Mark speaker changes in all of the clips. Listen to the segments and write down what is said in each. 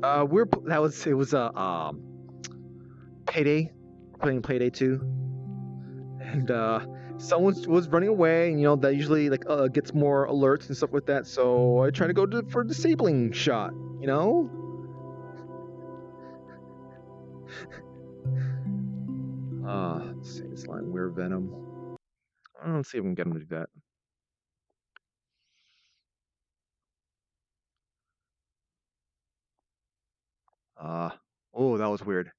Speaker 1: It was Payday, playing Payday 2, and someone was running away, and that usually like gets more alerts and stuff like that. So I tried to go for a disabling shot, let's see this line. We're Venom. Let's see if we can get him to do that. Oh, that was weird.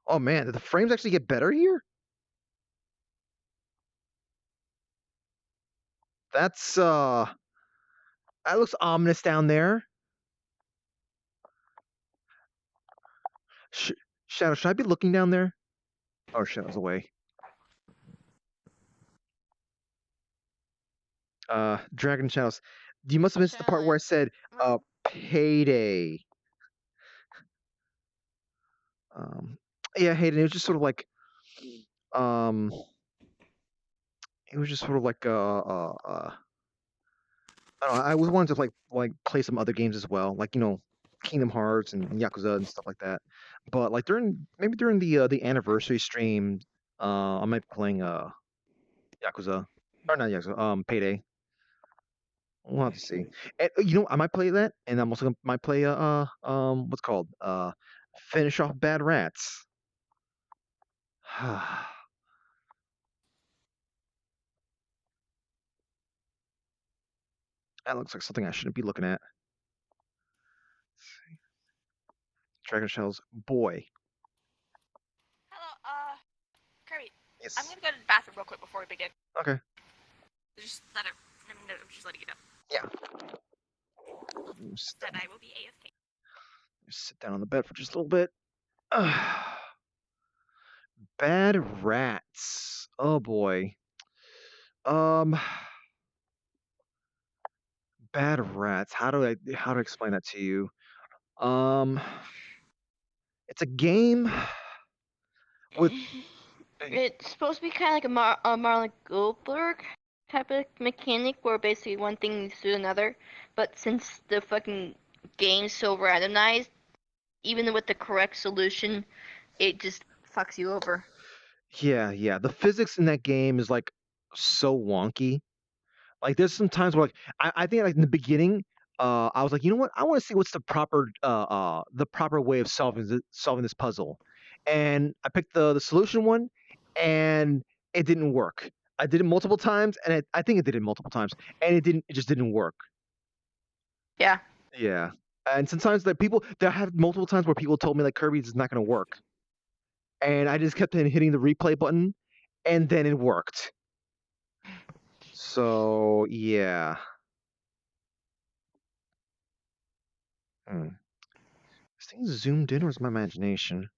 Speaker 1: Oh man, did the frames actually get better here? That's that looks ominous down there. Shadow, should I be looking down there? Oh, Shadow's away. Dragon Shadows. You must have missed the part where I said Payday. Yeah, Hayden, it was just sort of like it was just sort of like I don't know, I was wanting to like play some other games as well, like Kingdom Hearts and Yakuza and stuff like that. But like during the anniversary stream, I might be playing Yakuza, or not Yakuza, Payday. We'll have to see. And I might play that, and I'm also might play what's it called finish off Bad Rats. That looks like something I shouldn't be looking at. Dragon Shells, boy.
Speaker 2: Hello, Kirby.
Speaker 1: Yes.
Speaker 2: I'm gonna go to the bathroom real quick before we begin.
Speaker 1: Okay.
Speaker 2: Just let it. No, just letting you know.
Speaker 1: Yeah.
Speaker 2: That I will be AFK.
Speaker 1: Just sit down on the bed for just a little bit. Bad Rats. Oh boy. Bad Rats. How to explain that to you? It's a game with.
Speaker 3: It's supposed to be kind of like a Marlon Goldberg type of mechanic, where basically one thing leads to another. But since the fucking game's so randomized, even with the correct solution, it just fucks you over.
Speaker 1: Yeah. The physics in that game is like so wonky. Like there's some times where like I think like in the beginning, I was like, you know what? I want to see what's the proper way of solving this puzzle, and I picked the solution one, and it didn't work. I did it multiple times, and I think it did it multiple times, and it just didn't work.
Speaker 3: Yeah.
Speaker 1: Yeah, and sometimes like there have multiple times where people told me like Kirby's is not going to work, and I just kept hitting the replay button, and then it worked. So yeah. This thing's zoomed in, or is my imagination?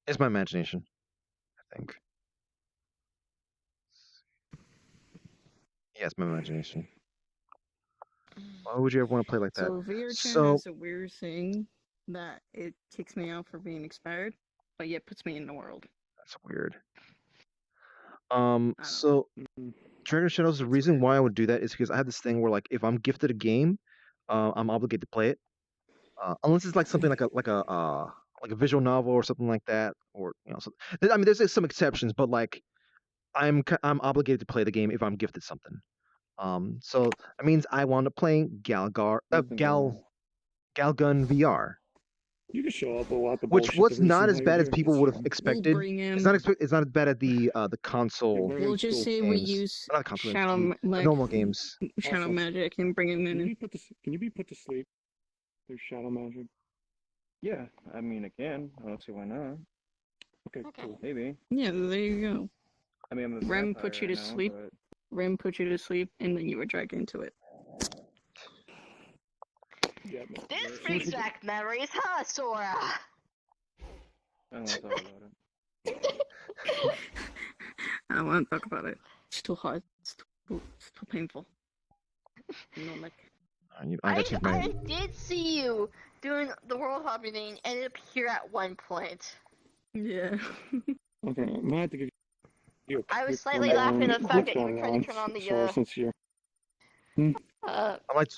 Speaker 1: It's my imagination, I think. Yeah, it's my imagination. Why would you ever want to play like that?
Speaker 4: So VRC has a weird thing that it kicks me out for being expired, but yet puts me in the world.
Speaker 1: That's weird. So Dragon Shadows, the reason why I would do that is because I have this thing where like if I'm gifted a game, I'm obligated to play it. Unless it's like something like a visual novel or something like that, or I mean, there's some exceptions, but like I'm obligated to play the game if I'm gifted something. So that means I wound up playing Galgun VR.
Speaker 5: You can show up a lot.
Speaker 1: Which was not as bad as people would have expected.
Speaker 4: It's
Speaker 1: not as bad as the console.
Speaker 4: We'll just say we use
Speaker 1: normal games.
Speaker 4: Shadow magic and bring him in.
Speaker 5: Can you be put to sleep? There's shadow magic.
Speaker 6: Yeah, I mean, I can. I don't see why not.
Speaker 5: Okay, cool.
Speaker 6: Maybe.
Speaker 4: Yeah, there you go.
Speaker 6: I mean, I'm a
Speaker 4: Rem put you to sleep.
Speaker 6: But...
Speaker 4: Rem put you to sleep, and then you were dragged into it.
Speaker 6: Yeah,
Speaker 3: this brings back memories, huh, Sora?
Speaker 6: I don't want to talk about it.
Speaker 4: I don't want to talk about it. It's too hard. It's too painful. Like.
Speaker 3: I did see you doing the world hopping thing and it appeared at one point.
Speaker 4: Yeah.
Speaker 5: Okay, I might have to give You
Speaker 3: I was
Speaker 5: quick
Speaker 3: slightly
Speaker 5: rundown
Speaker 3: laughing at the
Speaker 5: of
Speaker 3: fact
Speaker 5: what's
Speaker 3: that you were
Speaker 5: going
Speaker 3: trying
Speaker 5: on
Speaker 3: to turn on
Speaker 5: as far as
Speaker 3: the
Speaker 5: since you're.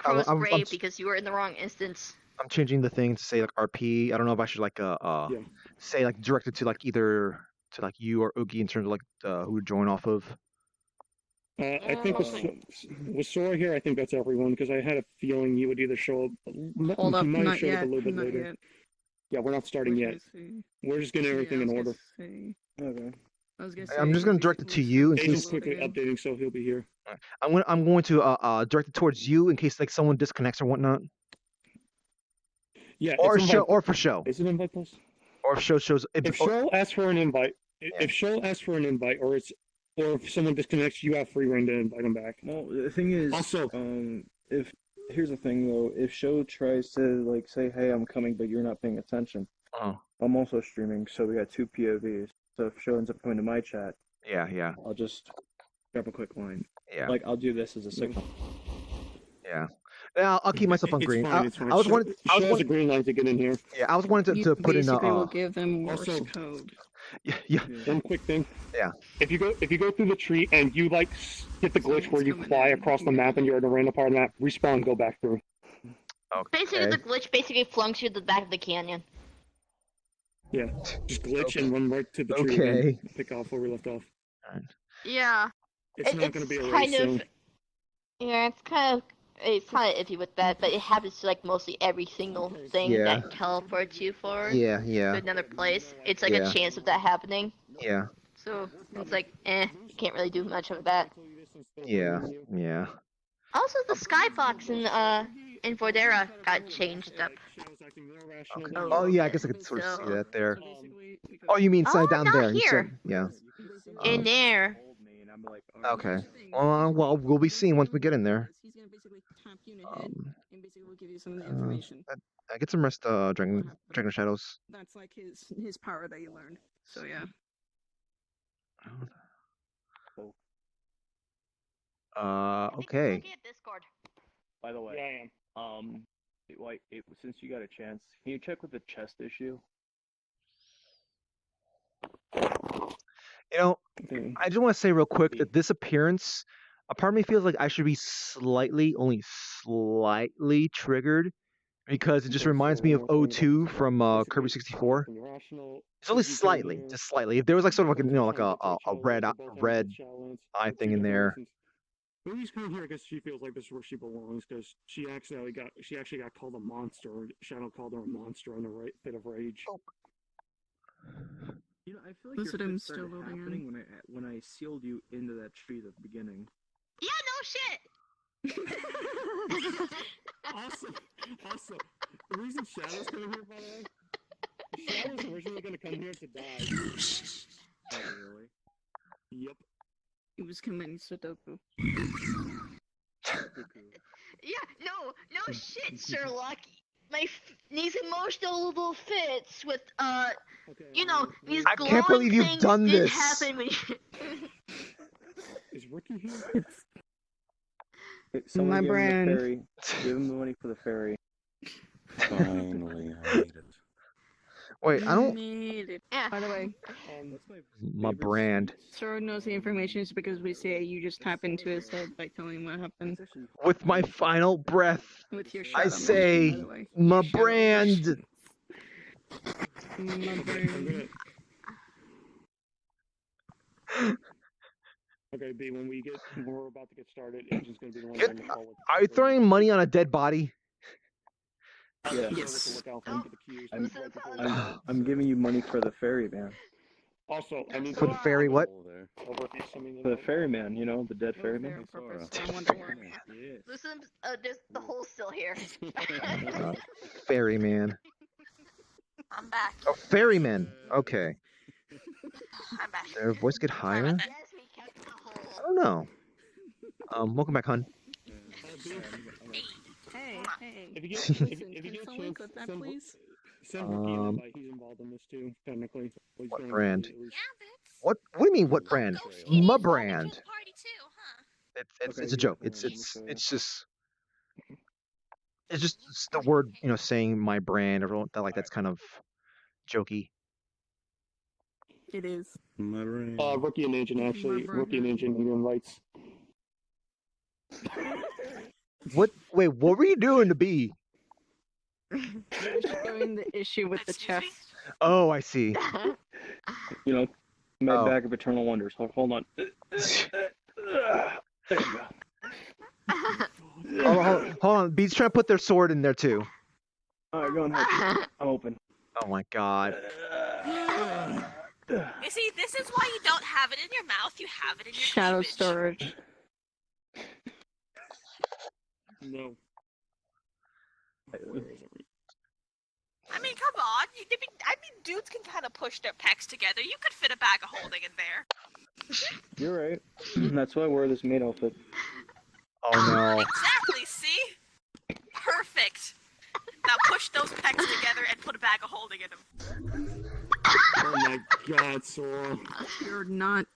Speaker 3: pros
Speaker 1: I'm
Speaker 3: grave because you were in the wrong instance.
Speaker 1: I'm changing the thing to say like RP. I don't know if I should like
Speaker 5: Yeah.
Speaker 1: say like direct it to like either to like you or Oogie in terms of like who would join off of.
Speaker 5: I think with Sora here, I think that's everyone because I had a feeling you would either show up.
Speaker 4: Hold
Speaker 5: You
Speaker 4: up,
Speaker 5: might have
Speaker 4: not
Speaker 5: showed up a
Speaker 4: yet.
Speaker 5: little bit
Speaker 4: Not
Speaker 5: later.
Speaker 4: yet.
Speaker 5: Yeah, we're not starting
Speaker 4: What
Speaker 5: yet.
Speaker 4: should I say?
Speaker 5: We're just getting everything
Speaker 4: Yeah,
Speaker 5: in
Speaker 4: I was
Speaker 5: order.
Speaker 4: gonna say-
Speaker 6: Okay.
Speaker 4: I was gonna
Speaker 1: I'm
Speaker 4: say,
Speaker 1: just gonna direct it to you in
Speaker 5: Agent's
Speaker 1: case
Speaker 5: quickly updating, so he'll be here.
Speaker 1: I'm going to direct it towards you in case like someone disconnects or whatnot,
Speaker 5: Yeah,
Speaker 1: or
Speaker 5: it's
Speaker 1: show
Speaker 5: invite.
Speaker 1: or for show,
Speaker 5: Is it invite plus?
Speaker 1: or if show shows
Speaker 5: If Shoal asks for an invite, if Shoal asks for an invite, or if someone disconnects, you have free reign to invite them back.
Speaker 6: Well, the thing is,
Speaker 5: Also-
Speaker 6: if here's the thing though, if Show tries to like say, "Hey, I'm coming," but you're not paying attention,
Speaker 1: oh
Speaker 6: I'm also streaming, so we got two POVs. So if Show ends up coming to my chat,
Speaker 1: yeah
Speaker 6: I'll just drop a quick line.
Speaker 1: yeah
Speaker 6: Like I'll do this as a signal.
Speaker 1: yeah. Yeah, I'll keep myself on
Speaker 5: It's
Speaker 1: green.
Speaker 5: fine. It's fine.
Speaker 1: I was
Speaker 5: Shoal
Speaker 1: wanting
Speaker 5: has a green light to get in here.
Speaker 1: yeah I was wanting
Speaker 4: You
Speaker 1: to put in
Speaker 4: basically will give them Morse
Speaker 5: also-
Speaker 4: code.
Speaker 1: yeah
Speaker 5: One quick thing.
Speaker 1: Yeah.
Speaker 5: If you go through the tree and you like hit the glitch where you
Speaker 4: Someone's
Speaker 5: fly
Speaker 4: coming in.
Speaker 5: across the map and you're in a random part of the map, respawn, go back through.
Speaker 3: Basically,
Speaker 1: okay.
Speaker 3: the glitch basically flunks you to the back of the canyon.
Speaker 5: Yeah, just glitch and run right to the tree
Speaker 1: Okay.
Speaker 5: and pick off where we left off.
Speaker 3: Yeah.
Speaker 5: It's not going to be a race
Speaker 3: kind of.
Speaker 5: soon.
Speaker 3: Yeah, it's kind of iffy with that, but it happens to like mostly every single thing
Speaker 1: Yeah.
Speaker 3: that teleports you forward
Speaker 1: Yeah
Speaker 3: to another place. It's like
Speaker 1: Yeah.
Speaker 3: a chance of that happening.
Speaker 1: yeah
Speaker 3: So it's like, you can't really do much of that.
Speaker 1: yeah.
Speaker 3: Also, the skybox in Vordera got changed up.
Speaker 1: Okay.
Speaker 3: Oh,
Speaker 1: Oh yeah, I guess I could sort of see
Speaker 3: so-
Speaker 1: that there.
Speaker 4: So basically, because-
Speaker 1: Oh, you mean
Speaker 3: Oh,
Speaker 1: side down
Speaker 3: not
Speaker 1: there? You
Speaker 3: here.
Speaker 1: said- yeah.
Speaker 3: In there.
Speaker 6: Told me, and I'm like, "Oh,
Speaker 1: Okay. Well, we'll be seeing once we get in there.
Speaker 4: He's gonna basically tap you in the head and basically will give you some of the
Speaker 1: uh,
Speaker 4: information.
Speaker 1: I get some rest. Dragon Shadows.
Speaker 4: That's like his power that you learned. So yeah.
Speaker 1: Okay.
Speaker 3: Looking at Discord.
Speaker 6: By the
Speaker 5: Yeah,
Speaker 6: way,
Speaker 5: I am.
Speaker 6: since you got a chance, can you check with the chest issue?
Speaker 1: You know,
Speaker 5: Okay.
Speaker 1: I just want to say real quick that this appearance, a part of me feels like I should be only slightly triggered because it just
Speaker 5: Okay,
Speaker 1: reminds
Speaker 5: so
Speaker 1: me of
Speaker 5: one more thing
Speaker 1: O2
Speaker 5: about
Speaker 1: from
Speaker 5: basically
Speaker 1: Kirby 64.
Speaker 5: irrational,
Speaker 1: It's only
Speaker 5: if you go
Speaker 1: slightly,
Speaker 5: here,
Speaker 1: just slightly. If there was like sort of like a, like a
Speaker 5: Shadowlands,
Speaker 1: red
Speaker 5: they're both on
Speaker 1: red
Speaker 5: Shadowlands,
Speaker 1: eye
Speaker 5: they're
Speaker 1: thing
Speaker 5: two
Speaker 1: in
Speaker 5: different
Speaker 1: there.
Speaker 5: races. Louise coming here because she feels like this is where she belongs because she actually got called a monster. Shadow called her a monster in a fit of rage.
Speaker 6: You know, I feel like
Speaker 4: Listen,
Speaker 6: your
Speaker 4: I'm
Speaker 6: fit
Speaker 4: still
Speaker 6: started
Speaker 4: loading in.
Speaker 6: happening when I sealed you into that tree at the beginning.
Speaker 3: Yeah, no shit.
Speaker 5: Awesome. The reason Shadow's coming here, by the way, Shadow was originally going to come here to die.
Speaker 6: Oh, really?
Speaker 5: Yep.
Speaker 4: He was committing Sudoku.
Speaker 3: Yeah, no shit, Sherlock. These emotional little fits with
Speaker 5: Okay.
Speaker 3: these
Speaker 1: I
Speaker 3: glowing
Speaker 1: can't believe you've
Speaker 3: things
Speaker 1: done
Speaker 3: did
Speaker 1: this.
Speaker 3: happen when you...
Speaker 5: Is Ricky here?
Speaker 6: Someone
Speaker 4: My
Speaker 6: give him
Speaker 4: brand.
Speaker 6: the ferry. Give him the money for the ferry.
Speaker 7: Finally, I made it.
Speaker 1: Wait, I don't.
Speaker 4: Made it.
Speaker 3: Yeah.
Speaker 4: By the way,
Speaker 6: That's
Speaker 1: My
Speaker 6: favorite
Speaker 1: brand.
Speaker 6: sweets.
Speaker 4: Sora knows the information is because we say you just tap into his head by telling him what happened
Speaker 6: It's actually
Speaker 1: With my final breath,
Speaker 4: with your
Speaker 1: I
Speaker 4: shadow
Speaker 1: say,
Speaker 4: motion, by the way.
Speaker 1: my
Speaker 4: Your shadow
Speaker 1: brand.
Speaker 4: motion. My
Speaker 5: I'm
Speaker 4: brand.
Speaker 5: gonna. Okay, B. When we're about to get started, Agent's gonna be the one
Speaker 1: Get-
Speaker 5: on the call with.
Speaker 1: Are you throwing money on a dead body?
Speaker 6: Yeah.
Speaker 5: Yes. Look out for the cues.
Speaker 6: I'm-
Speaker 3: Listen to the-
Speaker 6: I'm giving you money for the ferryman.
Speaker 5: Also, I need
Speaker 1: For the
Speaker 5: to
Speaker 1: fairy, what?
Speaker 7: There.
Speaker 5: over if he's sending
Speaker 6: For the
Speaker 5: invite.
Speaker 6: ferryman, you know, the dead
Speaker 4: For
Speaker 6: ferryman.
Speaker 4: purpose,
Speaker 7: Sora.
Speaker 4: I want to work.
Speaker 6: Yes.
Speaker 3: Listen, there's the hole still here.
Speaker 1: Ferryman.
Speaker 2: I'm back.
Speaker 1: Oh, ferryman. Okay.
Speaker 2: I'm back.
Speaker 1: Did their voice get higher?
Speaker 2: about
Speaker 3: Yes, we kept the
Speaker 1: I
Speaker 3: hole.
Speaker 1: don't know. Welcome back, hun.
Speaker 4: Hey, hey.
Speaker 5: If you get,
Speaker 4: Listen,
Speaker 5: if you
Speaker 4: can
Speaker 5: get a
Speaker 4: someone
Speaker 5: chance,
Speaker 4: clip that,
Speaker 5: send,
Speaker 4: please?
Speaker 5: send Ricky an
Speaker 1: Um,
Speaker 5: invite. He's involved in this too, technically. Well, he's
Speaker 1: what
Speaker 5: doing it
Speaker 1: brand?
Speaker 5: at least.
Speaker 2: Yeah, that's...
Speaker 1: What do you mean? What
Speaker 2: Oh,
Speaker 1: brand?
Speaker 2: Ghost Kitty's
Speaker 1: My
Speaker 2: welcome to
Speaker 1: brand.
Speaker 2: the party too, huh?
Speaker 1: It's
Speaker 6: Okay,
Speaker 1: a
Speaker 6: yeah,
Speaker 1: joke.
Speaker 6: yeah,
Speaker 1: It's
Speaker 6: let me show you.
Speaker 1: it's the word, saying my brand or that, like, that's kind of jokey.
Speaker 4: It is.
Speaker 7: My brain.
Speaker 5: Rookie and agent actually.
Speaker 4: My
Speaker 5: Rookie and
Speaker 4: brother.
Speaker 5: agent need invites.
Speaker 1: What? Wait, what were you doing to be?
Speaker 4: Showing the issue with the
Speaker 2: Excuse me?
Speaker 4: chest.
Speaker 1: Oh, I see.
Speaker 6: You know, med
Speaker 1: Oh.
Speaker 6: bag of eternal wonders. Hold on. There you go.
Speaker 1: Hold on. Beats trying to put their sword in there too.
Speaker 6: All right, go ahead. I'm open.
Speaker 1: Oh my god.
Speaker 2: You see, this is why you don't have it in your mouth. You have it in your
Speaker 4: Shadow
Speaker 2: cleavage.
Speaker 4: storage.
Speaker 5: No.
Speaker 2: I mean, come on. I mean, dudes can kind of push their pecs together. You could fit a bag of holding in there.
Speaker 6: You're right. That's why I wear this maid outfit.
Speaker 1: Oh no.
Speaker 2: Exactly. See? Perfect. Now push those pecs together and put a bag of holding in them.
Speaker 5: Oh my god, Sora.
Speaker 4: You're not.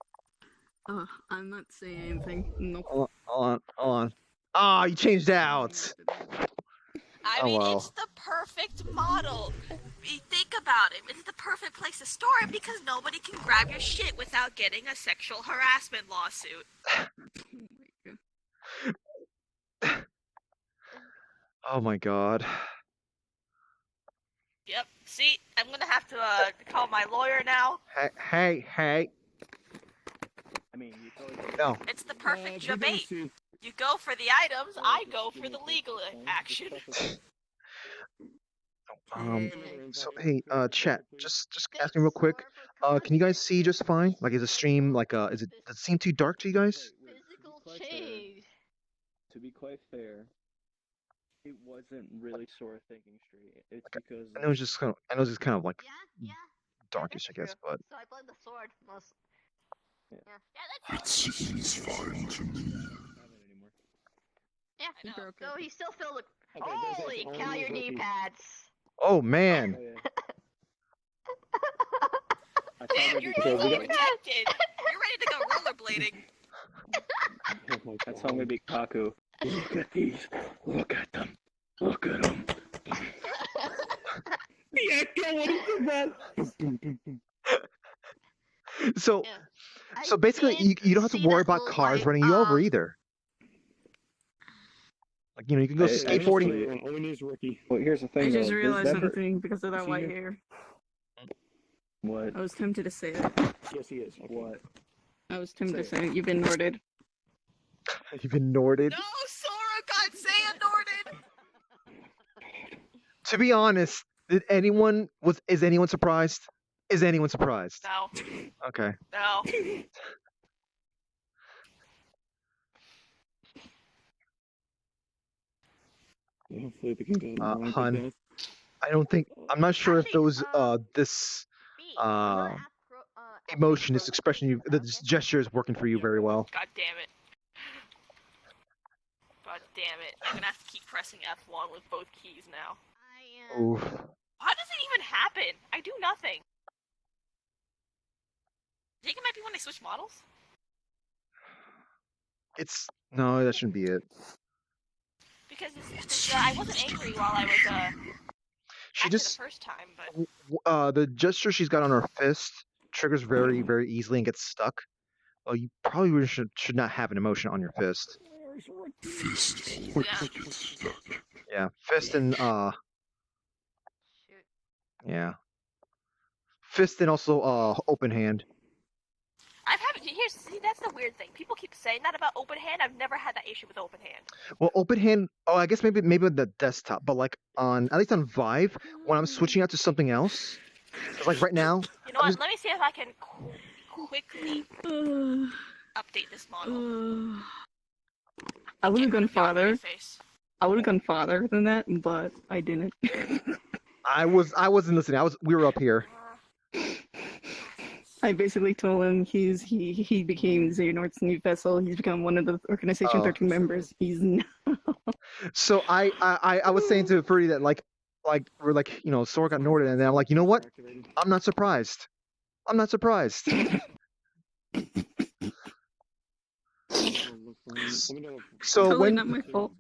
Speaker 4: I'm not saying anything. Nope.
Speaker 1: Hold on. Ah, you changed out.
Speaker 2: I
Speaker 1: Oh,
Speaker 2: mean,
Speaker 1: well.
Speaker 2: it's the perfect model. You think about it. It's the perfect place to store it because nobody can grab your shit without getting a sexual harassment lawsuit.
Speaker 1: Oh my god.
Speaker 2: Yep. See, I'm gonna have to call my lawyer now.
Speaker 1: Hey.
Speaker 6: I mean, you totally.
Speaker 1: No.
Speaker 2: It's the perfect
Speaker 5: Big
Speaker 2: debate.
Speaker 5: OC.
Speaker 2: You go for the items, I go for the legal action.
Speaker 1: So hey, chat. Just asking real quick. Can you guys see just fine? Like, is the stream like does it seem too dark to you guys?
Speaker 3: Physical change.
Speaker 6: To be quite fair, it wasn't really Sora thinking straight. It's because
Speaker 1: I know it's just kind of like
Speaker 3: Yeah.
Speaker 1: darkish, I guess, but
Speaker 3: So I blame the sword most.
Speaker 2: Yeah, that's
Speaker 7: It seems fine to me.
Speaker 3: Yeah.
Speaker 2: I know.
Speaker 3: So he still filled with.
Speaker 5: Okay, there's
Speaker 3: Holy
Speaker 5: like
Speaker 3: cow,
Speaker 5: only
Speaker 3: your knee
Speaker 5: rookie.
Speaker 3: pads.
Speaker 1: oh man.
Speaker 6: I
Speaker 2: Damn, your knees
Speaker 5: So we
Speaker 2: are
Speaker 5: got-
Speaker 2: protected. You're ready to go rollerblading.
Speaker 5: Oh my
Speaker 6: That's
Speaker 5: God.
Speaker 6: how I'm gonna be Kaku. Look at these. Look at them. Look at them.
Speaker 5: The echo, what is that?
Speaker 1: So
Speaker 3: Yeah.
Speaker 1: so basically, you don't have to
Speaker 3: see
Speaker 1: worry
Speaker 3: that
Speaker 1: about
Speaker 3: little
Speaker 1: cars
Speaker 3: white,
Speaker 1: running you over either. Like, you can go
Speaker 6: Hey,
Speaker 1: skateboarding.
Speaker 6: honestly-
Speaker 5: All we need is rookie.
Speaker 6: Well, here's the thing.
Speaker 4: I just
Speaker 6: though.
Speaker 4: realized
Speaker 6: Does that hurt-
Speaker 4: something because of that
Speaker 6: See
Speaker 4: white
Speaker 6: you?
Speaker 4: hair.
Speaker 6: What?
Speaker 4: I was tempted to say it.
Speaker 5: Yes, he is. Okay.
Speaker 6: What?
Speaker 4: I was tempted to
Speaker 6: Say
Speaker 4: say it. You've been Norded.
Speaker 1: You've been Norded.
Speaker 2: No, Sora got Xehanorted.
Speaker 1: To be honest, is anyone surprised? Is anyone surprised?
Speaker 2: No,
Speaker 1: Okay.
Speaker 2: no.
Speaker 5: Hopefully we can go along with
Speaker 1: Hun.
Speaker 5: that.
Speaker 1: I don't think I'm not sure if
Speaker 3: Actually,
Speaker 1: those this emotion, this expression, this gesture is working for you very well.
Speaker 2: God damn it. God damn it. I'm gonna have to keep pressing F1 with both keys now.
Speaker 1: Oof.
Speaker 2: How does it even happen? I do nothing. I think it might be when they switch models.
Speaker 1: No, that shouldn't be it.
Speaker 2: Because I wasn't angry while I was
Speaker 1: She
Speaker 2: after
Speaker 1: just
Speaker 2: the first time, but
Speaker 1: the gesture she's got on her fist triggers very, very easily and gets stuck. Well, you probably really should not have an emotion on your fist.
Speaker 7: Fist
Speaker 2: Yeah.
Speaker 7: always gets stuck.
Speaker 1: Yeah, fist and
Speaker 3: Shoot.
Speaker 1: yeah, fist and also open hand.
Speaker 2: See, that's the weird thing. People keep saying that about open hand. I've never had that issue with open hand.
Speaker 1: Well, open hand. Oh, I guess maybe with the desktop, but like at least on Vive, when I'm switching out to something else, 'cause like right now,
Speaker 2: You know what? Let me see if I can quickly update this model.
Speaker 4: I would have
Speaker 2: Get rid
Speaker 4: gone
Speaker 2: of Yahoo
Speaker 4: farther.
Speaker 2: face.
Speaker 4: I would have gone farther than that, but I didn't.
Speaker 1: I wasn't listening. We were up here.
Speaker 4: I basically told him he became Xehanort's new vessel. He's become one of the Organization
Speaker 1: Oh.
Speaker 4: 13 members. He's now.
Speaker 1: So I was saying to Fruity that like we're like Sora got Norded, and then I'm like, you know what?
Speaker 5: Activated.
Speaker 1: I'm not surprised. I'm not surprised.
Speaker 5: Let me know if-
Speaker 1: So
Speaker 4: Totally
Speaker 1: when
Speaker 4: not my fault.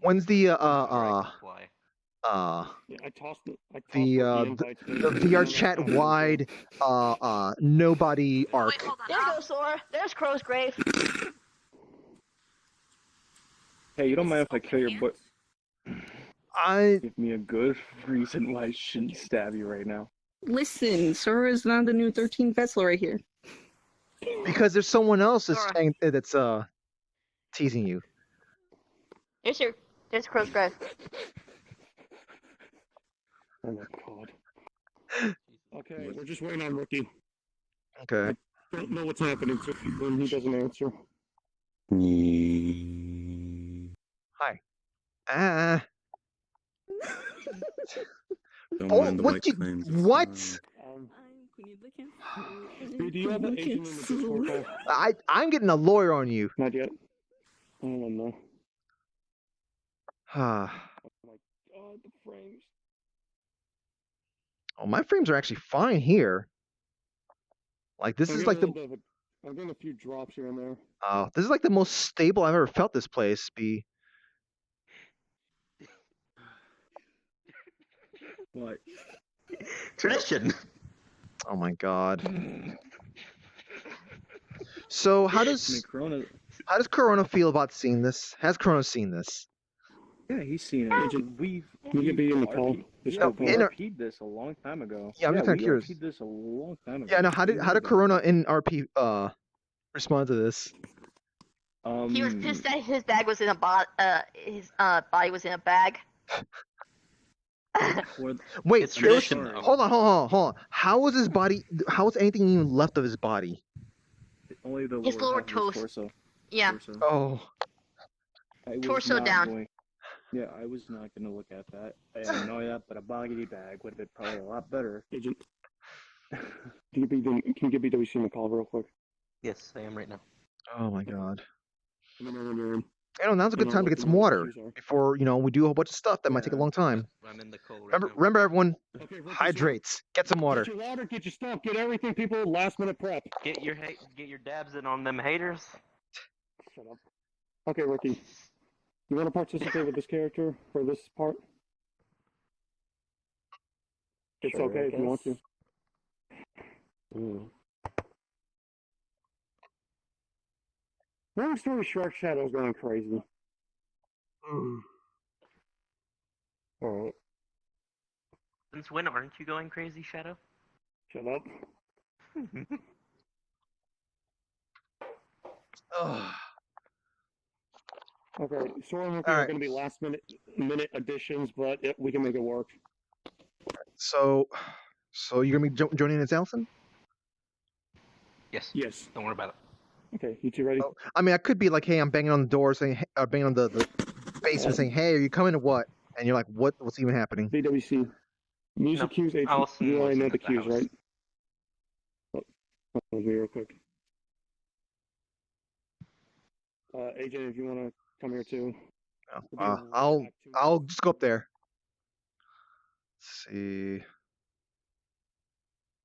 Speaker 1: when's the
Speaker 5: Yeah, I tossed
Speaker 1: the
Speaker 5: the invites.
Speaker 1: the VR chat wide nobody
Speaker 2: Oh, wait,
Speaker 1: arc.
Speaker 2: hold on.
Speaker 3: There goes Sora. There's Crow's grave.
Speaker 6: Hey, you don't mind if I
Speaker 2: Open
Speaker 6: kill your
Speaker 2: hands?
Speaker 6: boy?
Speaker 1: I
Speaker 6: Give me a good reason why I shouldn't stab you right now.
Speaker 4: Listen, Sora is not the new 13th vessel right here.
Speaker 1: because there's someone else that's
Speaker 3: Sora.
Speaker 1: saying that's teasing you.
Speaker 3: There's Crow's grave.
Speaker 5: Oh my god. Okay, we're just waiting on Ricky.
Speaker 1: Okay.
Speaker 5: Don't know what's happening to him when he doesn't answer.
Speaker 1: Hi. Ah.
Speaker 7: Don't
Speaker 1: Oh,
Speaker 7: mind the
Speaker 1: what
Speaker 7: white
Speaker 1: you?
Speaker 7: claims.
Speaker 1: What?
Speaker 5: Do you have an agent in the Discord call?
Speaker 1: I'm getting a lawyer on you.
Speaker 5: Not yet. I don't know.
Speaker 1: Ah.
Speaker 5: Oh my god, the frames.
Speaker 1: Oh, my frames are actually fine here. Like this is like the
Speaker 5: I'm getting a few drops here and there.
Speaker 1: this is like the most stable I've ever felt this place be.
Speaker 6: What?
Speaker 8: Tradition.
Speaker 1: Oh my god. So
Speaker 6: I mean, Corona.
Speaker 1: how does Corona feel about seeing this? Has Corona seen this?
Speaker 6: Yeah, he's seen it.
Speaker 5: Agent,
Speaker 6: We've
Speaker 5: you could be in the call. Discord
Speaker 6: we
Speaker 1: in
Speaker 5: call.
Speaker 1: our-
Speaker 6: RP'd this a long time ago.
Speaker 1: Yeah, I'm just kinda
Speaker 6: we
Speaker 1: curious.
Speaker 6: RP'd this a long time ago.
Speaker 1: Yeah, no, how did
Speaker 6: Years ago.
Speaker 1: Corona in RP respond to this?
Speaker 3: He was pissed that his bag was in a his body was in a bag.
Speaker 6: Or-
Speaker 1: Wait,
Speaker 8: It's
Speaker 1: it was-
Speaker 8: tradition, though.
Speaker 1: hold on. How was his body? How was anything even left of his body?
Speaker 6: Only the
Speaker 3: His lower
Speaker 6: half of his
Speaker 3: toes.
Speaker 6: torso.
Speaker 3: Yeah.
Speaker 6: Torso.
Speaker 1: Oh,
Speaker 6: I was
Speaker 3: Torso
Speaker 6: not
Speaker 3: down.
Speaker 6: Going, yeah, I was not going to look at that. I know that, but a boggity bag would have been probably a lot better.
Speaker 5: Agent, can you get BWC in the call real quick?
Speaker 8: Yes, I am right now.
Speaker 1: oh my god.
Speaker 5: Let me know when you're in.
Speaker 1: You know, now's a good time to get some water before we do a whole bunch of stuff that might take a long time.
Speaker 8: I'm in the call right now.
Speaker 1: Remember, everyone,
Speaker 5: Okay, Ricky,
Speaker 1: hydrates. Get some water.
Speaker 5: Get your water, get your stuff, get everything, people. Last minute prep.
Speaker 8: Get your dabs in on them haters.
Speaker 5: Shut up. Okay, Ricky. You want to participate with this character for this part? It's
Speaker 8: Sure,
Speaker 5: okay
Speaker 8: I
Speaker 5: if you want to.
Speaker 8: Mm.
Speaker 5: Long story short, Shadow's going crazy.
Speaker 8: Alright. Since when aren't you going crazy, Shadow?
Speaker 5: Shut up.
Speaker 1: Ugh.
Speaker 5: Okay, Sora and Ricky
Speaker 1: All
Speaker 5: are
Speaker 1: right.
Speaker 5: going to be last minute additions, but we can make it work.
Speaker 1: So you're gonna be joining as Allison?
Speaker 8: Yes.
Speaker 5: Yes.
Speaker 8: Don't worry about it.
Speaker 5: Okay, you two ready?
Speaker 1: Oh, I mean, I could be like, hey, I'm banging on the door saying, banging on the basement saying, hey, are you coming or what? And you're like, what's even happening?
Speaker 5: BWC. Music
Speaker 8: No,
Speaker 5: cues, agent.
Speaker 8: Allison
Speaker 5: You already know
Speaker 8: wasn't
Speaker 5: the
Speaker 8: at the
Speaker 5: cues,
Speaker 8: house.
Speaker 5: right? Oh, me real quick. Agent, if you want to come here too.
Speaker 1: I'll just go up there. Let's see.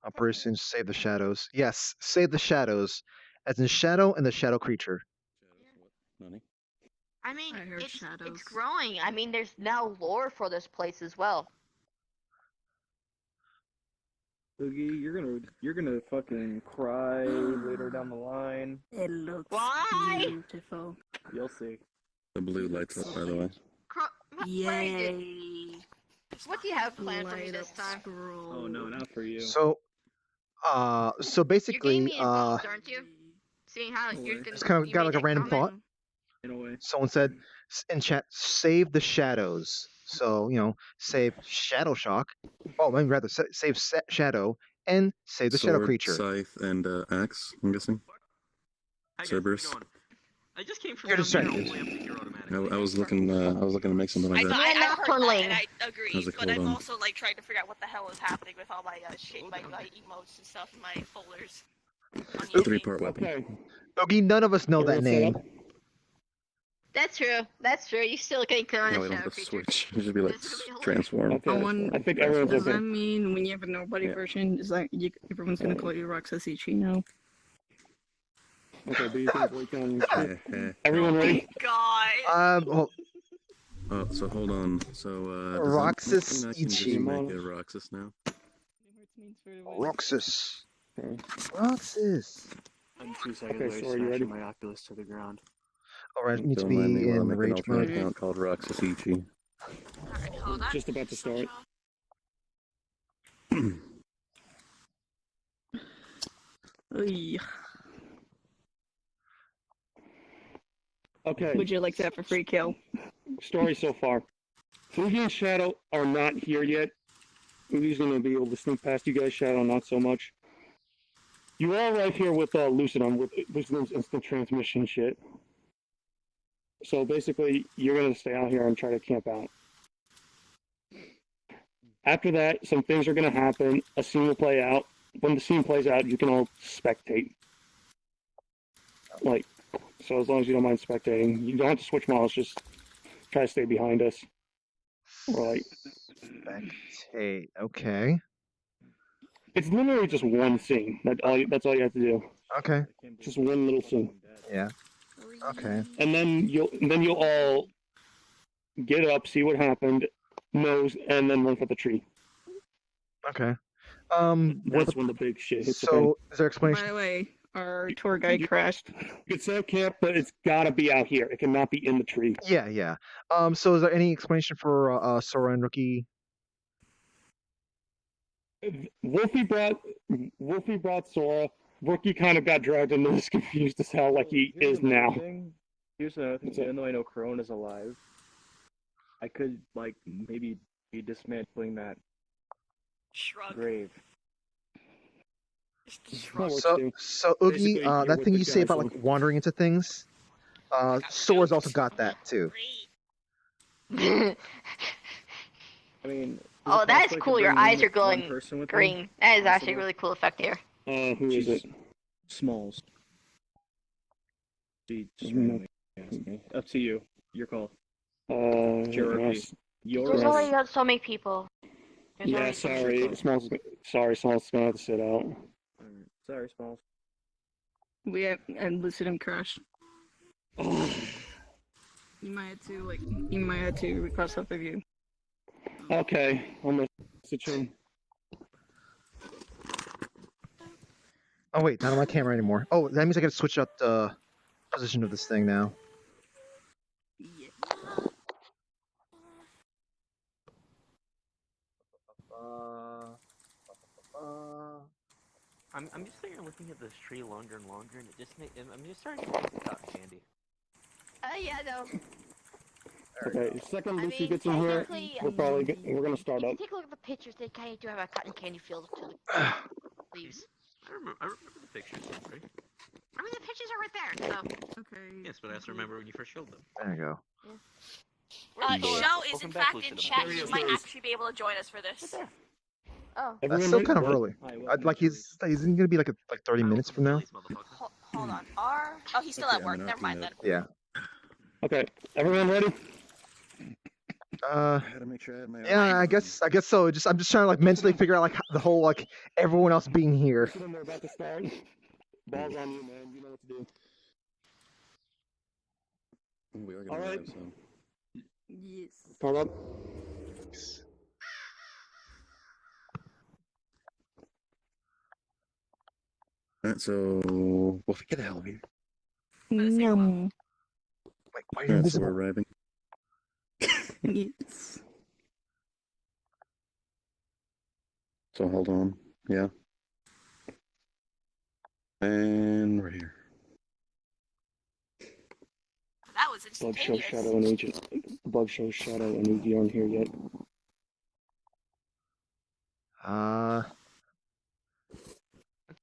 Speaker 1: Operation Save the Shadows. Yes, Save the Shadows, as in shadow and the shadow creature.
Speaker 7: Nani?
Speaker 3: I mean,
Speaker 4: I heard
Speaker 3: it's
Speaker 4: shadows.
Speaker 3: growing. I mean, there's now lore for this place as well.
Speaker 6: Boogie, you're gonna fucking cry later down the line.
Speaker 4: It looks
Speaker 3: Why?
Speaker 4: beautiful.
Speaker 6: You'll see.
Speaker 7: The blue lights up, by the way.
Speaker 4: Yay!
Speaker 3: What do you have planned for me
Speaker 4: Light
Speaker 3: this
Speaker 4: up
Speaker 3: time?
Speaker 4: scroll.
Speaker 6: Oh no, not for you.
Speaker 1: So
Speaker 3: You're
Speaker 1: basically,
Speaker 3: getting me involved, aren't you? Seeing how
Speaker 6: No
Speaker 3: you're
Speaker 6: way.
Speaker 3: gonna.
Speaker 1: Just kind of
Speaker 3: you
Speaker 1: got
Speaker 3: made
Speaker 1: like a
Speaker 3: that
Speaker 1: random
Speaker 3: comment.
Speaker 1: thought.
Speaker 6: In a way.
Speaker 1: Someone said in chat, save the shadows. So save Shadow Shock. Oh, I mean, rather save Shadow and save the Shadow
Speaker 7: Sword,
Speaker 1: creature.
Speaker 7: scythe, and axe, I'm guessing.
Speaker 8: Hi guys,
Speaker 7: Cerberus.
Speaker 8: how's it going? I just came from
Speaker 1: You're
Speaker 8: down here
Speaker 1: distracted.
Speaker 8: all the way up to here automatically.
Speaker 7: I was looking to make something like
Speaker 2: I,
Speaker 7: that.
Speaker 2: I, I heard
Speaker 3: Nocturne
Speaker 2: that
Speaker 3: Lane.
Speaker 2: and I agree,
Speaker 7: How's it
Speaker 2: but
Speaker 7: called
Speaker 2: I'm
Speaker 7: on?
Speaker 2: also like trying to figure out what the hell is happening with all my shit, my emotes and stuff in my folders. on
Speaker 7: A
Speaker 2: Yumi.
Speaker 7: 3-part weapon.
Speaker 5: Okay.
Speaker 1: Oogie, none of us know that
Speaker 5: Everyone set
Speaker 1: name.
Speaker 5: up?
Speaker 3: That's true. That's true. You still can't kill
Speaker 7: No,
Speaker 3: a
Speaker 7: we don't
Speaker 3: shadow
Speaker 7: have to
Speaker 3: creature.
Speaker 7: switch. It should be like
Speaker 3: This is gonna be
Speaker 7: transform.
Speaker 5: Okay. I think everyone's
Speaker 4: Does
Speaker 5: okay.
Speaker 4: that mean when you have a nobody
Speaker 6: Yeah.
Speaker 4: version, is that everyone's gonna call you Roxas Ichino?
Speaker 5: Okay, do you think we can...
Speaker 7: Heh heh.
Speaker 5: Everyone ready?
Speaker 2: God.
Speaker 1: Well,
Speaker 7: Oh, so hold on. So, does that
Speaker 1: Roxas
Speaker 7: mean I can just
Speaker 1: Ichi.
Speaker 7: make a Roxas now?
Speaker 1: Roxas.
Speaker 6: Okay.
Speaker 1: Roxas.
Speaker 8: I'm 2 seconds
Speaker 5: Okay,
Speaker 8: away
Speaker 5: sorry, you ready?
Speaker 8: smashing my Oculus to the ground.
Speaker 1: Alright, need to
Speaker 7: Don't mind me
Speaker 1: be
Speaker 7: while I
Speaker 1: in
Speaker 7: make an
Speaker 1: rage
Speaker 7: alternate
Speaker 1: mode.
Speaker 7: account called Roxas Ichi.
Speaker 2: Alright, hold on.
Speaker 5: Just about to start.
Speaker 4: Oy.
Speaker 5: Okay.
Speaker 4: Would you like to have a free kill?
Speaker 5: Story so far. Fuji and Shadow are not here yet. Fuji's gonna be able to sneak past you guys. Shadow, not so much. You all right here with Lucidum, with Lucidum's instant transmission shit. So basically, you're gonna stay out here and try to camp out. After that, some things are gonna happen. A scene will play out. When the scene plays out, you can all spectate. Like, so as long as you don't mind spectating, you don't have to switch models. Just try to stay behind us. Or like,
Speaker 1: Spectate. Okay.
Speaker 5: it's literally just one scene. That's all you have to do.
Speaker 1: Okay.
Speaker 5: Just one little scene.
Speaker 1: Yeah. Okay.
Speaker 5: And then you'll all get up, see what happened, nose, and then run for the tree.
Speaker 1: Okay.
Speaker 5: That's when the big shit hits the fan.
Speaker 1: So, is there
Speaker 4: By
Speaker 1: explanation?
Speaker 4: the way, our tour guide crashed.
Speaker 5: You could set up camp, but it's gotta be out here. It cannot be in the tree.
Speaker 1: Yeah, yeah. So is there any explanation for Sora and Rookie?
Speaker 5: Wolfie brought Sora. Rookie kind of got dragged into this, confused as hell, like he is now.
Speaker 6: Here's another thing. Even though I know Corona's alive, I could like maybe be dismantling that
Speaker 2: Shrug.
Speaker 6: grave.
Speaker 2: Just shrug.
Speaker 1: So
Speaker 5: Basically,
Speaker 1: Oogie,
Speaker 5: you're
Speaker 1: that
Speaker 5: with
Speaker 1: thing
Speaker 5: the
Speaker 1: you say
Speaker 5: guys
Speaker 1: about
Speaker 5: on-
Speaker 1: like wandering into things, Sora's also got that too.
Speaker 2: Great.
Speaker 6: I mean.
Speaker 3: Oh, that is cool. Your eyes are glowing
Speaker 6: green.
Speaker 3: green. That is actually a really cool effect here.
Speaker 5: Who is it?
Speaker 6: Smalls. Just
Speaker 5: Mhm.
Speaker 6: ask me. Up to you. Your call.
Speaker 5: Your
Speaker 6: yes. Your
Speaker 3: There's
Speaker 5: Yes.
Speaker 3: already got so many people. There's
Speaker 5: Yeah,
Speaker 3: already so many
Speaker 5: sorry. Smalls gonna have to sit out.
Speaker 6: Sorry, Smalls.
Speaker 4: We have, and Lucidum crashed.
Speaker 5: Oh,
Speaker 4: You might have to request help of you.
Speaker 5: okay, I'm gonna message him.
Speaker 1: Oh wait, not on my camera anymore. Oh, that means I gotta switch up the position of this thing now.
Speaker 4: Yeah.
Speaker 8: I'm just sitting here looking at this tree longer and longer, and I'm just starting to think cotton candy.
Speaker 2: Yeah, no.
Speaker 5: Okay, second
Speaker 3: I
Speaker 5: Lucy
Speaker 3: mean,
Speaker 5: gets in here,
Speaker 3: technically,
Speaker 5: we're gonna start
Speaker 3: You
Speaker 5: up.
Speaker 3: can take a look at the pictures. They kind of do have a cotton candy feel to the leaves.
Speaker 8: I remember the pictures, right?
Speaker 2: I mean, the pictures are right there, so.
Speaker 4: Okay.
Speaker 8: Yes, but I also remember when you first showed them.
Speaker 1: There you go.
Speaker 2: Show is
Speaker 8: Welcome
Speaker 2: in
Speaker 8: back,
Speaker 2: fact in
Speaker 8: Lucidum.
Speaker 2: chat.
Speaker 5: There he
Speaker 2: He
Speaker 5: is,
Speaker 2: might
Speaker 5: there he is.
Speaker 2: actually be able to join us for this.
Speaker 3: Oh.
Speaker 1: That's
Speaker 5: Everyone
Speaker 1: still
Speaker 5: ready?
Speaker 1: kind of
Speaker 5: What?
Speaker 1: early.
Speaker 6: Hi,
Speaker 1: I'd
Speaker 6: welcome
Speaker 1: like
Speaker 6: to
Speaker 1: he's gonna be like 30 minutes from now.
Speaker 2: Hold on. Oh, he's still
Speaker 7: Okay,
Speaker 2: at work.
Speaker 7: I'm
Speaker 2: Never mind then.
Speaker 1: Yeah.
Speaker 5: Okay, everyone ready?
Speaker 7: I had to make sure I had my.
Speaker 1: Yeah, I guess so. I'm just trying to like mentally figure out like the whole like everyone else being here.
Speaker 5: Lucidum, we're about to start. Ball's on you, man. You know what to do.
Speaker 7: We are
Speaker 5: All
Speaker 7: gonna
Speaker 5: right.
Speaker 7: live, so.
Speaker 4: Yes.
Speaker 5: Start up.
Speaker 7: Alright, so Wolfie, get the hell here.
Speaker 4: Yum.
Speaker 1: Wait, why are you
Speaker 7: Alright, so we're
Speaker 1: invisible?
Speaker 7: arriving.
Speaker 4: Yes.
Speaker 7: So hold on. Yeah. And we're here.
Speaker 2: That was
Speaker 5: Bug show
Speaker 2: instantaneous.
Speaker 5: Shadow and Agent. Bug show Shadow and Oogie aren't here yet.
Speaker 8: That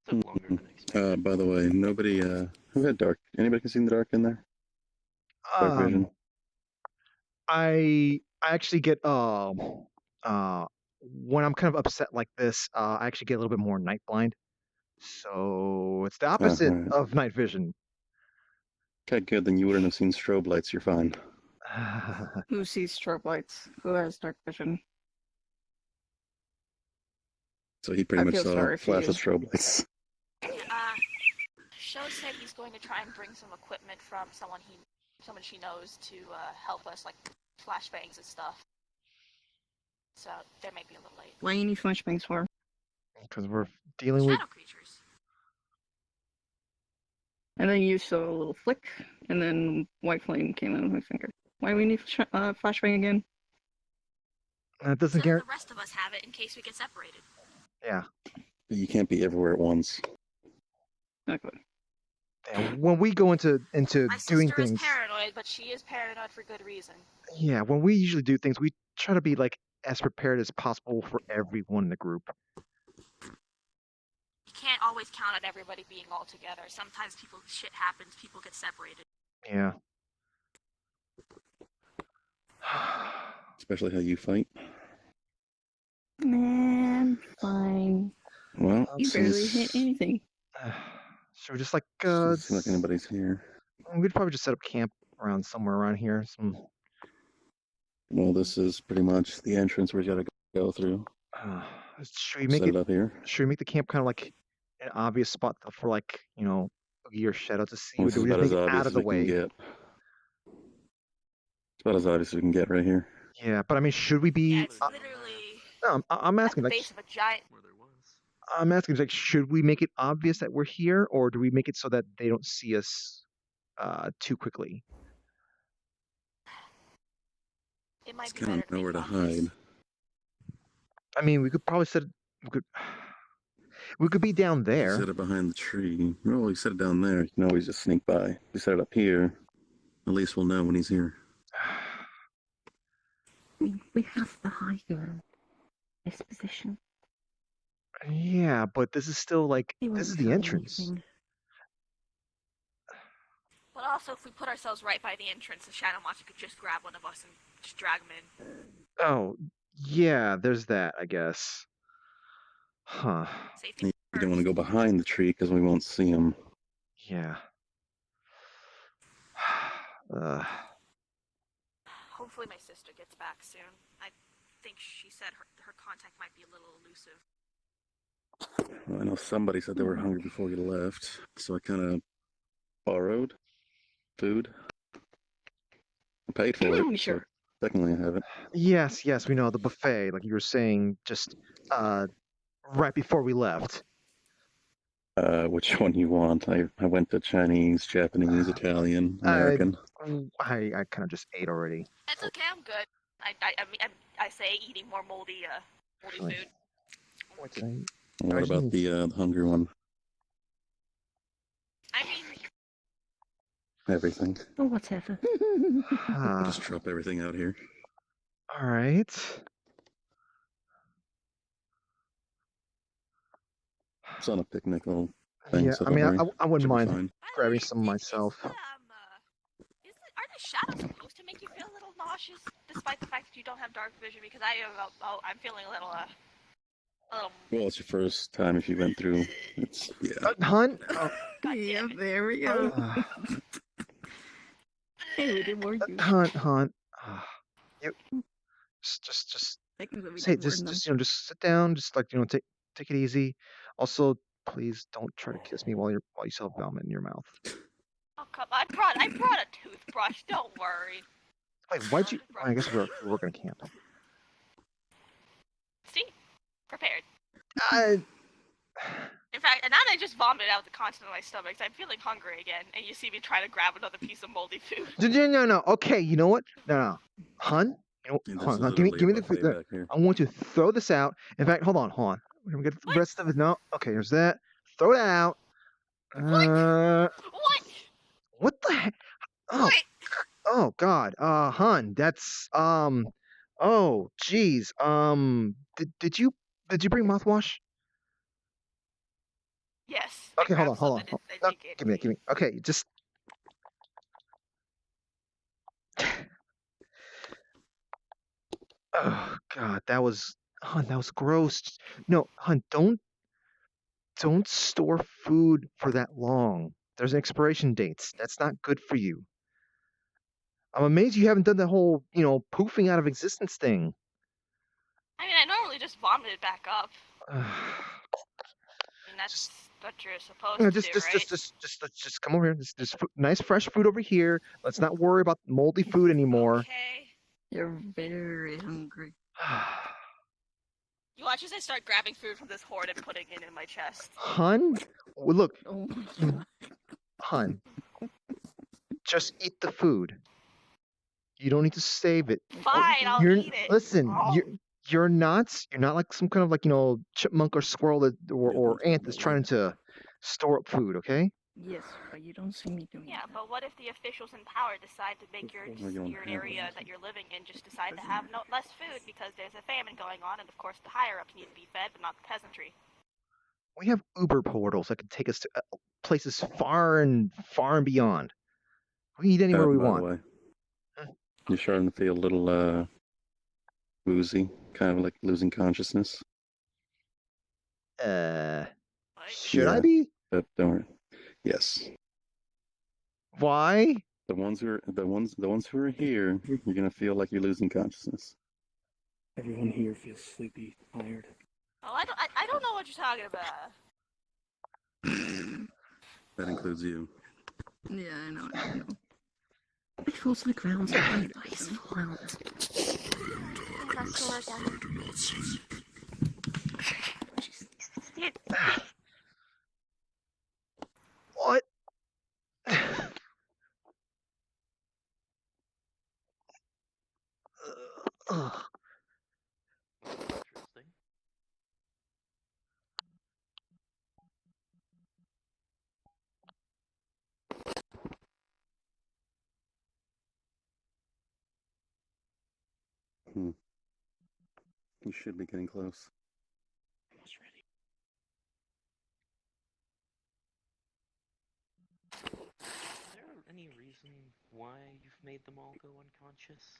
Speaker 8: took longer than expected.
Speaker 7: By the way, nobody, who had dark? Anybody can see the dark in there? Dark vision.
Speaker 1: I actually get when I'm kind of upset like this, I actually get a little bit more night blind. So it's the opposite
Speaker 7: alright.
Speaker 1: of night vision.
Speaker 7: Okay, good, then you wouldn't have seen strobe lights, you're fine.
Speaker 4: Who sees strobe lights? Who has dark vision?
Speaker 7: So he pretty
Speaker 4: I
Speaker 7: much
Speaker 4: feel
Speaker 7: saw
Speaker 4: sorry
Speaker 7: a
Speaker 4: for
Speaker 7: flash
Speaker 4: you.
Speaker 7: of strobe lights.
Speaker 2: Sho said he's going to try and bring some equipment from someone she knows to help us like flashbangs and stuff. So there may be a little late.
Speaker 4: What do you need flashbangs for?
Speaker 1: Because we're dealing with.
Speaker 2: Shadow creatures.
Speaker 4: And then you saw a little flick, and then white flame came out of my finger. Why do we need flashbang again?
Speaker 1: That
Speaker 2: So
Speaker 1: doesn't
Speaker 2: that
Speaker 1: guarantee.
Speaker 2: the rest of us have it in case we get separated.
Speaker 1: Yeah.
Speaker 7: You can't be everywhere at once.
Speaker 4: Okay.
Speaker 1: Yeah. When we go into
Speaker 2: My
Speaker 1: doing
Speaker 2: sister is
Speaker 1: things.
Speaker 2: paranoid, but she is paranoid for good reason.
Speaker 1: Yeah. When we usually do things, we try to be like as prepared as possible for everyone in the group.
Speaker 2: You can't always count on everybody being all together. Sometimes shit happens, people get separated.
Speaker 1: Yeah.
Speaker 7: Especially how you fight.
Speaker 4: Man, fine.
Speaker 7: Well,
Speaker 4: You barely hit anything.
Speaker 1: Should we just like
Speaker 7: doesn't seem like anybody's here.
Speaker 1: we'd probably just set up camp around somewhere around here.
Speaker 7: Well, this is pretty much the entrance we gotta go through.
Speaker 1: Should we make
Speaker 7: Set
Speaker 1: it?
Speaker 7: it up here.
Speaker 1: Should we make the camp kind of like an obvious spot for like Boogie or Shadow to see? Or
Speaker 7: This
Speaker 1: do
Speaker 7: is
Speaker 1: we just
Speaker 7: about as
Speaker 1: make it
Speaker 7: obvious
Speaker 1: out of
Speaker 7: as
Speaker 1: the
Speaker 7: we can
Speaker 1: way?
Speaker 7: get. It's about as obvious as we can get right here.
Speaker 1: Yeah, but I mean, should we
Speaker 2: Yeah,
Speaker 1: be?
Speaker 2: it's literally
Speaker 1: No, I'm
Speaker 2: at
Speaker 1: asking
Speaker 2: the
Speaker 1: like.
Speaker 2: base of a giant.
Speaker 8: Where there was.
Speaker 1: I'm asking like, should we make it obvious that we're here, or do we make it so that they don't see us too quickly?
Speaker 2: It might
Speaker 7: Just
Speaker 2: be
Speaker 7: kind
Speaker 2: better
Speaker 7: of know where to
Speaker 2: make it obvious.
Speaker 7: hide.
Speaker 1: I mean, we could probably we could be down
Speaker 7: You
Speaker 1: there.
Speaker 7: set it behind the tree. Well, you set it down there. You can always just sneak by. If you set it up here, at least we'll know when he's here.
Speaker 4: We have the higher this position.
Speaker 1: Yeah, but this is still like
Speaker 4: They won't
Speaker 1: this is the
Speaker 4: find
Speaker 1: entrance.
Speaker 4: anything.
Speaker 2: But also, if we put ourselves right by the entrance, the Shadow Monster could just grab one of us and just drag him in.
Speaker 1: Oh, yeah, there's that, I guess. Huh.
Speaker 2: Safety
Speaker 7: You don't want to
Speaker 2: first.
Speaker 7: go behind the tree because we won't see him.
Speaker 1: Yeah.
Speaker 2: Hopefully my sister gets back soon. I think she said her contact might be a little elusive.
Speaker 7: Well, I know somebody said they were hungry before you left, so I kind of borrowed food. I paid for it.
Speaker 4: Sure.
Speaker 7: So technically, I have it.
Speaker 1: Yes, we know the buffet, like you were saying, just right before we left.
Speaker 7: Which one you want? I went to Chinese, Japanese, Italian, American.
Speaker 1: I kind of just ate already.
Speaker 2: It's okay, I'm good. I say eating more moldy
Speaker 1: Really?
Speaker 2: food.
Speaker 1: What did I eat?
Speaker 7: What about the hungry one?
Speaker 2: I mean,
Speaker 7: Everything.
Speaker 4: Oh, whatever.
Speaker 7: Just drop everything out here.
Speaker 1: All right.
Speaker 7: It's on a picnic little thing.
Speaker 1: Yeah,
Speaker 7: so
Speaker 1: I mean,
Speaker 7: don't worry.
Speaker 1: I wouldn't
Speaker 7: Should be
Speaker 1: mind
Speaker 7: fine.
Speaker 2: by the
Speaker 1: grabbing
Speaker 2: way,
Speaker 1: some myself.
Speaker 2: are the shadows supposed to make you feel a little nauseous, despite the fact that you don't have dark vision? Because I'm feeling a little.
Speaker 7: Well, it's your first time if you went through. It's
Speaker 1: Hun?
Speaker 2: God
Speaker 4: Yeah,
Speaker 2: damn it.
Speaker 4: there we go. Hey, we did more use.
Speaker 1: Hun. You just
Speaker 4: Seconds that we
Speaker 1: say
Speaker 4: did more than
Speaker 1: just sit down, just like take it easy. Also, please don't try to kiss me while you still have vomit in your mouth.
Speaker 2: Oh come! I brought a toothbrush. Don't worry.
Speaker 1: Wait, why'd you? I guess we're gonna camp.
Speaker 2: See, prepared.
Speaker 1: I
Speaker 2: In fact, and now I just vomited out the contents of my stomach. So I'm feeling hungry again, and you see me trying to grab another piece of moldy food.
Speaker 1: no. Okay, you know what? No. Hun,
Speaker 7: This
Speaker 1: hold
Speaker 7: is
Speaker 1: on. Give me
Speaker 7: literally a
Speaker 1: the
Speaker 7: buffet
Speaker 1: food.
Speaker 7: back here.
Speaker 1: I want to throw this out. In fact, hold on. We're gonna get the
Speaker 2: What?
Speaker 1: rest of it. No. Okay, there's that. Throw it out.
Speaker 2: What?
Speaker 1: What the heck? Oh.
Speaker 2: What?
Speaker 1: Oh God. Hun, that's Oh, geez. Did you bring mouthwash?
Speaker 2: Yes.
Speaker 1: Okay,
Speaker 2: I
Speaker 1: hold
Speaker 2: grabbed
Speaker 1: on.
Speaker 2: some and
Speaker 1: No,
Speaker 2: I think it-
Speaker 1: give me. Okay, just. Oh God, that was gross. No, Hun, don't store food for that long. There's an expiration dates. That's not good for you. I'm amazed you haven't done the whole, poofing out of existence thing.
Speaker 2: I mean, I normally just vomit it back up.
Speaker 1: Uh,
Speaker 2: I mean, that's
Speaker 1: Just-
Speaker 2: what you're supposed
Speaker 1: No,
Speaker 2: to do, right?
Speaker 1: just come over here. Just nice fresh food over here. Let's not worry about moldy food anymore.
Speaker 2: Okay.
Speaker 4: You're very hungry.
Speaker 2: You watch as I start grabbing food from this hoard and putting it in my chest.
Speaker 1: Hun, well, look,
Speaker 4: Oh my god.
Speaker 1: Hun, just eat the food. You don't need to save it.
Speaker 2: Fine, I'll
Speaker 1: You're
Speaker 2: eat it.
Speaker 1: listen.
Speaker 2: Oh.
Speaker 1: You're not like some kind of like chipmunk or squirrel or ant that's trying to store up food. Okay.
Speaker 4: Yes, but you don't see me doing
Speaker 2: Yeah,
Speaker 4: that.
Speaker 2: but what if the officials in power decide to make your area that you're living in just decide to have less food because there's a famine going on, and of course the higher ups need to be fed, but not the peasantry.
Speaker 1: We have Uber portals that can take us to places far and beyond. We eat anywhere we
Speaker 7: By
Speaker 1: want.
Speaker 7: the way, you're starting to feel a little woozy, kind of like losing consciousness.
Speaker 1: Should I
Speaker 7: Yeah.
Speaker 1: be?
Speaker 7: Don't worry. Yes.
Speaker 1: Why?
Speaker 7: The ones who are here, you're gonna feel like you're losing consciousness.
Speaker 5: Everyone here feels sleepy, tired.
Speaker 2: Oh, I don't know what you're talking about.
Speaker 7: That includes you.
Speaker 4: Yeah, I know. It feels like rounds of peaceful rounds.
Speaker 1: What? Ugh.
Speaker 8: Interesting.
Speaker 7: You should be getting close.
Speaker 5: Almost ready.
Speaker 8: Is there any reason why you've made them all go unconscious?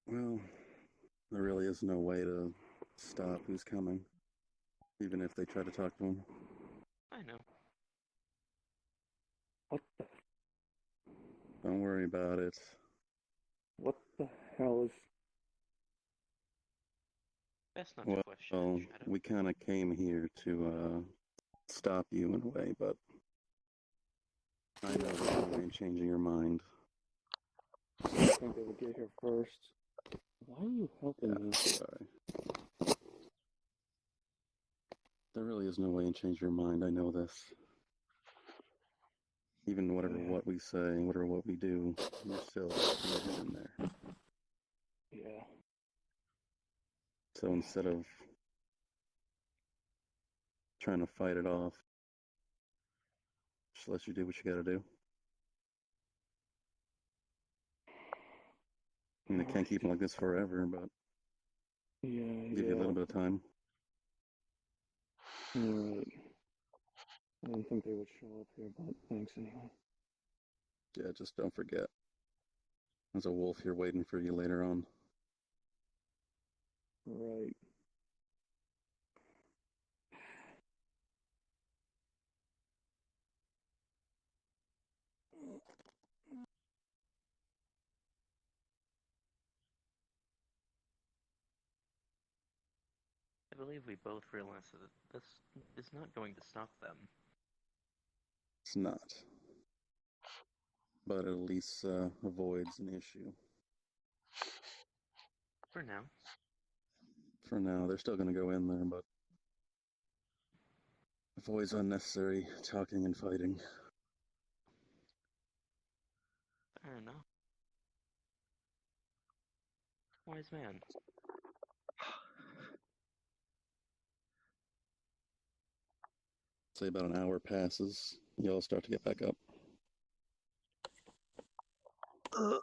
Speaker 7: Well, there really is no way to stop who's coming, even if they try to talk to him.
Speaker 8: I know.
Speaker 5: What the?
Speaker 7: Don't worry about it.
Speaker 5: What the hell is?
Speaker 8: Best not to question
Speaker 7: Well,
Speaker 8: it, Shadow.
Speaker 7: we kind of came here to stop you in a way, but I know there's no way in changing your mind.
Speaker 5: I think they would get here first. Why are you helping me?
Speaker 7: Sorry. There really is no way in changing your mind. I know this. Even what we say, whatever what we do, you're still living in there.
Speaker 5: Yeah.
Speaker 7: So instead of trying to fight it off, just let you do what you gotta do. I mean, they can't keep them like this forever, but
Speaker 5: Yeah.
Speaker 7: give you a little bit of time.
Speaker 5: Right. I didn't think they would show up here, but thanks anyway.
Speaker 7: Yeah, just don't forget. There's a wolf here waiting for you later on.
Speaker 5: Right.
Speaker 8: I believe we both realize that this is not going to stop them.
Speaker 7: It's not. But at least avoids an issue.
Speaker 8: For now.
Speaker 7: For now, they're still gonna go in there, but avoids unnecessary talking and fighting.
Speaker 8: Fair enough. Wise man.
Speaker 7: Say about an hour passes, you all start to get back up.
Speaker 8: Enjoy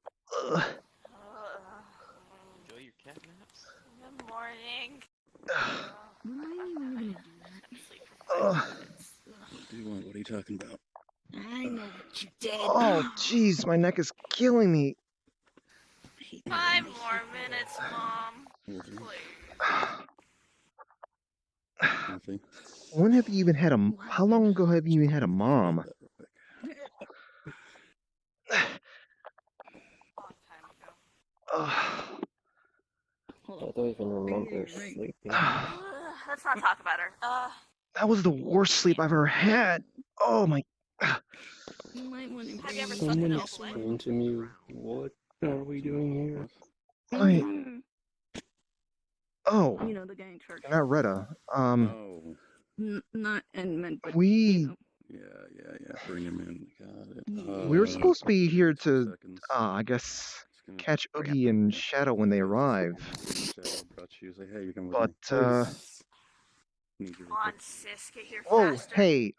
Speaker 8: your cat naps.
Speaker 2: Good morning.
Speaker 4: When are you even gonna do that?
Speaker 2: Sleep for 5 minutes.
Speaker 7: What do you want? What are you talking about?
Speaker 4: I know what you did.
Speaker 1: Oh, jeez, my neck is killing me.
Speaker 2: 5 more minutes, Mom. Please.
Speaker 7: Nothing.
Speaker 1: When have you even had a? How long ago have you even had a mom?
Speaker 2: Long time ago.
Speaker 6: I don't even remember sleeping.
Speaker 2: Let's not talk about her.
Speaker 1: That was the worst sleep I've ever had. Oh my.
Speaker 4: You might want to
Speaker 2: Have you ever
Speaker 4: bring
Speaker 2: sucked
Speaker 5: Someone
Speaker 2: an elf leg?
Speaker 5: explain to me what are we doing here?
Speaker 1: Wait. Oh,
Speaker 4: You know, the gang church.
Speaker 1: you're not Retta.
Speaker 7: Oh,
Speaker 4: Not and meant, but
Speaker 1: We
Speaker 4: you know.
Speaker 7: yeah. Bring him in. Got it.
Speaker 1: we were supposed to be here
Speaker 7: 2
Speaker 1: to,
Speaker 7: seconds.
Speaker 1: I guess,
Speaker 7: Just gonna
Speaker 1: catch
Speaker 7: bring
Speaker 1: Oogie and
Speaker 7: yeah.
Speaker 1: Shadow when they
Speaker 7: Yeah,
Speaker 1: arrive.
Speaker 7: Shadow brought you. Say, hey, you come with
Speaker 1: But
Speaker 7: me. Need you
Speaker 2: Come
Speaker 7: real
Speaker 2: on,
Speaker 7: quick.
Speaker 2: sis, get here
Speaker 1: whoa,
Speaker 2: faster.
Speaker 1: hey,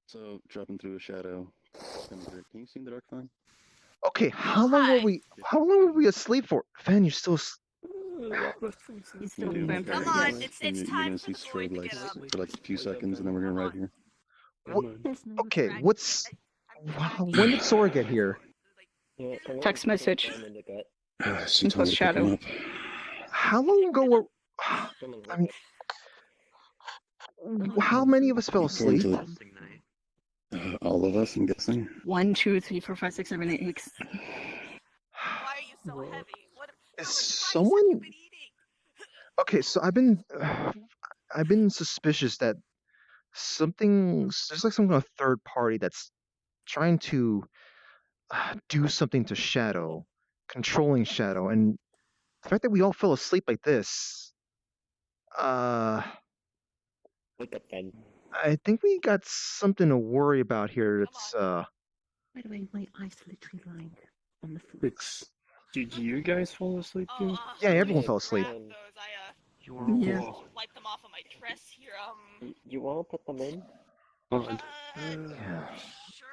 Speaker 7: So dropping through a shadow. Can you see the dark fine?
Speaker 1: okay,
Speaker 2: Oh,
Speaker 1: how long were
Speaker 2: hi.
Speaker 1: how long were we asleep for? Van, you're still
Speaker 4: He's still a
Speaker 7: Yeah,
Speaker 4: vampire.
Speaker 2: Come on,
Speaker 4: Yes.
Speaker 2: it's
Speaker 7: you're
Speaker 2: time
Speaker 7: gonna
Speaker 2: for
Speaker 7: see
Speaker 2: the void
Speaker 7: strobe
Speaker 2: to
Speaker 7: lights
Speaker 2: get up.
Speaker 7: for like a few seconds, and then we're gonna
Speaker 2: Come
Speaker 7: arrive
Speaker 2: on.
Speaker 7: here.
Speaker 1: What? Okay,
Speaker 2: Drag-
Speaker 1: what's when did Sora get here?
Speaker 4: Text message.
Speaker 7: She
Speaker 4: And
Speaker 7: told
Speaker 4: plus
Speaker 7: me to pick him
Speaker 4: Shadow.
Speaker 7: up.
Speaker 1: How long ago were? I mean, how many of us fell
Speaker 7: According
Speaker 1: asleep?
Speaker 7: to all of us, I'm guessing.
Speaker 4: 1, 2, 3, 4, 5, 6, 7, 8, 8.
Speaker 2: Why are you so heavy? What?
Speaker 1: Is
Speaker 2: How much rice have
Speaker 1: someone?
Speaker 2: you been eating?
Speaker 1: Okay, so I've been suspicious that there's like some kind of third party that's trying to do something to Shadow, controlling Shadow, and the fact that we all fell asleep like this,
Speaker 9: Wake up, Ben.
Speaker 1: I think we got something to worry about here. It's
Speaker 9: By the way, my eyes literally lying on the floor.
Speaker 5: Did you guys fall asleep too?
Speaker 1: yeah, everyone
Speaker 9: Yeah,
Speaker 1: fell asleep.
Speaker 2: Grab those.
Speaker 4: Yeah.
Speaker 2: Wipe them off of my dress here.
Speaker 9: You wanna put them in?
Speaker 5: Odd.
Speaker 1: Yeah.
Speaker 2: Sure.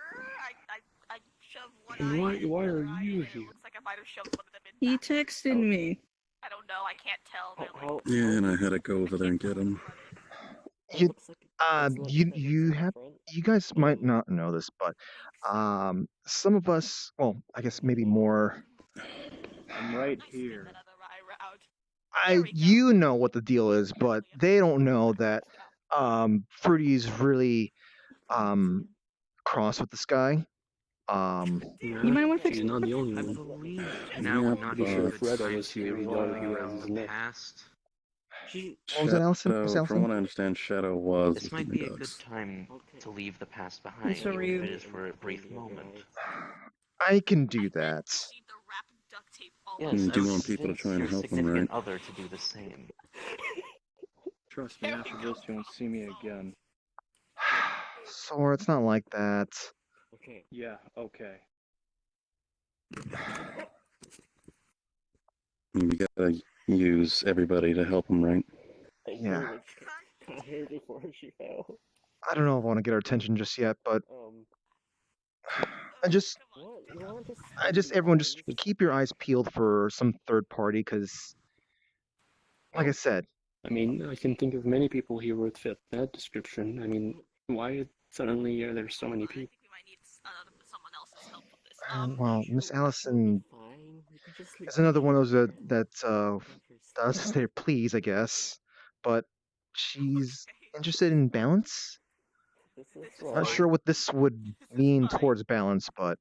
Speaker 2: I shoved one
Speaker 5: And
Speaker 2: eye in,
Speaker 5: why
Speaker 2: the
Speaker 5: are
Speaker 2: other eye
Speaker 5: you
Speaker 2: in, and
Speaker 5: here?
Speaker 2: It looks like I might have shoved one of them in.
Speaker 4: He
Speaker 2: backwards.
Speaker 4: texted me.
Speaker 2: I don't know. I can't tell. They're like,
Speaker 7: Yeah, and I had to go over there and get him.
Speaker 1: You, you guys might not know this, but some of us, well, I guess maybe more.
Speaker 6: I'm right here.
Speaker 1: You know what the deal is, but they don't know that Fruity's really cross with this guy.
Speaker 4: You might want to fix
Speaker 5: He's not the only
Speaker 8: I
Speaker 5: one.
Speaker 8: believe
Speaker 7: Yeah,
Speaker 8: now would not be
Speaker 7: but-
Speaker 8: a
Speaker 5: Sure,
Speaker 8: good
Speaker 5: Fred
Speaker 8: time
Speaker 5: was here,
Speaker 8: to
Speaker 5: he already
Speaker 8: around
Speaker 5: has
Speaker 8: the
Speaker 5: neck.
Speaker 8: past.
Speaker 1: What was that, Allison? Miss
Speaker 7: Shadow,
Speaker 1: Allison?
Speaker 7: from what I understand, Shadow was
Speaker 8: This
Speaker 7: with
Speaker 8: might
Speaker 7: my
Speaker 8: be a good
Speaker 7: dogs.
Speaker 8: time to leave the past behind,
Speaker 4: so
Speaker 8: even
Speaker 4: you-
Speaker 8: if it is for a brief moment.
Speaker 1: I can do that.
Speaker 8: Yes,
Speaker 7: You
Speaker 8: I
Speaker 7: do
Speaker 8: would
Speaker 7: want people to
Speaker 8: convince
Speaker 7: try and
Speaker 8: your
Speaker 7: help them,
Speaker 8: significant
Speaker 7: right?
Speaker 8: other to do the same.
Speaker 6: Trust me, after this, you won't see me again.
Speaker 1: Sora, it's not like that.
Speaker 9: Okay.
Speaker 6: Yeah, okay.
Speaker 7: We gotta use everybody to help him, right?
Speaker 1: Yeah.
Speaker 9: Got her before she fell.
Speaker 1: I don't know if I want to get her attention just yet, but I just
Speaker 9: What? You wanna
Speaker 1: everyone just keep your eyes peeled for some third party, because, like I said,
Speaker 5: I mean, I can think of many people here would fit that description. I mean, why suddenly are there so many people?
Speaker 2: Someone else's help with this.
Speaker 1: well, Miss Allison is another one of those that does say please, I guess, but she's interested in balance. Not sure what this would mean towards balance, but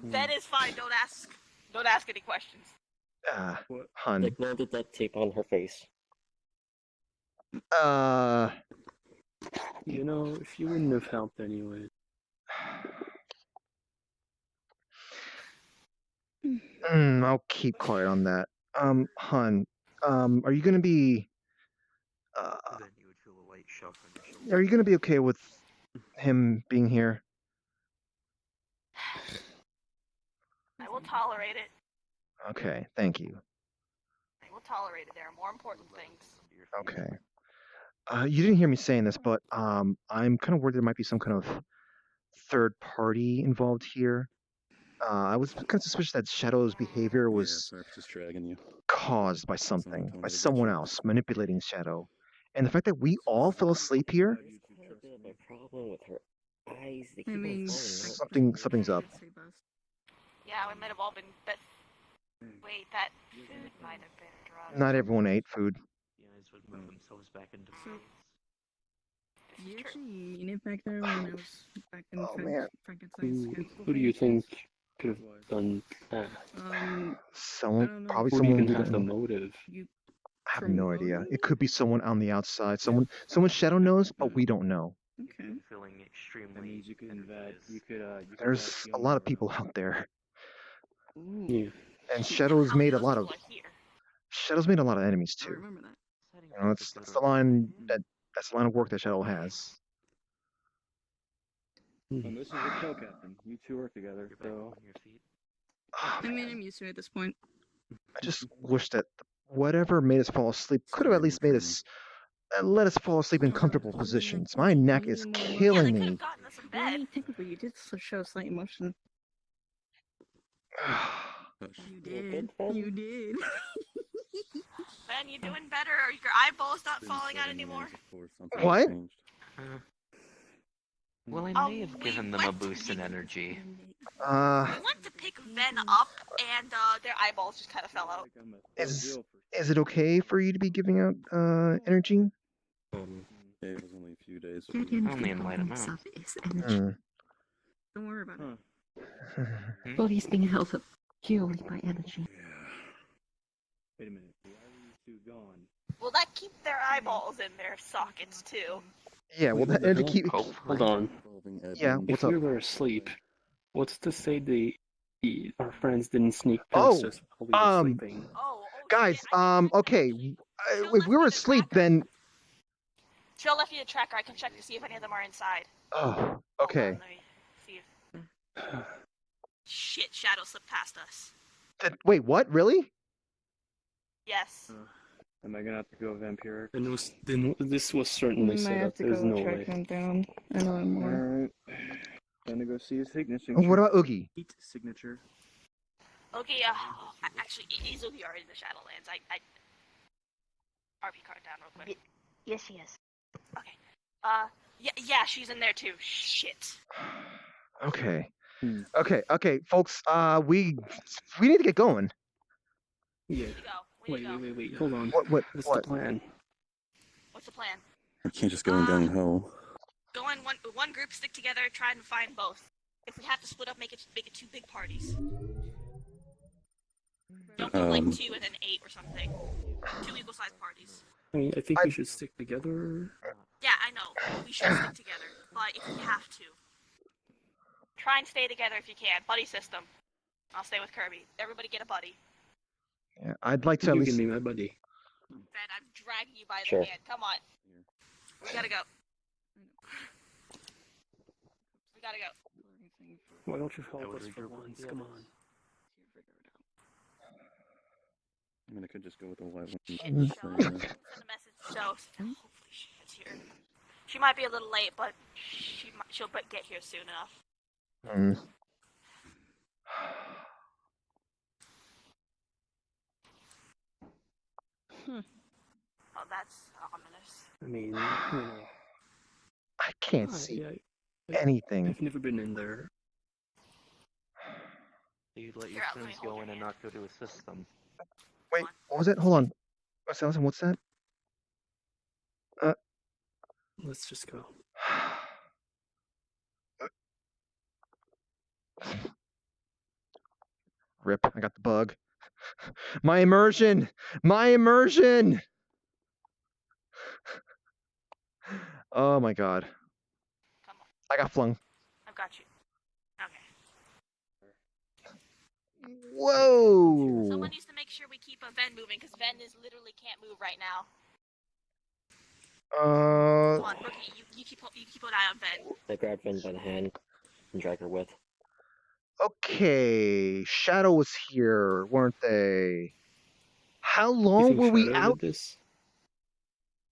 Speaker 2: That is fine. Don't ask. Don't ask any questions.
Speaker 1: hun.
Speaker 9: Like, no the duct tape on her face.
Speaker 5: You know, if you wouldn't have helped anyway.
Speaker 1: I'll keep quiet on that. Hun, are you gonna be
Speaker 8: Then you would feel a light shock on your shoulder.
Speaker 1: are you gonna be okay with him being here?
Speaker 2: I will tolerate it.
Speaker 1: Okay, thank you.
Speaker 2: I will tolerate it. There are more important things.
Speaker 1: Okay. You didn't hear me saying this, but I'm kind of worried there might be some kind of third party involved here. I was kind of suspicious that Shadow's behavior
Speaker 7: Yeah,
Speaker 1: was
Speaker 7: sorry for distracting you.
Speaker 1: caused by something,
Speaker 7: told
Speaker 1: by
Speaker 7: me to get
Speaker 1: someone
Speaker 7: you.
Speaker 1: else manipulating Shadow. And the fact that we all fell asleep here,
Speaker 9: There's quite a bit of a problem with her eyes. They
Speaker 4: I
Speaker 9: keep
Speaker 4: mean,
Speaker 9: on falling out.
Speaker 1: something's up.
Speaker 2: Yeah, we might have all been. Wait, that food might have been drugged.
Speaker 1: Not everyone ate food.
Speaker 8: The eyes would move themselves back into place.
Speaker 4: You actually eat it back there when I was back in
Speaker 1: Oh, man.
Speaker 4: Frankenstein's.
Speaker 5: Who do you think could have done that?
Speaker 4: I
Speaker 1: Someone,
Speaker 4: don't know.
Speaker 1: probably
Speaker 5: Who do you
Speaker 1: someone
Speaker 5: even
Speaker 1: we
Speaker 5: have the
Speaker 1: don't know.
Speaker 5: motive?
Speaker 4: You
Speaker 1: I have
Speaker 4: from
Speaker 1: no
Speaker 4: motive?
Speaker 1: idea. It could be someone on the outside. Someone Shadow knows, but we don't know.
Speaker 4: Okay.
Speaker 8: Feeling extremely.
Speaker 6: That means you could invade. You could.
Speaker 1: There's a lot of people out there,
Speaker 6: Yeah.
Speaker 1: and Shadow's
Speaker 2: How many
Speaker 1: made a
Speaker 2: of those
Speaker 1: lot of
Speaker 2: people are here?
Speaker 1: Shadow's made a lot of enemies
Speaker 4: I
Speaker 1: too.
Speaker 4: remember that.
Speaker 1: You know, that's the line that's the line of work that Shadow has.
Speaker 6: And this is a kill captain. You two work together,
Speaker 8: You're back
Speaker 6: so.
Speaker 8: on your feet.
Speaker 1: Oh,
Speaker 4: I mean,
Speaker 1: man.
Speaker 4: I'm used to it at this point.
Speaker 1: I just wish that whatever made us fall asleep could have at least made us let us fall asleep in comfortable positions. My neck is
Speaker 2: Yeah, they
Speaker 1: killing
Speaker 2: could
Speaker 1: me.
Speaker 2: have gotten us in
Speaker 4: Well, I
Speaker 2: bed.
Speaker 4: mean, technically, you did show slight emotion.
Speaker 7: Hush.
Speaker 4: You did. You did.
Speaker 2: Ben, you doing better? Are your eyeballs not
Speaker 7: Been
Speaker 2: falling out
Speaker 7: 7
Speaker 2: anymore?
Speaker 7: years before something
Speaker 1: What?
Speaker 7: changed.
Speaker 8: Well, I may have
Speaker 2: we
Speaker 8: given them a
Speaker 2: went to
Speaker 8: boost in
Speaker 2: pick-
Speaker 8: energy.
Speaker 2: We went to pick Ven up, and their eyeballs just kind of fell out.
Speaker 1: Is it okay for you to be giving out energy?
Speaker 7: Yeah, it was only a few days.
Speaker 9: Get
Speaker 7: before-
Speaker 8: Only
Speaker 9: anything
Speaker 8: in light
Speaker 9: from
Speaker 8: amount.
Speaker 9: himself is energy.
Speaker 1: Hmm.
Speaker 4: Don't worry about it.
Speaker 9: Body's being held up purely by energy.
Speaker 7: Yeah.
Speaker 6: Wait a minute. Why are you two gone?
Speaker 2: Will that keep their eyeballs in their sockets too?
Speaker 1: Yeah, well,
Speaker 5: Wait, what
Speaker 1: that, and
Speaker 5: the
Speaker 1: to
Speaker 5: hell?
Speaker 1: keep.
Speaker 5: Hold on.
Speaker 7: Involving Ed
Speaker 1: Yeah,
Speaker 7: and-
Speaker 1: what's
Speaker 5: If
Speaker 1: up?
Speaker 5: we were asleep, what's to say our friends didn't sneak past
Speaker 1: Oh,
Speaker 5: us while we were sleeping?
Speaker 2: Oh,
Speaker 1: Guys,
Speaker 2: shit, I think
Speaker 1: okay. If we were asleep, then.
Speaker 2: Jill left you the tracker. I can check to see if any of them are inside.
Speaker 1: Oh,
Speaker 2: Hold
Speaker 1: okay.
Speaker 2: on, let me see if... Shit, Shadow slipped past us.
Speaker 1: Wait, what? Really?
Speaker 2: Yes.
Speaker 6: Am I gonna have to go vampiric?
Speaker 5: Then this was certainly
Speaker 4: We might
Speaker 5: set
Speaker 4: have
Speaker 5: up.
Speaker 4: to
Speaker 5: There's
Speaker 4: go
Speaker 5: no
Speaker 4: track
Speaker 5: way.
Speaker 4: them down. I know I'm more.
Speaker 6: Alright. Gonna go see his signature.
Speaker 1: What about Oogie?
Speaker 6: Signature.
Speaker 2: Okay, actually, is Oogie already in the Shadowlands? I RP card down real quick.
Speaker 3: Yes, she is.
Speaker 2: Okay. Yeah, she's in there too. Shit.
Speaker 1: Okay.
Speaker 6: Hmm.
Speaker 1: Okay, folks. We need to get going.
Speaker 5: Yeah.
Speaker 2: Where you go?
Speaker 5: Wait. Hold on.
Speaker 1: What?
Speaker 5: What's the plan?
Speaker 2: What's the plan?
Speaker 7: We can't just go in gung ho.
Speaker 2: Go in one group, stick together, try and find both. If we have to split up, make it two big parties. Don't do like 2 and then 8 or something. 2 equal-sized parties.
Speaker 5: I mean, I think we should stick together.
Speaker 2: Yeah, I know. We should stick together, but if we have to, try and stay together if you can. Buddy system. I'll stay with Kirby. Everybody get a buddy.
Speaker 1: Yeah, I'd like to at
Speaker 5: You
Speaker 1: least.
Speaker 5: can be my buddy.
Speaker 2: Ben, I'm dragging you by the hand. Come on. We gotta go. We gotta go.
Speaker 5: Why don't you help
Speaker 8: I would
Speaker 5: us for
Speaker 8: regroup with
Speaker 5: once?
Speaker 8: the
Speaker 5: Come
Speaker 8: others.
Speaker 5: on.
Speaker 7: I mean, I could just go with the white one.
Speaker 2: Shit,
Speaker 1: Mhm.
Speaker 2: Show. Send a message to Show. Hopefully she gets here. She might be a little late, but she'll get here soon enough.
Speaker 1: Hmm.
Speaker 2: Oh, that's ominous.
Speaker 5: I mean, you know.
Speaker 1: I can't see
Speaker 5: Yeah,
Speaker 1: anything.
Speaker 5: I've never been in there.
Speaker 8: You'd let your
Speaker 2: Here, let me
Speaker 8: friends
Speaker 2: hold
Speaker 8: go
Speaker 2: your
Speaker 8: in and
Speaker 2: hand.
Speaker 8: not go to assist them.
Speaker 1: Wait, what was that? Hold on. What's that?
Speaker 5: Let's just go.
Speaker 1: Rip, I got the bug. My immersion! My immersion! Oh my god.
Speaker 2: Come on,
Speaker 1: I got flung.
Speaker 2: I've got you. Okay.
Speaker 1: Whoa!
Speaker 2: Someone needs to make sure we keep a Ven moving, because Ven literally can't move right now. Come on, Rookie, you keep an eye on Ven.
Speaker 10: I grabbed Ven by the hand and dragged her with.
Speaker 1: Okay, Shadow was here, weren't they? How
Speaker 5: You
Speaker 1: long
Speaker 5: think
Speaker 1: were we
Speaker 5: Shadow
Speaker 1: out?
Speaker 5: did this?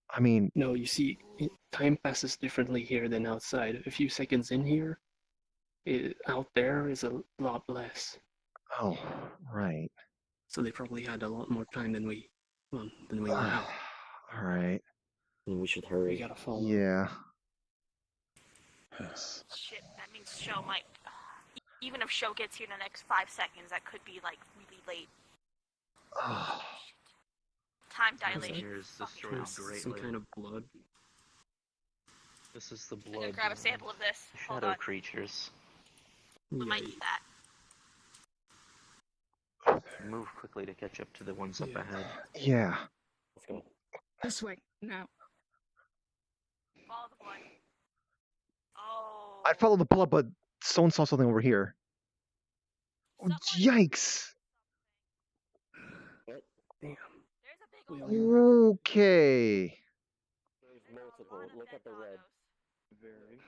Speaker 1: I mean,
Speaker 5: No, you see, time passes differently here than outside. A few seconds in here, out there is a lot less.
Speaker 1: oh, right.
Speaker 5: So they probably had a lot more time than we were out.
Speaker 1: All right.
Speaker 10: And we should
Speaker 5: We
Speaker 10: hurry.
Speaker 5: gotta follow.
Speaker 1: Yeah.
Speaker 2: Shit, that means Show might... Even if Show gets here in the next 5 seconds, that could be, like, really late.
Speaker 1: Oh,
Speaker 2: Time dilation.
Speaker 8: Here's
Speaker 2: Fucking
Speaker 8: destroyed
Speaker 2: hell.
Speaker 5: Some
Speaker 8: greatly.
Speaker 5: kind of blood.
Speaker 8: This is the
Speaker 2: I'm gonna
Speaker 8: blood.
Speaker 2: grab a sample of this. Hold
Speaker 8: Shadow
Speaker 2: on.
Speaker 8: creatures.
Speaker 2: We might
Speaker 5: Yeah,
Speaker 2: need that.
Speaker 8: Move quickly to catch up to the ones up
Speaker 5: Yeah.
Speaker 8: ahead.
Speaker 1: yeah.
Speaker 10: Let's go.
Speaker 4: This way, now.
Speaker 2: Follow the blood.
Speaker 1: I'd follow the blood, but someone saw something over here. Oh, yikes!
Speaker 10: What?
Speaker 7: Damn.
Speaker 2: There's a big old
Speaker 1: Okay.
Speaker 10: There's multiple. Look at the red.
Speaker 6: Very.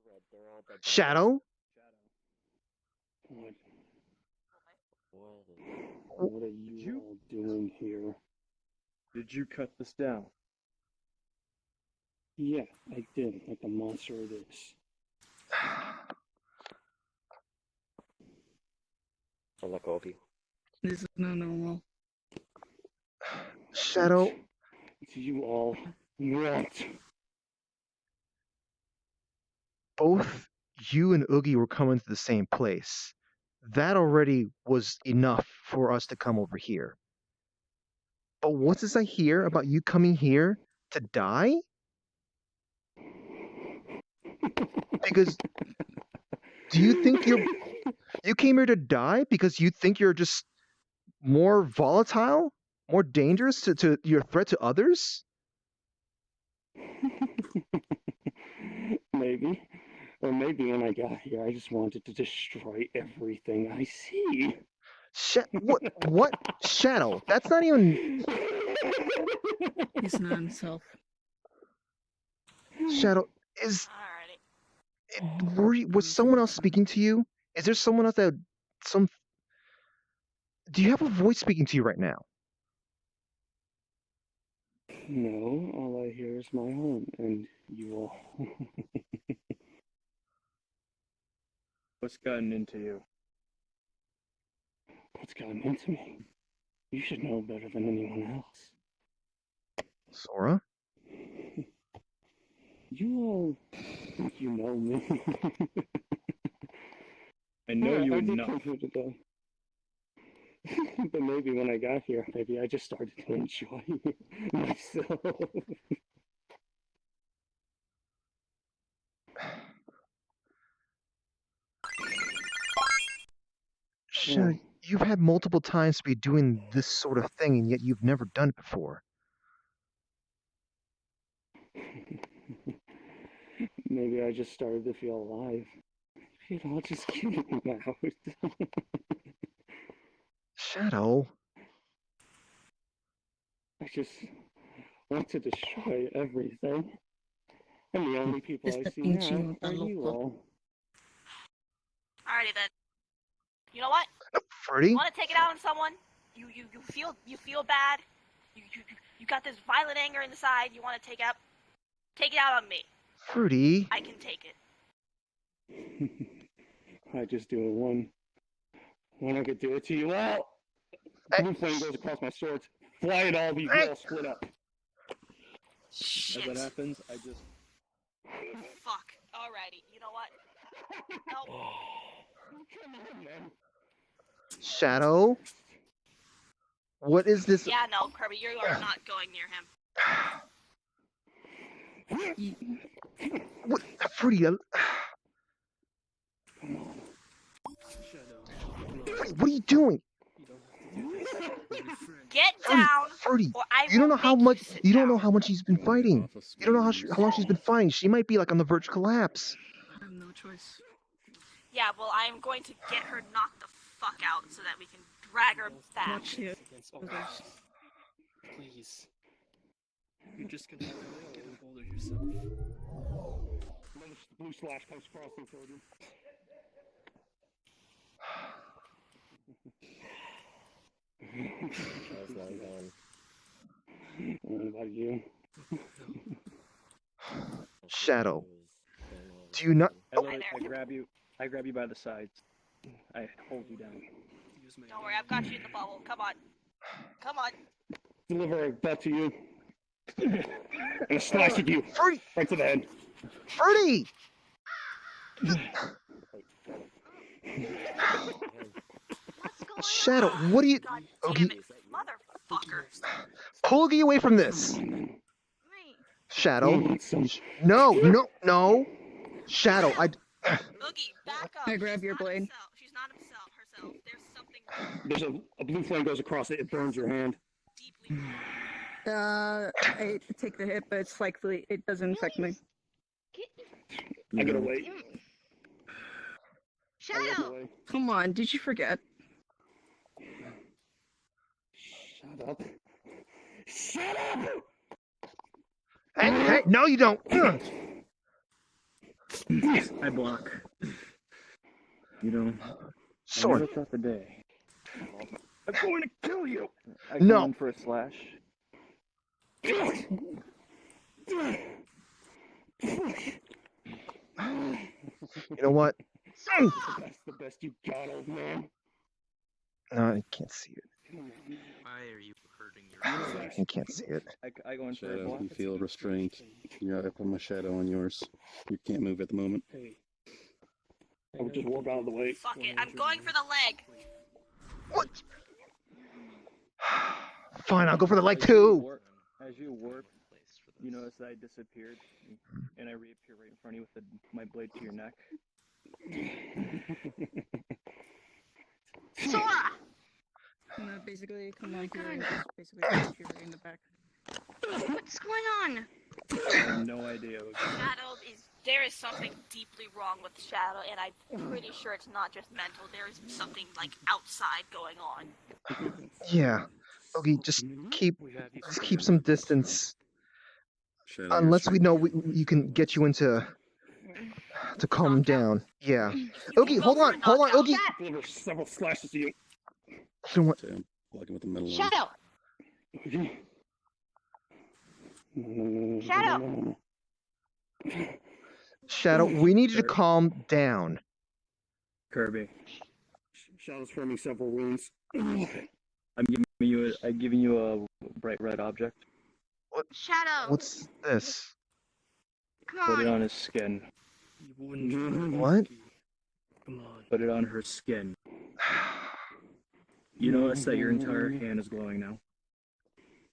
Speaker 10: Red. They're all dead. bodies.
Speaker 1: Shadow?
Speaker 5: What?
Speaker 10: What?
Speaker 5: What are you all doing here?
Speaker 6: Did you cut this down?
Speaker 5: Yeah, I did, like the monster it is.
Speaker 10: I'll let go of you.
Speaker 4: This is not normal.
Speaker 1: Shadow?
Speaker 5: Do you all want?
Speaker 1: Both you and Oogie were coming to the same place. That already was enough for us to come over here. But what's this I hear about you coming here to die? Because do you think you came here to die because you think you're just more volatile, more dangerous to your threat to others?
Speaker 5: Maybe. Or maybe when I got here, I just wanted to destroy everything I see.
Speaker 1: What? Shadow? That's not even...
Speaker 4: He's not himself.
Speaker 1: Shadow, is...
Speaker 2: Alrighty.
Speaker 1: Was someone else speaking to you? Is there someone else that... Do you have a voice speaking to you right now?
Speaker 5: No, all I hear is my own, and you all.
Speaker 6: What's gotten into you?
Speaker 5: What's gotten into me? You should know better than anyone else.
Speaker 1: Sora?
Speaker 5: You all think you know me.
Speaker 6: I know you
Speaker 5: I
Speaker 6: would
Speaker 5: did
Speaker 6: not.
Speaker 5: come here today. But maybe when I got here, maybe I just started to enjoy myself.
Speaker 1: Shadow, you've had multiple times to be doing this sort of thing, and yet you've never done it before.
Speaker 5: Maybe I just started to feel alive. Maybe it all just came out.
Speaker 1: Shadow?
Speaker 5: I just want to destroy everything. And the only people I see now are you all.
Speaker 2: Alrighty then. You know what?
Speaker 1: Freddy?
Speaker 2: You want to take it out on someone? You feel bad. You got this violent anger inside. You want to take it out on me.
Speaker 1: Fruity.
Speaker 2: I can take it.
Speaker 5: I just do it one. When I could do it to you all. Blue flame goes across my swords. Fly it all, these all split up.
Speaker 2: Shit.
Speaker 6: As that happens, I just.
Speaker 2: Fuck. Alrighty. You know what? Nope.
Speaker 5: Come on, man.
Speaker 1: Shadow? What is this?
Speaker 2: Yeah, no, Kirby, you are not going near him.
Speaker 1: What? Fruity, what are you doing?
Speaker 2: Get down,
Speaker 1: Fruity,
Speaker 2: or I
Speaker 1: you don't know
Speaker 2: will
Speaker 1: how
Speaker 2: make
Speaker 1: much.
Speaker 2: sit
Speaker 1: You don't know
Speaker 2: down.
Speaker 1: how much she's been fighting. You don't know how long she's been fighting. She might be like on the verge of collapse.
Speaker 4: I have no choice.
Speaker 2: Yeah, well, I am going to get her knocked the fuck out so that we can drag her back.
Speaker 4: Watch it.
Speaker 11: Please. You're just gonna have to get a hold of yourself.
Speaker 5: Another blue slash comes across the podium.
Speaker 10: Shadow's not gone.
Speaker 5: What about you?
Speaker 1: Shadow, do you not?
Speaker 6: I grab you. I grab you by the sides. I hold you down.
Speaker 2: Don't worry, I've got you in the bubble. Come on. Come on.
Speaker 5: Deliver a butt to you. And a slice at you.
Speaker 1: Fruity!
Speaker 5: Right to the head.
Speaker 1: Fruity! Shadow, what are you?
Speaker 2: God
Speaker 1: Okay,
Speaker 2: damn it, motherfucker.
Speaker 1: pull Oogie away from this. Shadow.
Speaker 5: Some
Speaker 1: No. Shadow,
Speaker 2: Oogie, back up.
Speaker 4: I grab your blade.
Speaker 2: She's not herself. There's something wrong.
Speaker 5: There's a blue flame goes across it. It burns your hand.
Speaker 2: Deeply wrong.
Speaker 4: I take the hit, but it's likely it doesn't affect me.
Speaker 5: I get away.
Speaker 3: Shadow!
Speaker 4: Come on, did you forget?
Speaker 5: Shut up. Shut up!
Speaker 1: Hey, no, you don't.
Speaker 6: I block. You know,
Speaker 1: Sword.
Speaker 6: I never thought the day. I'm going to kill you! I
Speaker 1: No.
Speaker 6: go in for a slash.
Speaker 1: You know what?
Speaker 5: That's the best you got, old man.
Speaker 1: No, I can't see it.
Speaker 11: Why are you hurting your
Speaker 1: You can't see it.
Speaker 6: I go in for a
Speaker 7: Shadow,
Speaker 6: block.
Speaker 7: you feel restraint. You gotta put my shadow on yours. You can't move at the moment.
Speaker 5: Hey. I would just walk out of the way.
Speaker 2: Fuck it, I'm going for the leg.
Speaker 1: What? Fine, I'll go for the leg too.
Speaker 6: As you warp, you notice that I disappeared, and I reappear right in front of you with my blade to your neck.
Speaker 3: Sora!
Speaker 4: No, basically, come on here and just basically punch you right in the back.
Speaker 3: What's going on?
Speaker 6: I have no idea.
Speaker 2: Shadow there is something deeply wrong with Shadow, and I'm pretty sure it's not just mental. There is something like outside going on.
Speaker 1: Yeah. Okay, just keep some distance.
Speaker 7: Shadow,
Speaker 1: Unless we know you can get you into to calm down. Yeah. Oogie, hold on, Oogie.
Speaker 5: Deliver several slashes to you.
Speaker 1: You know what?
Speaker 7: I'm blocking with the middle one.
Speaker 3: Shadow! Shadow!
Speaker 1: Shadow, we need you to calm down.
Speaker 6: Kirby,
Speaker 5: Shadow's forming several wounds.
Speaker 6: I'm giving you a bright red object.
Speaker 1: What?
Speaker 3: Shadow!
Speaker 1: What's this?
Speaker 3: Come
Speaker 6: Put it
Speaker 3: on!
Speaker 6: on his skin.
Speaker 11: You wouldn't.
Speaker 1: What?
Speaker 11: Come on.
Speaker 6: Put it on her skin. You notice that your entire hand is glowing now,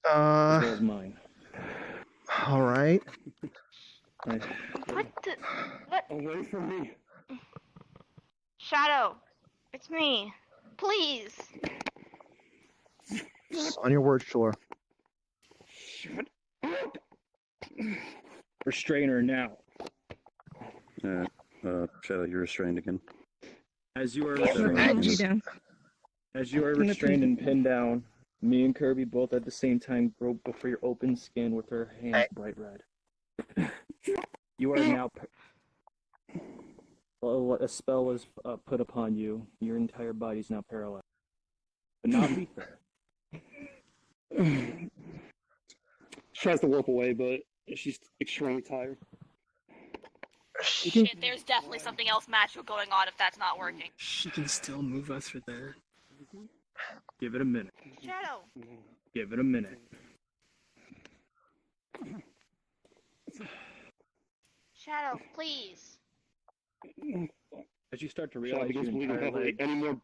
Speaker 6: as well as mine.
Speaker 1: All right.
Speaker 6: Nice.
Speaker 3: What the... What?
Speaker 5: Away from me.
Speaker 3: Shadow! It's me. Please!
Speaker 1: On your word, Shore.
Speaker 5: Shut up.
Speaker 6: Restrain her now.
Speaker 7: Shadow, you're restrained again.
Speaker 6: As you are
Speaker 7: Shadow,
Speaker 6: restrained,
Speaker 4: You down.
Speaker 6: as you are restrained and pinned down, me and Kirby both at the same time grope before your open skin with our hands bright red. You are now. A spell was put upon you. Your entire body is now paralyzed, but not lethal.
Speaker 5: She tries to walk away, but she's extremely tired.
Speaker 2: Shit, there's definitely something else magical going on if that's not working.
Speaker 11: She can still move us for there.
Speaker 6: Give it a minute.
Speaker 3: Shadow!
Speaker 6: Give it a minute.
Speaker 3: Shadow, please!
Speaker 6: As you start to
Speaker 5: Shadow
Speaker 6: realize your
Speaker 5: begins bleeding
Speaker 6: entire
Speaker 5: heavily.
Speaker 6: leg,
Speaker 5: Any more?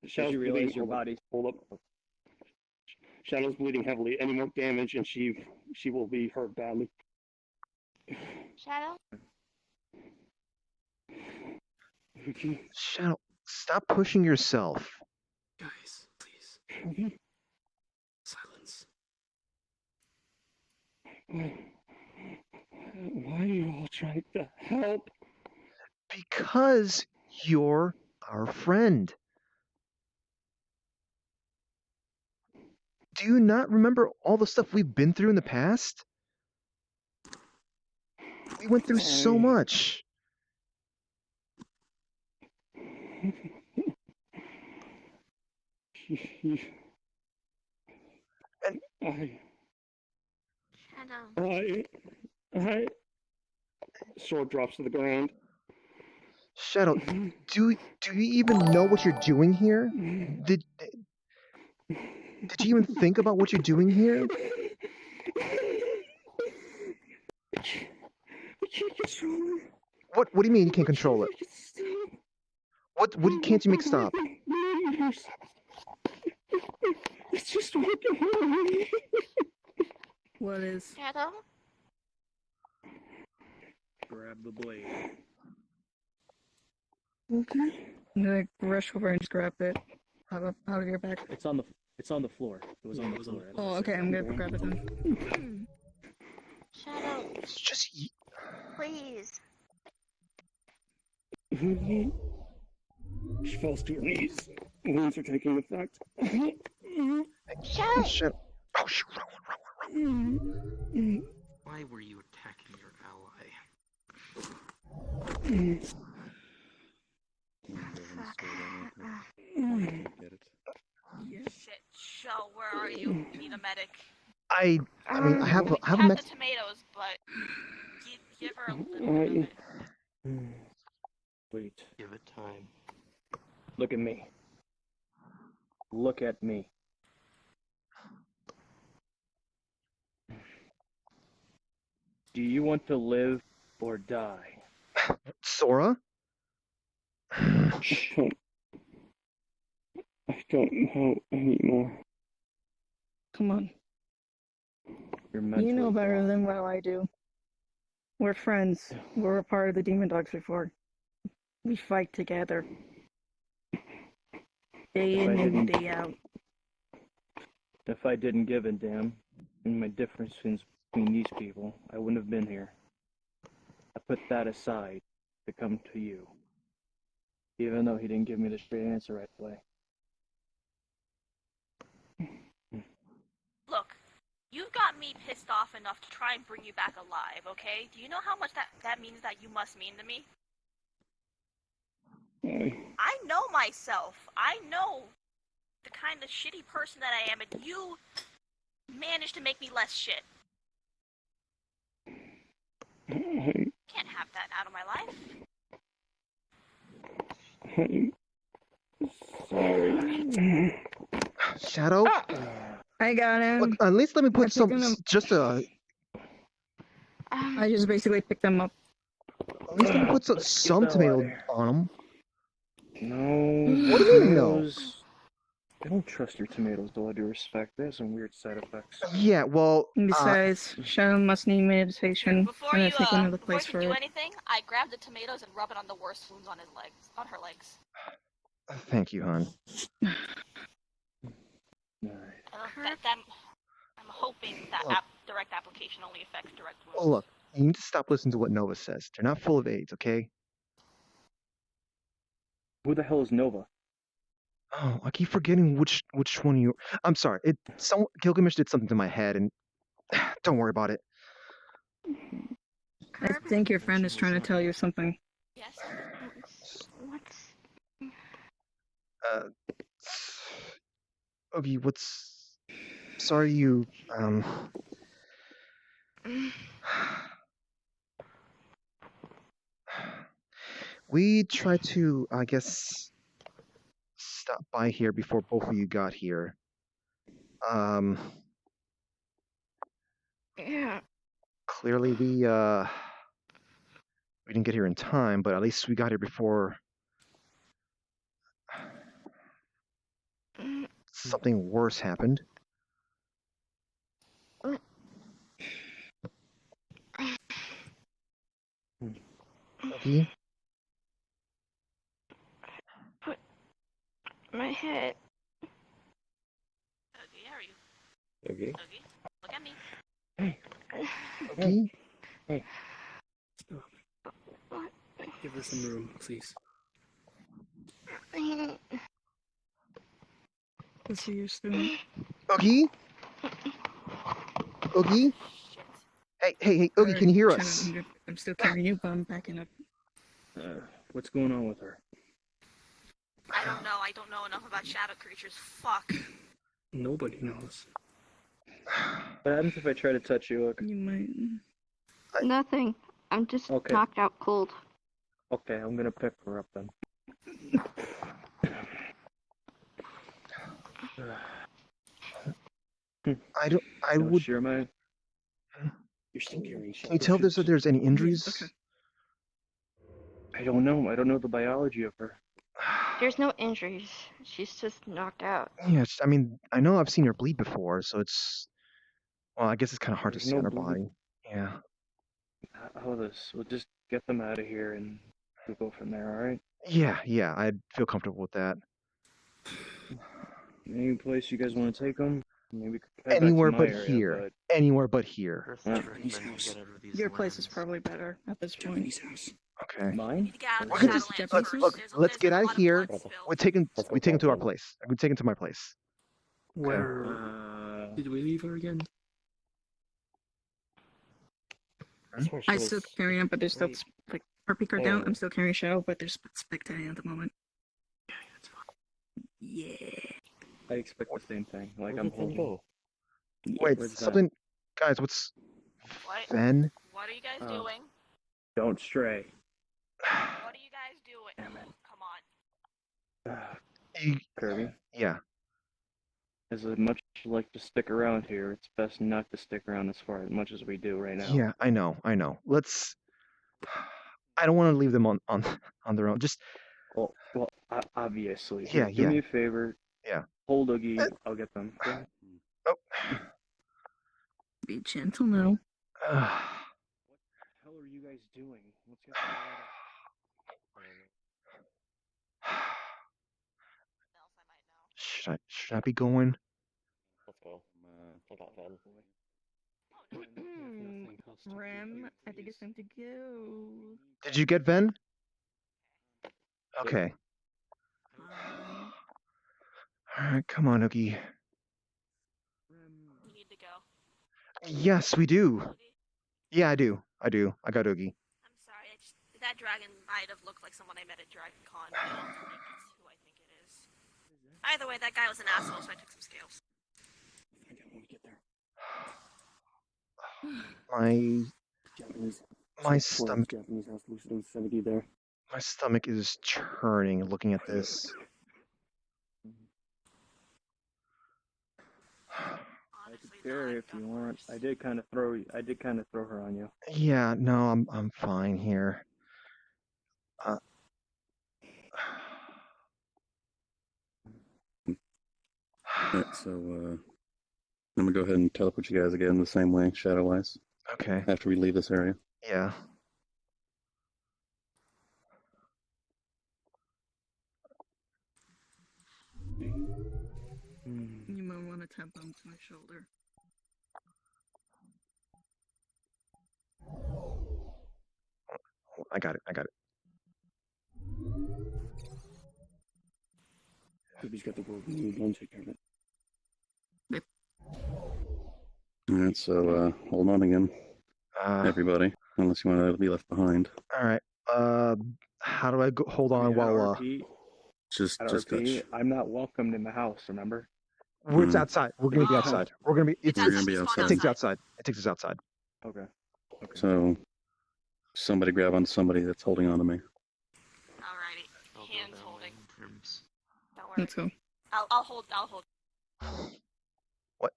Speaker 6: as
Speaker 5: Shadow's
Speaker 6: you realize
Speaker 5: bleeding.
Speaker 6: your body.
Speaker 5: Hold up. Shadow's bleeding heavily. Any more damage, and she will be hurt badly.
Speaker 3: Shadow?
Speaker 1: Shadow, stop pushing yourself.
Speaker 11: Guys, please. Silence.
Speaker 5: Why are you all trying to help?
Speaker 1: Because you're our friend. Do you not remember all the stuff we've been through in the past? We went through so much. And
Speaker 3: Shadow.
Speaker 5: Sword drops to the ground.
Speaker 1: Shadow, do you even know what you're doing here? Did you even think about what you're doing here? What do you mean you can't control it? What can't you make stop?
Speaker 5: It's just working.
Speaker 4: What is?
Speaker 3: Shadow?
Speaker 6: Grab the blade.
Speaker 4: Okay. I'm gonna rush over and just grab it out of your back.
Speaker 6: It's on the floor. It was on the floor.
Speaker 4: Oh, okay. I'm gonna grab it then.
Speaker 3: Shadow,
Speaker 1: It's just
Speaker 3: please.
Speaker 5: She falls to her knees. Wounds are taking effect.
Speaker 3: Shadow!
Speaker 1: Shit. Oh, shoot.
Speaker 8: Why were you attacking your ally?
Speaker 7: Get it.
Speaker 2: Shit, Shell, where are you? Need a medic.
Speaker 1: I mean, I have
Speaker 2: We
Speaker 1: a
Speaker 2: have
Speaker 1: mess.
Speaker 2: the tomatoes, but give her a little bit of it.
Speaker 6: Wait.
Speaker 8: Give it time.
Speaker 6: Look at me. Look at me. Do you want to live or die?
Speaker 1: Sora?
Speaker 5: I don't know anymore.
Speaker 4: Come on.
Speaker 6: You're mentally
Speaker 4: You know better
Speaker 6: gone.
Speaker 4: than what I do. We're friends. We're a part of the Demon Dogs before. We fight together. Day in and day out.
Speaker 6: If I didn't give a damn, and my difference between these people, I wouldn't have been here. I put that aside to come to you. Even though he didn't give me the straight answer right away.
Speaker 2: Look, you've got me pissed off enough to try and bring you back alive, okay? Do you know how much that means that you must mean to me? I know myself. I know the kind of shitty person that I am, and you managed to make me less shit. Can't have that out of my life.
Speaker 5: Sorry.
Speaker 1: Shadow?
Speaker 4: I got him.
Speaker 1: Look, at least let me put some,
Speaker 4: picking him.
Speaker 1: just a,
Speaker 4: I just basically picked them up.
Speaker 1: at least let me put some
Speaker 6: that
Speaker 1: tomato
Speaker 6: water.
Speaker 1: on them.
Speaker 6: No.
Speaker 1: What do you mean, no?
Speaker 6: tomatoes. I don't trust your tomatoes, though, I do respect. They have some weird side effects.
Speaker 1: Yeah, well,
Speaker 4: Besides, Shadow must need meditation.
Speaker 2: Before
Speaker 4: I'm
Speaker 2: you
Speaker 4: gonna take another
Speaker 2: before you
Speaker 4: place
Speaker 2: can
Speaker 4: for
Speaker 2: do
Speaker 4: it.
Speaker 2: anything, I grab the tomatoes and rub it on the worst wounds on his legs, on her legs.
Speaker 1: thank you, hon.
Speaker 2: I'm hoping that
Speaker 1: Look.
Speaker 2: direct application only affects direct wounds.
Speaker 1: Look, you need to stop listening to what Nova says. They're not full of AIDS, okay?
Speaker 6: Who the hell is Nova?
Speaker 1: Oh, I keep forgetting which one you. I'm sorry. Gilgamesh did something to my head, and don't worry about it.
Speaker 4: I think your friend is trying to tell you something.
Speaker 2: Yes.
Speaker 3: What's...
Speaker 1: Oogie, sorry you, we tried to, I guess, stop by here before both of you got here.
Speaker 3: Yeah.
Speaker 1: Clearly we didn't get here in time, but at least we got here before something worse happened. Oogie?
Speaker 3: My head.
Speaker 2: Oogie, how are you?
Speaker 10: Okay.
Speaker 2: Oogie, look at me.
Speaker 1: Oogie?
Speaker 6: Hey.
Speaker 11: Give her some room, please.
Speaker 4: Let's see your student.
Speaker 1: Oogie? Oogie? Hey, Oogie, can you hear us?
Speaker 4: I'm still carrying you, but I'm backing up.
Speaker 6: What's going on with her?
Speaker 2: I don't know. I don't know enough about shadow creatures. Fuck.
Speaker 11: Nobody knows.
Speaker 6: What happens if I try to touch you? Look.
Speaker 4: You might.
Speaker 3: Nothing. I'm just
Speaker 6: Okay.
Speaker 3: knocked out cold.
Speaker 6: Okay, I'm gonna pick her up then.
Speaker 1: I would.
Speaker 6: Sure, man.
Speaker 11: You're still carrying
Speaker 1: Can you tell if there's any injuries?
Speaker 4: Okay.
Speaker 6: I don't know. I don't know the biology of her.
Speaker 3: There's no injuries. She's just knocked out.
Speaker 1: Yeah, I mean, I know I've seen her bleed before, so it's. Well, I guess it's kind of hard to
Speaker 6: There's
Speaker 1: see
Speaker 6: no
Speaker 1: on her
Speaker 6: bleed.
Speaker 1: body. Yeah.
Speaker 6: How this? We'll just get them out of here and we'll go from there. All right.
Speaker 1: Yeah, I'd feel comfortable with that.
Speaker 6: Any place you guys want to take them? Maybe we could head
Speaker 1: Anywhere
Speaker 6: back to
Speaker 1: but
Speaker 6: my area,
Speaker 1: here. Anywhere but here.
Speaker 8: First,
Speaker 6: Yeah.
Speaker 8: let's recommend we get out of these
Speaker 4: Your place is
Speaker 8: lands.
Speaker 4: probably better at this point.
Speaker 11: Germany's house.
Speaker 1: Okay.
Speaker 2: You
Speaker 6: Mine?
Speaker 2: need to get out of
Speaker 1: We
Speaker 2: the
Speaker 1: can
Speaker 4: What?
Speaker 1: just
Speaker 2: Shadowlands
Speaker 4: Japanese
Speaker 2: first.
Speaker 1: look.
Speaker 2: There's
Speaker 1: Let's get
Speaker 2: been a
Speaker 1: out of
Speaker 2: lot
Speaker 1: here.
Speaker 2: blood spilled.
Speaker 1: We're taking
Speaker 10: Let's go
Speaker 1: we take him to our
Speaker 10: find
Speaker 1: place. We take him to my place.
Speaker 11: Where
Speaker 6: Did we leave her again?
Speaker 10: I swear she
Speaker 4: I
Speaker 10: was
Speaker 4: still carry on, but there's still
Speaker 10: Wait.
Speaker 4: like RP card
Speaker 10: Hang
Speaker 4: down.
Speaker 10: on.
Speaker 4: I'm still carrying Shadow, but there's spectating at the moment. Yeah, that's fine. Yeah.
Speaker 6: I expect the same thing. Like
Speaker 10: Where
Speaker 6: I'm
Speaker 10: did Finn
Speaker 6: holding.
Speaker 10: go?
Speaker 1: Wait,
Speaker 6: Where's that?
Speaker 1: something, guys. What's
Speaker 2: What?
Speaker 1: Fen?
Speaker 2: What are you guys
Speaker 6: Oh.
Speaker 2: doing?
Speaker 6: Don't stray.
Speaker 2: What are you guys doing?
Speaker 6: Damn it.
Speaker 2: Come on.
Speaker 6: Kirby,
Speaker 1: Yeah.
Speaker 6: as much as you like to stick around here, it's best not to stick around as far as much as we do right now.
Speaker 1: Yeah, I know. Let's. I don't want to leave them on on their own. Just
Speaker 6: Well, obviously.
Speaker 1: Yeah,
Speaker 6: Here, do
Speaker 1: yeah.
Speaker 6: me a favor.
Speaker 1: Yeah.
Speaker 6: Hold Oogie. I'll get them. Okay?
Speaker 1: oh.
Speaker 4: Be gentle now.
Speaker 6: What the hell are you guys doing? Let's get the
Speaker 2: Else I might know.
Speaker 1: Should I be going?
Speaker 10: Let's go. I got Finn.
Speaker 4: Rem, I think it's time to go.
Speaker 1: Did you get Ven? Okay. All right, come on, Oogie.
Speaker 2: You need to go.
Speaker 1: Yes, we do.
Speaker 2: Oogie?
Speaker 1: Yeah, I do. I got Oogie.
Speaker 2: I'm sorry. That dragon might have looked like someone I met at Dragon Con, but I don't think it's who I think it is. Either way, that guy was an asshole, so I took some scales.
Speaker 5: Find out when we get there.
Speaker 1: My
Speaker 5: Japanese.
Speaker 1: stomach.
Speaker 5: Japanese house, Lucidum 70 there.
Speaker 1: My stomach is churning looking at this.
Speaker 6: I could carry if you want. I did kind of throw her on you.
Speaker 1: Yeah, no, I'm fine here.
Speaker 7: Alright, so I'm gonna go ahead and teleport you guys again the same way, shadow-wise,
Speaker 1: Okay.
Speaker 7: after we leave this area.
Speaker 1: Yeah.
Speaker 4: You might want to tap onto my shoulder.
Speaker 1: I got it.
Speaker 5: Kirby's got the world. We need one take care of it.
Speaker 7: Alright, so hold on again, everybody, unless you want to be left behind.
Speaker 1: All right. How do I go? Hold on
Speaker 6: At
Speaker 1: while
Speaker 6: RP,
Speaker 7: Just
Speaker 6: at
Speaker 7: touch.
Speaker 6: RP, I'm not welcomed in the house, remember?
Speaker 1: it's outside. We're gonna be outside. We're gonna be.
Speaker 2: It's
Speaker 7: You're gonna
Speaker 2: outside.
Speaker 7: be
Speaker 2: Spawn
Speaker 7: outside.
Speaker 1: It takes us outside. It takes us outside.
Speaker 6: Okay.
Speaker 7: So somebody grab onto somebody that's holding on to me.
Speaker 2: Alrighty. Hands holding.
Speaker 8: Terms.
Speaker 2: Don't worry.
Speaker 4: Let's go.
Speaker 2: I'll hold.
Speaker 1: What?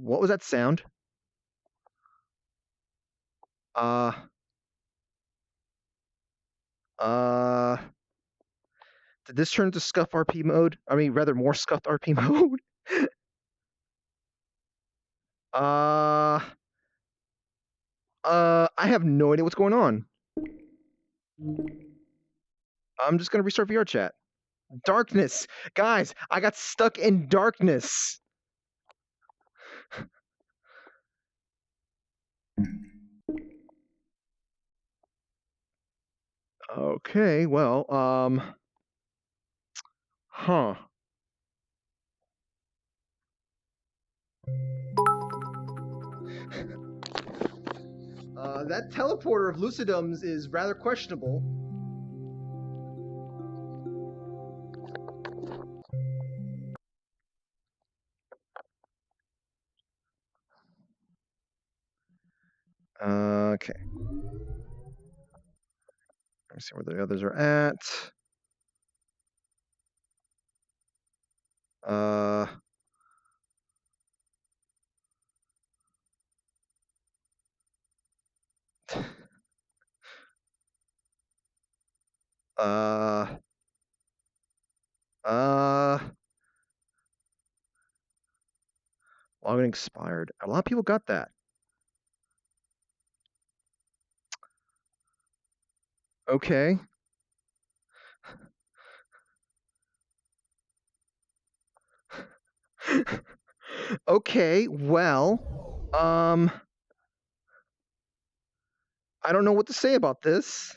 Speaker 1: What was that sound? Did this turn to scuff RP mode? I mean, rather more scuffed RP mode. I have no idea what's going on. I'm just gonna restart VR chat. Darkness, guys, I got stuck in darkness. Okay, well, huh. That teleporter of Lucidum's is rather questionable. Okay. Let me see where the others are at. Login expired. A lot of people got that. Okay. Okay, well, I don't know what to say about this.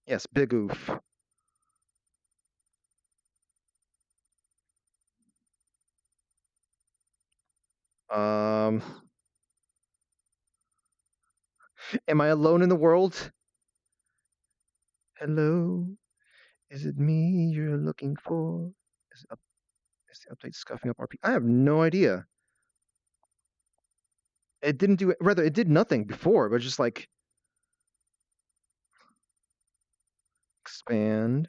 Speaker 1: Yes, big oof. Am I alone in the world? Hello, is it me you're looking for? Is the update scuffing up RP? I have no idea. It didn't do it. Rather, it did nothing before, but just like expand.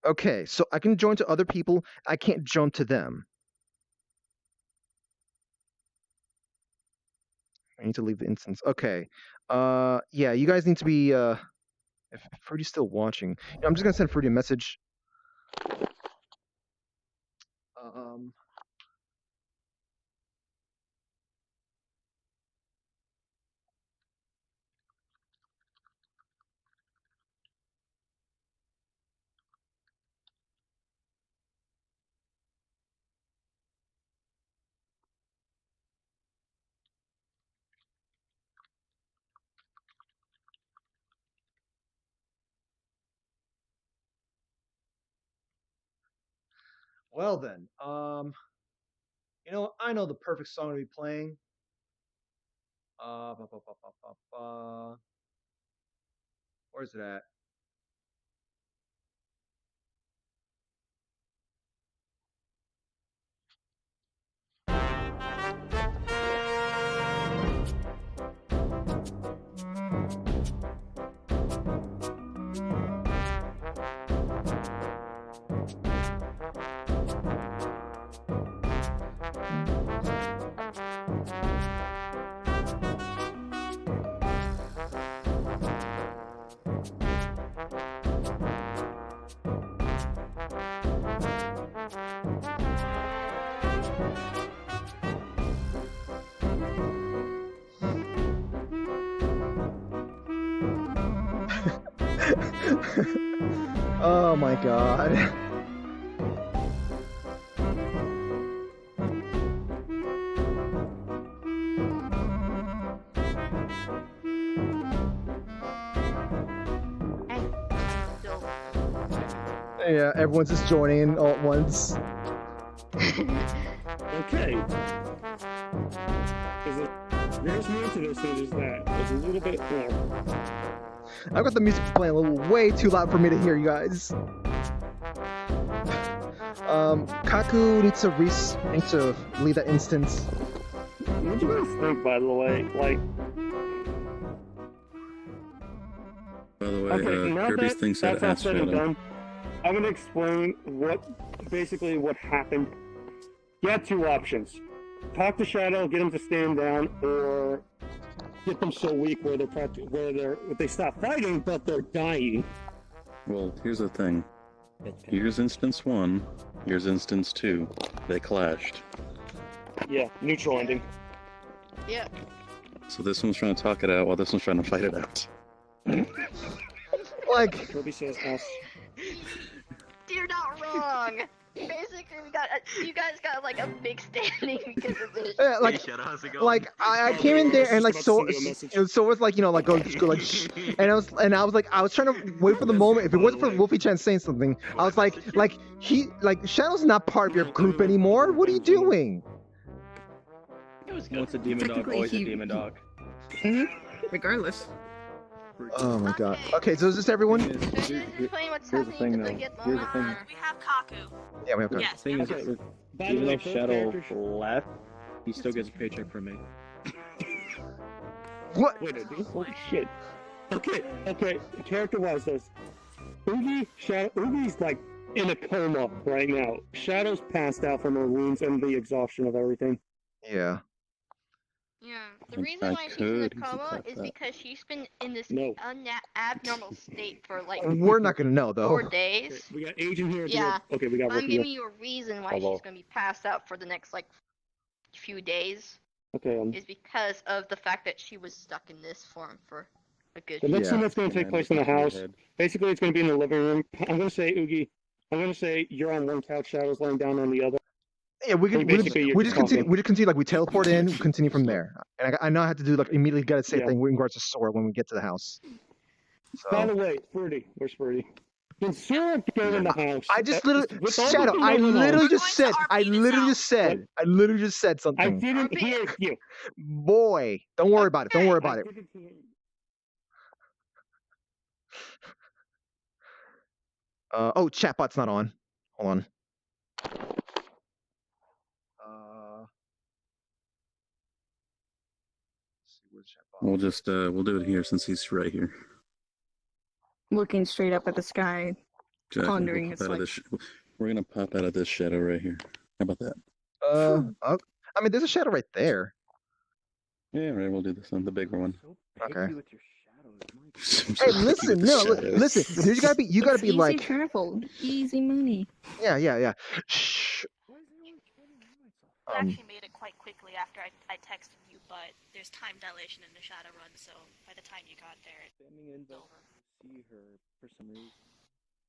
Speaker 1: Okay, so I can join to other people. I can't jump to them. I need to leave the instance. Okay. Yeah, you guys need to be. If Fruity's still watching, I'm just gonna send Fruity a message. Well then, I know the perfect song to be playing. Where's it at? Oh my god. Yeah, everyone's just joining all at once.
Speaker 5: Okay. There's more to this than just that. There's a little bit more.
Speaker 1: I've got the music playing a little way too loud for me to hear you guys. Kaku needs to leave that instance.
Speaker 5: What do you guys think, by the way? Like.
Speaker 7: By the way, Kirby's thing said
Speaker 5: that's
Speaker 7: ask Shadow.
Speaker 5: done. I'm gonna explain what happened. You have two options: talk to Shadow, get him to stand down, or get them so weak where they stop fighting, but they're dying.
Speaker 7: Well, here's the thing. Here's instance 1. Here's instance 2. They clashed.
Speaker 5: Yeah, neutral ending.
Speaker 3: Yeah.
Speaker 7: So this one's trying to talk it out while this one's trying to fight it out.
Speaker 1: Like
Speaker 5: Kirby says us.
Speaker 3: You're not wrong. Basically, you guys got like a big standing because of this.
Speaker 1: Yeah, like,
Speaker 8: Hey, Shadow, how's it going?
Speaker 1: like I came in there and like so was like like go like shh, and I was trying to wait for the moment. If it wasn't for Wolfie Chan saying something, I was like Shadow's not part of your group anymore. What are you doing?
Speaker 6: Once a demon dog, always a demon dog.
Speaker 4: Regardless.
Speaker 1: Oh my god. Okay, so is this everyone?
Speaker 3: Explain what's
Speaker 6: Here's the thing,
Speaker 3: happening
Speaker 6: though.
Speaker 3: to get
Speaker 6: Here's the thing.
Speaker 2: We have Kaku.
Speaker 1: Yeah, we have Kaku.
Speaker 2: Yes,
Speaker 6: The thing is,
Speaker 2: yes.
Speaker 6: even though Shadow left, he still gets a paycheck from me.
Speaker 1: What?
Speaker 5: Wait, holy shit. Okay. Character-wise, there's Ugi's like in a coma right now. Shadow's passed out from her wounds and the exhaustion of everything.
Speaker 1: Yeah.
Speaker 3: Yeah, the reason why she's in a coma is because she's been in this abnormal state for like
Speaker 1: We're not gonna know though.
Speaker 3: 4 days.
Speaker 5: Okay, we got Agent here.
Speaker 3: Yeah.
Speaker 5: Okay, we got
Speaker 3: I'm
Speaker 5: Rookie
Speaker 3: giving
Speaker 5: here.
Speaker 3: you a reason why she's gonna be passed out for the next like few days.
Speaker 5: Okay.
Speaker 3: Is because of the fact that she was stuck in this form for a good.
Speaker 5: The next scene that's going to take place in the house. Basically, it's going to be in the living room. I'm going to say, Oogie, I'm gonna say you're on one couch, Shadow's laying down on the other.
Speaker 1: Yeah, we can.
Speaker 5: Basically, you're
Speaker 1: We
Speaker 5: just
Speaker 1: just continue.
Speaker 5: talking.
Speaker 1: We just continue. Like we teleport in, we continue from there. And I know I have to do like immediately got to say
Speaker 5: Yeah.
Speaker 1: thing in regards to Sora when we get to the house.
Speaker 5: By
Speaker 1: So
Speaker 5: the way, Fruity, where's Fruity? Can Sora go in the house?
Speaker 1: I just literally
Speaker 5: with all the
Speaker 1: Shadow.
Speaker 5: thing
Speaker 1: I
Speaker 5: going on,
Speaker 1: literally
Speaker 2: We're
Speaker 1: just
Speaker 2: going to
Speaker 1: said. I
Speaker 2: RP this
Speaker 1: literally
Speaker 2: out.
Speaker 1: just said. I literally just said
Speaker 5: I
Speaker 1: something.
Speaker 5: didn't
Speaker 3: RP.
Speaker 5: hear you.
Speaker 1: Boy, don't worry about it. Don't worry about
Speaker 5: I
Speaker 1: it.
Speaker 5: didn't hear you.
Speaker 1: Oh, chatbot's not on. Hold on. Let's see, where's chatbot?
Speaker 7: We'll just we'll do it here since he's right here.
Speaker 4: Looking straight up at the sky,
Speaker 7: Jack,
Speaker 4: pondering
Speaker 7: we'll
Speaker 4: his
Speaker 7: pop out of
Speaker 4: life.
Speaker 7: this we're gonna pop out of this shadow right here. How about that?
Speaker 1: Oh, I mean, there's a shadow right there.
Speaker 7: Yeah, right. We'll do this one, the bigger one.
Speaker 6: So picky
Speaker 1: Okay.
Speaker 6: with your shadows, my
Speaker 1: Hey, listen, no, listen. You gotta be
Speaker 4: It's
Speaker 1: like,
Speaker 4: easy travel, easy money.
Speaker 1: yeah. Shh.
Speaker 6: Why is everyone treading on myself?
Speaker 2: I actually made it quite quickly after I texted you, but there's time dilation in the Shadowrun, so by the time you got there,
Speaker 6: Spamming in the see her for some reason.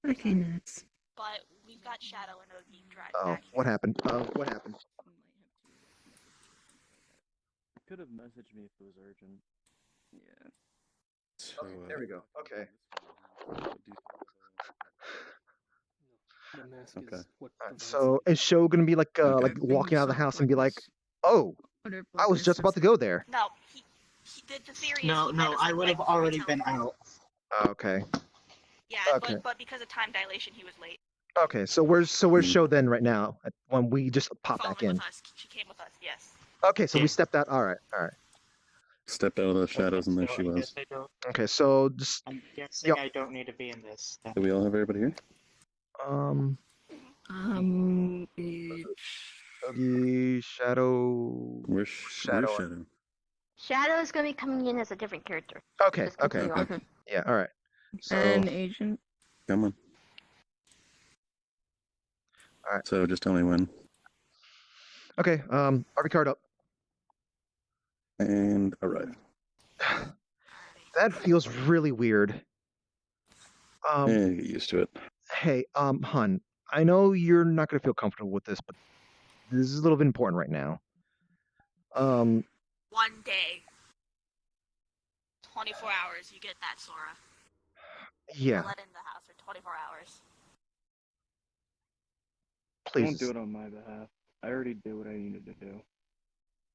Speaker 4: Okay, nuts.
Speaker 2: but we've got Shadow and Ogi dragged
Speaker 1: Oh,
Speaker 2: back
Speaker 1: what
Speaker 2: here.
Speaker 1: happened? What happened?
Speaker 6: You could have messaged me if it was urgent.
Speaker 4: Yeah.
Speaker 7: So,
Speaker 1: Okay, there we go. Okay.
Speaker 11: The mask
Speaker 7: Okay.
Speaker 11: is what prevents
Speaker 1: So
Speaker 11: it.
Speaker 1: is Sho gonna be like
Speaker 7: Okay.
Speaker 1: walking out of the
Speaker 11: Things
Speaker 1: house
Speaker 11: up
Speaker 1: and be like,
Speaker 11: this.
Speaker 1: oh,
Speaker 4: Whatever,
Speaker 1: I was just about to go there.
Speaker 2: No, the theory is
Speaker 12: No,
Speaker 2: he met
Speaker 12: no,
Speaker 2: us,
Speaker 12: I
Speaker 2: like,
Speaker 12: would
Speaker 2: right
Speaker 12: have
Speaker 2: before we
Speaker 12: already been
Speaker 2: teleported.
Speaker 12: out.
Speaker 1: Okay.
Speaker 2: Yeah,
Speaker 1: Okay.
Speaker 2: but because of time dilation, he was late.
Speaker 1: Okay. So where's Sho then right now when we just pop back
Speaker 2: Following
Speaker 1: in?
Speaker 2: with us, she came with us. Yes.
Speaker 1: Okay, so we
Speaker 12: Yeah.
Speaker 1: stepped out. All right.
Speaker 7: Stepped out of the shadows and there she
Speaker 12: I
Speaker 7: was.
Speaker 12: guess I don't.
Speaker 1: Okay, so just
Speaker 12: I'm guessing
Speaker 1: Yep.
Speaker 12: I don't need to be in this. Then.
Speaker 7: Do we all have everybody here?
Speaker 1: Ogi, Shadow.
Speaker 7: Where's
Speaker 1: Shadow.
Speaker 7: Shadow?
Speaker 3: Shadow is gonna be coming in as a different character.
Speaker 1: Okay.
Speaker 3: Just
Speaker 1: Okay.
Speaker 3: continue on.
Speaker 4: Okay.
Speaker 1: Yeah. All right. So
Speaker 4: An agent.
Speaker 7: Come on.
Speaker 1: Alright.
Speaker 7: So just tell me when.
Speaker 1: okay. RV card up.
Speaker 7: And arrive.
Speaker 1: That feels really weird.
Speaker 7: Yeah, get used to it.
Speaker 1: Hey, hun, I know you're not gonna feel comfortable with this, but this is a little bit important right now.
Speaker 2: 1 day. 24 hours, you get that, Sora.
Speaker 1: Yeah,
Speaker 2: Let in the house for 24 hours.
Speaker 1: please.
Speaker 6: Don't do it on my behalf. I already did what I needed to do.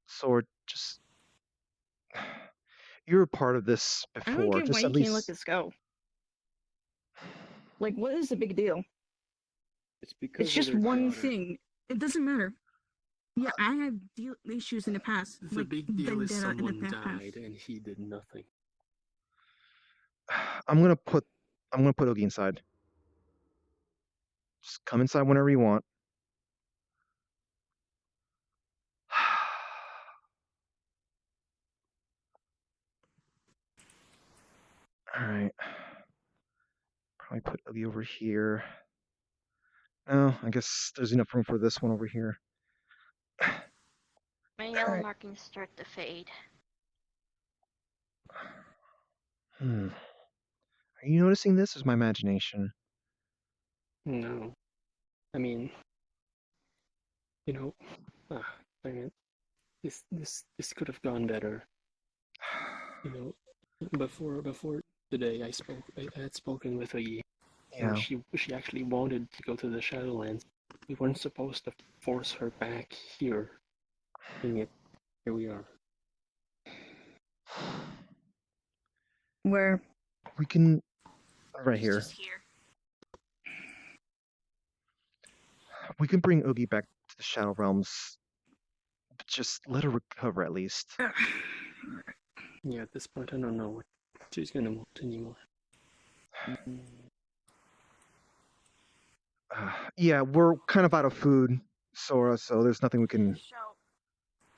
Speaker 1: Sword, just you're a part of this
Speaker 4: I don't
Speaker 1: before.
Speaker 4: get
Speaker 1: Just
Speaker 4: why
Speaker 1: at
Speaker 4: you can't let
Speaker 1: least.
Speaker 4: this go. Like, what is the big deal?
Speaker 6: It's because
Speaker 4: It's
Speaker 6: of
Speaker 4: just
Speaker 6: their
Speaker 4: one
Speaker 6: daughter.
Speaker 4: thing. It doesn't matter. Yeah, I have issues in the past.
Speaker 11: The
Speaker 4: like
Speaker 11: big deal is
Speaker 4: vendetta in
Speaker 11: someone
Speaker 4: the
Speaker 11: died
Speaker 4: past.
Speaker 11: and he did nothing.
Speaker 1: I'm gonna put Ogi inside. Just come inside whenever you want. All right. Probably put Ogi over here. No, I guess there's enough room for this one over here.
Speaker 3: My yellow
Speaker 1: Alright.
Speaker 3: markings start to fade.
Speaker 1: Are you noticing this? Or is my imagination?
Speaker 11: No. I mean, you know, I mean, this could have gone better. You know, before today, I had spoken with Yi.
Speaker 1: Yeah.
Speaker 11: And she actually wanted to go to the Shadowlands. We weren't supposed to force her back here. And yet, here we are.
Speaker 4: Where?
Speaker 1: We can right
Speaker 2: He's
Speaker 1: here.
Speaker 2: just here.
Speaker 1: We can bring Ogi back to the Shadow Realms. But just let her recover at least.
Speaker 11: Yeah, at this point, I don't know what she's gonna want anymore.
Speaker 1: Yeah, we're kind of out of food, Sora, so there's nothing we can.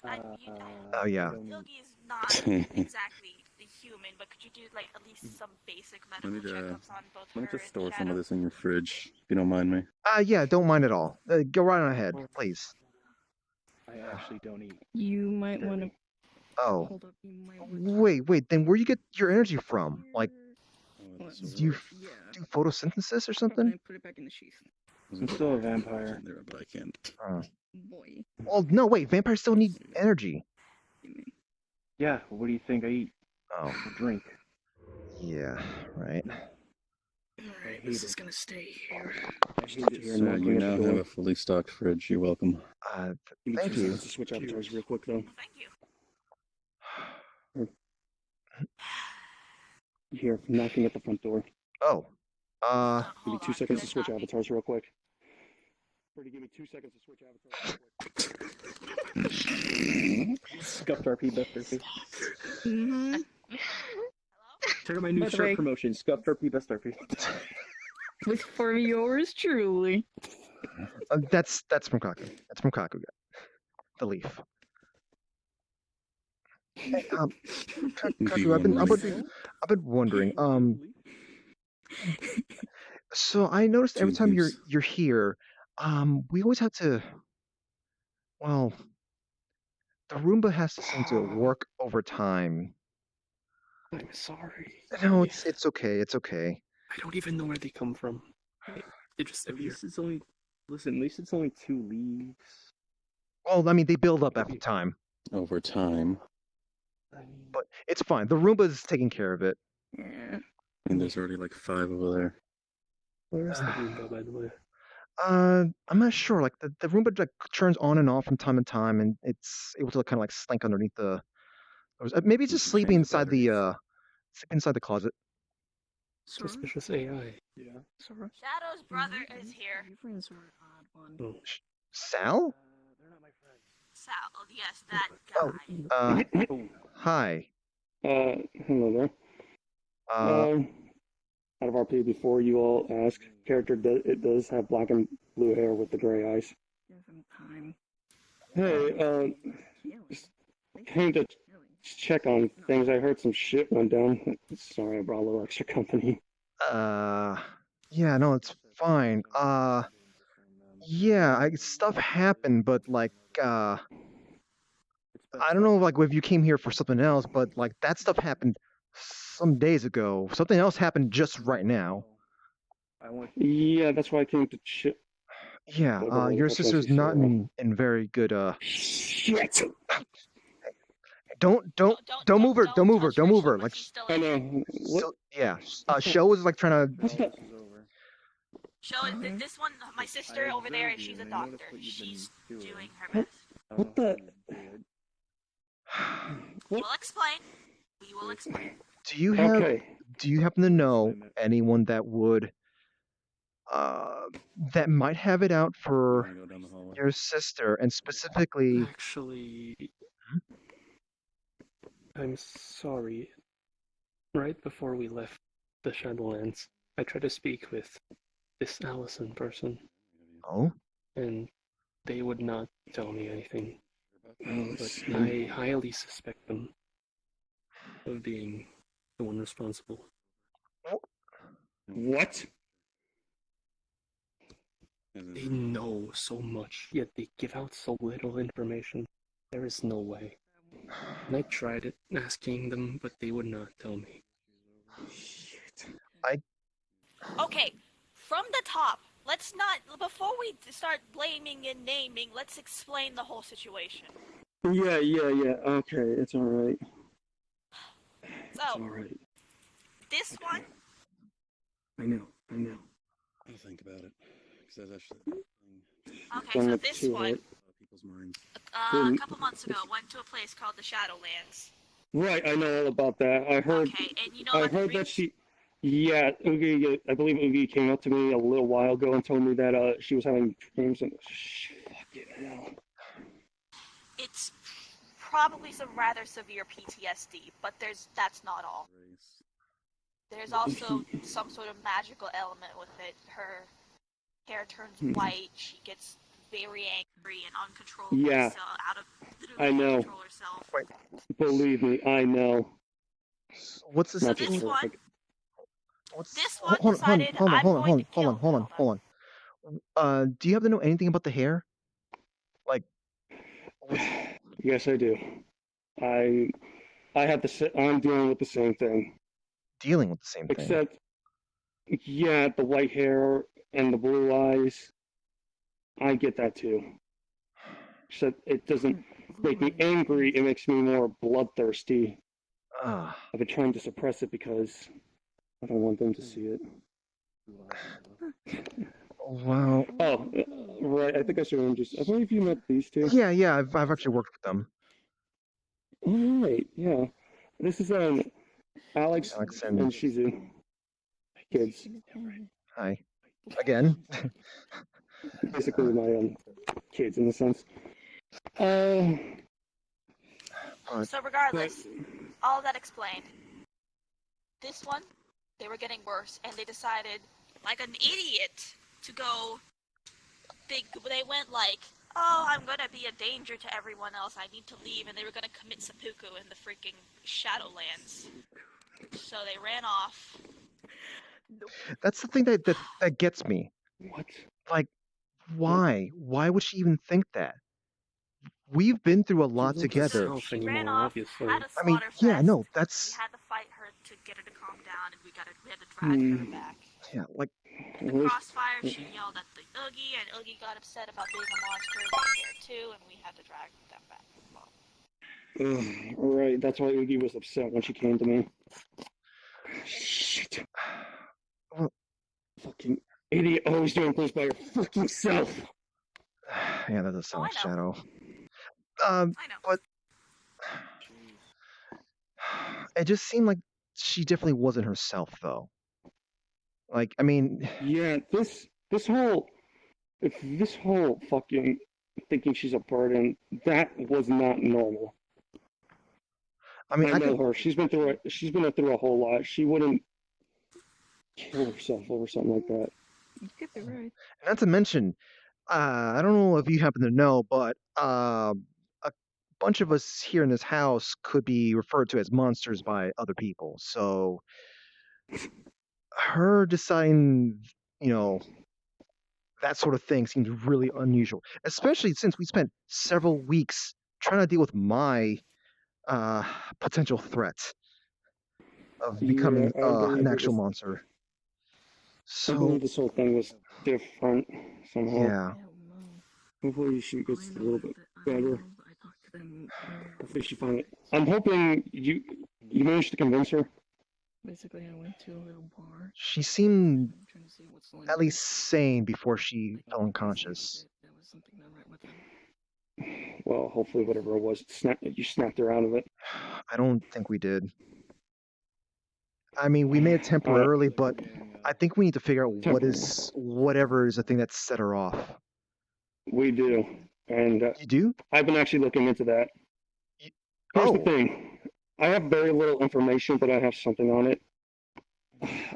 Speaker 1: Oh, yeah.
Speaker 2: Yogi's not exactly the human, but could you do like at least some basic medical
Speaker 7: Let me
Speaker 2: checkups on both
Speaker 7: let me
Speaker 2: her
Speaker 7: just
Speaker 2: and
Speaker 7: store some
Speaker 2: Shadow?
Speaker 7: of this in your fridge, if you don't mind me.
Speaker 1: Yeah, don't mind at all. Go right on ahead, please.
Speaker 6: I actually don't eat.
Speaker 4: You might want to.
Speaker 1: Oh.
Speaker 4: Hold up. You might want
Speaker 1: Wait, then where do you get your energy from? Like,
Speaker 4: What?
Speaker 1: do you do photosynthesis or something?
Speaker 4: Put it back in the sheath.
Speaker 6: I'm still a vampire.
Speaker 7: There, but I can't.
Speaker 4: Boy.
Speaker 1: Well, no, wait. Vampires still need energy.
Speaker 6: Yeah, what do you think I eat?
Speaker 1: Oh,
Speaker 6: Or drink?
Speaker 1: yeah, right.
Speaker 4: Alright, this is gonna stay here.
Speaker 5: I hate it here
Speaker 7: So
Speaker 5: knocking
Speaker 7: you
Speaker 5: at
Speaker 7: now
Speaker 5: the
Speaker 7: have
Speaker 5: door.
Speaker 7: a fully stocked fridge. You're welcome.
Speaker 5: Give me
Speaker 1: Thank
Speaker 5: 2
Speaker 1: you.
Speaker 5: seconds to switch avatars real quick, though.
Speaker 2: Thank you.
Speaker 5: Here, knocking at the front door.
Speaker 1: Oh,
Speaker 5: Give me 2 seconds to switch avatars real quick. Pretty, give me 2 seconds to switch avatars real quick.
Speaker 11: Scuffed RP, best RP.
Speaker 4: Mm-hmm.
Speaker 11: Check out my new
Speaker 4: By the
Speaker 11: shirt
Speaker 4: way-
Speaker 11: promotion. Scuffed RP, best RP.
Speaker 4: With for yours truly.
Speaker 1: that's from Kaku. That's from Kaku. The leaf. Hey, Kaku, I've been wondering. So I noticed every time you're here, we always have to. Well, the Roomba has to seem to work overtime.
Speaker 11: I'm sorry.
Speaker 1: No, it's okay. It's okay.
Speaker 11: I don't even know where they come from. They just
Speaker 6: At
Speaker 11: appear.
Speaker 6: least it's only. Listen, at least it's only 2 leaves.
Speaker 1: Well, I mean, they build up after time,
Speaker 7: Over time.
Speaker 1: but it's fine. The Roomba's taking care of it.
Speaker 4: Yeah.
Speaker 7: And there's already like 5 over there.
Speaker 11: Where is the Roomba, by the way?
Speaker 1: I'm not sure. Like the Roomba like turns on and off from time to time, and it's able to like, kind of like slink underneath the. Maybe it's just sleeping inside the closet.
Speaker 11: Suspicious AI.
Speaker 5: Yeah.
Speaker 4: Sora.
Speaker 2: Shadow's brother is here.
Speaker 4: Your friends are an odd one.
Speaker 11: Oh.
Speaker 1: Sal?
Speaker 6: They're not my friends.
Speaker 2: Sal, yes, that guy.
Speaker 1: Oh, hi.
Speaker 5: Hello there. Out of RP, before you all ask, character does have black and blue hair with the gray eyes.
Speaker 4: Give him time.
Speaker 5: Hey, just came to check on things. I heard some shit went down. Sorry, I brought a little extra company.
Speaker 1: Yeah, no, it's fine. Yeah, stuff happened, but like, I don't know, like, if you came here for something else, but like, that stuff happened some days ago. Something else happened just right now.
Speaker 5: Yeah, that's why I came to check.
Speaker 1: Yeah, your sister's not in very good,
Speaker 5: Shit!
Speaker 1: Don't move her, don't move her, don't move her. Like,
Speaker 5: I know. What?
Speaker 1: yeah, Show was like trying to.
Speaker 2: Show this one, my sister over there, she's a doctor. She's doing her best.
Speaker 5: What the?
Speaker 2: We'll explain. We will explain.
Speaker 1: Do you have?
Speaker 5: Okay.
Speaker 1: Do you happen to know anyone that would, that might have it out for your sister, and specifically?
Speaker 11: Actually, I'm sorry. Right before we left the Shadowlands, I tried to speak with this Allison person.
Speaker 1: Oh?
Speaker 11: And they would not tell me anything. But I highly suspect them of being the one responsible.
Speaker 5: What?
Speaker 11: They know so much, yet they give out so little information. There is no way. And I tried it, asking them, but they would not tell me.
Speaker 5: Shit.
Speaker 2: Okay, from the top, let's not, before we start blaming and naming, let's explain the whole situation.
Speaker 5: Yeah. Okay, it's alright.
Speaker 2: So,
Speaker 5: It's alright.
Speaker 2: this one,
Speaker 5: I know.
Speaker 7: I'll think about it. Because that's actually
Speaker 2: okay, so this one,
Speaker 7: people's minds.
Speaker 2: a couple months ago, went to a place called the Shadowlands.
Speaker 5: Right, I know all about that. I heard.
Speaker 2: Okay, and you know,
Speaker 5: I heard that she. Yeah, Oogie. I believe Oogie came up to me a little while ago and told me that she was having dreams and. Fucking hell.
Speaker 2: It's probably some rather severe PTSD, but that's not all. There's also some sort of magical element with it. Her hair turns white. She gets very angry and uncontrollable.
Speaker 5: Yeah, I know.
Speaker 2: Control herself.
Speaker 1: Wait.
Speaker 5: Believe me, I know.
Speaker 1: What's the
Speaker 2: So
Speaker 1: situation?
Speaker 2: this one,
Speaker 1: What's,
Speaker 2: this one
Speaker 1: hold
Speaker 2: decided
Speaker 1: on. Do you happen to know anything about the hair? Like,
Speaker 5: Yes, I do. I have I'm dealing with the same thing.
Speaker 1: dealing with the same thing.
Speaker 5: Except, yeah, the white hair and the blue eyes, I get that too. Except it doesn't make me angry, it makes me more bloodthirsty.
Speaker 1: Ah,
Speaker 5: I've been trying to suppress it because I don't want them to see it.
Speaker 1: well,
Speaker 5: Oh, right, I think I should introduce. I believe you met these two.
Speaker 1: yeah, I've actually worked with them.
Speaker 5: Alright, yeah. This is Alex
Speaker 1: Alex
Speaker 5: and
Speaker 1: and
Speaker 5: Shizu. Kids.
Speaker 1: hi again.
Speaker 5: Basically my kids in a sense.
Speaker 2: So regardless, all that explained. This one, they were getting worse, and they decided, like an idiot, to go big. They went like, oh, I'm gonna be a danger to everyone else, I need to leave, and they were gonna commit seppuku in the freaking Shadowlands. So they ran off.
Speaker 1: That's the thing that gets me.
Speaker 5: What?
Speaker 1: Like, why? Why would she even think that? We've been through a lot together.
Speaker 2: She ran off, had a
Speaker 1: I mean,
Speaker 2: slaughter
Speaker 1: yeah,
Speaker 2: fest.
Speaker 1: no,
Speaker 2: We
Speaker 1: that's
Speaker 2: had to fight her to get her to calm down, and we had to drag her back.
Speaker 1: yeah, like
Speaker 2: In the crossfire, she yelled at the Oogie, and Oogie got upset about being a monster being there too, and we had to drag them back as well.
Speaker 5: Alright, that's why Oogie was upset when she came to me. Shit.
Speaker 1: Well,
Speaker 5: fucking idiot, always doing things by your fucking self.
Speaker 1: yeah, that does sound like Shadow.
Speaker 2: I know.
Speaker 1: But it just seemed like she definitely wasn't herself, though. Like, I mean,
Speaker 5: yeah, this whole fucking thinking she's a burden, that was not normal.
Speaker 1: I mean,
Speaker 5: I know her. She's been through a whole lot. She wouldn't kill herself over something like that.
Speaker 4: You could be right.
Speaker 1: not to mention, I don't know if you happen to know, but a bunch of us here in this house could be referred to as monsters by other people. So her deciding, that sort of thing seems really unusual, especially since we spent several weeks trying to deal with my potential threat of becoming an actual monster.
Speaker 5: I believe this whole thing was different somehow.
Speaker 1: Yeah.
Speaker 5: Hopefully she gets a little bit better. Hopefully she finally. I'm hoping you managed to convince her.
Speaker 11: Basically, I went to a little bar.
Speaker 1: She seemed
Speaker 11: Trying to see what's going
Speaker 1: at least sane before she fell unconscious.
Speaker 11: There was something not right with them.
Speaker 5: Well, hopefully whatever it was, you snapped her out of it.
Speaker 1: I don't think we did. I mean, we may have temporarily, but I think we need to figure out whatever is the thing that set her off.
Speaker 5: We do, and
Speaker 1: you do?
Speaker 5: I've been actually looking into that. Here's the thing: I have very little information, but I have something on it.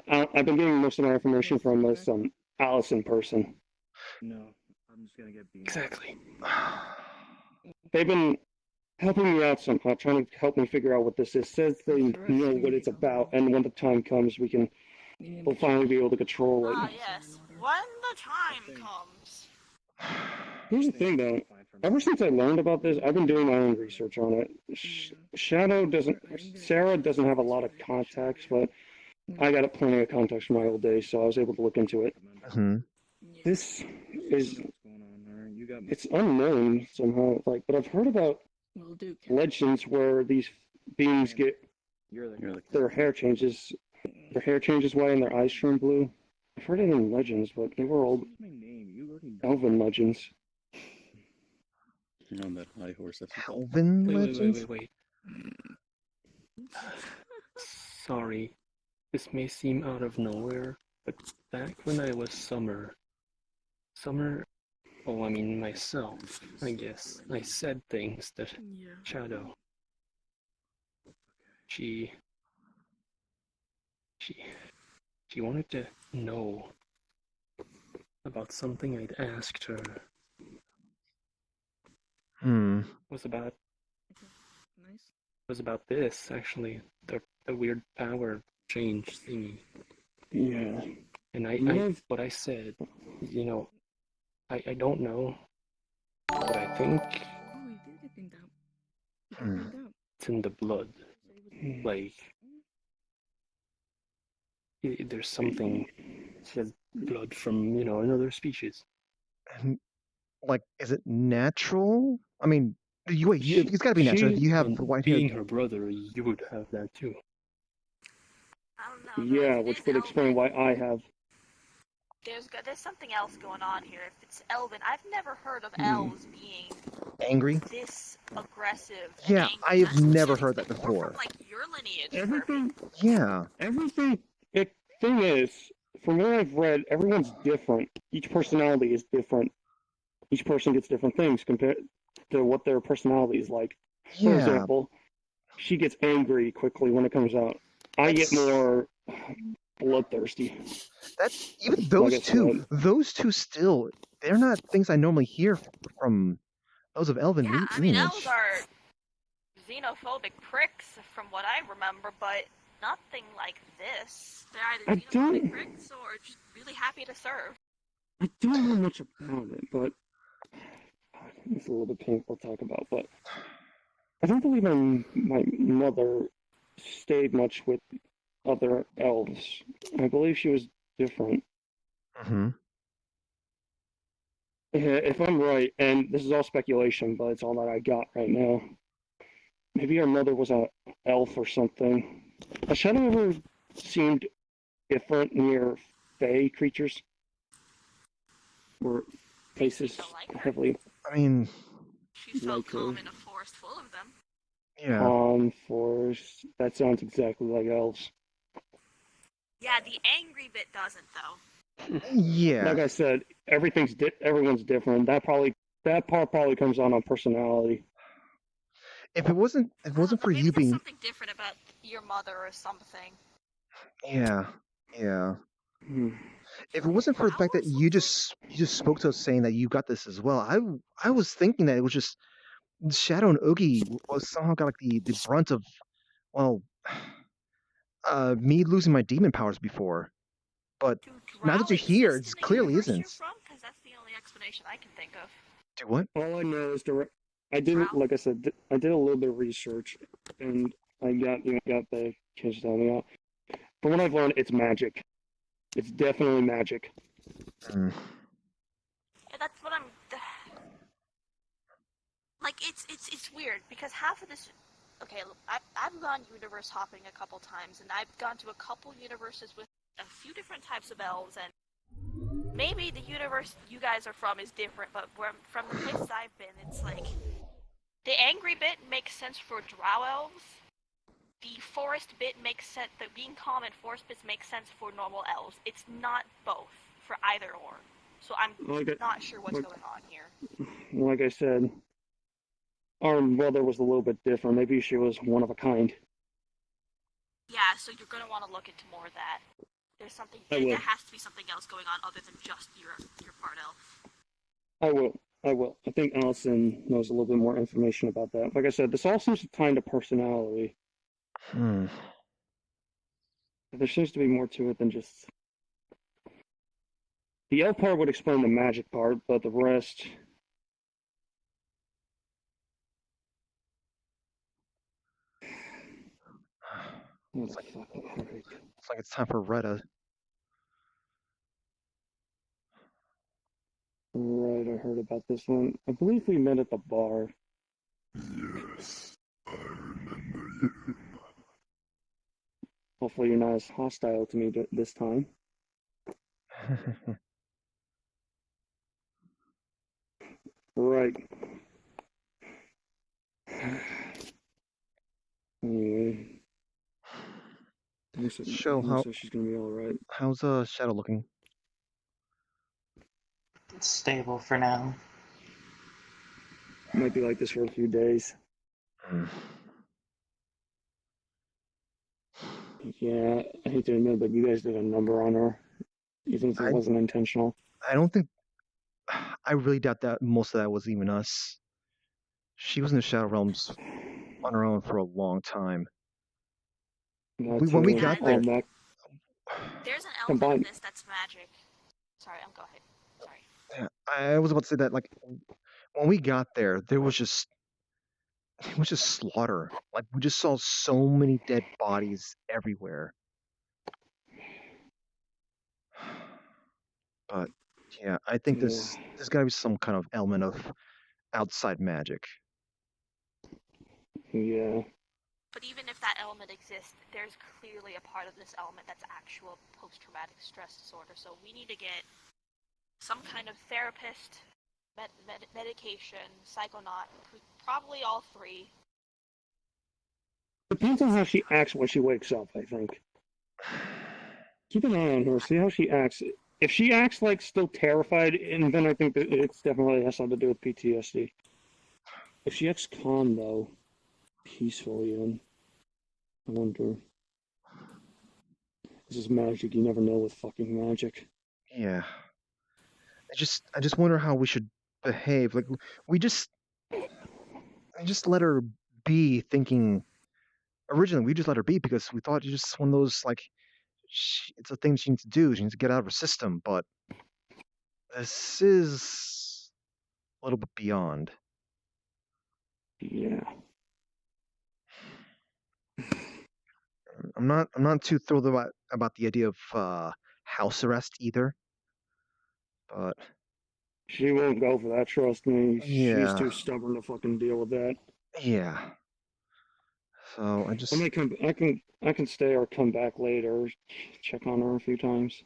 Speaker 5: I've been getting most of my information from this Allison person.
Speaker 6: No, I'm just gonna get beat.
Speaker 11: Exactly.
Speaker 5: They've been helping me out somehow, trying to help me figure out what this is. Says they know what it's about, and when the time comes, we'll finally be able to control it.
Speaker 2: Ah, yes. When the time comes.
Speaker 5: Here's the thing, though. Ever since I learned about this, I've been doing my own research on it. Sarah doesn't have a lot of contacts, but I got plenty of contacts from my old days, so I was able to look into it.
Speaker 1: Mm-hmm.
Speaker 5: This is, it's unknown somehow, but I've heard about legends where these beings get their hair changes white and their eyes turn blue. I've heard it in legends, but they were old elven legends.
Speaker 7: You're on that high horse. That's
Speaker 1: Elven legends?
Speaker 11: Wait. Sorry, this may seem out of nowhere, but back when I was myself, I guess, I said things that Shadow. She wanted to know about something I'd asked her. Was about this, actually, the weird power change thingy.
Speaker 5: Yeah.
Speaker 11: And what I said, I don't know, but I think it's in the blood. Like, there's something She has blood from, another species.
Speaker 1: And, like, is it natural? I mean, wait,
Speaker 5: Yeah,
Speaker 1: it's got to be natural.
Speaker 5: she-
Speaker 1: You have
Speaker 11: And
Speaker 1: white hair.
Speaker 11: being her brother, you would have that too.
Speaker 2: I don't know. though.
Speaker 5: Yeah,
Speaker 2: If it
Speaker 5: which
Speaker 2: is
Speaker 5: would explain
Speaker 2: Elven,
Speaker 5: why I have.
Speaker 2: there's something else going on here. If it's Elven, I've never heard of elves being
Speaker 1: Angry?
Speaker 2: this aggressive.
Speaker 1: Yeah,
Speaker 2: and
Speaker 1: I have
Speaker 2: that's
Speaker 1: never
Speaker 2: just
Speaker 1: heard that
Speaker 2: more
Speaker 1: before.
Speaker 2: from like your lineage.
Speaker 5: Everything,
Speaker 1: Yeah.
Speaker 5: the thing is, from what I've read, everyone's different. Each personality is different. Each person gets different things compared to what their personality is like. For
Speaker 1: Yeah.
Speaker 5: example, she gets angry quickly when it comes out. I get more bloodthirsty.
Speaker 1: That's even those
Speaker 5: Like I
Speaker 1: two.
Speaker 5: said.
Speaker 1: Those two still, they're not things I normally hear from those of Elven
Speaker 2: Yeah, I mean,
Speaker 1: lineage.
Speaker 2: elves are xenophobic pricks, from what I remember, but nothing like this. They're either
Speaker 5: I
Speaker 2: xenophobic
Speaker 5: don't-
Speaker 2: pricks or just really happy to serve.
Speaker 5: I don't know much about it, but it's a little bit painful to talk about. But I don't believe my mother stayed much with other elves. I believe she was different.
Speaker 1: Mm-hmm.
Speaker 5: If I'm right, and this is all speculation, but it's all that I got right now. Maybe her mother was an elf or something. Has Shadow ever seemed different near Fey creatures? Or faces heavily?
Speaker 1: I mean,
Speaker 2: She's so calm in a forest full of them.
Speaker 1: yeah.
Speaker 5: Forest. That sounds exactly like elves.
Speaker 2: Yeah, the angry bit doesn't though.
Speaker 1: Yeah.
Speaker 5: Like I said, everyone's different. That part probably comes on personality.
Speaker 1: If it wasn't for
Speaker 2: Maybe
Speaker 1: you
Speaker 2: there's
Speaker 1: being,
Speaker 2: something different about your mother or something.
Speaker 1: yeah. If it wasn't for the fact that you just spoke to us saying that you got this as well, I was thinking that it was just Shadow and Oogie was somehow got like the brunt of, well, me losing my demon powers before. But now that you're here, it clearly isn't.
Speaker 2: Because that's the only explanation I can think of.
Speaker 1: Do what?
Speaker 5: All I know is I did, like I said, I did a little bit of research, and I got the kids telling me out. From what I've learned, it's magic. It's definitely magic.
Speaker 1: Mm.
Speaker 2: Yeah, that's what I'm. Like it's weird because half of this. Okay, look, I've gone universe hopping a couple times, and I've gone to a couple universes with a few different types of elves, and maybe the universe you guys are from is different, but from the places I've been, it's like the angry bit makes sense for drow elves. The forest bit makes sense. The being calm and forest bits make sense for normal elves. It's not both for either or. So I'm not sure what's going on here.
Speaker 5: Like I said, our mother was a little bit different. Maybe she was one of a kind.
Speaker 2: Yeah, so you're gonna want to look into more of that. There's something.
Speaker 5: I will.
Speaker 2: There has to be something else going on other than just your part elf.
Speaker 5: I will. I think Allison knows a little bit more information about that. Like I said, this all seems to tie into personality. There seems to be more to it than just... The elf part would explain the magic part, but the rest...
Speaker 1: It's like it's time for Retta.
Speaker 5: Right, I heard about this one. I believe we met at the bar.
Speaker 7: Yes, I remember you.
Speaker 5: Hopefully you're not as hostile to me this time. Right. Anyway.
Speaker 1: Show how
Speaker 5: she's gonna be alright.
Speaker 1: How's Shadow looking?
Speaker 12: It's stable for now.
Speaker 5: Might be like this for a few days. Yeah, I hate to admit, but you guys did a number on her, even if it wasn't intentional.
Speaker 1: I don't think. I really doubt that most of that was even us. She was in the Shadow Realms on her own for a long time. When we got there,
Speaker 2: there's an element of this that's magic. Sorry, go ahead. Sorry.
Speaker 1: Yeah, I was about to say that, like, when we got there, it was just slaughter. Like, we just saw so many dead bodies everywhere. But yeah, I think
Speaker 5: Yeah.
Speaker 1: there's got to be some kind of element of outside magic.
Speaker 5: Yeah.
Speaker 2: But even if that element exists, there's clearly a part of this element that's actual post-traumatic stress disorder. So we need to get some kind of therapist, medication, psychonaut, probably all three.
Speaker 5: Depends on how she acts when she wakes up, I think. Keep an eye on her, see how she acts. If she acts like still terrified, and then I think that it's definitely has something to do with PTSD. If she acts calm, though, peaceful even, I wonder. This is magic, you never know with fucking magic.
Speaker 1: Yeah. I just wonder how we should behave. Like we just let her be thinking. Originally, we just let her be because we thought it's just one of those like it's a thing she needs to do. She needs to get out of her system. But this is a little bit beyond.
Speaker 5: Yeah.
Speaker 1: I'm not too thrilled about the idea of house arrest either. But
Speaker 5: she won't go for that, trust me.
Speaker 1: Yeah.
Speaker 5: She's too stubborn to fucking deal with that.
Speaker 1: Yeah. So I just
Speaker 5: I can stay or come back later, check on her a few times.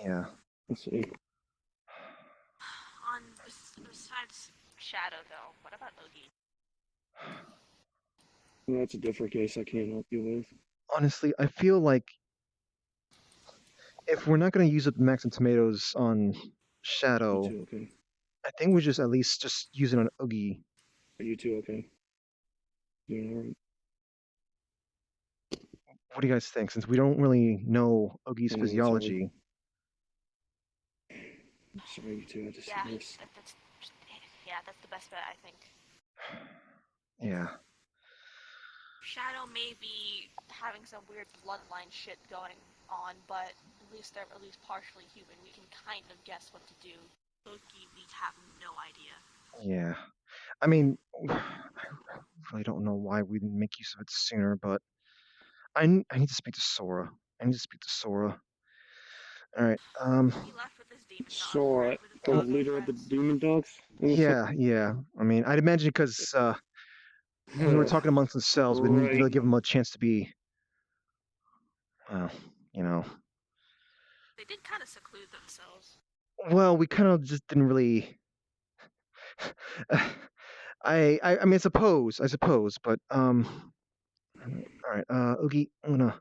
Speaker 1: Yeah.
Speaker 5: Let's see.
Speaker 2: Besides Shadow, though, what about Oogie?
Speaker 5: Well, that's a different case I can't help you with.
Speaker 1: Honestly, I feel like if we're not going to use up Max and Tomatoes on Shadow,
Speaker 5: You two okay?
Speaker 1: I think we just at least just use it on Oogie.
Speaker 5: Are you two okay? You all right?
Speaker 1: What do you guys think? Since we don't really know Oogie's
Speaker 5: I know,
Speaker 1: physiology.
Speaker 5: Sorry, you two. I just
Speaker 2: That's the best bet, I think.
Speaker 1: Yeah.
Speaker 2: Shadow may be having some weird bloodline shit going on, but at least they're at least partially human. We can kind of guess what to do. Oogie, we have no idea.
Speaker 1: Yeah. I mean, I really don't know why we didn't make use of it sooner, but I need to speak to Sora. All right.
Speaker 5: Sora, the leader of the demon dogs?
Speaker 1: Yeah. I mean, I'd imagine because when we were talking amongst themselves, we didn't really give them a chance to be, well, you know.
Speaker 2: They did kind of seclude themselves.
Speaker 1: Well, we kind of just didn't really. I mean, I suppose, but all right, Oogie, let's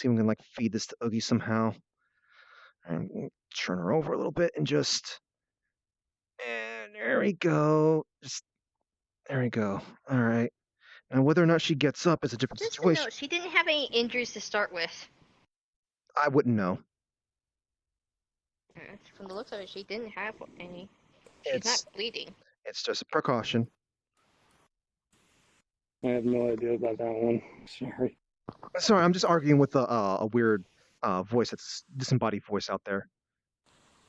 Speaker 1: see if we can like feed this to Oogie somehow, and turn her over a little bit, and there we go, there we go. All right, now whether or not she gets up is a different
Speaker 3: Just to
Speaker 1: situation.
Speaker 3: note, she didn't have any injuries to start with.
Speaker 1: I wouldn't know.
Speaker 3: From the looks of it, she didn't have any. She's not bleeding.
Speaker 1: It's just a precaution.
Speaker 5: I have no idea about that one.
Speaker 1: Sorry, I'm just arguing with a weird voice. That's disembodied voice out there.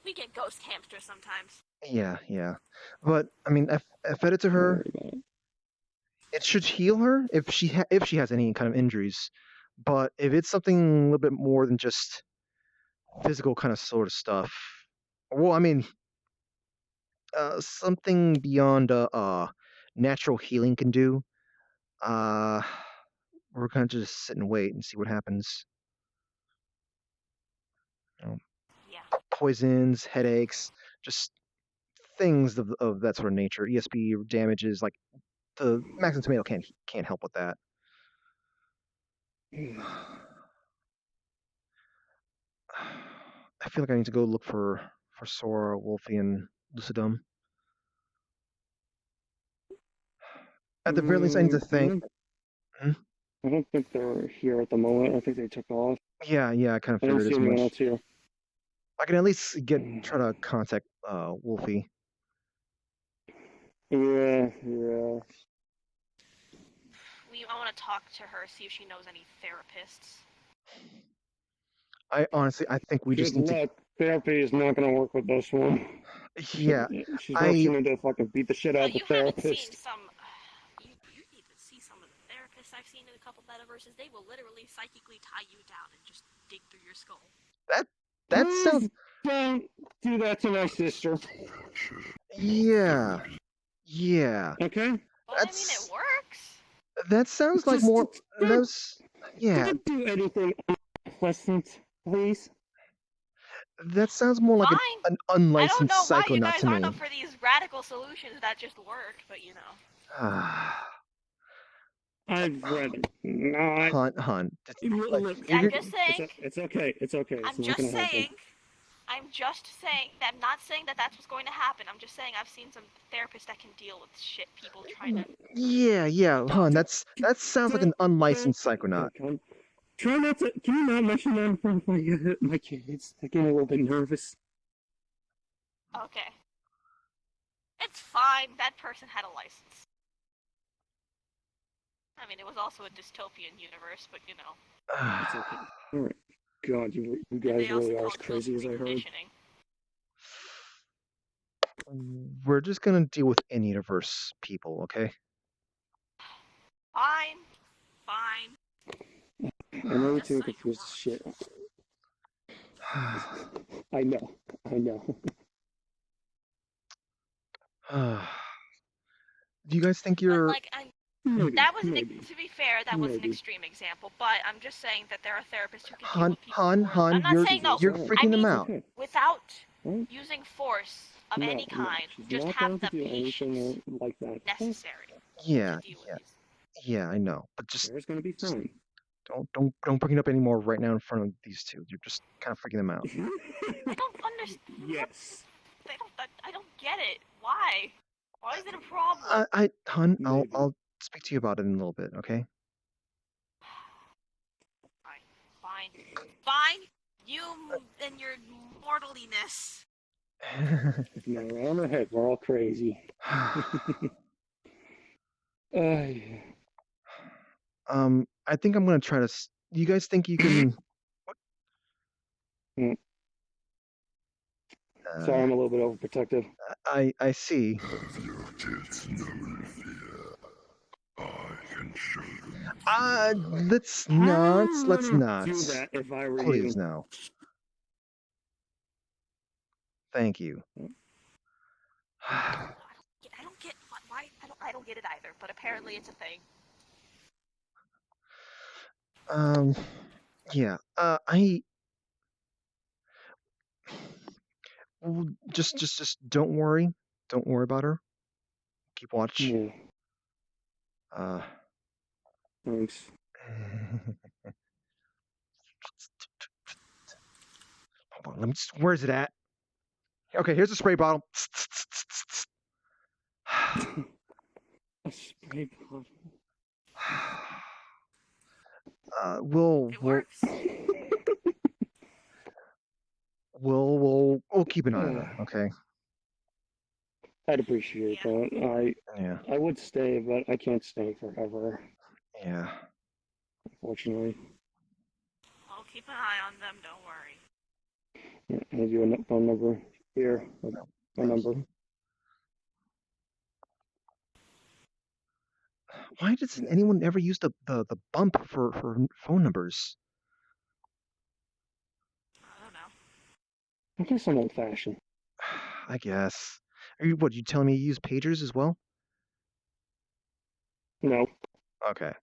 Speaker 2: We get ghost hamsters sometimes.
Speaker 1: Yeah. But I mean, I fed it to her. It should heal her if she has any kind of injuries. But if it's something a little bit more than just physical kind of sort of stuff, well, I mean, something beyond natural healing can do. We're gonna just sit and wait and see what happens. Poisons, headaches, just things of that sort of nature. ESP damages, like the Max and Tomato can't help with that. I feel like I need to go look for Sora, Wolfie, and Lucidum. At the very least, I need to think.
Speaker 5: I don't think they're here at the moment. I think they took off.
Speaker 1: Yeah, I kind of
Speaker 5: I don't
Speaker 1: figured
Speaker 5: see
Speaker 1: as
Speaker 5: anyone
Speaker 1: much.
Speaker 5: else here.
Speaker 1: I can at least try to contact Wolfie.
Speaker 5: Yeah.
Speaker 2: I want to talk to her, see if she knows any therapists.
Speaker 1: I think we just need
Speaker 5: to. Therapy is not going to work with this one.
Speaker 1: Yeah,
Speaker 5: she's not going to fucking beat the shit out of the therapist.
Speaker 2: You need to see some of the therapists I've seen in a couple metaverses. They will literally psychically tie you down and just dig through your skull.
Speaker 1: That
Speaker 5: Please
Speaker 1: sounds.
Speaker 5: don't do that to my sister.
Speaker 1: Yeah. Yeah.
Speaker 2: Well,
Speaker 5: Okay.
Speaker 2: I mean,
Speaker 1: That's.
Speaker 2: it works.
Speaker 1: That sounds like
Speaker 5: Just
Speaker 1: more. Those. Yeah.
Speaker 5: Don't do anything unpleasant, please.
Speaker 1: That sounds more like
Speaker 2: Fine.
Speaker 1: an
Speaker 2: I don't
Speaker 1: unlicensed
Speaker 2: know why you
Speaker 1: psychonaut
Speaker 2: guys
Speaker 1: to
Speaker 2: aren't
Speaker 1: me.
Speaker 2: up for these radical solutions that just work, but you know.
Speaker 5: I'd rather not.
Speaker 1: Hunt.
Speaker 5: Look,
Speaker 2: I'm just saying.
Speaker 5: It's okay. It's okay. It's
Speaker 2: I'm
Speaker 5: not
Speaker 2: just
Speaker 5: gonna happen.
Speaker 2: saying. I'm just saying. I'm not saying that that's what's going to happen. I'm just saying I've seen some therapists that can deal with shit people trying to.
Speaker 1: Yeah, Hun. That sounds like an unlicensed psychonaut.
Speaker 5: Try not to. Can you not mention that in front of my kids? They're getting a little bit nervous.
Speaker 2: Okay. It's fine. That person had a license. I mean, it was also a dystopian universe, but you know.
Speaker 5: It's okay. All right. God, you guys really are as crazy as I heard.
Speaker 1: We're just gonna deal with in-universe people, okay?
Speaker 2: Fine. Fine.
Speaker 5: I'm really too confused as shit. I know.
Speaker 1: Do you guys think you're?
Speaker 2: Like, that was to be fair, that was an extreme example. But I'm just saying that there are therapists who can deal with people.
Speaker 1: Hun,
Speaker 2: I'm not saying no.
Speaker 1: you're freaking them out.
Speaker 2: Without using force of any kind, just have the patience
Speaker 5: like that.
Speaker 2: necessary.
Speaker 1: Yeah, I know. But just
Speaker 5: there's gonna be fun.
Speaker 1: Don't bring it up anymore right now in front of these two. You're just kind of freaking them out.
Speaker 2: I don't understand.
Speaker 5: Yes.
Speaker 2: I don't get it. Why? Why is it a problem?
Speaker 1: Hun, I'll speak to you about it in a little bit, okay?
Speaker 2: Fine. You and your mortaliness.
Speaker 5: No, on the head. We're all crazy.
Speaker 1: I think I'm gonna try to. You guys think you can?
Speaker 5: Sorry, I'm a little bit overprotective.
Speaker 1: I see. Let's not.
Speaker 5: Do that if I were
Speaker 1: Please,
Speaker 5: you.
Speaker 1: no. Thank you.
Speaker 2: I don't get why. I don't get it either. But apparently, it's a thing.
Speaker 1: Yeah. Just don't worry. Don't worry about her. Keep watch.
Speaker 5: Yeah. Thanks.
Speaker 1: Hold on, let me just, where's it at? Okay, here's a spray bottle.
Speaker 5: A spray bottle.
Speaker 1: We'll keep an eye on her, okay?
Speaker 5: I'd appreciate that. I would stay, but I can't stay forever.
Speaker 1: Yeah.
Speaker 5: Unfortunately.
Speaker 2: I'll keep an eye on them. Don't worry.
Speaker 5: Yeah, I have you a phone number here. My number.
Speaker 1: Why doesn't anyone ever use the bump for phone numbers?
Speaker 2: I don't know.
Speaker 5: I guess I'm old-fashioned.
Speaker 1: I guess. You telling me you use pagers as well?
Speaker 5: No.
Speaker 1: Okay.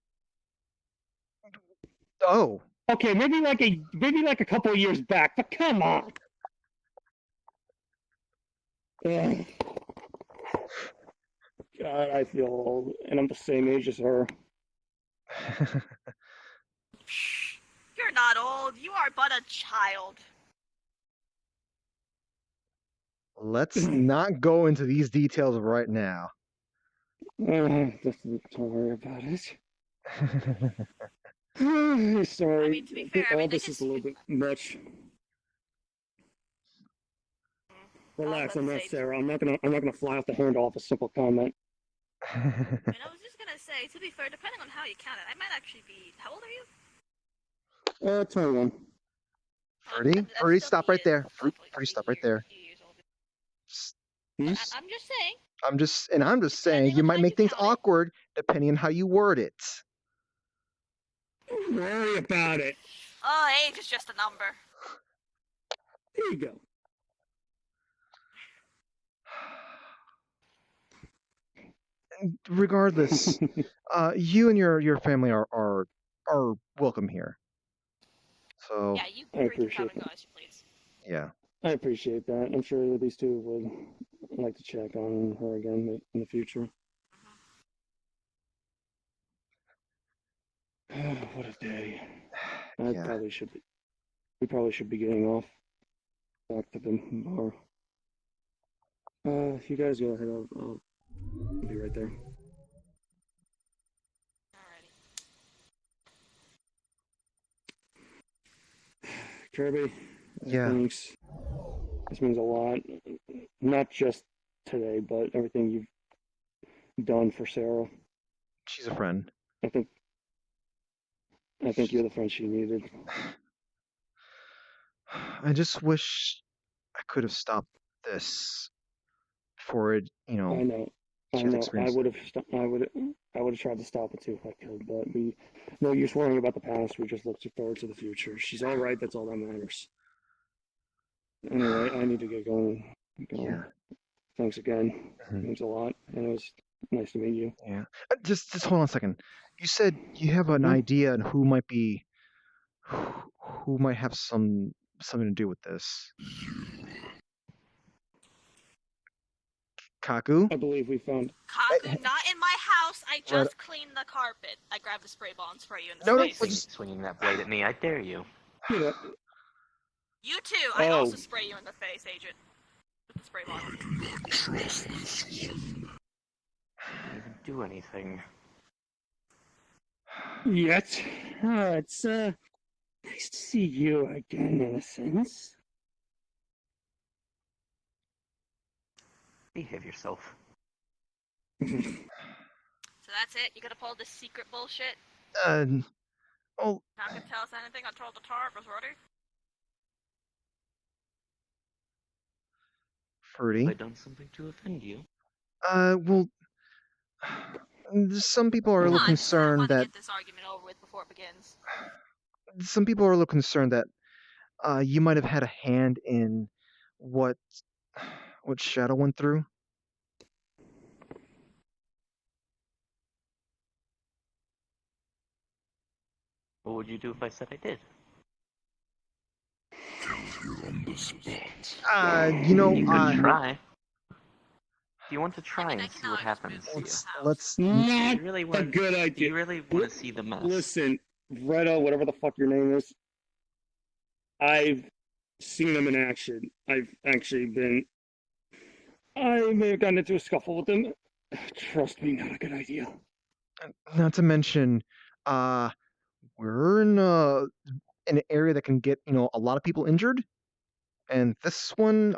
Speaker 1: Oh.
Speaker 5: Okay, maybe like a couple of years back, but come on. Ugh. God, I feel old, and I'm the same age as her.
Speaker 2: You're not old. You are but a child.
Speaker 1: Let's not go into these details right now.
Speaker 5: Don't worry about it. Sorry.
Speaker 2: I mean, to be fair,
Speaker 5: all this is a little bit much. Relax, I'm not Sarah. I'm not gonna fly off the handle off a simple comment.
Speaker 2: And I was just gonna say, to be fair, depending on how you count it, I might actually be. How old are you?
Speaker 5: 21.
Speaker 1: Fruity, stop right there. Fruity, stop right there.
Speaker 2: I'm just saying.
Speaker 1: I'm just saying you might make things awkward depending on how you word it.
Speaker 5: Don't worry about it.
Speaker 2: Oh, age is just a number.
Speaker 5: There you go.
Speaker 1: Regardless, you and your family are welcome here. So
Speaker 2: Yeah, you
Speaker 5: I
Speaker 2: three can come
Speaker 5: appreciate
Speaker 2: and go
Speaker 5: that.
Speaker 2: as you please.
Speaker 1: yeah.
Speaker 5: I appreciate that. I'm sure these two would like to check on her again in the future. What a day.
Speaker 1: Yeah.
Speaker 5: We probably should be getting off. Back to the bar. If you guys go ahead, I'll be right there. Kirby,
Speaker 1: Yeah.
Speaker 5: thanks. This means a lot. Not just today, but everything you've done for Sarah.
Speaker 1: She's a friend.
Speaker 5: I think you're the friend she needed.
Speaker 1: I just wish I could have stopped this before it,
Speaker 5: I know.
Speaker 1: she had experience.
Speaker 5: I would have tried to stop it too if I could, but no use worrying about the past. We just look forward to the future. She's all right. That's all that matters. Anyway, I need to get going.
Speaker 1: Yeah.
Speaker 5: Thanks again.
Speaker 1: Mhm.
Speaker 5: Means a lot, and it was nice to meet you.
Speaker 1: Yeah. Just hold on a second. You said you have an idea on who might have something to do with this. Kaku?
Speaker 5: I believe we found.
Speaker 2: Kaku, not in my house. I just cleaned the carpet. I grabbed the spray ball and spray you in the face.
Speaker 8: Swinging that blade at me, I dare you.
Speaker 5: Yeah.
Speaker 2: You too. I also spray you in the face, Agent. With the spray ball.
Speaker 8: Didn't do anything.
Speaker 5: Yet. It's nice to see you again, in a sense.
Speaker 8: Behave yourself.
Speaker 2: So that's it? You gonna pull this secret bullshit?
Speaker 1: Oh.
Speaker 2: Not gonna tell us anything until the tarp is ready?
Speaker 1: Fruity.
Speaker 8: Have I done something to offend you?
Speaker 1: Well, some people are a little concerned that.
Speaker 2: Get this argument over with before it begins.
Speaker 1: Some people are a little concerned that you might have had a hand in what Shadow went through.
Speaker 8: What would you do if I said I did?
Speaker 1: You
Speaker 8: could try. Do you want to try and see what happens to you?
Speaker 1: Let's
Speaker 5: Not
Speaker 8: you really
Speaker 5: a
Speaker 8: want,
Speaker 5: good idea.
Speaker 8: Do you really want to see the mess?
Speaker 5: Listen, Retta, whatever the fuck your name is, I've seen him in action. I may have gotten into a scuffle with him. Trust me, not a good idea.
Speaker 1: Not to mention, we're in an area that can get a lot of people injured, and this one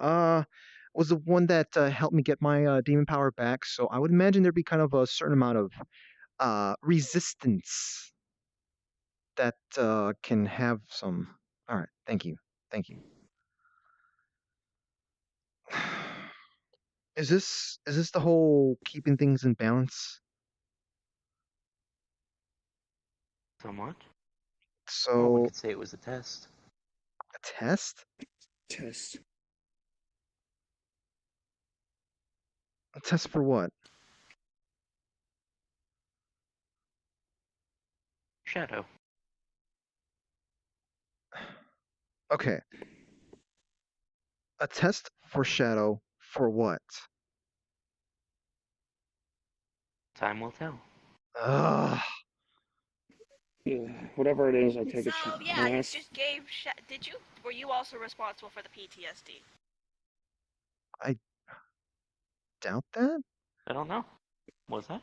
Speaker 1: was the one that helped me get my demon power back. So I would imagine there'd be kind of a certain amount of resistance that can have some. All right, thank you. Is this the whole keeping things in balance?
Speaker 8: Somewhat.
Speaker 1: So
Speaker 8: we could say it was a test.
Speaker 1: A test?
Speaker 5: Test.
Speaker 1: A test for what?
Speaker 8: Shadow.
Speaker 1: Okay. A test for Shadow for what?
Speaker 8: Time will tell.
Speaker 1: Ugh.
Speaker 5: Yeah, whatever it is, I take it.
Speaker 2: So yeah, you just gave. Did you? Were you also responsible for the PTSD?
Speaker 1: I doubt that.
Speaker 8: I don't know. Was I?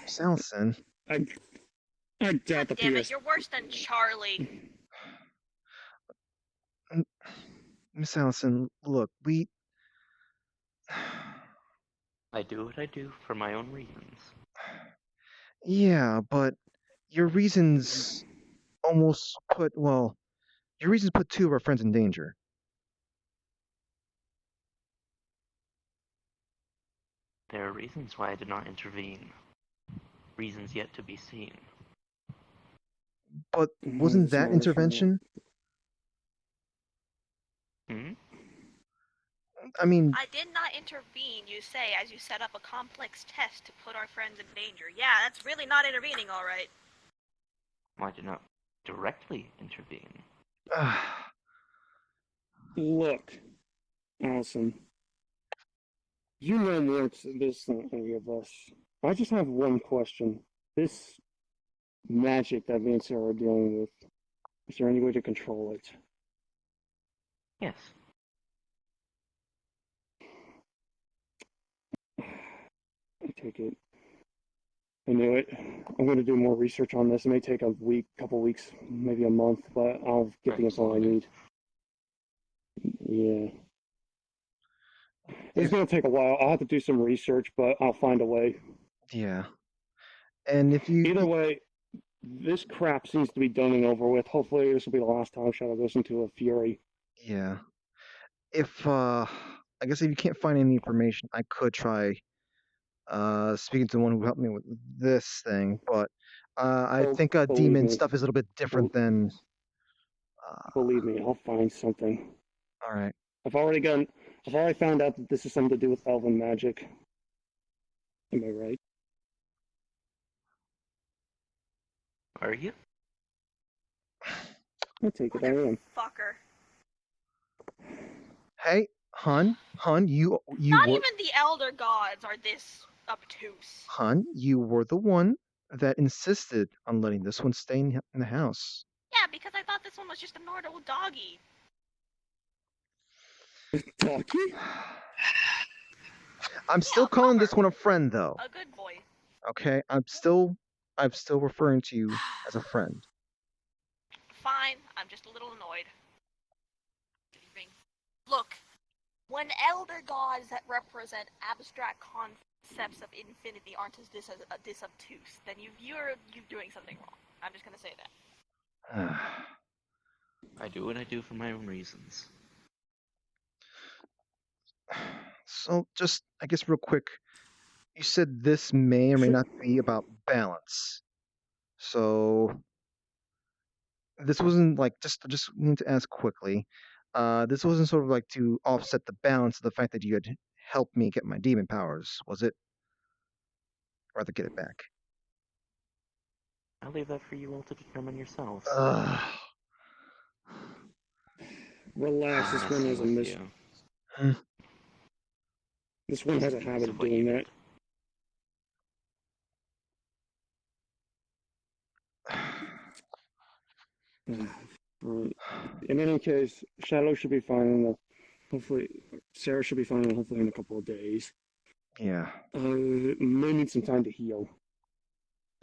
Speaker 1: Salson.
Speaker 5: I doubt the
Speaker 2: Damn it! You're worse than Charlie.
Speaker 1: Miss Allison, look,
Speaker 8: I do what I do for my own reasons.
Speaker 1: Yeah, but your reasons put two of our friends in danger.
Speaker 8: There are reasons why I did not intervene. Reasons yet to be seen.
Speaker 1: But wasn't that intervention?
Speaker 8: Hmm?
Speaker 1: I mean,
Speaker 2: I did not intervene, you say, as you set up a complex test to put our friends in danger. Yeah, that's really not intervening, alright.
Speaker 8: Why did not directly intervene?
Speaker 5: Look, Allison, you know more to this than any of us. I just have one question. This magic that me and Sarah are dealing with, is there any way to control it?
Speaker 8: Yes.
Speaker 5: I take it. I knew it. I'm going to do more research on this. It may take a week, couple weeks, maybe a month, but I'll get the info I need. Yeah. It's going to take a while. I'll have to do some research, but I'll find a way.
Speaker 1: Yeah. And if you...
Speaker 5: Either way, this crap seems to be done and over with. Hopefully this will be the last time Shadow goes into a fury.
Speaker 1: Yeah. If, I guess if you can't find any information, I could try speaking to the one who helped me with this thing, but I think demon stuff is a little bit different than...
Speaker 5: Believe me, I'll find something.
Speaker 1: Alright.
Speaker 5: I've already found out that this is something to do with elven magic. Am I right?
Speaker 8: Are you?
Speaker 5: I take it I am.
Speaker 2: Fucker.
Speaker 1: Hey, Hun, you
Speaker 2: Not
Speaker 1: were...
Speaker 2: even the Elder Gods are this obtuse.
Speaker 1: Hun, you were the one that insisted on letting this one stay in the house.
Speaker 2: Yeah, because I thought this one was just a normal doggy.
Speaker 5: Doggy?
Speaker 1: I'm still calling this one a friend, though.
Speaker 2: A good boy.
Speaker 1: Okay, I'm still referring to you as a friend.
Speaker 2: Fine, I'm just a little annoyed. Look, when elder gods that represent abstract concepts of infinity aren't as this obtuse, then you're doing something wrong. I'm just gonna say that.
Speaker 8: I do what I do for my own reasons.
Speaker 1: So, just, I guess real quick, you said this may or may not be about balance. So, this wasn't like, just need to ask quickly, this wasn't sort of like to offset the balance of the fact that you had helped me get my demon powers, was it? Or rather get it back?
Speaker 8: I'll leave that for you all to determine yourselves.
Speaker 5: Relax, this one has a mission. This one has a habit of doing that. In any case, Shadow should be fine hopefully Sarah should be fine hopefully in a couple of days.
Speaker 1: Yeah.
Speaker 5: May need some time to heal.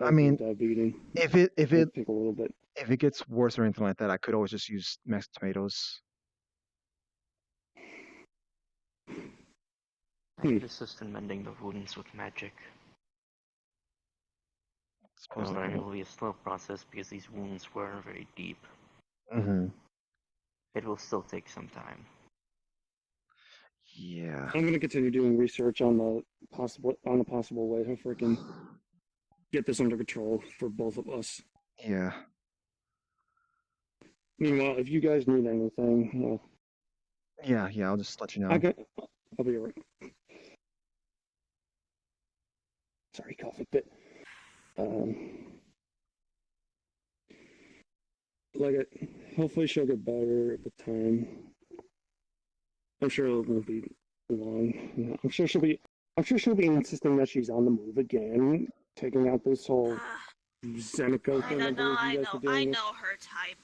Speaker 1: I mean,
Speaker 5: beating.
Speaker 1: if it
Speaker 5: take a little bit.
Speaker 1: If it gets worse or anything like that, I could always just use mashed tomatoes.
Speaker 8: I could assist in mending the wounds with magic. However, it will be a slow process because these wounds were very deep. It will still take some time.
Speaker 1: Yeah.
Speaker 5: I'm gonna continue doing research on the possible way to freaking get this under control for both of us.
Speaker 1: Yeah.
Speaker 5: Meanwhile, if you guys need anything, well,
Speaker 1: yeah, I'll just let you know.
Speaker 5: I'll be right. Sorry, coughing fit. Hopefully she'll get better at the time. I'm sure it won't be long. I'm sure she'll be insisting that she's on the move again, taking out this whole Zeneca thing.
Speaker 2: I know her type.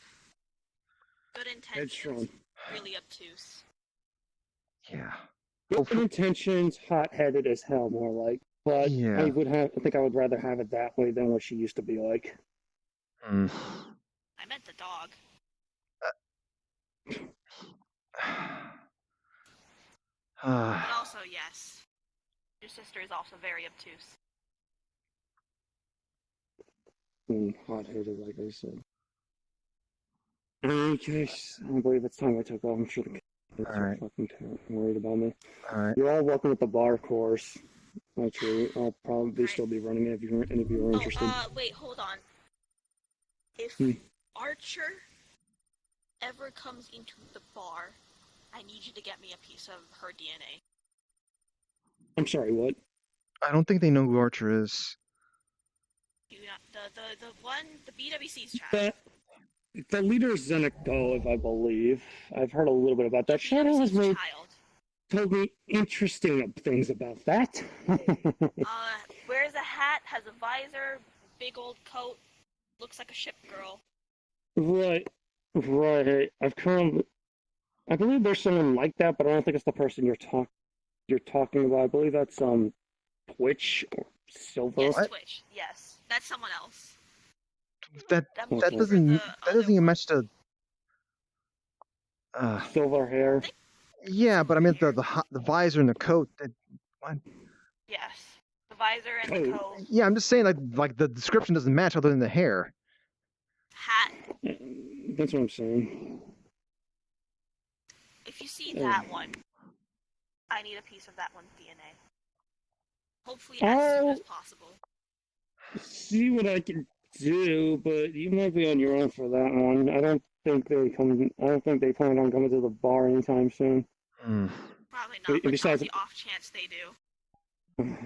Speaker 2: Good intentions.
Speaker 5: Headstrong.
Speaker 2: Really obtuse.
Speaker 1: Yeah.
Speaker 5: Good intentions, hot-headed as hell, more like. But
Speaker 1: yeah.
Speaker 5: I think I would rather have it that way than what she used to be like.
Speaker 2: I meant the dog. But also, yes. Your sister is also very obtuse.
Speaker 5: Hot-headed, like I said. In any case, I believe it's time I took off. I'm sure the kids are fucking worried about me.
Speaker 1: Alright.
Speaker 5: You're all welcome at the bar course. Actually, I'll probably still be running it if any of you are interested.
Speaker 2: Wait, hold on. If Archer ever comes into the bar I need you to get me a piece of her DNA.
Speaker 5: I'm sorry, what?
Speaker 1: I don't think they know who Archer is.
Speaker 2: You not, the BWC's child.
Speaker 5: The leader is Zeniko, if I believe. I've heard a little bit about that. Shadow has told me interesting things about that.
Speaker 2: Wears a hat, has a visor, big old coat, looks like a ship girl.
Speaker 5: Right. I believe there's someone like that, but I don't think it's the person you're talking about. I believe that's Twitch or Silver.
Speaker 2: Yes, Twitch. Yes, that's someone else.
Speaker 1: That doesn't even match the
Speaker 5: silver hair.
Speaker 1: Yeah, but I meant the visor and the coat. What?
Speaker 2: Yes, the visor and the coat.
Speaker 1: Yeah, I'm just saying like the description doesn't match other than the hair.
Speaker 2: Hat.
Speaker 5: That's what I'm saying.
Speaker 2: If you see that one, I need a piece of that one's DNA. Hopefully as soon as possible.
Speaker 5: See what I can do, but you might be on your own for that one. I don't think they plan on coming to the bar anytime soon.
Speaker 2: Probably not, but besides, on the off chance they do.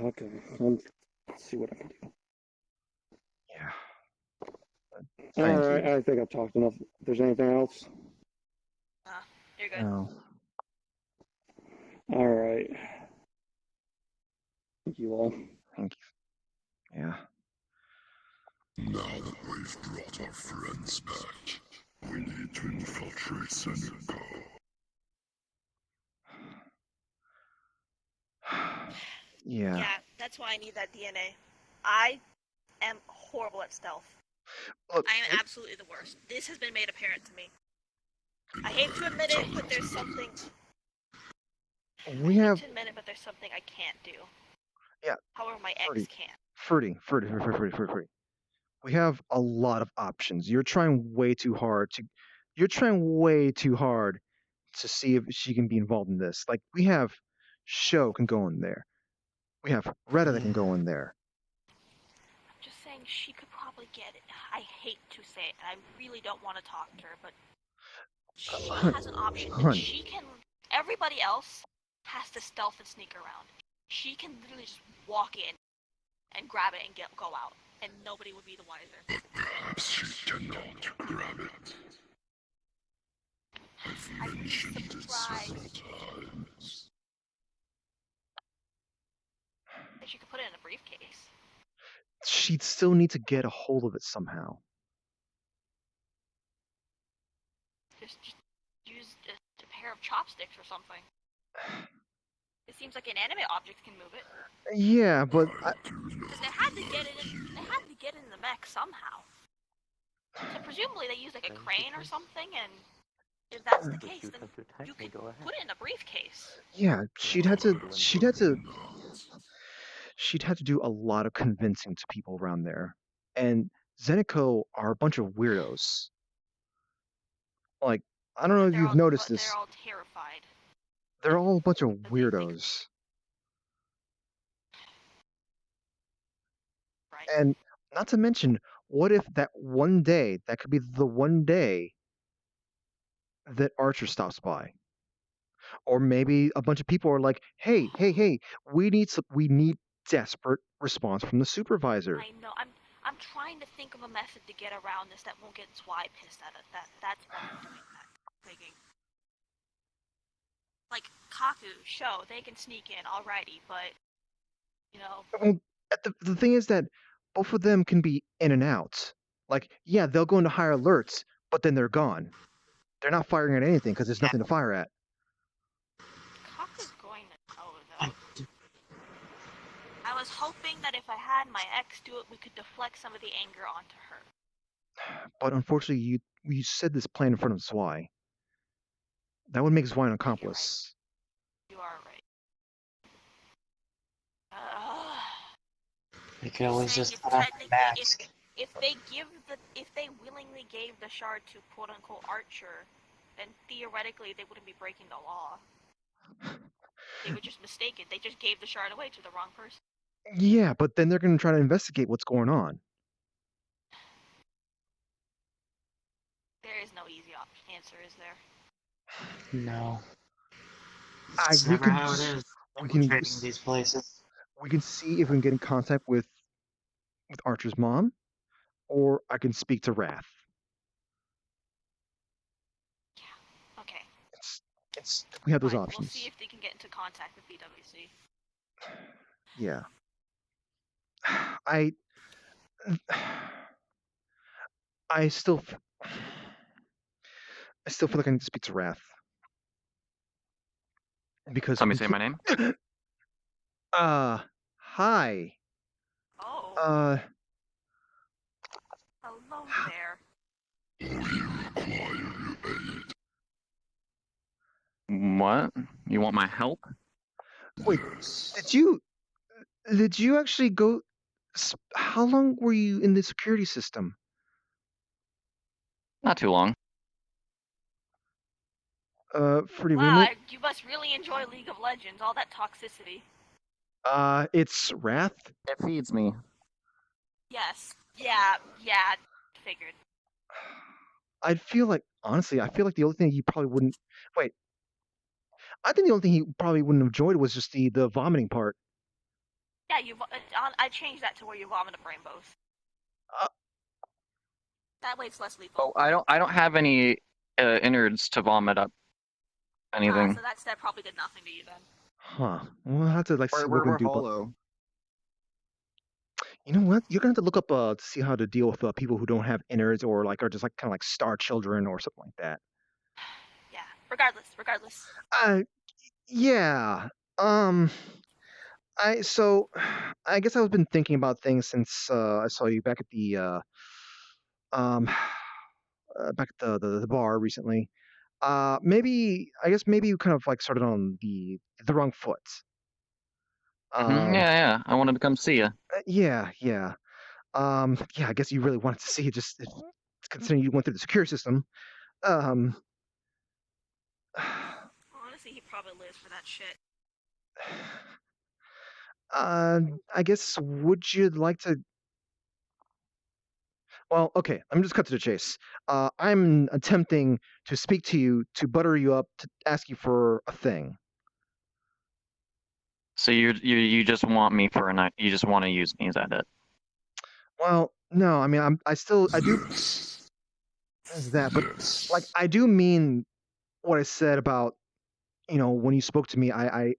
Speaker 5: Okay, let's see what I can do.
Speaker 1: Yeah.
Speaker 5: Alright, I think I've talked enough. If there's anything else?
Speaker 2: You're good.
Speaker 1: No.
Speaker 5: Alright. Thank you all.
Speaker 1: Thank you. Yeah.
Speaker 13: Now that we've brought our friends back, we need to infiltrate Seneca.
Speaker 1: Yeah.
Speaker 2: Yeah, that's why I need that DNA. I am horrible at stealth.
Speaker 1: Look,
Speaker 2: I am absolutely the worst. This has been made apparent to me. I hate to admit it, but there's something.
Speaker 1: We have.
Speaker 2: I hate to admit it, but there's something I can't do.
Speaker 1: Yeah.
Speaker 2: However, my ex can.
Speaker 1: Fruity. We have a lot of options. You're trying way too hard to see if she can be involved in this. Like we have Show can go in there. We have Retta that can go in there.
Speaker 2: I'm just saying she could probably get it. I hate to say it, and I really don't want to talk to her, but she has an option that she can. Everybody else has to stealth and sneak around. She can literally just walk in and grab it and go out, and nobody would be the wiser.
Speaker 13: But perhaps she cannot grab it. I've mentioned it several times.
Speaker 2: She could put it in a briefcase.
Speaker 1: She'd still need to get a hold of it somehow.
Speaker 2: Just use a pair of chopsticks or something. It seems like inanimate objects can move it.
Speaker 1: Yeah, but
Speaker 2: because they had to get it in. They had to get it in the mech somehow. So presumably they use like a crane or something, and if that's the case, then you could put it in a briefcase.
Speaker 1: Yeah, she'd have to do a lot of convincing to people around there. And Zeniko are a bunch of weirdos. Like, I don't know if you've noticed this.
Speaker 2: They're all terrified.
Speaker 1: They're all a bunch of weirdos.
Speaker 2: Right.
Speaker 1: And not to mention, what if that could be the one day that Archer stops by? Or maybe a bunch of people are like, hey, we need desperate response from the supervisor.
Speaker 2: I know. I'm trying to think of a method to get around this that won't get Zwei pissed at it. That's why I'm doing that. Thinking. Like Kaku, Show, they can sneak in, alrighty, but you know.
Speaker 1: Well, the thing is that both of them can be in and out. Like, yeah, they'll go into higher alerts, but then they're gone. They're not firing at anything because there's nothing to fire at.
Speaker 2: Kaku's going to know though. I was hoping that if I had my ex do it, we could deflect some of the anger onto her.
Speaker 1: But unfortunately, you said this plan in front of Zwei. That would make Zwei an accomplice.
Speaker 2: You are right.
Speaker 12: You can always just put on the mask.
Speaker 2: If they willingly gave the shard to quote unquote Archer, then theoretically they wouldn't be breaking the law. They were just mistaken. They just gave the shard away to the wrong person.
Speaker 1: Yeah, but then they're going to try to investigate what's going on.
Speaker 2: There is no easy answer, is there?
Speaker 12: No. It's
Speaker 1: we
Speaker 12: never
Speaker 1: can
Speaker 12: how it is.
Speaker 1: we can
Speaker 12: Infiltrating these places.
Speaker 1: we can see if we can get in contact with Archer's mom, or I can speak to Wrath.
Speaker 2: Okay.
Speaker 1: It's we have those
Speaker 2: Fine.
Speaker 1: options.
Speaker 2: We'll see if they can get into contact with BWC.
Speaker 1: Yeah. I I still feel like I need to speak to Wrath because
Speaker 14: Let me
Speaker 1: we
Speaker 14: say
Speaker 1: can't.
Speaker 14: my name.
Speaker 1: Hi.
Speaker 2: Oh. Hello there.
Speaker 14: What? You want my help?
Speaker 1: Wait, did you actually go? How long were you in the security system?
Speaker 14: Not too long.
Speaker 1: For the
Speaker 2: Wow, you must really enjoy League of Legends, all that toxicity.
Speaker 1: It's Wrath.
Speaker 14: It feeds me.
Speaker 2: Yes. Yeah, figured.
Speaker 1: Honestly, I feel like the only thing he probably wouldn't. Wait. I think the only thing he probably wouldn't have enjoyed was just the vomiting part.
Speaker 2: Yeah, I changed that to where you vomit up rainbows. That way it's less lethal.
Speaker 14: Oh, I don't have any innards to vomit up anything.
Speaker 2: So that probably did nothing to you then.
Speaker 1: Huh. We'll have to see what
Speaker 14: We're
Speaker 1: we're gonna do.
Speaker 14: hollow.
Speaker 1: You know what? You're gonna have to look up to see how to deal with people who don't have innards or are just kind of like star children or something like that.
Speaker 2: Yeah. Regardless.
Speaker 1: Yeah. I guess I've been thinking about things since I saw you back at the the bar recently. Maybe you kind of started on the wrong foot.
Speaker 14: Yeah. I wanted to come see you.
Speaker 1: Yeah. I guess you really wanted to see it, just considering you went through the security system.
Speaker 2: Honestly, he probably lives for that shit.
Speaker 1: I guess, would you like to? Well, okay, let me just cut to the chase. I'm attempting to speak to you, to butter you up, to ask you for a thing.
Speaker 14: So you just want me for a night? You just want to use me? Is that it?
Speaker 1: Well, no, I mean, I do. There's that, but I do mean what I said about, when you spoke to me. I'm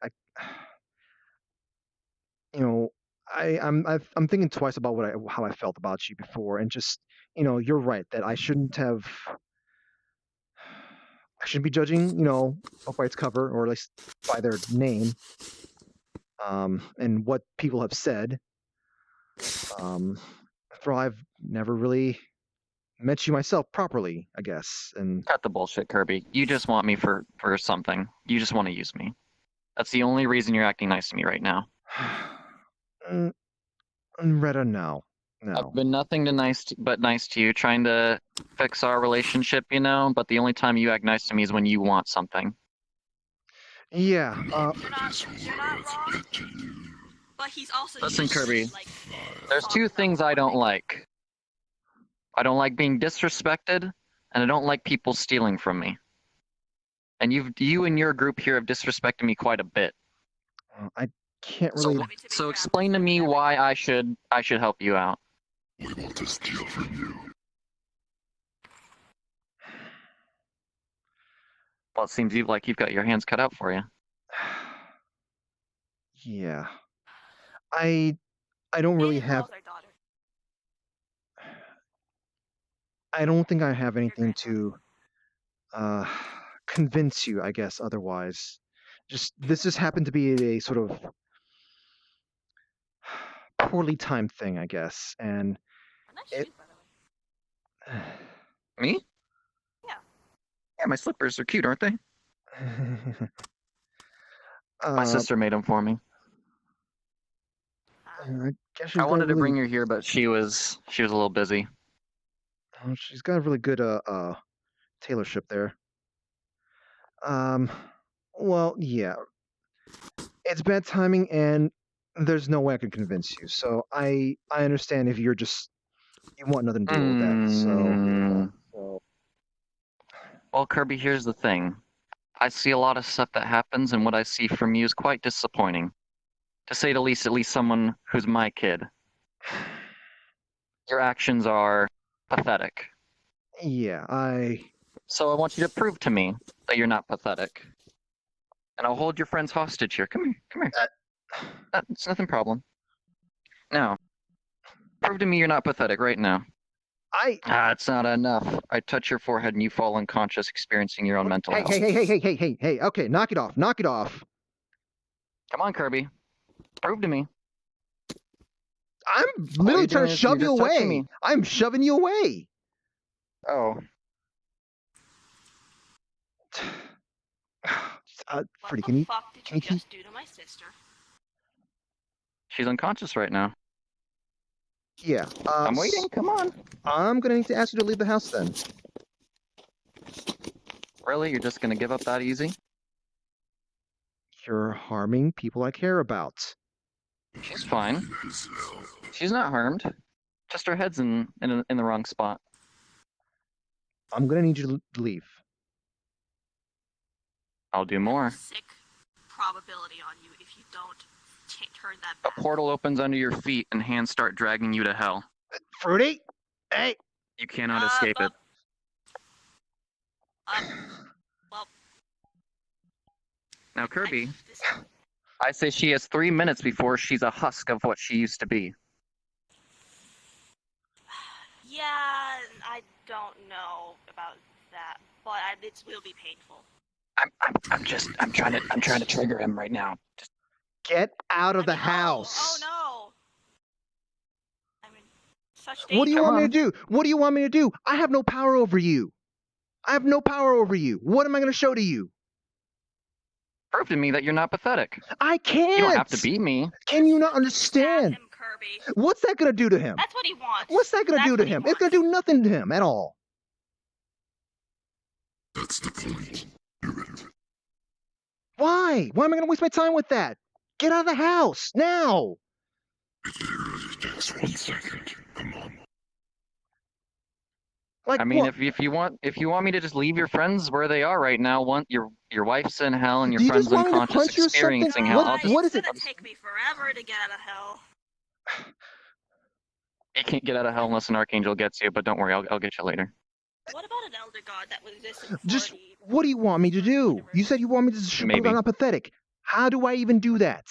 Speaker 1: thinking twice about how I felt about you before, and just, you're right that I shouldn't be judging, book by its cover, or at least by their name, and what people have said. After all, I've never really met you myself properly, I guess, and
Speaker 14: Cut the bullshit, Kirby. You just want me for something. You just want to use me. That's the only reason you're acting nice to me right now.
Speaker 1: Retta, no.
Speaker 14: I've been nothing but nice to you, trying to fix our relationship, but the only time you act nice to me is when you want something.
Speaker 1: Yeah.
Speaker 2: You're not wrong. But he's also.
Speaker 14: Listen, Kirby. There's two things I don't like. I don't like being disrespected, and I don't like people stealing from me. And you and your group here have disrespected me quite a bit.
Speaker 1: I can't really.
Speaker 14: So explain to me why I should help you out.
Speaker 13: We want to steal from you.
Speaker 14: Well, it seems like you've got your hands cut out for you.
Speaker 1: Yeah. I don't really have. I don't think I have anything to convince you, I guess, otherwise. This just happened to be a sort of poorly timed thing, I guess, and
Speaker 14: Me?
Speaker 2: Yeah.
Speaker 14: Yeah, my slippers are cute, aren't they? My sister made them for me.
Speaker 1: I guess
Speaker 14: I wanted to bring her here, but she was a little busy.
Speaker 1: She's got a really good tailorship there. Well, yeah. It's bad timing, and there's no way I can convince you. So I understand if you want nothing to do with that. So.
Speaker 14: Well, Kirby, here's the thing. I see a lot of stuff that happens, and what I see from you is quite disappointing. To say the least, at least someone who's my kid. Your actions are pathetic.
Speaker 1: Yeah,
Speaker 14: So I want you to prove to me that you're not pathetic. And I'll hold your friends hostage here. Come here. It's nothing problem. Now, prove to me you're not pathetic right now. It's not enough. I touch your forehead and you fall unconscious, experiencing your own mental health.
Speaker 1: Hey, okay, knock it off.
Speaker 14: Come on, Kirby. Prove to me.
Speaker 1: I'm literally trying to
Speaker 14: is
Speaker 1: shove
Speaker 14: you're
Speaker 1: you
Speaker 14: just touching
Speaker 1: away.
Speaker 14: me.
Speaker 1: I'm shoving you away.
Speaker 14: Oh.
Speaker 1: Freddy,
Speaker 2: What the fuck did you just do to my sister?
Speaker 14: She's unconscious right now.
Speaker 1: Yeah.
Speaker 14: I'm waiting. Come on.
Speaker 1: I'm gonna need to ask you to leave the house then.
Speaker 14: Really? You're just gonna give up that easy?
Speaker 1: You're harming people I care about.
Speaker 14: She's fine. She's not harmed. Just her head's in the wrong spot.
Speaker 1: I'm gonna need you to leave.
Speaker 14: I'll do more.
Speaker 2: Sick probability on you if you don't turn that
Speaker 14: A
Speaker 2: back.
Speaker 14: portal opens under your feet and hands start dragging you to hell.
Speaker 1: Fruity? Hey!
Speaker 14: You cannot escape it.
Speaker 2: Well.
Speaker 14: Now, Kirby, I say she has 3 minutes before she's a husk of what she used to be.
Speaker 2: Yeah, I don't know about that, but it will be painful.
Speaker 14: I'm trying to trigger him right now. Just
Speaker 1: get out of the house.
Speaker 2: Oh no! I'm in such danger.
Speaker 1: What do you want me to do? What do you want me to do? I have no power over you. I have no power over you. What am I going to show to you?
Speaker 14: Prove to me that you're not pathetic.
Speaker 1: I can't.
Speaker 14: You don't have to beat me.
Speaker 1: Can you not understand?
Speaker 2: Him, Kirby.
Speaker 1: What's that going to do to him?
Speaker 2: That's what he wants.
Speaker 1: What's that going to do to him? It's going to do nothing to him at all.
Speaker 13: That's the point. Do it.
Speaker 1: Why? Why am I going to waste my time with that? Get out of the house now.
Speaker 13: It literally takes 1 second. Come on.
Speaker 1: Like,
Speaker 14: I mean,
Speaker 1: what?
Speaker 14: if you want me to just leave your friends where they are right now, your wife's in hell and your friend's unconscious experiencing hell.
Speaker 1: What is it?
Speaker 2: It's gonna take me forever to get out of hell.
Speaker 14: You can't get out of hell unless an archangel gets you, but don't worry, I'll get you later.
Speaker 2: What about an elder god that was existed before
Speaker 1: Just what do you want me to do? You said you want me to show
Speaker 14: Maybe.
Speaker 1: I'm not pathetic. How do I even do that?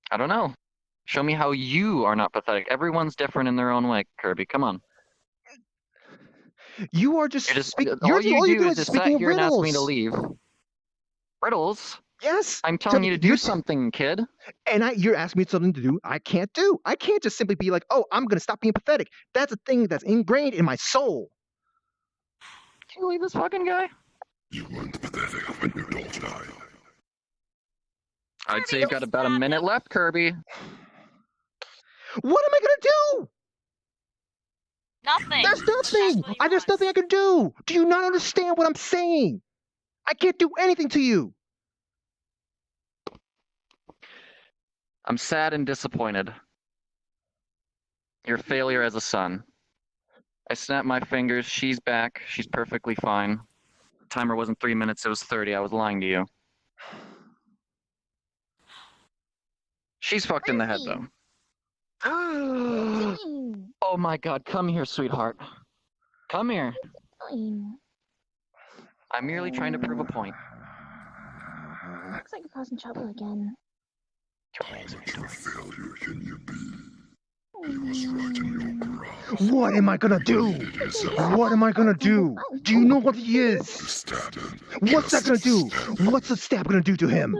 Speaker 14: I don't know. Show me how you are not pathetic. Everyone's different in their own way, Kirby. Come on.
Speaker 1: You are just
Speaker 14: all you do is just sit
Speaker 1: speaking
Speaker 14: here and ask me
Speaker 1: riddles.
Speaker 14: to leave. Riddles?
Speaker 1: Yes.
Speaker 14: I'm telling you to do something, kid.
Speaker 1: And you're asking me something to do I can't do. I can't just simply be like, oh, I'm going to stop being pathetic. That's a thing that's ingrained in my soul.
Speaker 14: Can you leave this fucking guy?
Speaker 13: You weren't pathetic when your doll died.
Speaker 14: I'd say you've got about a minute left, Kirby.
Speaker 1: What am I going to do?
Speaker 2: Nothing.
Speaker 1: There's nothing. There's nothing I can do. Do you not understand what I'm saying? I can't do anything to you.
Speaker 14: I'm sad and disappointed. Your failure as a son. I snapped my fingers. She's back. She's perfectly fine. The timer wasn't 3 minutes. It was 30. I was lying to you. She's fucked in the head, though. Oh my god, come here, sweetheart. Come here. I'm merely trying to prove a point.
Speaker 15: Looks like you're causing trouble again.
Speaker 13: How much of a failure can you be? He was right in your grasp.
Speaker 1: What am I going to do? What am I going to do? Do you know what he is?
Speaker 13: Stab him.
Speaker 1: What's that going to do? What's the stab going to do to him?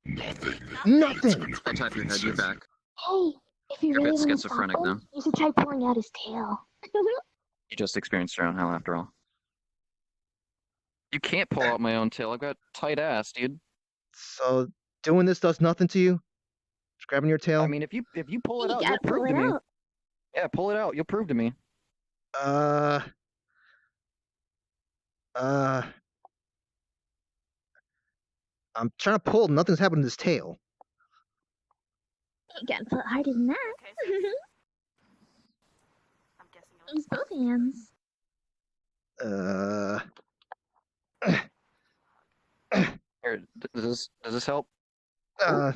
Speaker 13: Nothing.
Speaker 1: Nothing.
Speaker 14: I tapped your head. You're back.
Speaker 15: Hey, if you
Speaker 14: You're a
Speaker 15: really
Speaker 14: bit
Speaker 15: want to
Speaker 14: schizophrenic now.
Speaker 15: you should try pulling out his tail.
Speaker 14: You just experienced your own hell after all. You can't pull out my own tail. I've got tight ass, dude.
Speaker 1: So doing this does nothing to you? Just grabbing your tail?
Speaker 14: I mean, if you pull it
Speaker 15: You
Speaker 14: out,
Speaker 15: gotta
Speaker 14: you'll prove
Speaker 15: pull
Speaker 14: to
Speaker 15: it
Speaker 14: me.
Speaker 15: out.
Speaker 14: Yeah, pull it out. You'll prove to me.
Speaker 1: I'm trying to pull. Nothing's happened to this tail.
Speaker 15: You gotta pull it harder than that.
Speaker 2: I'm guessing
Speaker 15: Use both hands.
Speaker 14: Here, does this help?
Speaker 1: What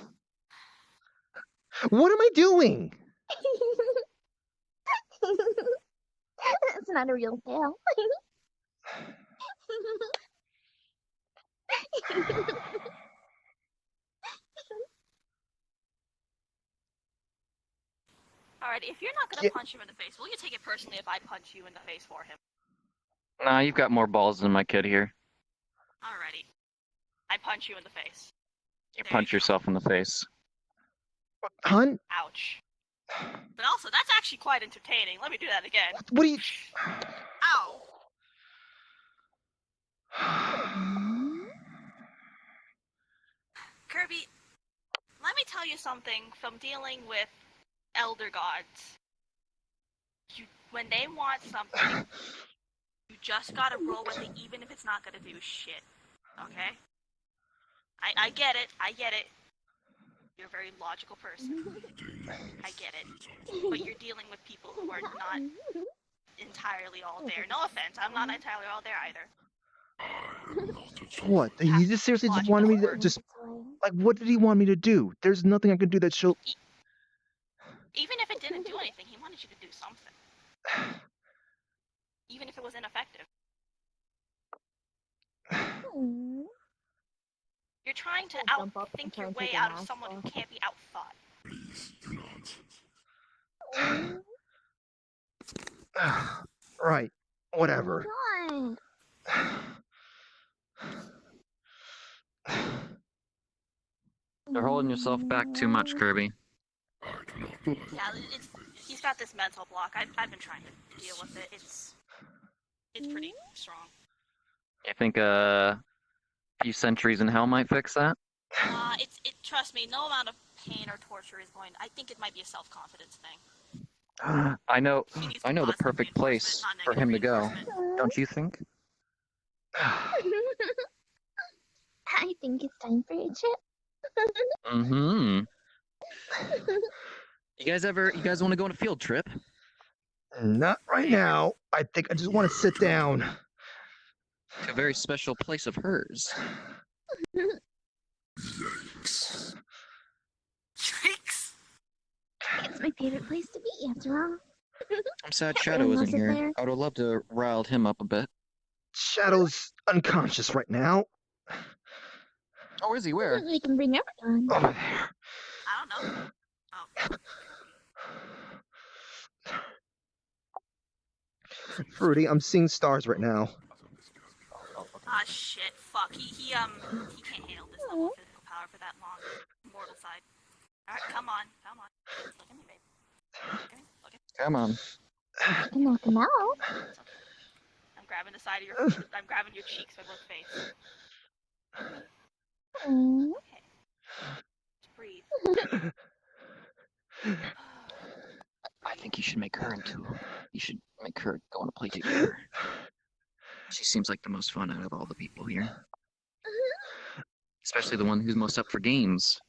Speaker 1: am I doing?
Speaker 15: It's not a real tail.
Speaker 2: Alright, if you're not gonna punch him in the face, will you take it personally if I punch you in the face for him?
Speaker 14: Nah, you've got more balls than my kid here.
Speaker 2: Alrighty. I punch you in the face.
Speaker 14: You punch yourself in the face.
Speaker 1: Hun?
Speaker 2: Ouch. But also, that's actually quite entertaining. Let me do that again.
Speaker 1: What are you...
Speaker 2: Ow! Kirby, let me tell you something from dealing with Elder Gods. When they want something, you just gotta roll with it even if it's not gonna do shit. Okay? I get it. You're a very logical person. I get it. But you're dealing with people who are not entirely all there. No offense, I'm not entirely all there either.
Speaker 1: What? He just seriously just wanted me to just... Like, what did he want me to do? There's nothing I can do that she'll...
Speaker 2: Even if it didn't do anything, he wanted you to do something. Even if it was ineffective. You're trying to outthink your way out of someone who can't be outthought.
Speaker 13: Please do not.
Speaker 1: Right. Whatever.
Speaker 14: You're holding yourself back too much, Kirby.
Speaker 2: Yeah, he's got this mental block. I've been trying to deal with it. It's pretty strong.
Speaker 14: You think a few centuries in hell might fix that?
Speaker 2: Trust me, no amount of pain or torture is going. I think it might be a self-confidence thing.
Speaker 14: I know the perfect place for him to go. Don't you think?
Speaker 15: I think it's time for a trip.
Speaker 14: Mm-hmm. You guys want to go on a field trip?
Speaker 1: Not right now. I think I just want to sit down.
Speaker 14: To a very special place of hers.
Speaker 13: Yikes.
Speaker 2: Yikes!
Speaker 15: It's my favorite place to be, after all.
Speaker 14: I'm sad Shadow isn't here. I would have loved to have riled him up a bit.
Speaker 1: Shadow's unconscious right now.
Speaker 14: Oh, is he? Where?
Speaker 15: We can bring everyone.
Speaker 1: Over there.
Speaker 2: I don't know. Oh.
Speaker 1: Fruity, I'm seeing stars right now.
Speaker 2: Ah, shit. Fuck. He can't handle this level of physical power for that long. Mortal side. Alright, come on. Look at me, babe. Look at me.
Speaker 14: Come on.
Speaker 15: I can knock him out.
Speaker 2: I'm grabbing the side of your I'm grabbing your cheeks with both face. Okay. Just breathe.
Speaker 14: I think you should make her go on a play together. She seems like the most fun out of all the people here. Especially the one who's most up for games.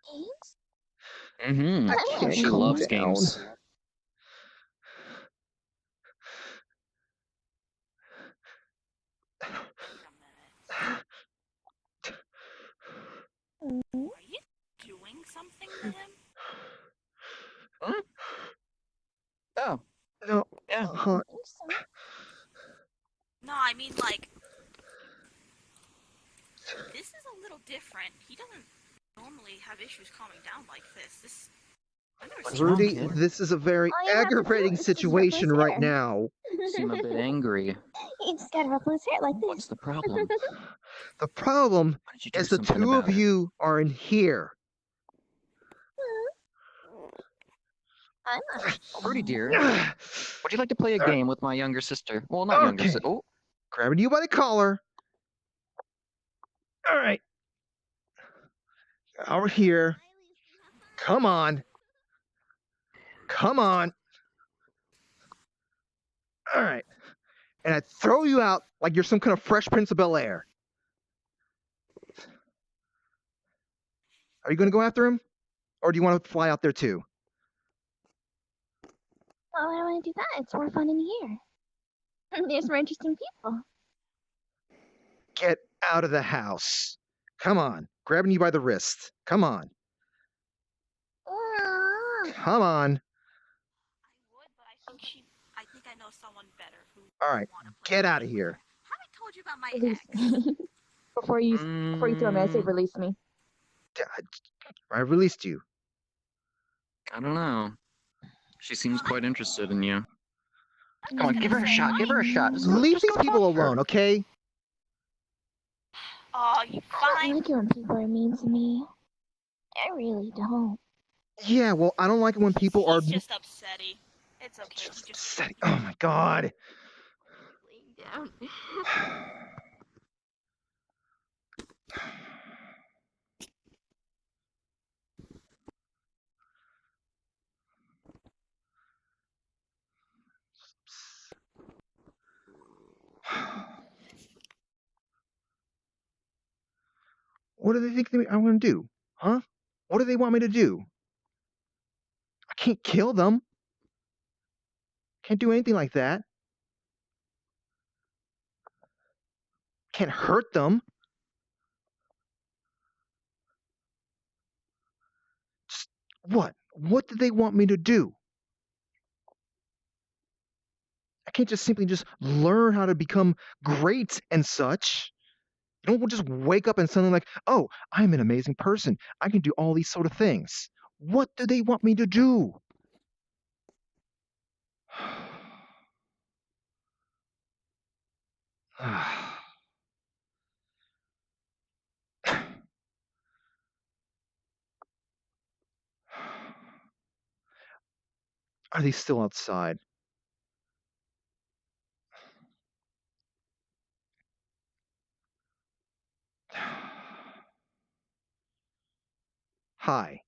Speaker 15: Games?
Speaker 14: Mm-hmm. She loves games.
Speaker 2: Are you doing something to him?
Speaker 14: Huh? Oh.
Speaker 1: No.
Speaker 14: Yeah.
Speaker 2: No, I mean, like, this is a little different. He doesn't normally have issues calming down like this. I've never seen
Speaker 1: Rudy,
Speaker 2: him.
Speaker 1: this is a very aggravating situation right now.
Speaker 14: You seem a bit angry.
Speaker 15: He just gotta ruffle his hair like this.
Speaker 14: What's the problem?
Speaker 1: The problem is the
Speaker 14: something
Speaker 1: two
Speaker 14: about
Speaker 1: of you are in here.
Speaker 15: I'm not.
Speaker 14: Rudy, dear, would you like to play a game with my younger sister? Well, not younger sister. Oh,
Speaker 1: Grabbing you by the collar. All right. Over here. Come on. Come on. All right. And I throw you out like you're some kind of Fresh Prince of Bel-Air. Are you going to go after him? Or do you want to fly out there too?
Speaker 15: Well, I don't want to do that. It's more fun in here. There's more interesting people.
Speaker 1: Get out of the house. Come on. Grabbing you by the wrist. Come on. Come on.
Speaker 2: I think I know someone better who.
Speaker 1: All right. Get out of here.
Speaker 2: Haven't told you about my
Speaker 15: Release
Speaker 2: ex.
Speaker 15: me. before you throw me, I say release me.
Speaker 1: I released you.
Speaker 14: I don't know. She seems quite interested in you. Come on, give her a shot. Give her a shot.
Speaker 1: Leave these people alone, okay?
Speaker 2: Oh, you
Speaker 15: I
Speaker 2: fine.
Speaker 15: don't like it when people are mean to me. I really don't.
Speaker 1: Yeah, well, I don't like it when people are.
Speaker 2: He's just upsetty. It's okay. He just.
Speaker 1: Oh my god.
Speaker 3: Laying down.
Speaker 1: What do they think I'm going to do? Huh? What do they want me to do? I can't kill them. Can't do anything like that. Can't hurt them. Just, what? What do they want me to do? I can't just simply just learn how to become great and such. You don't just wake up and suddenly like, oh, I'm an amazing person. I can do all these sort of things. What do they want me to do? Are they still outside? Hi.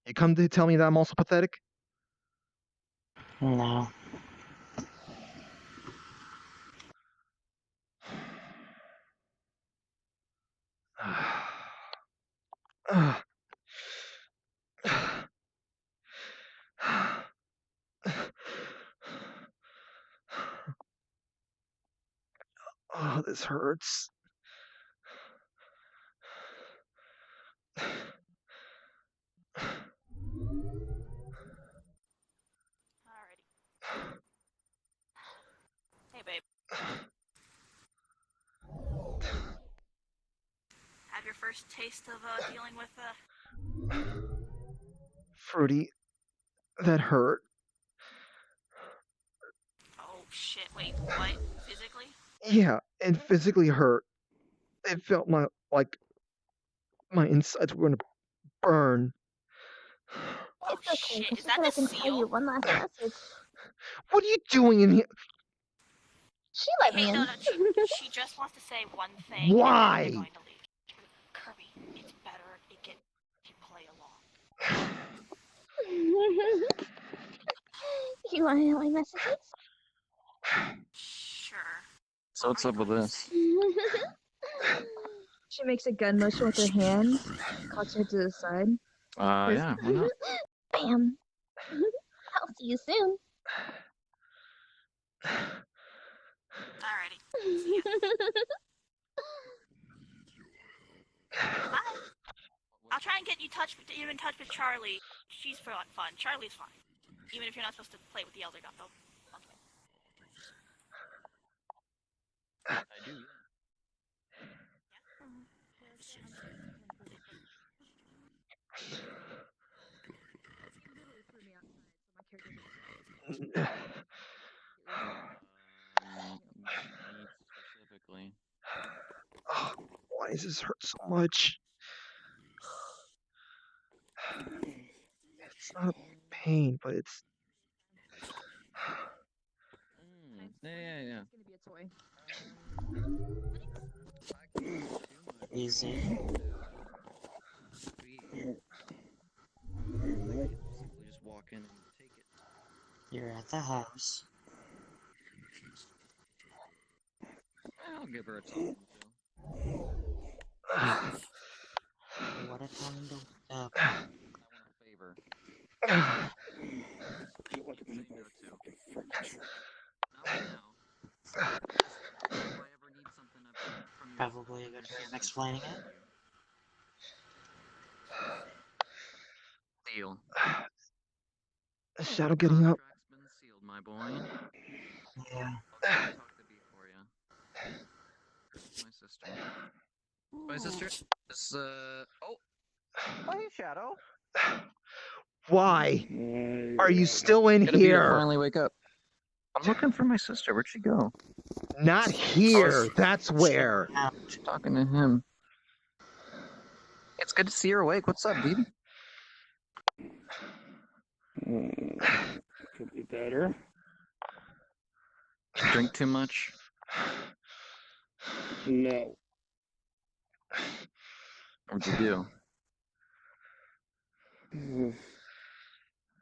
Speaker 1: You come to tell me that I'm also pathetic?
Speaker 12: No.
Speaker 1: Oh, this hurts.
Speaker 2: Hey, babe. Have your first taste of dealing with
Speaker 1: Fruity, that hurt.
Speaker 2: Oh shit! Wait, what? Physically?
Speaker 1: Yeah, it physically hurt. It felt like my insides were gonna burn.
Speaker 2: Oh
Speaker 15: It's okay,
Speaker 2: shit!
Speaker 15: because
Speaker 2: Is
Speaker 15: she
Speaker 2: that
Speaker 15: said I
Speaker 2: the
Speaker 15: can tell you
Speaker 2: seal?
Speaker 15: one last message.
Speaker 1: What are you doing in here?
Speaker 15: She let me
Speaker 2: Hey,
Speaker 15: in.
Speaker 2: no, she just wants to say one thing.
Speaker 1: Why?
Speaker 2: And then they're going to leave. Kirby, it's better it get you play along.
Speaker 15: You want to know my messages?
Speaker 2: Sure.
Speaker 14: So what's up with this?
Speaker 15: She makes a gun motion with her hand, cocks her to the side.
Speaker 14: Yeah, why not?
Speaker 15: Bam. I'll see you soon.
Speaker 2: Alrighty. See ya. Bye. I'll try and get you in touch with Charlie. She's fun. Charlie's fine. Even if you're not supposed to play with the elder gun, though.
Speaker 14: I do, yeah. Specifically.
Speaker 1: Oh, why does this hurt so much? It's not pain, but it's.
Speaker 14: Yeah.
Speaker 15: It's gonna be a toy.
Speaker 12: Easy.
Speaker 14: Simply just walk in and take it.
Speaker 12: You're at the house.
Speaker 14: I'll give her a time
Speaker 12: What a time to wake up.
Speaker 14: I want a favor. Same here too. Not right now. If I ever need
Speaker 12: explaining it.
Speaker 14: Deal.
Speaker 1: Shadow getting up.
Speaker 14: Contract's been sealed, my boy.
Speaker 12: Yeah.
Speaker 14: I'll talk to B for you. My sister. My sister is oh. Hey, Shadow.
Speaker 1: Why? Are you still in
Speaker 14: Gonna be to
Speaker 1: here?
Speaker 14: finally wake up. I'm looking for my sister. Where'd she go?
Speaker 1: Not here. That's where.
Speaker 14: She's talking to him. It's good to see her awake. What's up, dude?
Speaker 5: Could be better.
Speaker 14: Drink too much?
Speaker 5: No.
Speaker 14: What'd you do?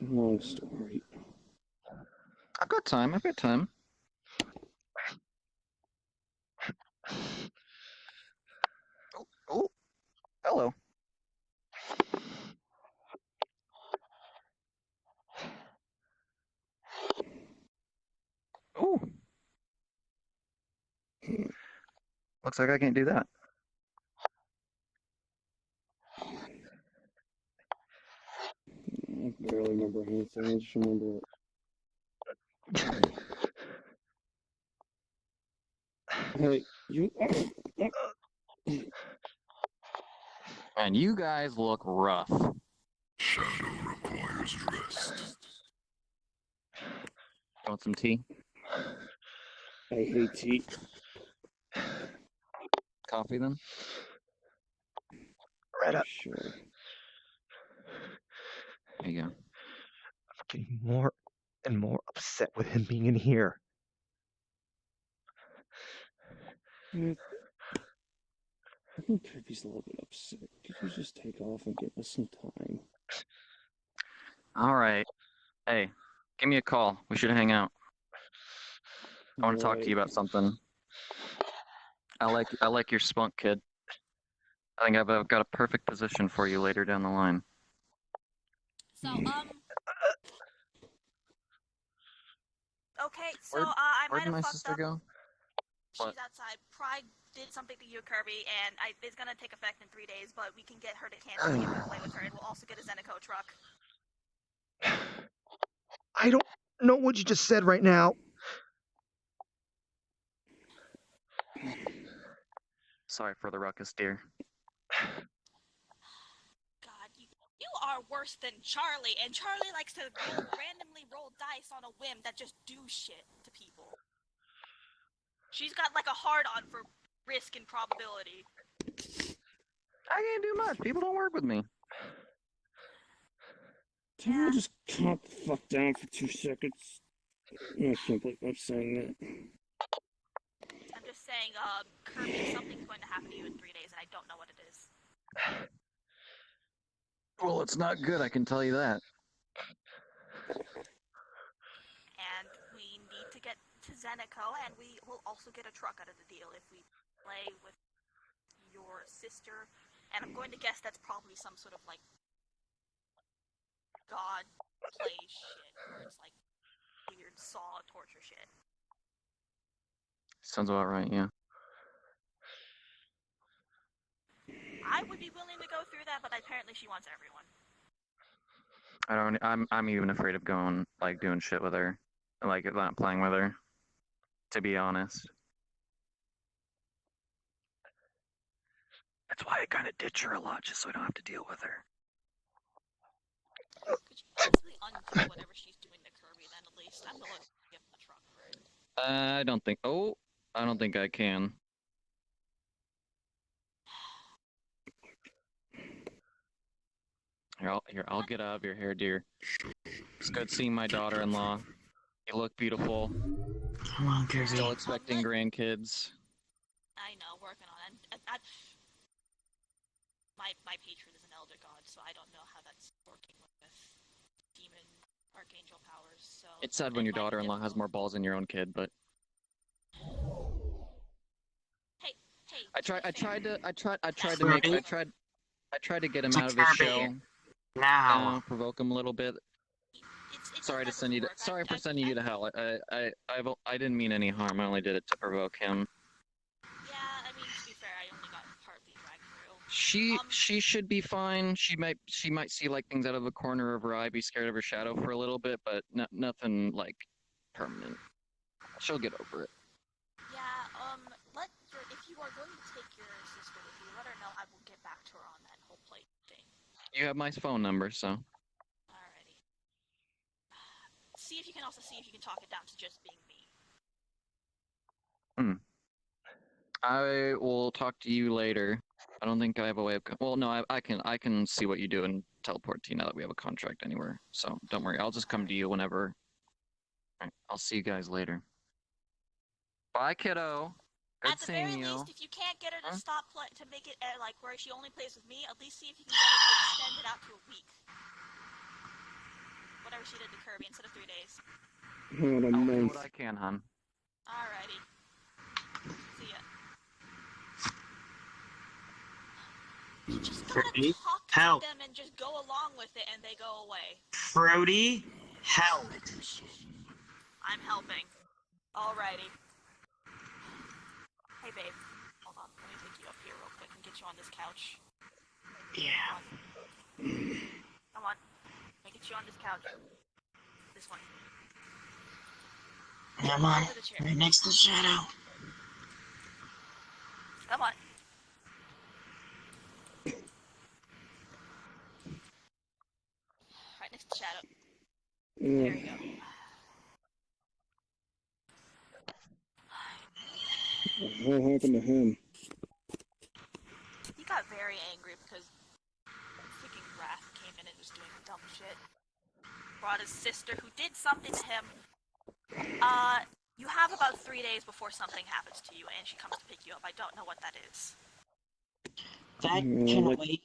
Speaker 5: Long story.
Speaker 14: I've got time. Oh, hello. Oh. Looks like I can't do that.
Speaker 5: I barely remember anything. I just remember Hey, you.
Speaker 14: And you guys look rough.
Speaker 13: Shadow requires rest.
Speaker 14: Want some tea?
Speaker 5: I hate tea.
Speaker 14: Coffee then?
Speaker 1: Right up.
Speaker 5: Sure.
Speaker 14: There you go.
Speaker 1: I'm getting more and more upset with him being in here.
Speaker 5: I think Kirby's a little bit upset. Could you just take off and give us some time?
Speaker 14: All right. Hey, give me a call. We should hang out. I want to talk to you about something. I like your spunk, kid. I think I've got a perfect position for you later down the line.
Speaker 2: So, okay, so, I might
Speaker 14: Where'd
Speaker 2: have
Speaker 14: my
Speaker 2: fucked
Speaker 14: sister
Speaker 2: up.
Speaker 14: go?
Speaker 2: She's
Speaker 14: What?
Speaker 2: outside. Pride did something to you, Kirby, and it's gonna take effect in 3 days, but we can get her to cancel and you can play with her, and we'll also get a Zeneco truck.
Speaker 1: I don't know what you just said right now.
Speaker 14: Sorry for the ruckus, dear.
Speaker 2: God, you are worse than Charlie, and Charlie likes to randomly roll dice on a whim that just do shit to people. She's got like a hard-on for risk and probability.
Speaker 14: I can't do much. People don't work with me.
Speaker 5: Can I just calm the fuck down for 2 seconds? I can't believe I'm saying that.
Speaker 2: I'm just saying, Kirby, something's going to happen to you in 3 days, and I don't know what it is.
Speaker 14: Well, it's not good, I can tell you that.
Speaker 2: And we need to get to Zeneco, and we will also get a truck out of the deal if we play with your sister. And I'm going to guess that's probably some sort of, like, god play shit, where it's, like, weird saw torture shit.
Speaker 14: Sounds about right, yeah.
Speaker 2: I would be willing to go through that, but apparently she wants everyone.
Speaker 14: I'm even afraid of going, like, doing shit with her. Like, not playing with her. To be honest. That's why I kind of ditch her a lot, just so I don't have to deal with her.
Speaker 2: Could you possibly undo whatever she's doing to Kirby then, at least? I'm gonna give him the truck for it.
Speaker 14: I don't think I can. Here, I'll get out of your hair, dear. It's good seeing my daughter-in-law. You look beautiful.
Speaker 12: Come on, Kirby.
Speaker 14: Still expecting grandkids.
Speaker 2: I know, working on it. My patron is an elder god, so I don't know how that's working with demon archangel powers. So
Speaker 14: It's sad when your daughter-in-law has more balls than your own kid, but
Speaker 2: Hey,
Speaker 14: I tried to get him out of his shell.
Speaker 12: Now.
Speaker 14: Provoke him a little bit. Sorry for sending you to hell. I didn't mean any harm. I only did it to provoke him.
Speaker 2: Yeah, I mean, to be fair, I only got partly
Speaker 14: She should be fine. She might see like things out of the corner of her eye, be scared of her shadow for a little bit, but nothing like permanent. She'll get over it.
Speaker 2: Yeah, if you are going to take your sister with you, let her know. I will get back to her on that whole plate thing.
Speaker 14: You have my phone number, so.
Speaker 2: Alrighty. See if you can talk it down to just being me.
Speaker 14: I will talk to you later. I don't think I have a way of. Well, no, I can see what you do and teleport to you now that we have a contract anywhere. So don't worry. I'll just come to you whenever. All right, I'll see you guys later. Bye, kiddo. Good
Speaker 2: At the
Speaker 14: seeing
Speaker 2: very
Speaker 14: you.
Speaker 2: least, if you can't get her to stop to make it like where she only plays with me, at least see if you can get her to extend it out to a week. Whatever she did to Kirby instead of 3 days.
Speaker 5: Hold a
Speaker 14: I'll do
Speaker 5: month.
Speaker 14: what I can, hon.
Speaker 2: Alrighty. See ya. You just gotta talk to them and just go along with it, and they go away.
Speaker 12: Frody, help!
Speaker 2: I'm helping. Alrighty. Hey, babe. Hold on. Let me take you up here real quick and get you on this couch.
Speaker 12: Yeah.
Speaker 2: Come on. Let me get you on this couch. This one.
Speaker 12: Come on, right next to Shadow.
Speaker 2: Come on. Right next to Shadow. There you go.
Speaker 5: What happened to him?
Speaker 2: He got very angry because freaking Wrath came in and was doing dumb shit. Brought his sister who did something to him. You have about 3 days before something happens to you and she comes to pick you up. I don't know what that is.
Speaker 12: That can wait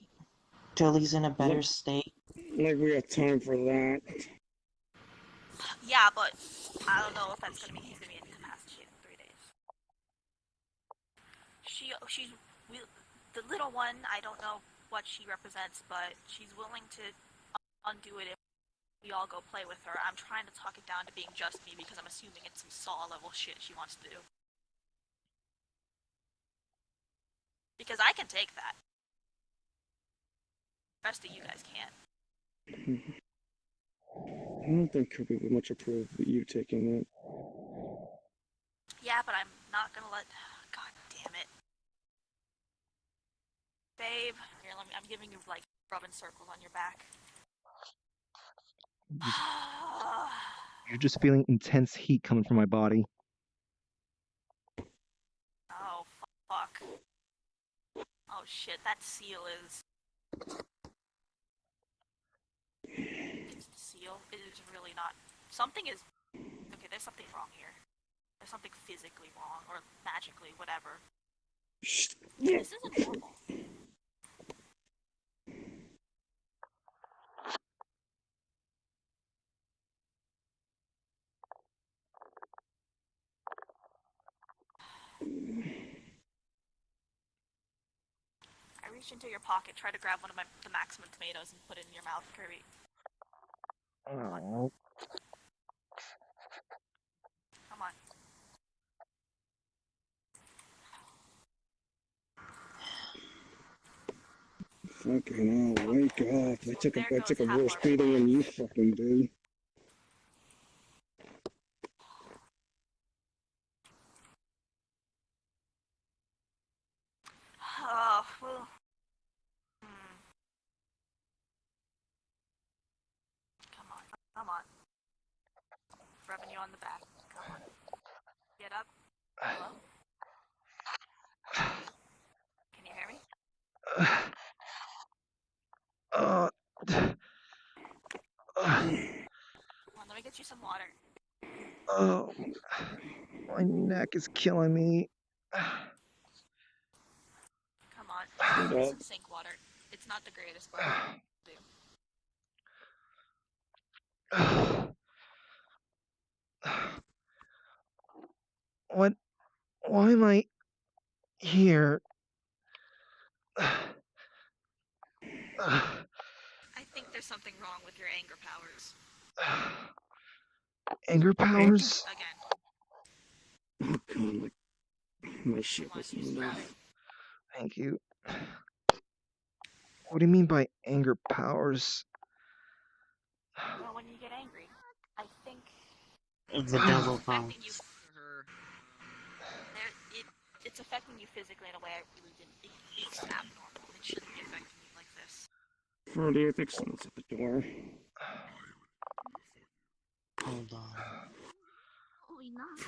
Speaker 12: till he's in a better state.
Speaker 5: Like we have time for that.
Speaker 2: Yeah, but I don't know if that's gonna mean he's gonna be incapacitated in 3 days. She's the little one. I don't know what she represents, but she's willing to undo it if we all go play with her. I'm trying to talk it down to being just me because I'm assuming it's some Saw level shit she wants to do. Because I can take that. The rest of you guys can't.
Speaker 5: I don't think Kirby would much approve of you taking it.
Speaker 2: Yeah, but I'm not gonna let. God damn it, babe. Here, I'm giving you like rubbing circles on your back.
Speaker 1: You're just feeling intense heat coming from my body.
Speaker 2: Oh fuck. Oh shit, that seal is. It's the seal. It is really not. Something is. Okay, there's something wrong here. There's something physically wrong, or magically, whatever. This isn't normal. I reached into your pocket, tried to grab one of the maximum tomatoes and put it in your mouth, Kirby.
Speaker 1: Oh.
Speaker 2: Come on.
Speaker 5: Fucking hell, wake up. I took a worse beating than you fucking did.
Speaker 2: Oh, well. Come on. Rubbing you on the back. Come on. Get up. Hello? Can you hear me? Come on, let me get you some water.
Speaker 1: Oh, my neck is killing me.
Speaker 2: Come on. Use some sink water. It's not the greatest, but do.
Speaker 1: What? Why am I here?
Speaker 2: I think there's something wrong with your anger powers.
Speaker 1: Anger powers?
Speaker 2: Again.
Speaker 5: Oh god, my shit was enough.
Speaker 1: Thank you. What do you mean by anger powers?
Speaker 2: Well, when you get angry, I think
Speaker 12: The devil powers.
Speaker 2: affecting you. It's affecting you physically in a way I really didn't. It's abnormal. It shouldn't be affecting you like this.
Speaker 5: Freddy, I think someone's at the door.
Speaker 12: Hold on.
Speaker 15: Holy not.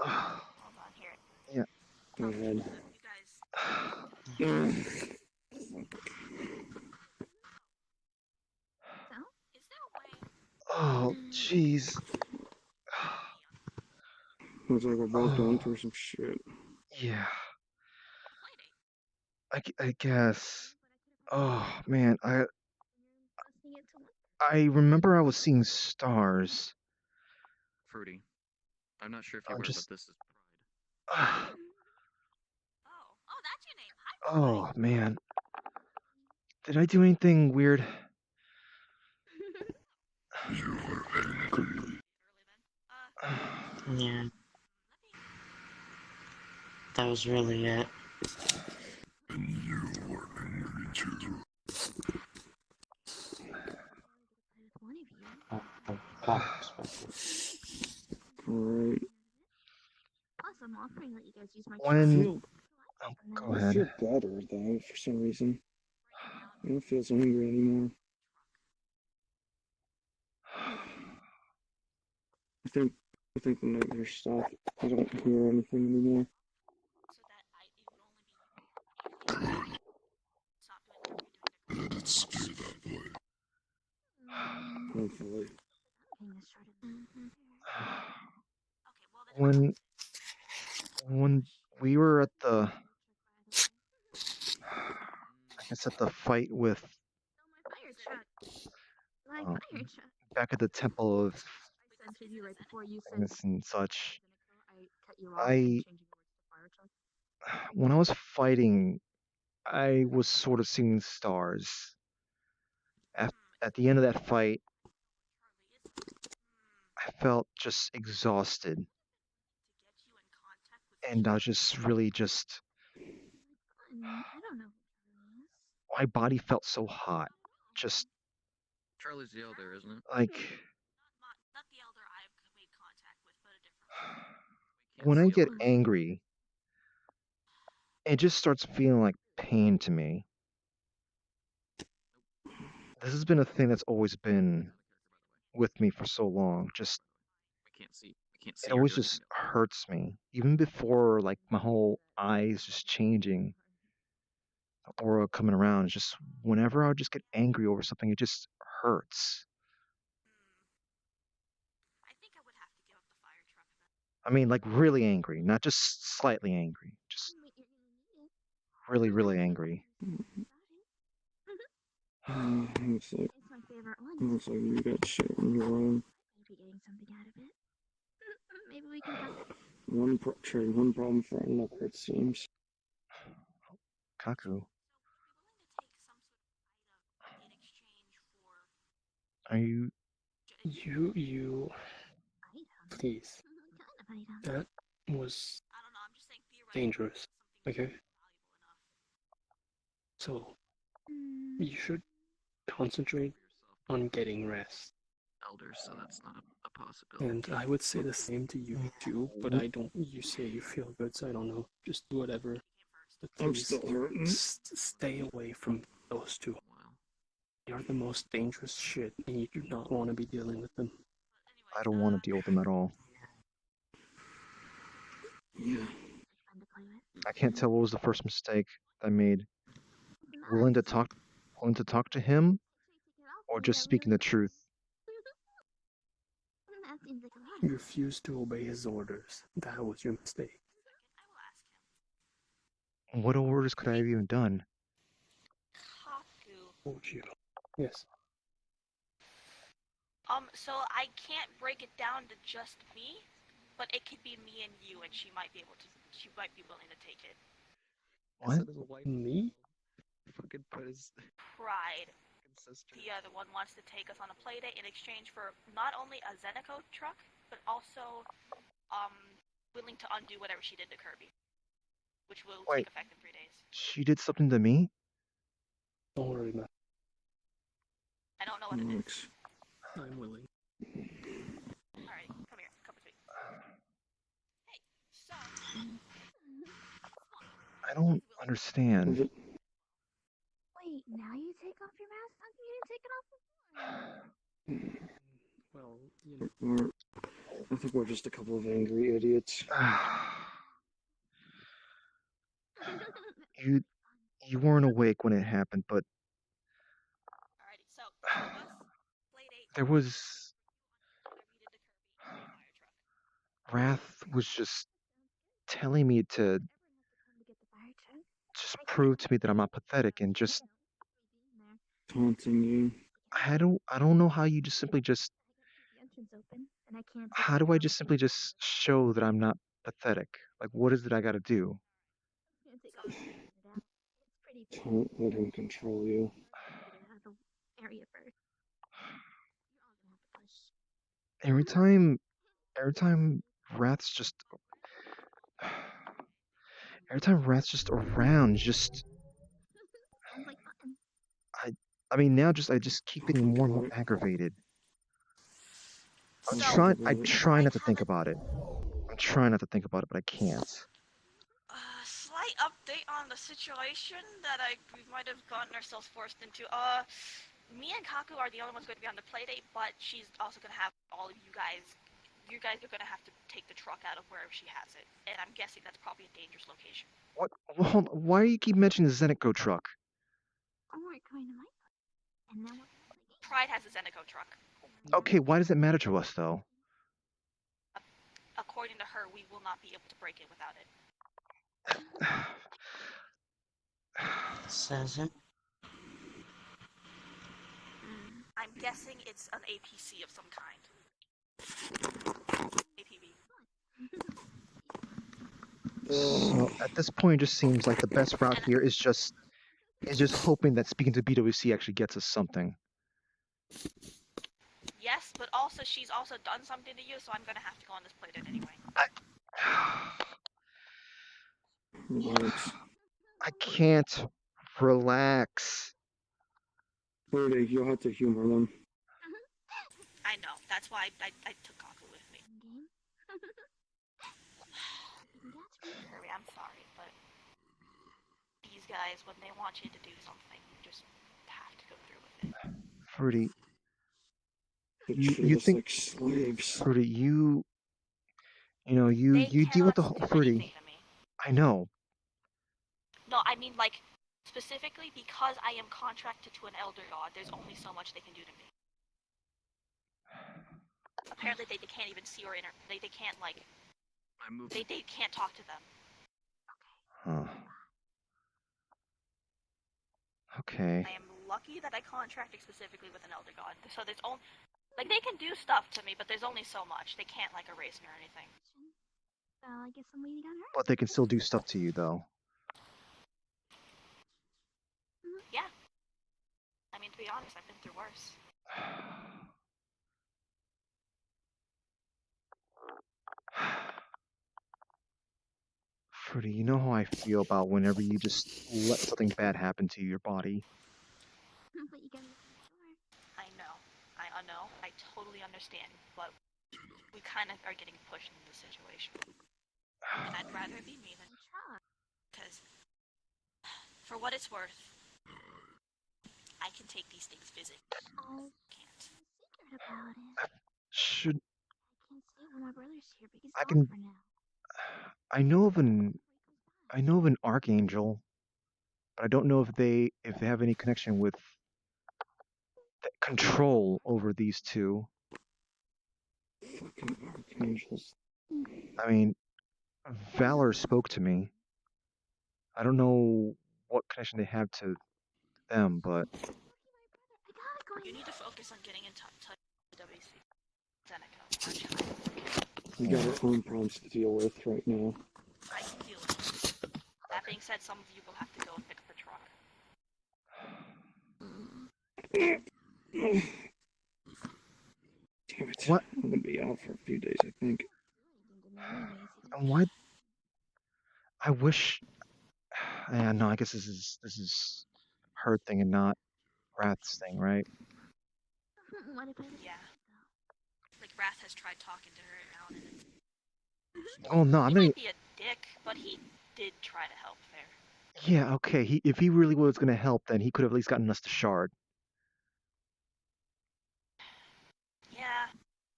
Speaker 2: Hold on here.
Speaker 1: Yeah.
Speaker 5: Go ahead.
Speaker 2: You guys. Is there a way?
Speaker 1: Oh, jeez.
Speaker 5: Looks like we're both going through some shit.
Speaker 1: Yeah. I guess. Oh man, I remember I was seeing stars.
Speaker 14: Fruity. I'm not sure if you're
Speaker 1: I'm
Speaker 14: aware,
Speaker 1: just-
Speaker 14: but this is
Speaker 2: Oh, that's your name. Hi.
Speaker 1: Oh man. Did I do anything weird?
Speaker 13: You were angry.
Speaker 12: Yeah. That was really it.
Speaker 13: And you were angry too.
Speaker 5: Alright.
Speaker 15: Plus, I'm offering that you guys use my
Speaker 1: When go
Speaker 5: I
Speaker 1: ahead.
Speaker 5: feel better though, for some reason. I don't feel so angry anymore. I think the nightmare stopped. I don't hear anything anymore.
Speaker 13: Let it stay that way.
Speaker 5: Hopefully.
Speaker 1: When we were at the fight with
Speaker 15: fire truck. My
Speaker 1: um,
Speaker 15: fire truck.
Speaker 1: back at the temple of
Speaker 15: I sent you right before you said
Speaker 1: things and such,
Speaker 15: I cut you off and changing your words to fire truck.
Speaker 1: when I was fighting, I was sort of seeing stars. At the end of that fight, I felt just exhausted. And I was just really just.
Speaker 15: I don't know.
Speaker 1: My body felt so hot. Just
Speaker 14: Charlie's the elder, isn't it?
Speaker 1: like.
Speaker 2: Not the elder I've made contact with, but a different one.
Speaker 1: When I get angry, it just starts feeling like pain to me. This has been a thing that's always been with me for so long. Just
Speaker 14: We can't see.
Speaker 1: it
Speaker 14: or
Speaker 1: always
Speaker 14: do
Speaker 1: just hurts me. Even before like my whole eyes just changing, aura coming around. It's just whenever I would just get angry over something, it just hurts.
Speaker 2: I think I would have to give up the fire truck then.
Speaker 1: I mean, like really angry, not just slightly angry. Just really, really angry.
Speaker 5: Looks like,
Speaker 15: It's my favorite one.
Speaker 5: looks like you got shit on your own.
Speaker 15: Maybe getting something out of it. Maybe we can talk.
Speaker 5: One problem for another, it seems.
Speaker 1: Kaku. Are you?
Speaker 11: You. Please. That was dangerous. Okay? So, you should concentrate on getting rest.
Speaker 14: Elder, so that's not a possibility.
Speaker 11: And I would say the same to you too, but I don't. You say you feel good, so I don't know. Just do whatever. But
Speaker 5: I'm
Speaker 11: please,
Speaker 5: still hurting.
Speaker 11: stay away from those two. They are the most dangerous shit, and you do not want to be dealing with them.
Speaker 1: I don't want to deal with them at all.
Speaker 5: Yeah.
Speaker 1: I can't tell what was the first mistake I made. Willing to talk to him, or just speaking the truth.
Speaker 15: That seems like a lot.
Speaker 11: You refused to obey his orders. That was your mistake.
Speaker 1: What orders could I have even done?
Speaker 11: Oh, you. Yes.
Speaker 2: So I can't break it down to just me, but it could be me and you, and she might be willing to take it.
Speaker 1: What?
Speaker 11: Me?
Speaker 14: Fucking put his
Speaker 2: Pride.
Speaker 14: sister.
Speaker 2: The other one wants to take us on a playdate in exchange for not only a Zenico truck, but also willing to undo whatever she did to Kirby. which will
Speaker 1: Wait.
Speaker 2: take effect in 3 days.
Speaker 1: She did something to me?
Speaker 11: Don't worry, man.
Speaker 2: I don't know what it is.
Speaker 11: I'm willing.
Speaker 2: Alright, come here. Come with me. Hey, so...
Speaker 1: I don't understand.
Speaker 15: Wait, now you take off your mask? How come you didn't take it off before?
Speaker 11: Well, you know.
Speaker 5: I think we're just a couple of angry idiots.
Speaker 1: You weren't awake when it happened, but
Speaker 2: Alrighty, so the two of us played
Speaker 1: there was Wrath was just telling me to just prove to me that I'm not pathetic and just
Speaker 5: Taunting you.
Speaker 1: I don't know how you just simply just how do I just simply just show that I'm not pathetic? Like what is it I gotta do?
Speaker 5: Don't let him control you.
Speaker 1: Every time Wrath's just around, just I mean now I just keep getting more and more aggravated. I try not to think about it. I'm trying not to think about it, but I can't.
Speaker 2: Slight update on the situation that we might have gotten ourselves forced into. Me and Kaku are the only ones going to be on the playdate, but she's also going to have all of you guys. You guys are going to have to take the truck out of wherever she has it, and I'm guessing that's probably a dangerous location.
Speaker 1: What? Well, hold on. Why do you keep mentioning the Zenico truck?
Speaker 2: Pride has a Zenico truck.
Speaker 1: Okay, why does it matter to us though?
Speaker 2: According to her, we will not be able to break it without it.
Speaker 12: Says it.
Speaker 2: I'm guessing it's an APC of some kind. APB.
Speaker 1: So at this point, it just seems like the best route here is just hoping that speaking to BWC actually gets us something.
Speaker 2: Yes, but also she's also done something to you, so I'm gonna have to go on this playdate anyway.
Speaker 5: Relax.
Speaker 1: I can't relax.
Speaker 5: Birdie, you'll have to humor them.
Speaker 2: I know. That's why I took Kaku with me. Kirby, I'm sorry, but these guys, when they want you to do something, you just have to go through with it.
Speaker 1: Fruity,
Speaker 5: you think like slaves.
Speaker 1: Fruity, you deal with the whole Fruity. I know.
Speaker 2: No, I mean like specifically because I am contracted to an elder god. There's only so much they can do to me. Apparently, they can't even see or they can't like. They can't talk to them.
Speaker 1: Huh. Okay.
Speaker 2: I am lucky that I contracted specifically with an elder god. So there's only like they can do stuff to me, but there's only so much. They can't like erase me or anything.
Speaker 15: I guess I'm waiting on her.
Speaker 1: But they can still do stuff to you though.
Speaker 2: Yeah. I mean, to be honest, I've been through worse.
Speaker 1: Fruity, you know how I feel about whenever you just let something bad happen to your body.
Speaker 15: But you gotta
Speaker 2: I know. I know. I totally understand, but we kind of are getting pushed into the situation. And I'd rather it be me than because, for what it's worth, I can take these things physically. Can't.
Speaker 15: secret about it.
Speaker 1: Should
Speaker 15: I can't say it when my brother's here, but he's
Speaker 1: I
Speaker 15: gone
Speaker 1: can
Speaker 15: for now.
Speaker 1: I know of an archangel, but I don't know if they have any connection with the control over these two.
Speaker 5: Fucking archangels.
Speaker 1: I mean, Valor spoke to me. I don't know what connection they have to them, but
Speaker 2: You need to focus on getting in touch with WC. Zenico.
Speaker 5: We got our own problems to deal with right now.
Speaker 2: I can deal with it. That being said, some of you will have to go and pick up the truck.
Speaker 5: Damn it.
Speaker 1: What?
Speaker 5: I'm gonna be out for a few days, I think.
Speaker 1: Why? I wish Yeah, no, I guess this is her thing and not Wrath's thing, right?
Speaker 15: What if I
Speaker 2: Yeah. Like Wrath has tried talking to her now and then.
Speaker 1: Oh no,
Speaker 2: He
Speaker 1: I'm not.
Speaker 2: might be a dick, but he did try to help there.
Speaker 1: Yeah, okay. If he really was gonna help, then he could have at least gotten us to Shard.
Speaker 2: Yeah,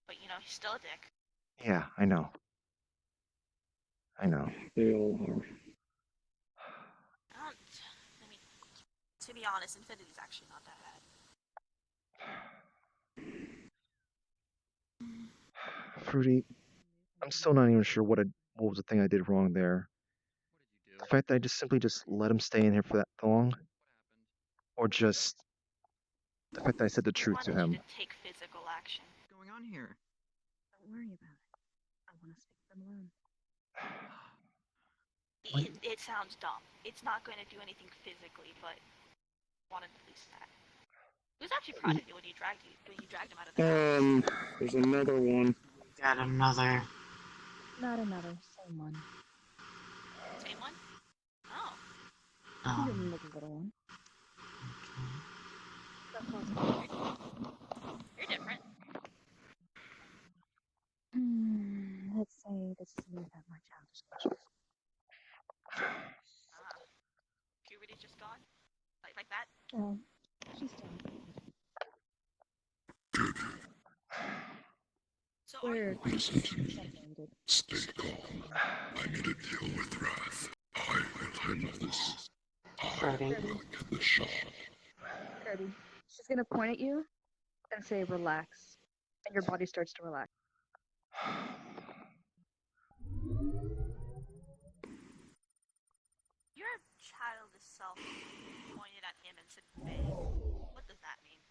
Speaker 2: but you know, he's still a dick.
Speaker 1: Yeah, I know. I know.
Speaker 5: They all are.
Speaker 2: I mean, to be honest, Infinity's actually not that bad.
Speaker 1: Fruity, I'm still not even sure what was the thing I did wrong there. The fact that I just simply just let him stay in here for that long, or just the fact that I said the truth to
Speaker 2: I wanted
Speaker 1: him.
Speaker 2: you to take physical action.
Speaker 9: What's going on here? Don't worry about it. I want to speak to them alone.
Speaker 2: It sounds dumb. It's not going to do anything physically, but wanted at least that. He was actually proud of you when you dragged him out of the house.
Speaker 5: There's another one.
Speaker 12: Got another.
Speaker 15: Not another, same one.
Speaker 2: Same one? Oh.
Speaker 15: You didn't make a little one.
Speaker 2: You're different.
Speaker 15: Let's say this is me without my childish issues.
Speaker 2: Puberty just gone? Like that?
Speaker 15: No, she's still.
Speaker 2: So
Speaker 15: we're
Speaker 13: Listen to me. Stay calm. I made a deal with Wrath. I will handle this. I will look at the shop.
Speaker 15: Kirby, she's gonna point at you and say relax, and your body starts to relax.
Speaker 2: Your childish self pointed at him and said vague. What does that mean?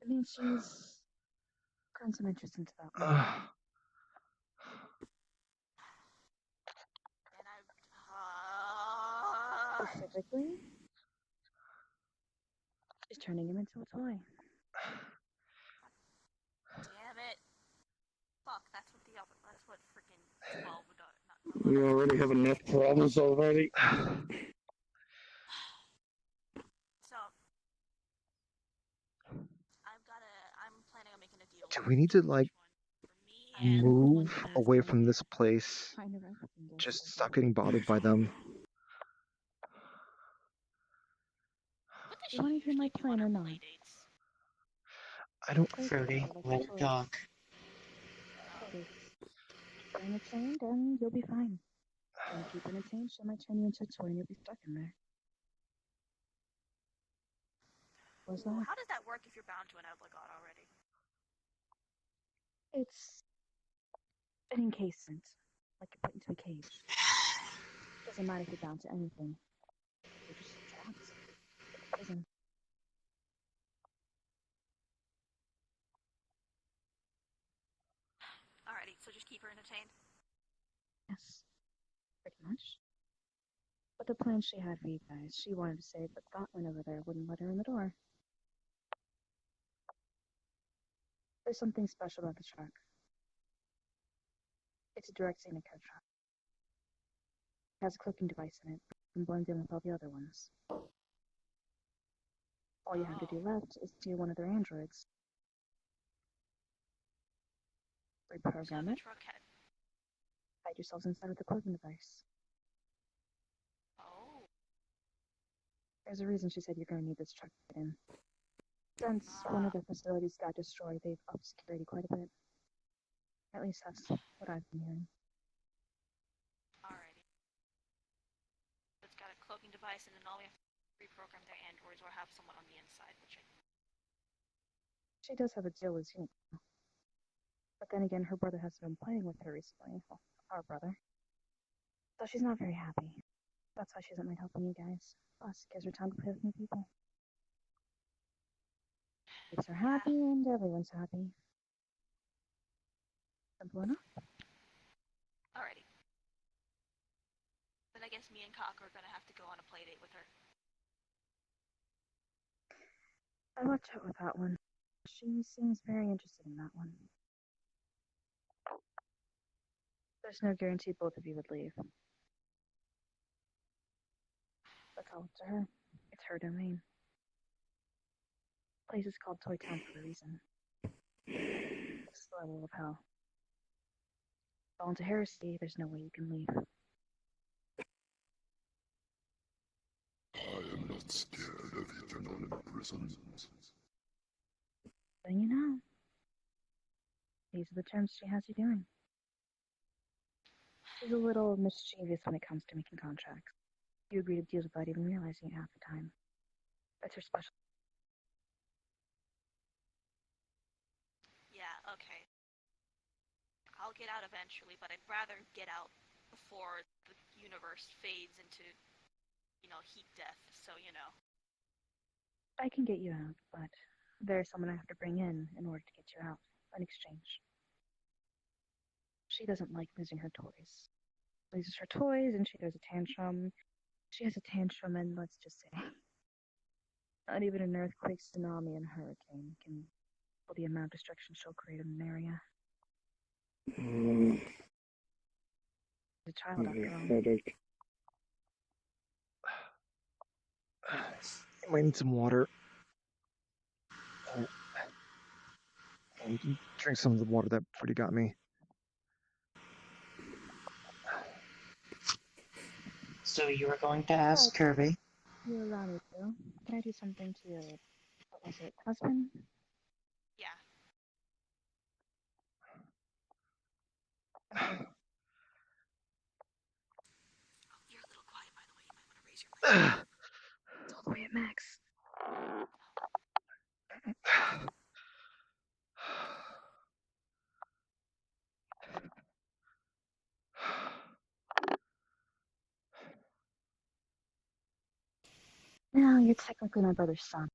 Speaker 15: It means she's grown some interest into that one. Specifically, she's turning him into a toy.
Speaker 2: Damn it. Fuck, that's what freaking 12 would
Speaker 5: We already have enough problems already.
Speaker 2: So, I'm planning on making a deal.
Speaker 1: Do we need to like move away from this place? Just stop getting bothered by them.
Speaker 15: You want to hear my plan or not?
Speaker 1: I don't.
Speaker 12: Fruity, let it talk.
Speaker 15: Keep her entertained and you'll be fine. Don't keep her entertained, she might turn you into a toy and you'll be stuck in there. What's that?
Speaker 2: How does that work if you're bound to an obligate already?
Speaker 15: It's an encasement, like you put into a cage. Doesn't matter if you're bound to anything. You're just trapped. Prison.
Speaker 2: Alrighty, so just keep her entertained.
Speaker 15: Yes, pretty much. But the plan she had for you guys, she wanted to save, but that one over there wouldn't let her in the door. There's something special about the truck. It's a direct signature truck. It has a cloaking device in it, and blends in with all the other ones. All you have to do left is steal one of their androids. Reprogram it. Hide yourselves inside of the cloaking device.
Speaker 2: Oh.
Speaker 15: There's a reason she said you're going to need this truck to get in. Since one of the facilities got destroyed, they've upped security quite a bit. At least that's what I've been hearing.
Speaker 2: Alrighty. It's got a cloaking device, and then all we have to reprogram their androids or have someone on the inside, which
Speaker 15: She does have a deal with you. But then again, her brother has been playing with her recently. Well, our brother. So she's not very happy. That's why she doesn't mind helping you guys. Plus, it gives her time to play with new people. Keeps her happy, and everyone's happy. Simple enough.
Speaker 2: Alrighty. Then I guess me and Cock are gonna have to go on a play date with her.
Speaker 15: I watch out with that one. She seems very interested in that one. There's no guarantee both of you would leave. That's all up to her. It's her domain. The place is called Toy Town for a reason. It's the level of hell. Fall into heresy, there's no way you can leave.
Speaker 13: I am not scared of eternal imprisonment.
Speaker 15: Then you know. These are the terms she has you doing. She's a little mischievous when it comes to making contracts. You agree to deals without even realizing it half the time. That's her special.
Speaker 2: Yeah, okay. I'll get out eventually, but I'd rather get out before the universe fades into, heat death, so you know.
Speaker 15: I can get you out, but there's someone I have to bring in order to get you out, in exchange. She doesn't like losing her toys. Loses her toys and she throws a tantrum. She has a tantrum and let's just say, not even an earthquake, tsunami, and hurricane can equal the amount of destruction she'll create in an area. She's a child after all.
Speaker 5: Headache.
Speaker 1: I might need some water. You can drink some of the water that Freddy got me.
Speaker 12: So you were going to ask Kirby?
Speaker 15: You allow me to. Can I do something to your, what was it, husband?
Speaker 2: Yeah.
Speaker 15: Okay.
Speaker 2: You're a little quiet, by the way. You might want to raise your mic.
Speaker 15: It's all the way at max. Now, you're technically my brother's son.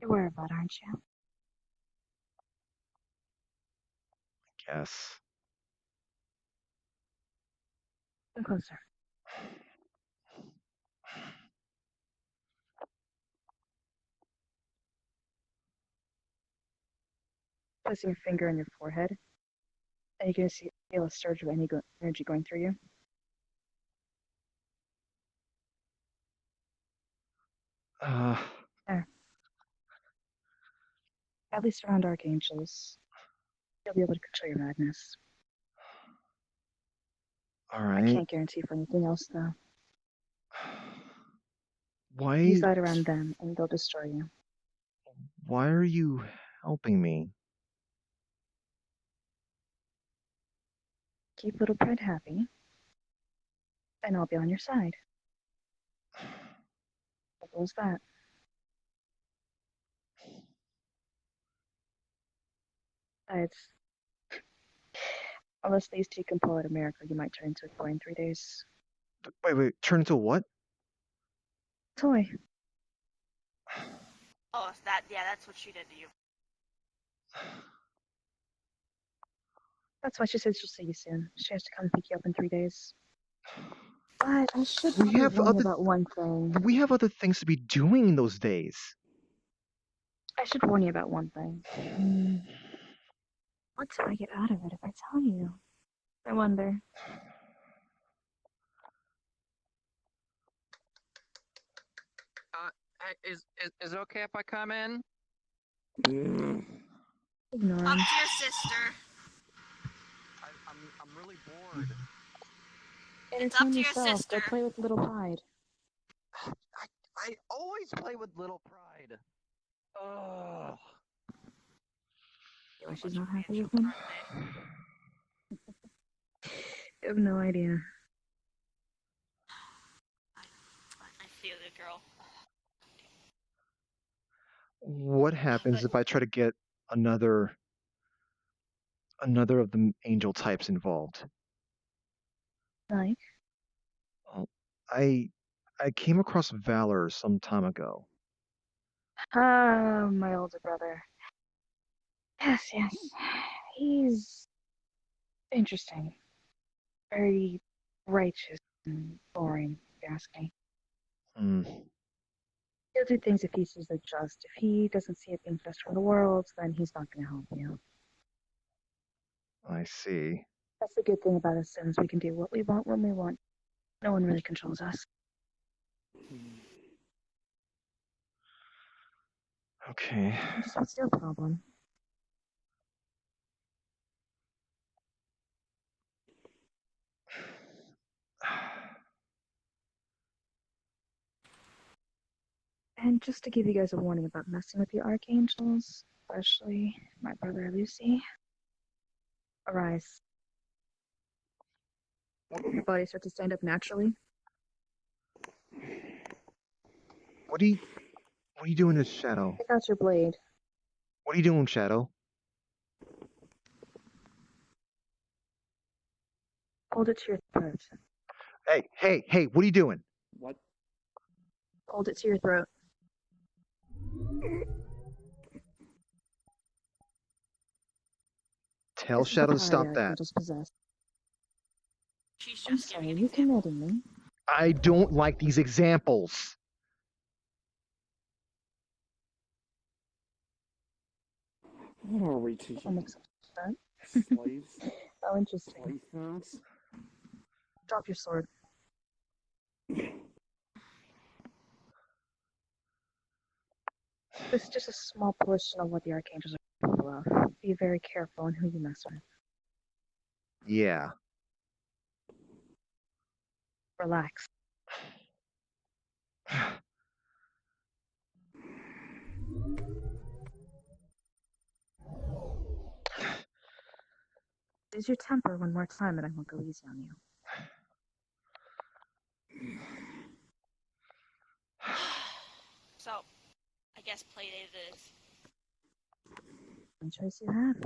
Speaker 15: You're aware of that, aren't you?
Speaker 1: Yes.
Speaker 15: Come closer. Placing your finger on your forehead, and you're going to feel a surge of energy going through you. There. At least around archangels, you'll be able to control your madness.
Speaker 1: Alright.
Speaker 15: I can't guarantee for anything else, though.
Speaker 1: Why?
Speaker 15: Use that around them, and they'll destroy you.
Speaker 1: Why are you helping me?
Speaker 15: Keep Little Pride happy, and I'll be on your side. What was that? Besides, unless these two can pull out America, you might turn into a toy in 3 days.
Speaker 1: Wait, turn into what?
Speaker 15: Toy.
Speaker 2: Oh, that's what she did to you.
Speaker 15: That's why she said she'll see you soon. She has to come pick you up in 3 days. But I should
Speaker 1: We have
Speaker 15: warn you
Speaker 1: other
Speaker 15: about one thing.
Speaker 1: We have other things to be doing in those days.
Speaker 15: I should warn you about one thing. What do I get out of it if I tell you? I wonder.
Speaker 14: Is it okay if I come in?
Speaker 15: Ignore
Speaker 2: Talk
Speaker 15: him.
Speaker 2: to your sister.
Speaker 14: I'm really bored.
Speaker 15: Entertain
Speaker 2: to your
Speaker 15: yourself.
Speaker 2: sister.
Speaker 15: Go play with Little Pride.
Speaker 14: I always play with Little Pride. Ugh.
Speaker 15: Why she's not happy with him? You have no idea.
Speaker 2: I feel it, girl.
Speaker 1: What happens if I try to get another of the angel types involved?
Speaker 15: Like?
Speaker 1: Well, I came across Valor some time ago.
Speaker 15: Ah, my older brother. Yes. He's interesting. Very righteous and boring, if you ask me. He'll do things if he sees they're just. If he doesn't see it being best for the world, then he's not going to help you.
Speaker 1: I see.
Speaker 15: That's the good thing about us Sims. We can do what we want when we want. No one really controls us.
Speaker 1: Okay.
Speaker 15: Just what's your problem? And just to give you guys a warning about messing with the archangels, especially my brother Lucy, arise. Your body starts to stand up naturally.
Speaker 1: What are you doing, Shadow?
Speaker 15: Pick out your blade.
Speaker 1: What are you doing, Shadow?
Speaker 15: Hold it to your throat.
Speaker 1: Hey! What are you doing?
Speaker 5: What?
Speaker 15: Hold it to your throat.
Speaker 1: Tell Shadow to stop that.
Speaker 2: She's
Speaker 15: I'm
Speaker 2: just
Speaker 15: sorry,
Speaker 2: giving
Speaker 15: are you committing me?
Speaker 1: I don't like these examples.
Speaker 5: What are we teaching?
Speaker 15: I'll mix up.
Speaker 5: Slaves?
Speaker 15: Oh, interesting.
Speaker 5: Slave things?
Speaker 15: Drop your sword. This is just a small portion of what the archangels are capable of. Be very careful on who you mess with.
Speaker 1: Yeah.
Speaker 15: Relax. Lose your temper one more time and I won't go easy on you.
Speaker 2: So, I guess playdate it is.
Speaker 15: Any choice you have.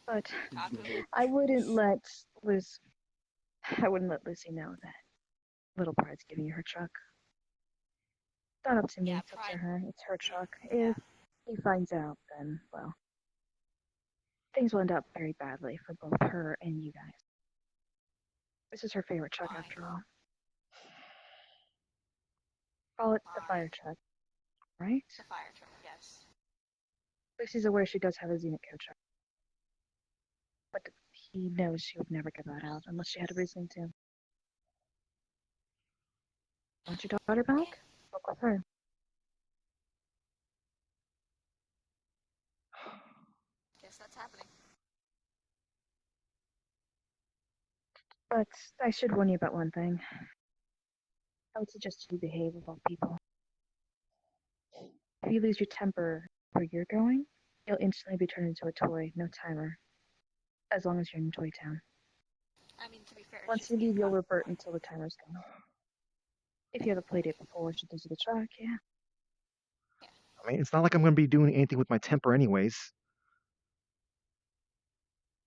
Speaker 15: But I wouldn't let Lucy know that Little Pride's giving you her truck. It's not up to me, it's up to her. It's her truck. If he finds out, then, well, things will end up very badly for both her and you guys. This is her favorite truck, after all. Call it the fire truck, right?
Speaker 2: The fire truck, yes.
Speaker 15: Lucy's aware she does have a Zenith Co truck. But he knows she would never give that out unless she had a reason to. Want your daughter back? Look with her.
Speaker 2: Guess that's happening.
Speaker 15: But I should warn you about one thing. I would suggest you behave with all people. If you lose your temper where you're going, you'll instantly be turned into a toy, no timer. As long as you're in Toy Town.
Speaker 2: I mean, to be fair,
Speaker 15: Once you leave, you'll revert until the timer's gone. If you have a playdate before she does the track, yeah.
Speaker 1: I mean, it's not like I'm going to be doing anything with my temper anyways.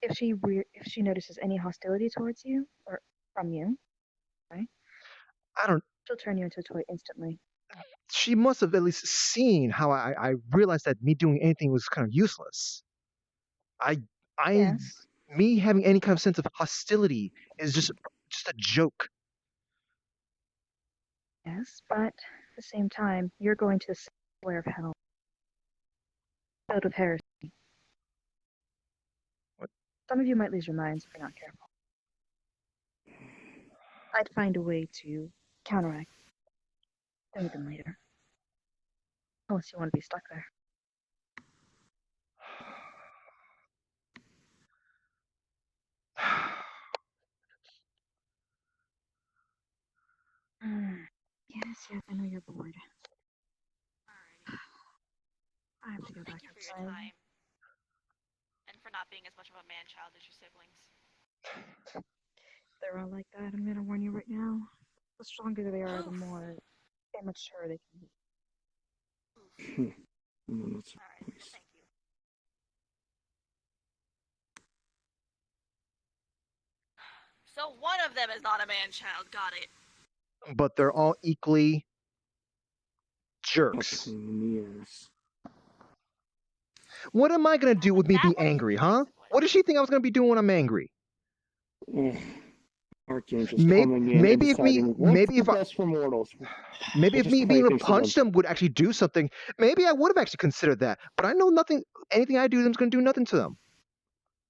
Speaker 15: If she notices any hostility towards you, or from you, right? She'll turn you into a toy instantly.
Speaker 1: She must have at least seen how I realized that me doing anything was kind of useless. Me having any kind of sense of hostility is just a joke.
Speaker 15: Yes, but at the same time, you're going to the square of hell. Filled with heresy.
Speaker 1: What?
Speaker 15: Some of you might lose your minds if you're not careful. I'd find a way to counteract sooner than later. Unless you want to be stuck there. Yes, I know you're bored.
Speaker 2: Alrighty.
Speaker 15: I have to go back
Speaker 2: Thank you for
Speaker 15: outside.
Speaker 2: your time. And for not being as much of a man-child as your siblings.
Speaker 15: They're all like that, I'm gonna warn you right now. The stronger they are, the more immature they can be.
Speaker 2: Alright, thank you. So one of them is not a man-child, got it.
Speaker 1: But they're all equally jerks. What am I going to do with me being angry, huh? What does she think I was going to be doing when I'm angry?
Speaker 5: Archangels coming in and deciding what's the best for mortals.
Speaker 1: Maybe if me being able to punch them would actually do something, maybe I would have actually considered that. But I know anything I do to them is going to do nothing to them.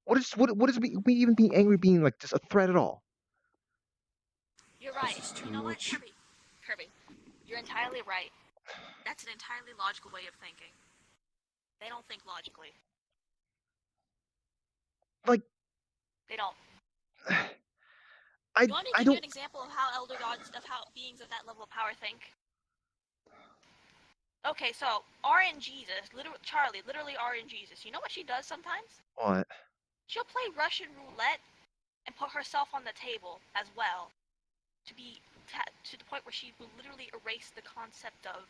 Speaker 1: What is me even being angry being like just a threat at all?
Speaker 2: You're right. You know what, Kirby? You're entirely right. That's an entirely logical way of thinking. They don't think logically.
Speaker 1: Like,
Speaker 2: They don't.
Speaker 1: I
Speaker 2: You want me to
Speaker 1: I
Speaker 2: give you
Speaker 1: don't.
Speaker 2: an example of how elder gods, of how beings of that level of power think? Okay, so RNGesus, Charlie, literally RNGesus. You know what she does sometimes?
Speaker 1: What?
Speaker 2: She'll play Russian roulette and put herself on the table as well, to the point where she will literally erase the concept of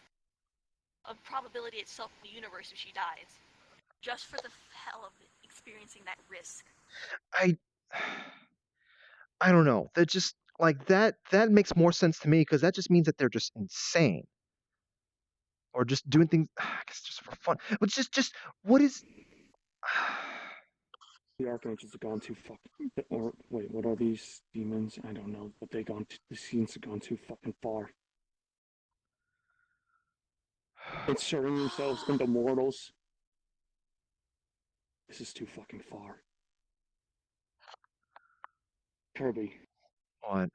Speaker 2: probability itself in the universe if she dies, just for the hell of experiencing that risk.
Speaker 1: I don't know. That just like that makes more sense to me because that just means that they're just insane or just doing things I guess just for fun. But just what is
Speaker 5: The archangels have gone too fucking. Or wait, what are these demons? I don't know, but the scenes have gone too fucking far. Inserting themselves into mortals. This is too fucking far. Kirby.
Speaker 1: What?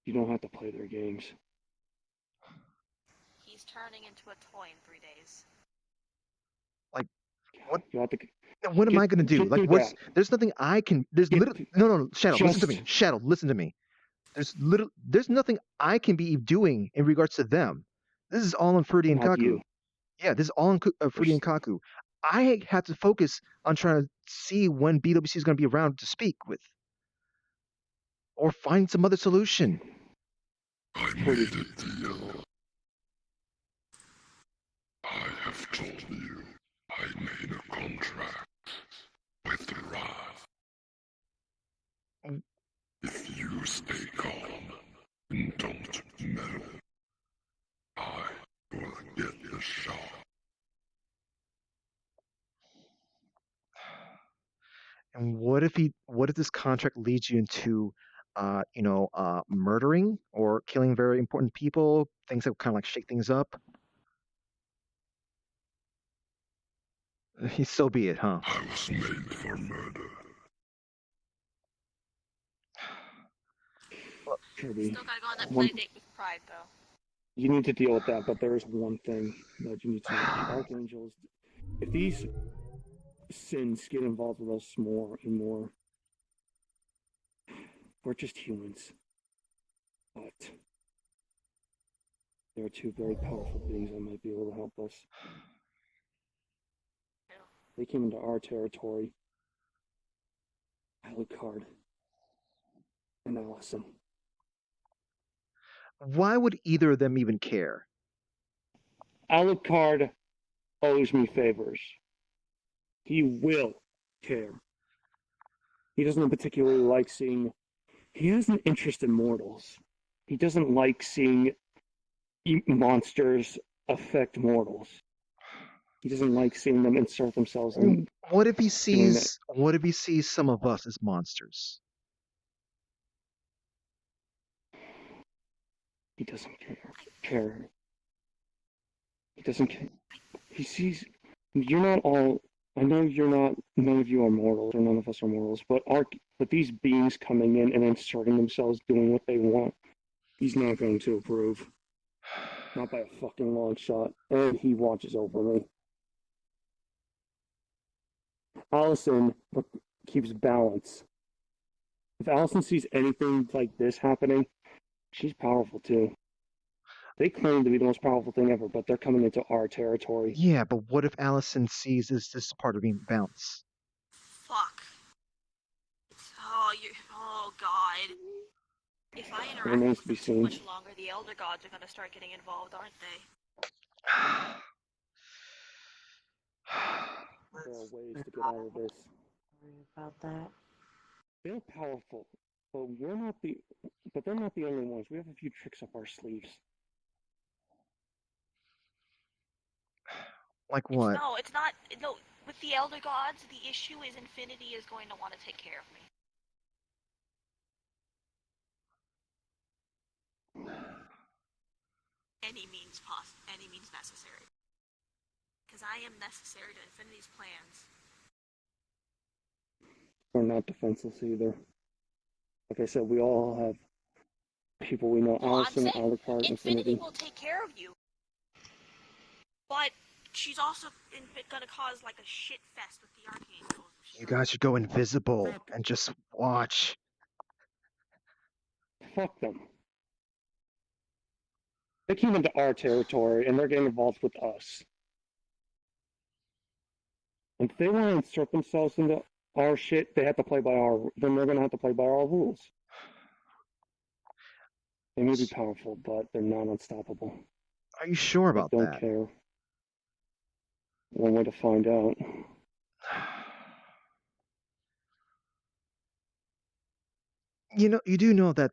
Speaker 5: You don't have to play their games.
Speaker 2: He's turning into a toy in 3 days.
Speaker 1: Like what?
Speaker 5: You have to.
Speaker 1: What am I gonna do? Like, what's? There's nothing I can. There's literally no. Shadow, listen to me. Shadow, listen to me. There's nothing I can be doing in regards to them. This is all on Fruity and
Speaker 5: Not
Speaker 1: Kaku.
Speaker 5: you.
Speaker 1: Yeah, this is all on Fruity and Kaku. I have to focus on trying to see when BWC is going to be around to speak with, or find some other solution.
Speaker 13: I made a deal. I have told you I made a contract with Wrath. If you stay calm and don't meddle, I will get the shot.
Speaker 1: And what if this contract leads you into, murdering or killing very important people, things that kind of like shake things up? So be it, huh?
Speaker 13: I was made for murder.
Speaker 5: Kirby.
Speaker 2: Still gotta go on that play date with Pride, though.
Speaker 5: You need to deal with that, but there is one thing that you need to know. The archangels, if these sins get involved with us more and more, we're just humans. But there are two very powerful beings that might be able to help us. They came into our territory. Alucard and Allison.
Speaker 1: Why would either of them even care?
Speaker 5: Alucard owes me favors. He will care. He doesn't particularly like seeing. He has an interest in mortals. He doesn't like seeing monsters affect mortals. He doesn't like seeing them insert themselves in.
Speaker 1: What if he sees? What if he sees some of us as monsters?
Speaker 5: He doesn't care. He doesn't care. He sees. You're not all. I know you're not. None of you are mortals, or none of us are mortals. But these beings coming in and inserting themselves, doing what they want, he's not going to approve. Not by a fucking long shot. And he watches over me. Allison keeps balance. If Allison sees anything like this happening, she's powerful too. They claim to be the most powerful thing ever, but they're coming into our territory.
Speaker 1: Yeah, but what if Allison sees this part of being balance?
Speaker 2: Fuck. Oh god. If I interact
Speaker 5: Remains to be
Speaker 2: with them too
Speaker 5: seen.
Speaker 2: much longer, the elder gods are gonna start getting involved, aren't they?
Speaker 5: There are ways to get out of this.
Speaker 12: Worry about that.
Speaker 5: They're powerful, but they're not the only ones. We have a few tricks up our sleeves.
Speaker 1: Like what?
Speaker 2: No, it's not. No, with the elder gods, the issue is Infinity is going to want to take care of me. Any means necessary. Because I am necessary to Infinity's plans.
Speaker 5: We're not defenseless either. Like I said, we all have people we know.
Speaker 2: Well,
Speaker 5: Allison,
Speaker 2: I'm saying
Speaker 5: Alucard,
Speaker 2: Infinity will take care of you. But she's also gonna cause like a shit fest with the Archangel.
Speaker 1: You guys should go invisible and just watch.
Speaker 5: Fuck them. They came into our territory and they're getting involved with us. If they want to insert themselves into our shit, they have to play by then they're gonna have to play by our rules. They may be powerful, but they're not unstoppable.
Speaker 1: Are you sure about
Speaker 5: Don't
Speaker 1: that?
Speaker 5: care. One way to find out.
Speaker 1: You do know that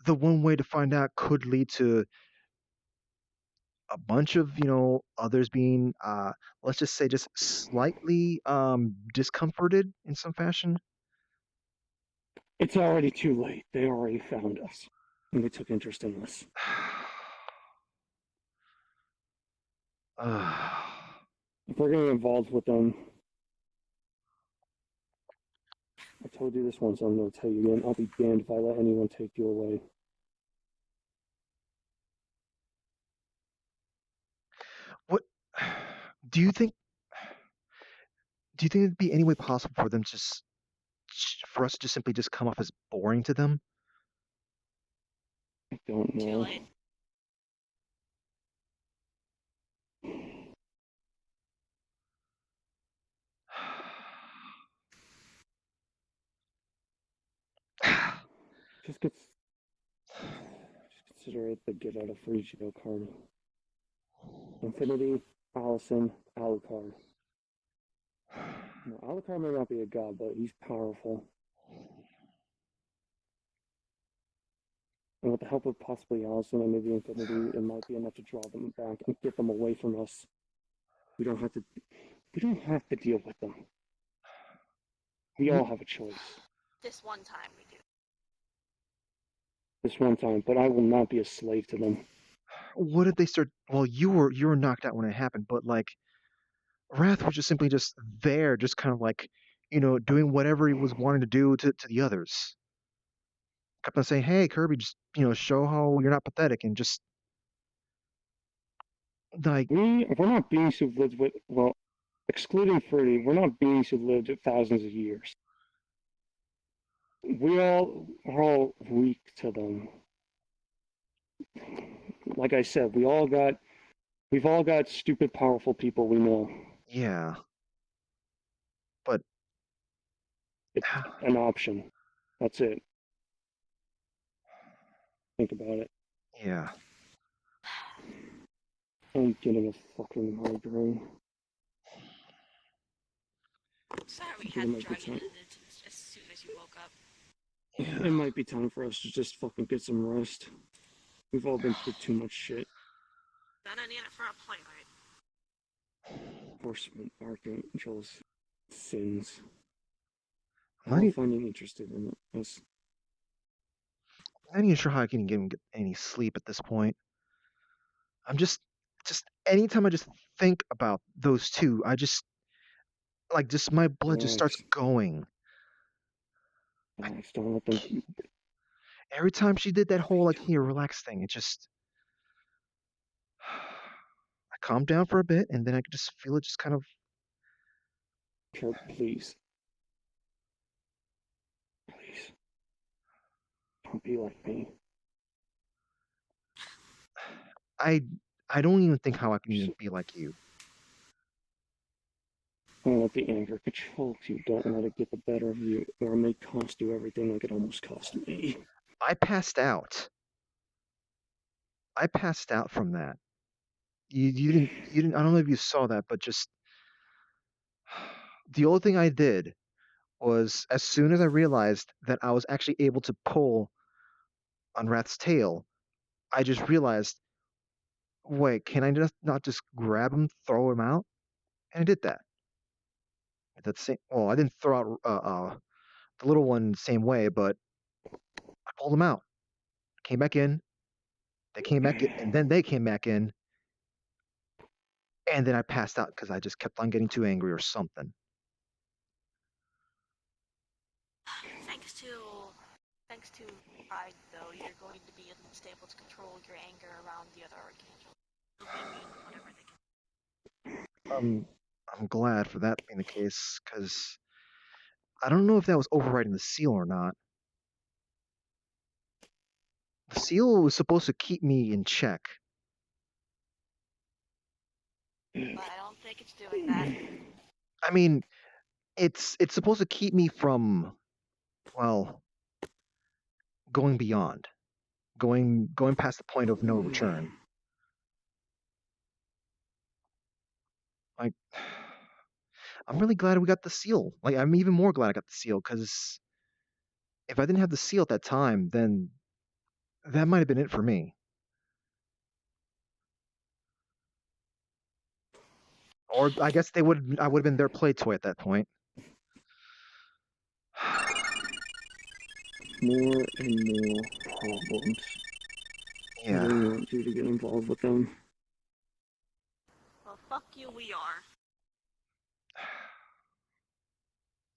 Speaker 1: the one way to find out could lead to a bunch of, others being, let's just say, just slightly discomforted in some fashion.
Speaker 5: It's already too late. They already found us. And they took interest in us. If we're getting involved with them, I told you this once, I'm going to tell you again. I'll be damned if I let anyone take you away.
Speaker 1: What do you think? Do you think it'd be any way possible for them for us to just simply just come off as boring to them?
Speaker 5: I don't know. Just consider it the get out of free jail card. Infinity, Allison, Alucard. No, Alucard may not be a god, but he's powerful. And with the help of possibly Allison and maybe Infinity, it might be enough to draw them back and get them away from us. We don't have to deal with them. We all have a choice.
Speaker 2: This one time we do.
Speaker 5: This one time, but I will not be a slave to them.
Speaker 1: What if they start? Well, you were knocked out when it happened, but like, Wrath was just simply just there, just kind of like, doing whatever he was wanting to do to the others. Kept on saying, "Hey, Kirby, just show how you're not pathetic," and just like
Speaker 5: we're not beings who've lived with, well, excluding Freddy, we're not beings who've lived thousands of years. We're all weak to them. Like I said, we've all got stupid, powerful people we know.
Speaker 1: Yeah. But
Speaker 5: it's an option. That's it. Think about it.
Speaker 1: Yeah.
Speaker 5: I'm getting a fucking migraine.
Speaker 2: Sorry we had to drag you as soon as you woke up.
Speaker 5: Yeah. It might be time for us to just fucking get some rest. We've all been through too much shit.
Speaker 2: Then I need it for a play, right?
Speaker 5: Horseman Archangel's sins.
Speaker 1: I'm not
Speaker 5: I'm finding interested in us.
Speaker 1: I'm not even sure how I can get any sleep at this point. I'm just anytime I just think about those two, I just my blood just starts going.
Speaker 5: Don't let them.
Speaker 1: Every time she did that whole relax thing, it just I calmed down for a bit, and then I could just feel it just kind of.
Speaker 5: Kurt, please. Don't be like me.
Speaker 1: I don't even think how I can even be like you.
Speaker 5: Don't let the anger control you. Don't let it get the better of you, or it may cost you everything like it almost cost me.
Speaker 1: I passed out. I passed out from that. You didn't. I don't know if you saw that, but just the only thing I did was as soon as I realized that I was actually able to pull on Wrath's tail, I just realized, wait, can I just not just grab him, throw him out? And I did that. Well, I didn't throw out the little one the same way, but I pulled him out. Came back in. They came back in, and then they came back in, and then I passed out because I just kept on getting too angry or something.
Speaker 2: Thanks to Pride, though, you're going to be at least able to control your anger around the other Archangel. They'll be immune to whatever they can.
Speaker 1: I'm glad for that being the case, because I don't know if that was overriding the seal or not. The seal was supposed to keep me in check.
Speaker 2: But I don't think it's doing that.
Speaker 1: I mean, it's supposed to keep me from, well, going beyond, going past the point of no return. Like, I'm really glad we got the seal. Like, I'm even more glad I got the seal, because if I didn't have the seal at that time, then that might have been it for me. Or I guess I would have been their play toy at that point.
Speaker 5: More and more problems.
Speaker 1: Yeah.
Speaker 5: I don't want you to get involved with them.
Speaker 2: Well, fuck you, we are.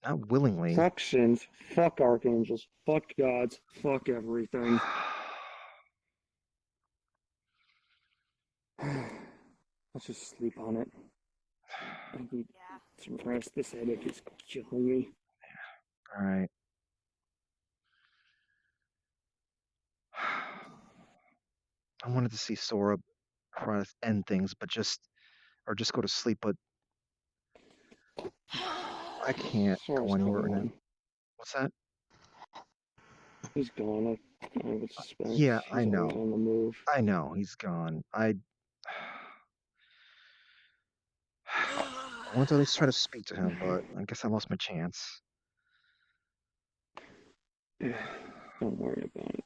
Speaker 1: Not willingly.
Speaker 5: Fuck sins, fuck archangels, fuck gods, fuck everything. Let's just sleep on it. I need some rest. This headache is killing me.
Speaker 1: Alright. I wanted to see Sora try to end things, but just go to sleep, but I can't
Speaker 5: Sora's
Speaker 1: go anywhere
Speaker 5: gone.
Speaker 1: right now. What's that?
Speaker 5: He's gone. I would suspect.
Speaker 1: Yeah,
Speaker 5: he's
Speaker 1: I know.
Speaker 5: always on the move.
Speaker 1: I know, he's gone. I wanted to at least try to speak to him, but I guess I lost my chance.
Speaker 5: Don't worry about it.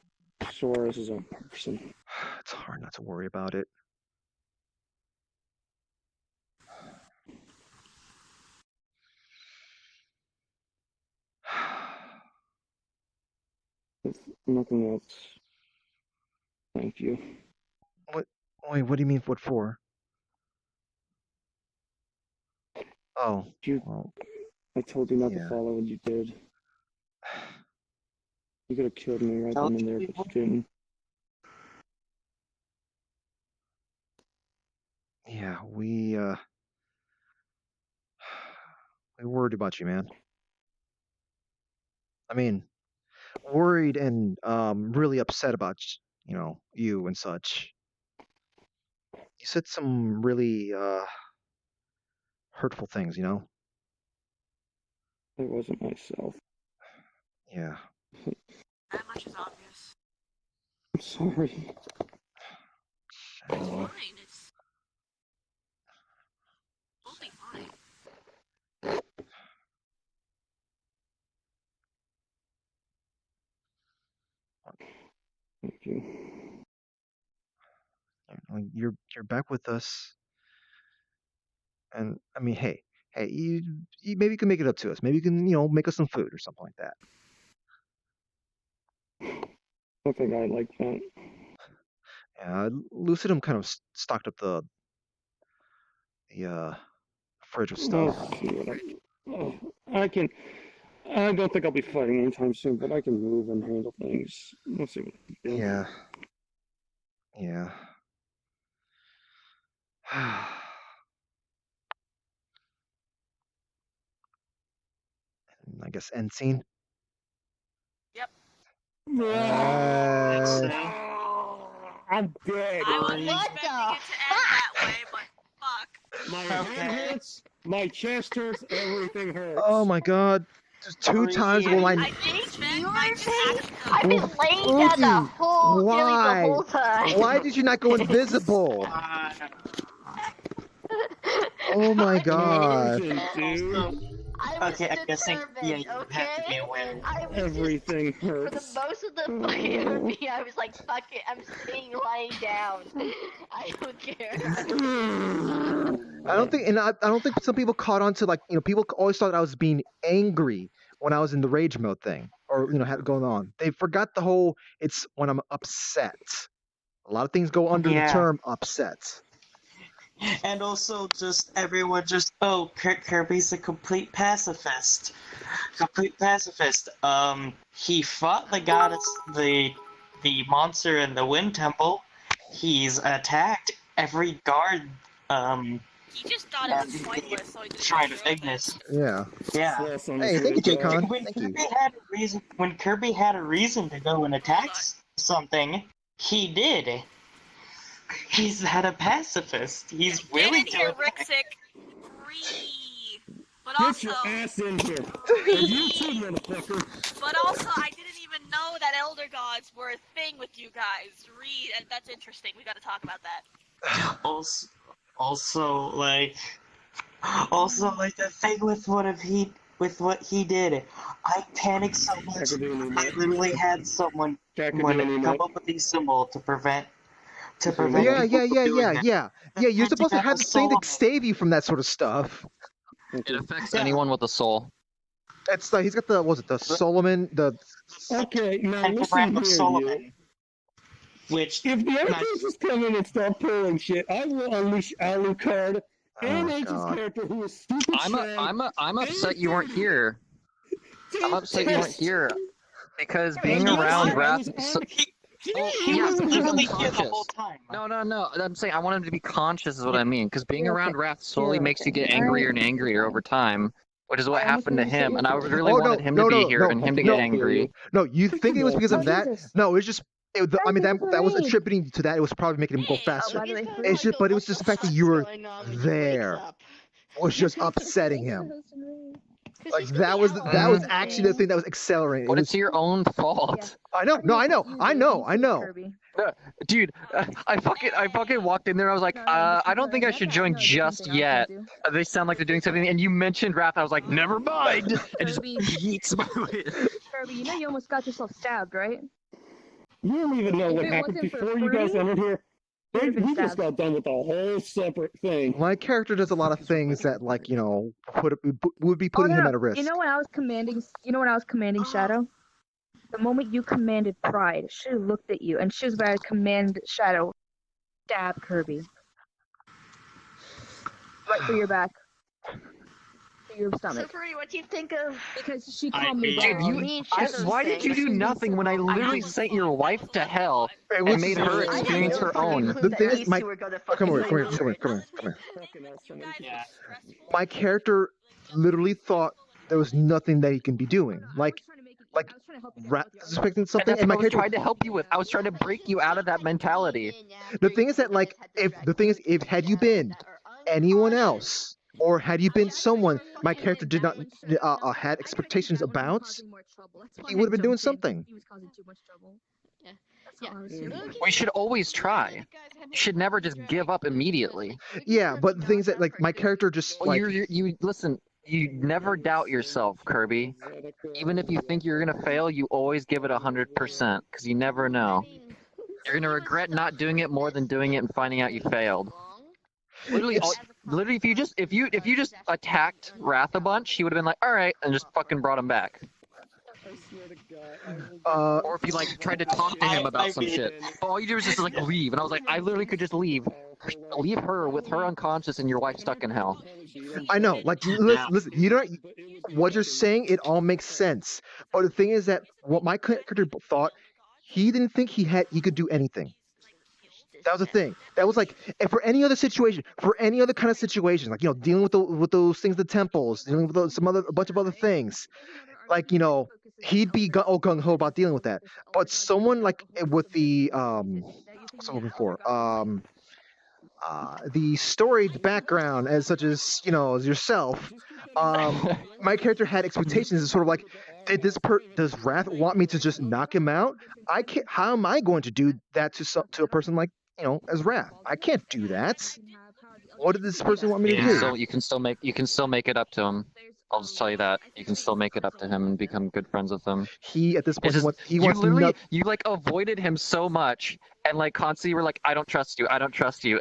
Speaker 5: Sora's his own person.
Speaker 1: It's hard not to worry about it.
Speaker 5: If nothing else, thank you.
Speaker 1: What? Wait, what do you mean? What for? Oh, well,
Speaker 5: I told you not to follow what you did. You could have killed me right then and there, but you didn't.
Speaker 1: Yeah, we worried about you, man. I mean, worried and really upset about you and such. You said some really hurtful things,
Speaker 5: It wasn't myself.
Speaker 1: Yeah.
Speaker 2: That much is obvious.
Speaker 5: I'm sorry.
Speaker 2: It's fine. We'll be fine.
Speaker 5: Thank you.
Speaker 1: Like, you're back with us, and I mean, hey, you maybe you can make it up to us. Maybe you can make us some food or something like that.
Speaker 5: I think I like that.
Speaker 1: Yeah, Lucidum kind of stocked up the fridge with stuff.
Speaker 5: I'll see what I can. I don't think I'll be fighting anytime soon, but I can move and handle things. We'll see what I can do.
Speaker 1: Yeah. Yeah. I guess end scene.
Speaker 2: Yep.
Speaker 5: I'm dead.
Speaker 2: I wasn't expecting it to end that way, but fuck.
Speaker 5: My head hurts, my chest hurts, everything hurts.
Speaker 1: Oh my god. Just 2 times when
Speaker 2: I think
Speaker 3: I've been laying down the whole
Speaker 1: Why?
Speaker 3: the whole time.
Speaker 1: Why did you not go invisible? Oh my god.
Speaker 12: Okay, I guess you have to be aware.
Speaker 5: Everything hurts.
Speaker 3: For the most of the fucking movie, I was like, fuck it, I'm staying lying down. I don't care.
Speaker 1: I don't think some people caught on to, like, people always thought I was being angry when I was in the rage mode thing, or had it going on. They forgot the whole it's when I'm upset. A lot of things go under the term upset.
Speaker 12: And also, just everyone Kirby's a complete pacifist. He fought the goddess, the monster in the Wind Temple. He's attacked every guard
Speaker 2: He just thought it was pointless, so he didn't
Speaker 12: Shrine
Speaker 2: do
Speaker 12: of
Speaker 2: it.
Speaker 12: Ignis.
Speaker 1: Yeah.
Speaker 12: Yeah.
Speaker 1: Hey, thank you, J-Con.
Speaker 12: When
Speaker 1: Thank you.
Speaker 12: Kirby had a reason, when Kirby had a reason to go and attack something, he did. He's not a pacifist. He's
Speaker 2: Get
Speaker 12: willing
Speaker 2: in
Speaker 12: to
Speaker 2: here,
Speaker 12: attack.
Speaker 2: Rixic. Free. But
Speaker 5: Get
Speaker 2: also,
Speaker 5: your ass in here.
Speaker 2: free.
Speaker 5: You too, motherfucker.
Speaker 2: But also, I didn't even know that Elder Gods were a thing with you guys. Read, and that's interesting. We got to talk about that.
Speaker 12: Also, like the thing with what he did, I panicked so much. I literally had someone come up with these symbols to prevent
Speaker 1: Yeah,
Speaker 12: people from doing that.
Speaker 1: yeah. You're supposed to have the thing to save you from that sort of stuff.
Speaker 14: It affects anyone with a soul.
Speaker 1: It's like he's got the the Solomon
Speaker 5: Okay, now listen
Speaker 12: Pentagram of
Speaker 5: here,
Speaker 12: Solomon.
Speaker 5: you.
Speaker 12: Which
Speaker 5: If the other just come in and start pulling shit, I will unleash Alucard and Age's
Speaker 1: God.
Speaker 5: character who is stupid.
Speaker 14: I'm upset you weren't here. I'm upset you weren't here because being around Wrath.
Speaker 12: He was literally here the whole time.
Speaker 14: No. I'm saying I want him to be conscious, is what I mean. Because being around Wrath slowly makes you get angrier and angrier over time, which is what happened to him. And I really wanted him to be here and him to get angry.
Speaker 1: No, you think it was because of that? No, it's just. I mean, that was attributing to that. It was probably making him go faster. It's just, but it was just the fact that you were there was just upsetting him. Like that was actually the thing that was accelerating.
Speaker 14: But it's your own fault.
Speaker 1: I know. No, I know.
Speaker 14: Dude, I fucking walked in there. I was like, I don't think I should join just yet. They sound like they're doing something, and you mentioned Wrath. I was like, never mind. And just yeets my way.
Speaker 15: Kirby, you know you almost got yourself stabbed, right?
Speaker 5: You don't even know what
Speaker 15: If it
Speaker 5: happened
Speaker 15: wasn't for
Speaker 5: before you guys
Speaker 15: Fruity,
Speaker 5: entered here. He just got done with a whole separate thing.
Speaker 1: My character does a lot of things that, like, would be putting him at a risk.
Speaker 15: You know when I was commanding Shadow? The moment you commanded Pride, she looked at you and she was about to command Shadow stab Kirby. Right through your back. Through your stomach.
Speaker 3: So, Free, what do you think of?
Speaker 15: Because she called me
Speaker 14: Dude,
Speaker 15: wrong.
Speaker 14: why did you do nothing when I literally sent your wife to hell and made her experience her own?
Speaker 1: The thing is, come here. My character literally thought there was nothing that he can be doing. Like suspecting something, and my character
Speaker 14: tried to help you with. I was trying to break you out of that mentality.
Speaker 1: The thing is that, like, if had you been anyone else, or had you been someone my character did not had expectations about, he would have been doing something.
Speaker 15: He was causing too much trouble.
Speaker 14: We should always try. You should never just give up immediately.
Speaker 1: Yeah, but the thing is that, like, my character just
Speaker 14: you listen. You never doubt yourself, Kirby. Even if you think you're gonna fail, you always give it 100%, because you never know. You're gonna regret not doing it more than doing it and finding out you failed. Literally, if you just attacked Wrath a bunch, he would have been like, all right, and just fucking brought him back. Or if you like tried to talk to him about some shit, all you do is just like leave, and I was like, I literally could just leave her with her unconscious and your wife stuck in hell.
Speaker 1: I know, like, listen, you know what you're saying, it all makes sense. But the thing is that what my character thought, he didn't think he could do anything. That was the thing. That was like, and for any other situation, for any other kind of situation, like, dealing with those things, the temples, dealing with a bunch of other things, like, he'd be gung ho about dealing with that. But someone like with the what's I'm looking for? The storied background, as such as as yourself, my character had expectations. It's sort of like, does Wrath want me to just knock him out? I can't. How am I going to do that to a person like as Wrath? I can't do that. What did this person want me to do?
Speaker 14: So you can still make it up to him. I'll just tell you that you can still make it up to him and become good friends with him.
Speaker 1: He at this point
Speaker 14: you like avoided him so much, and like constantly were like, I don't trust you,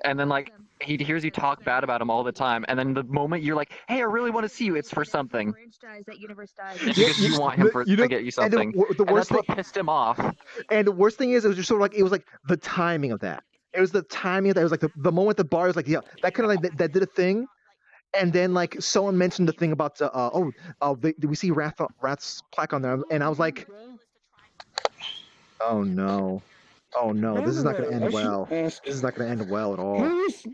Speaker 14: and then like he hears you talk bad about him all the time, and then the moment you're like, hey, I really want to see you, it's for something. It's because you want him to get you something.
Speaker 1: And
Speaker 14: that's what pissed him off.
Speaker 1: And the worst thing is, it was just sort of like the timing of that. It was the timing of that. It was like the moment the bar was like, yeah, that kind of like that did a thing. And then, like, someone mentioned the thing about do we see Wrath's plaque on there? And I was like, oh no. Oh no, this is not going to
Speaker 5: I
Speaker 1: end
Speaker 5: should
Speaker 1: well.
Speaker 5: ask-
Speaker 1: This is not going to end well at all.
Speaker 5: How's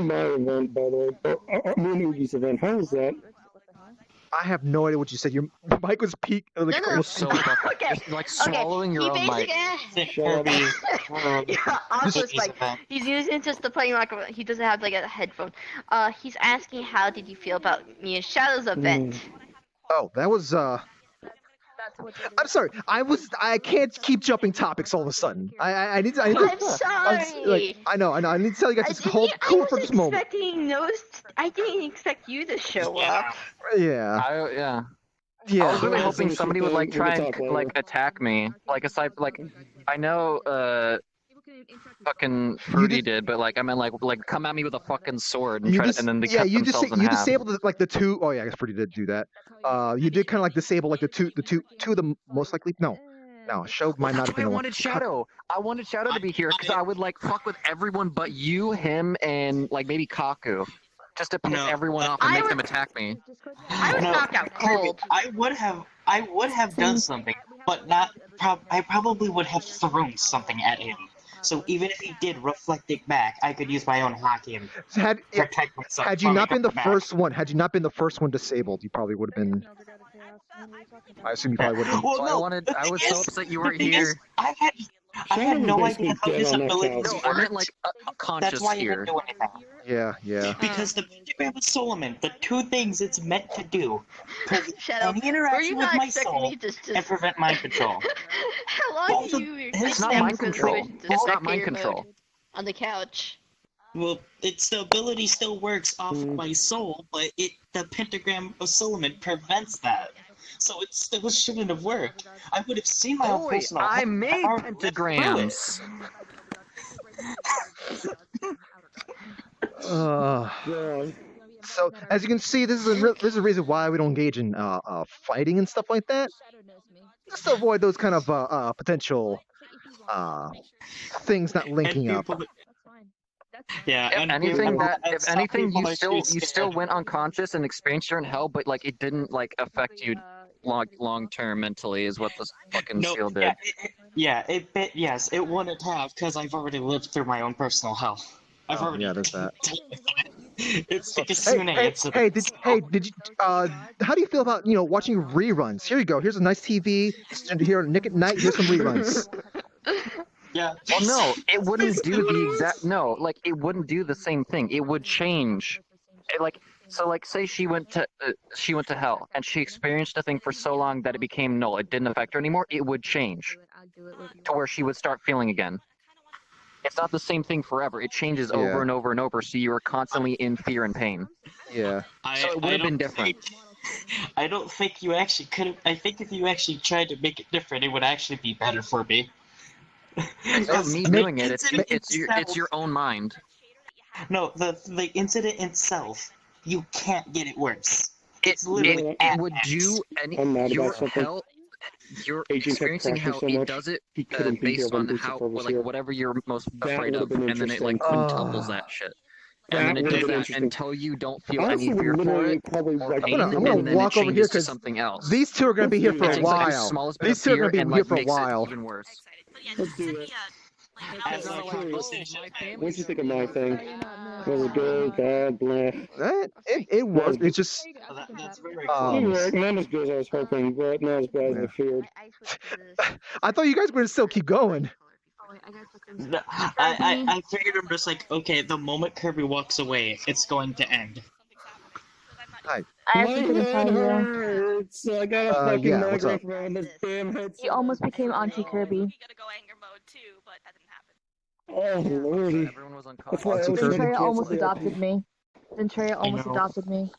Speaker 5: my event, by the way? Me and Oogie's event. How was that?
Speaker 1: I have no idea what you said. Your mic was like
Speaker 3: No, no,
Speaker 1: almost
Speaker 14: So
Speaker 1: speaking.
Speaker 14: fucking,
Speaker 3: Okay,
Speaker 14: just, like swallowing your own mic.
Speaker 3: Yeah, also it's like he's using just the playing like he doesn't have like a headphone. He's asking how did you feel about me and Shadow's event?
Speaker 1: Oh, that was I'm sorry. I can't keep jumping topics all of a sudden. I need to.
Speaker 3: I'm
Speaker 1: Like,
Speaker 3: sorry.
Speaker 1: I know. I need to tell you guys to hold
Speaker 3: I
Speaker 1: cool for
Speaker 3: wasn't
Speaker 1: this moment.
Speaker 3: expecting I didn't expect you to show up.
Speaker 1: Yeah.
Speaker 14: Yeah.
Speaker 1: Yeah.
Speaker 14: I was really
Speaker 5: Yeah,
Speaker 14: hoping
Speaker 5: so
Speaker 14: somebody would like
Speaker 5: we'll
Speaker 14: try and
Speaker 5: talk later.
Speaker 14: like attack me. Like aside, like I know fucking Fruity did, but like I meant like come at me with a fucking sword and try to, and then they cut themselves in
Speaker 1: you
Speaker 14: half.
Speaker 1: disabled like the two. Oh yeah, I guess Pretty did do that. You did kind of like disable like the two of them most likely. No, Show might not
Speaker 14: That's
Speaker 1: have
Speaker 14: why
Speaker 1: been
Speaker 14: I
Speaker 1: the one.
Speaker 14: wanted Shadow. I wanted Shadow to be here because I would like fuck with everyone but you, him, and like maybe Kaku, just to piss everyone off and make them attack me.
Speaker 3: I was knocked out cold.
Speaker 12: I would have done something, but not. I probably would have thrown something at him. So even if he did reflect it back, I could use my own hockey and protect myself.
Speaker 1: Had you
Speaker 12: from
Speaker 1: not
Speaker 12: it
Speaker 1: been the
Speaker 12: back.
Speaker 1: first one, disabled, you probably would have been. I assume you probably would have been.
Speaker 12: Well,
Speaker 14: So
Speaker 12: no,
Speaker 14: I was so upset you weren't
Speaker 12: the thing is,
Speaker 14: here.
Speaker 12: I had no idea how his abilities
Speaker 14: No,
Speaker 12: worked.
Speaker 14: I meant like conscious
Speaker 12: That's why I
Speaker 14: here.
Speaker 12: didn't do anything.
Speaker 1: Yeah.
Speaker 12: Because the pentagram of Solomon, the two things it's meant to do, prevent
Speaker 3: Shadow,
Speaker 12: any
Speaker 3: were you
Speaker 12: interaction with
Speaker 3: not
Speaker 12: my
Speaker 3: expecting
Speaker 12: soul
Speaker 3: me to just
Speaker 12: and prevent mind control.
Speaker 3: How long
Speaker 12: Both
Speaker 3: do
Speaker 12: of
Speaker 3: you
Speaker 12: his
Speaker 14: It's not
Speaker 3: stand
Speaker 14: mind
Speaker 3: for the
Speaker 14: control.
Speaker 3: situation to
Speaker 14: It's not
Speaker 3: spectator
Speaker 14: mind
Speaker 3: mode
Speaker 14: control.
Speaker 3: on the couch?
Speaker 12: Well, its ability still works off of my soul, but the pentagram of Solomon prevents that. So it still shouldn't have worked. I would have seen my own
Speaker 14: Boy,
Speaker 12: personal.
Speaker 14: I
Speaker 12: I've
Speaker 14: made
Speaker 12: already lived through it.
Speaker 14: pentagrams.
Speaker 1: So as you can see, this is a reason why we don't engage in fighting and stuff like that. Just to avoid those kind of potential things not linking up.
Speaker 12: Yeah,
Speaker 14: If
Speaker 12: and
Speaker 14: if anything,
Speaker 12: people
Speaker 14: you
Speaker 12: that
Speaker 14: still
Speaker 12: choose
Speaker 14: went unconscious and experienced your own hell, but like it didn't like affect you long term mentally, is what this fucking seal did.
Speaker 12: Yes, it wouldn't have, because I've already lived through my own personal hell. I've already.
Speaker 1: Yeah, there's that.
Speaker 12: It's the Kasune incident.
Speaker 1: Did you how do you feel about watching reruns? Here you go. Here's a nice TV. Here, Nick at Night. Here's some reruns.
Speaker 12: Yeah.
Speaker 14: Well, no, it wouldn't do the exact. No, like it wouldn't do the same thing. It would change. Say she went to hell and she experienced a thing for so long that it became null. It didn't affect her anymore. It would change to where she would start feeling again. It's not the same thing forever. It changes over and over and over. So you are constantly in fear and pain.
Speaker 1: Yeah.
Speaker 14: So it would have been different.
Speaker 12: I don't think you actually could have. I think if you actually tried to make it different, it would actually be better for me.
Speaker 14: It's not me doing it. It's your own mind.
Speaker 12: No, the incident itself, you can't get it worse. It's
Speaker 14: It
Speaker 12: literally
Speaker 14: would do any your hell. You're
Speaker 5: Agent kept
Speaker 14: experiencing
Speaker 5: crashing
Speaker 14: how
Speaker 5: so
Speaker 14: it
Speaker 5: much,
Speaker 14: does it
Speaker 5: he couldn't be here
Speaker 14: based
Speaker 5: when
Speaker 14: on
Speaker 5: Lucifer
Speaker 14: how
Speaker 5: was
Speaker 14: like
Speaker 5: here.
Speaker 14: whatever you're most
Speaker 5: That
Speaker 14: afraid
Speaker 5: would
Speaker 14: of,
Speaker 5: have been
Speaker 14: and then it like
Speaker 5: interesting.
Speaker 14: quintuples that shit.
Speaker 5: That
Speaker 14: And then it
Speaker 5: would have
Speaker 14: does
Speaker 5: been
Speaker 14: that
Speaker 5: interesting.
Speaker 14: until you don't feel
Speaker 5: Honestly,
Speaker 14: any fear for
Speaker 5: literally
Speaker 14: it
Speaker 5: probably
Speaker 14: or
Speaker 5: like
Speaker 14: pain,
Speaker 1: I'm gonna
Speaker 14: and then
Speaker 1: walk
Speaker 14: it
Speaker 1: over here
Speaker 14: changes to
Speaker 1: because
Speaker 14: something else.
Speaker 1: these two are gonna be here for
Speaker 14: It
Speaker 1: a
Speaker 14: takes like the
Speaker 1: while.
Speaker 14: smallest bit
Speaker 1: These
Speaker 14: of
Speaker 1: two are
Speaker 14: fear
Speaker 1: gonna be
Speaker 14: and
Speaker 1: here
Speaker 14: like
Speaker 1: for a
Speaker 14: makes it
Speaker 1: while.
Speaker 14: even worse.
Speaker 5: Let's do it.
Speaker 12: as
Speaker 5: I'm
Speaker 12: like
Speaker 5: curious.
Speaker 12: precision.
Speaker 5: What'd you think of my thing? Was it good, bad, blah?
Speaker 1: It worked. It's just
Speaker 12: That's very
Speaker 5: It
Speaker 12: cool.
Speaker 5: worked. Not as good as I was hoping, but not as bad as I feared.
Speaker 1: I thought you guys were gonna still keep going.
Speaker 12: I figured I'm just like, okay, the moment Kirby walks away, it's going to end.
Speaker 1: Hi.
Speaker 15: I actually couldn't tell you.
Speaker 5: Hurts. I got a fucking
Speaker 1: Yeah, what's up?
Speaker 5: migraine from this damn headset.
Speaker 15: He almost became Auntie Kirby.
Speaker 5: Oh lordy. That's why I was trying to
Speaker 15: Zentreya
Speaker 5: cancel
Speaker 15: almost
Speaker 5: the
Speaker 15: adopted
Speaker 5: RP.
Speaker 15: me. Zentreya almost
Speaker 12: know.
Speaker 15: adopted me.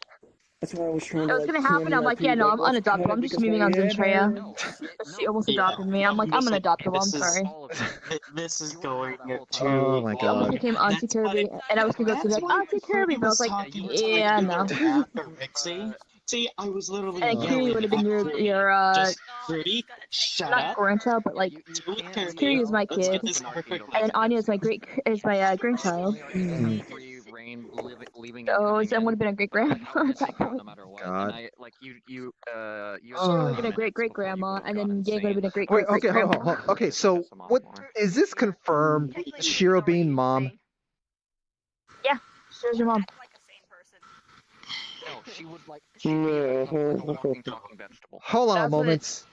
Speaker 5: That's why I was trying
Speaker 15: It
Speaker 5: to
Speaker 15: was
Speaker 5: like
Speaker 15: gonna happen. I'm like, yeah, no, I'm unadoptable. I'm just memeing on Zentreya. She almost adopted me. I'm like, I'm unadoptable. I'm sorry.
Speaker 12: This is going to.
Speaker 1: Oh my
Speaker 15: She almost
Speaker 1: god.
Speaker 15: became Auntie Kirby, and I was gonna go to be like Auntie Kirby, but I was like, yeah, no.
Speaker 12: See, I was literally
Speaker 15: And Kiri would have been your
Speaker 12: just Fruity, shut
Speaker 15: not
Speaker 12: up.
Speaker 15: grandchild, but like Kiri is my kid, and then Anya is my grandchild.
Speaker 14: Leave leaving and
Speaker 15: So
Speaker 14: coming
Speaker 15: Zen would have
Speaker 14: in.
Speaker 15: been a great grandma at that point.
Speaker 14: No matter what.
Speaker 1: God.
Speaker 14: And I like you
Speaker 15: Sharon
Speaker 1: Oh.
Speaker 15: would have been a great great grandma, and then Yang would have been a great
Speaker 1: Wait,
Speaker 15: great great
Speaker 1: okay, hold on,
Speaker 15: grandma.
Speaker 1: hold on. Okay, so what is this confirmed? Shiro being mom?
Speaker 15: Yeah, she's your mom.
Speaker 14: No, she would like she'd be like a walking, talking vegetable.
Speaker 1: Hold on a
Speaker 15: That's what
Speaker 1: moment.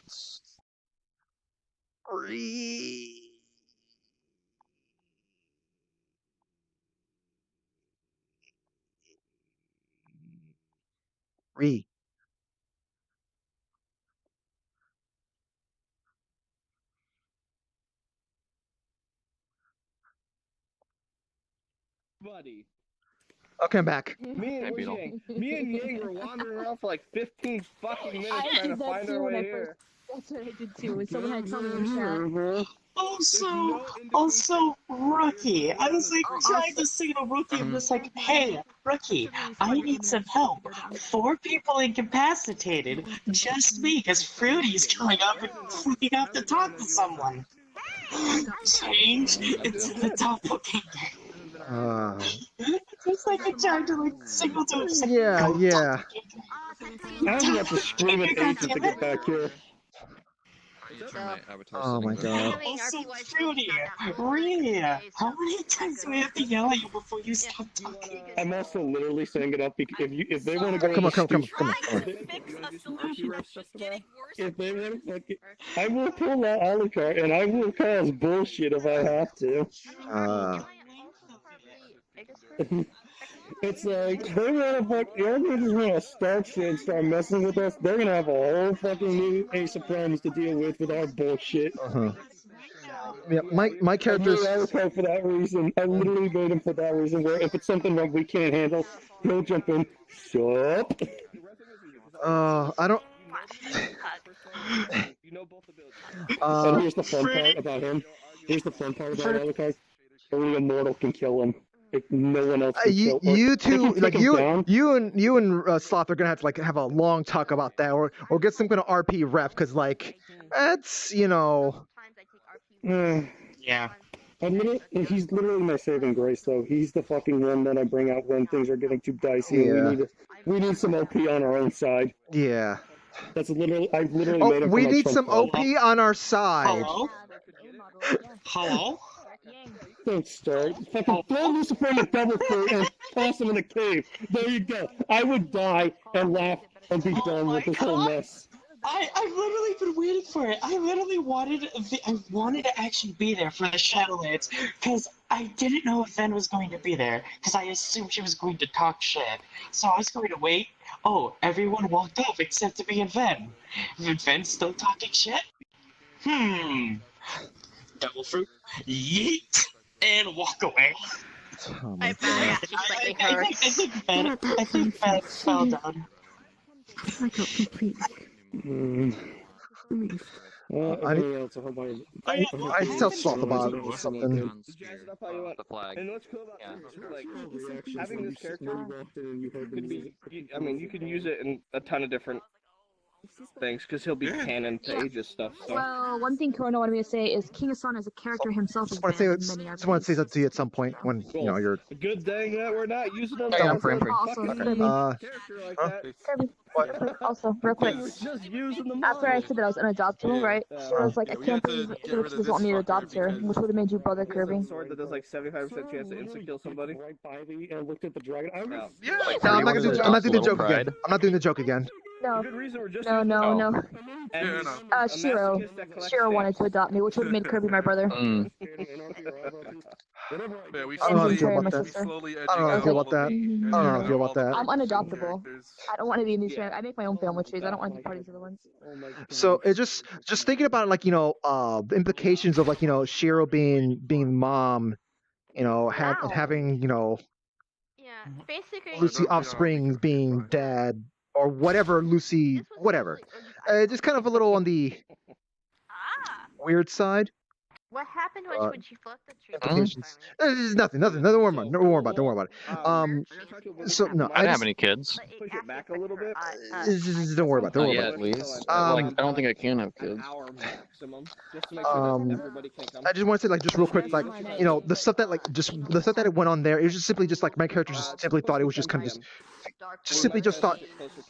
Speaker 1: Re.
Speaker 11: Buddy.
Speaker 1: Okay, I'm back.
Speaker 11: Me and Yang were wandering around for like 15 fucking minutes
Speaker 15: I
Speaker 11: trying
Speaker 15: did
Speaker 11: to
Speaker 15: that
Speaker 11: find
Speaker 15: too
Speaker 11: our
Speaker 15: when
Speaker 11: way
Speaker 15: I
Speaker 11: here.
Speaker 15: first. That's what I did too. And someone had told me in chat.
Speaker 12: Also, Rookie. I was like trying to signal Rookie. I'm just like, hey, Rookie, I need some help. 4 people incapacitated. Just me, because Fruity's coming up and we have to talk to someone. Change into the doppelganger. Just like I tried to like signal to him. Just like,
Speaker 1: Yeah,
Speaker 12: go
Speaker 1: yeah.
Speaker 5: I was about to scream at Agent to get back here.
Speaker 1: Oh my god.
Speaker 12: Also, Fruity, really? How many times do we have to yell at you before you stop talking?
Speaker 5: I'm also literally saying it up because if they want to go
Speaker 1: Come on,
Speaker 5: into
Speaker 1: come on,
Speaker 5: stupid,
Speaker 1: come on.
Speaker 5: if they want to fucking, I will pull out Alucard and I will cause bullshit if I have to. It's like they want to fuck. They're just want to start shit and start messing with us. They're gonna have a whole fucking new Ace of Problems to deal with our bullshit.
Speaker 1: Yeah, my character's.
Speaker 5: I made Alucard for that reason. I literally made him for that reason. Where if it's something that we can't handle, he'll jump in. Shut up.
Speaker 1: I don't.
Speaker 5: And here's the fun part about him. Here's the fun part about Alucard. Only a mortal can kill him. Like, no one else can kill him.
Speaker 1: You two, like you and Sloth are gonna have to like have a long talk about that, or get some kind of RP ref, because like that's
Speaker 12: Yeah.
Speaker 5: He's literally my saving grace, though. He's the fucking one that I bring out when things are getting too dicey.
Speaker 1: Yeah.
Speaker 5: And we need some OP on our own side.
Speaker 1: Yeah.
Speaker 5: That's literally I've literally made him.
Speaker 1: We need some OP on our side.
Speaker 12: Hello? Hello?
Speaker 5: Don't start. Fucking throw Lucifer in a double crew and toss him in a cave. There you go. I would die and laugh and be done with this whole mess.
Speaker 12: I've literally been waiting for it. I literally wanted to actually be there for the Shadowlands because I didn't know if Ven was going to be there because I assumed she was going to talk shit. So I was going to wait. Oh, everyone walked off except me and Ven. Ven's still talking shit? Devil fruit, yeet, and walk away.
Speaker 1: Oh
Speaker 12: I think Ven fell down.
Speaker 4: I got complete.
Speaker 1: I tell Sloth about it or something.
Speaker 14: The flag.
Speaker 11: And what's cool about this is like having this character could be. I mean, you can use it in a ton of different things because he'll be canon to Aegis stuff. So.
Speaker 15: Well, one thing Corona wanted me to say is King Asan as a character himself is banned in many
Speaker 1: Just want to say that to you at some point when you're.
Speaker 11: Good thing that we're not using them.
Speaker 15: Also, Kirby. Also, real quick. After I said that I was unadoptable, right? She was like, I can't believe Felix doesn't want me to adopt her, which would have made you brother, Kirby.
Speaker 11: Sword that does like 75% chance to insta kill somebody.
Speaker 5: Right by me and looked at the dragon.
Speaker 1: No, I'm not doing the joke again. I'm not doing the joke again.
Speaker 15: No.
Speaker 11: Good reason we're just
Speaker 15: No. Shiro wanted to adopt me, which would have made Kirby my brother.
Speaker 10: Yeah, we
Speaker 1: I don't know how to feel
Speaker 15: my
Speaker 1: about that.
Speaker 15: sister.
Speaker 1: I don't know how to feel about that. I don't know how to feel about that.
Speaker 15: I'm unadoptable. I don't want to be in these families. I make my own family trees. I don't want to be part of these other ones.
Speaker 1: So it's just thinking about like the implications of like Shiro being mom, having
Speaker 3: basically
Speaker 1: Lucy offspring being dad or whatever Lucy whatever. Just kind of a little on the weird side.
Speaker 3: What happened
Speaker 1: Uh,
Speaker 3: when she flipped the tree?
Speaker 1: implications. This is nothing. Don't worry about it. Don't worry about it. So no,
Speaker 14: I don't have any kids.
Speaker 11: Push it back a little bit.
Speaker 1: Don't worry about it. Don't worry
Speaker 14: Yeah,
Speaker 1: about it.
Speaker 14: please. Like, I don't think I can have kids.
Speaker 11: Hour maximum, just to make sure that everybody can come.
Speaker 1: I just want to say, like, just real quick, like, you know, the stuff that, like, just the stuff that went on there, it was just simply just like my character just simply thought it was just kind of just simply just thought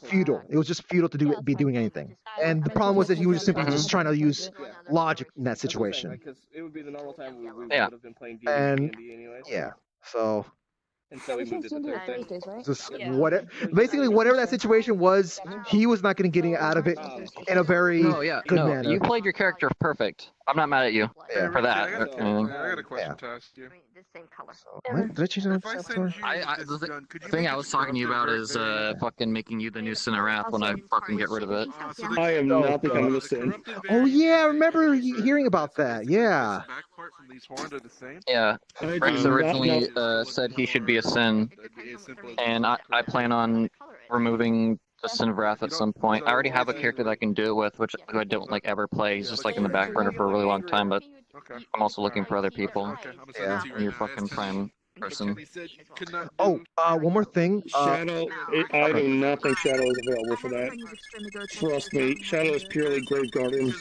Speaker 1: futile. It was just futile to be doing anything. And the problem was that he was just simply just trying to use logic in that situation.
Speaker 11: Because it would be the normal time we would
Speaker 1: Yeah.
Speaker 11: have been playing
Speaker 1: And
Speaker 11: D&D anyway.
Speaker 1: yeah, so.
Speaker 11: And so we moved it to Thursday.
Speaker 1: Just basically whatever that situation was, he was not going to get out of it in a very good manner.
Speaker 14: You played your character perfect. I'm not mad at you for that.
Speaker 16: I got a question to ask you.
Speaker 3: The same color.
Speaker 1: Did I change that?
Speaker 14: The thing I was talking to you about is fucking making you the new Cinerath when I fucking get rid of it.
Speaker 5: I am not becoming a sin.
Speaker 1: Oh yeah, I remember hearing about that. Yeah.
Speaker 14: Yeah, Rex originally said he should be a sin, and I plan on removing the Sin of Wrath at some point. I already have a character that I can do it with, who I don't like ever play. He's just like in the back burner for a really long time, but I'm also looking for other people.
Speaker 1: Yeah.
Speaker 14: You're fucking prime person.
Speaker 1: Oh, one more thing.
Speaker 5: Shadow, I do not think Shadow is available for that. Trust me, Shadow is purely Grave Garden.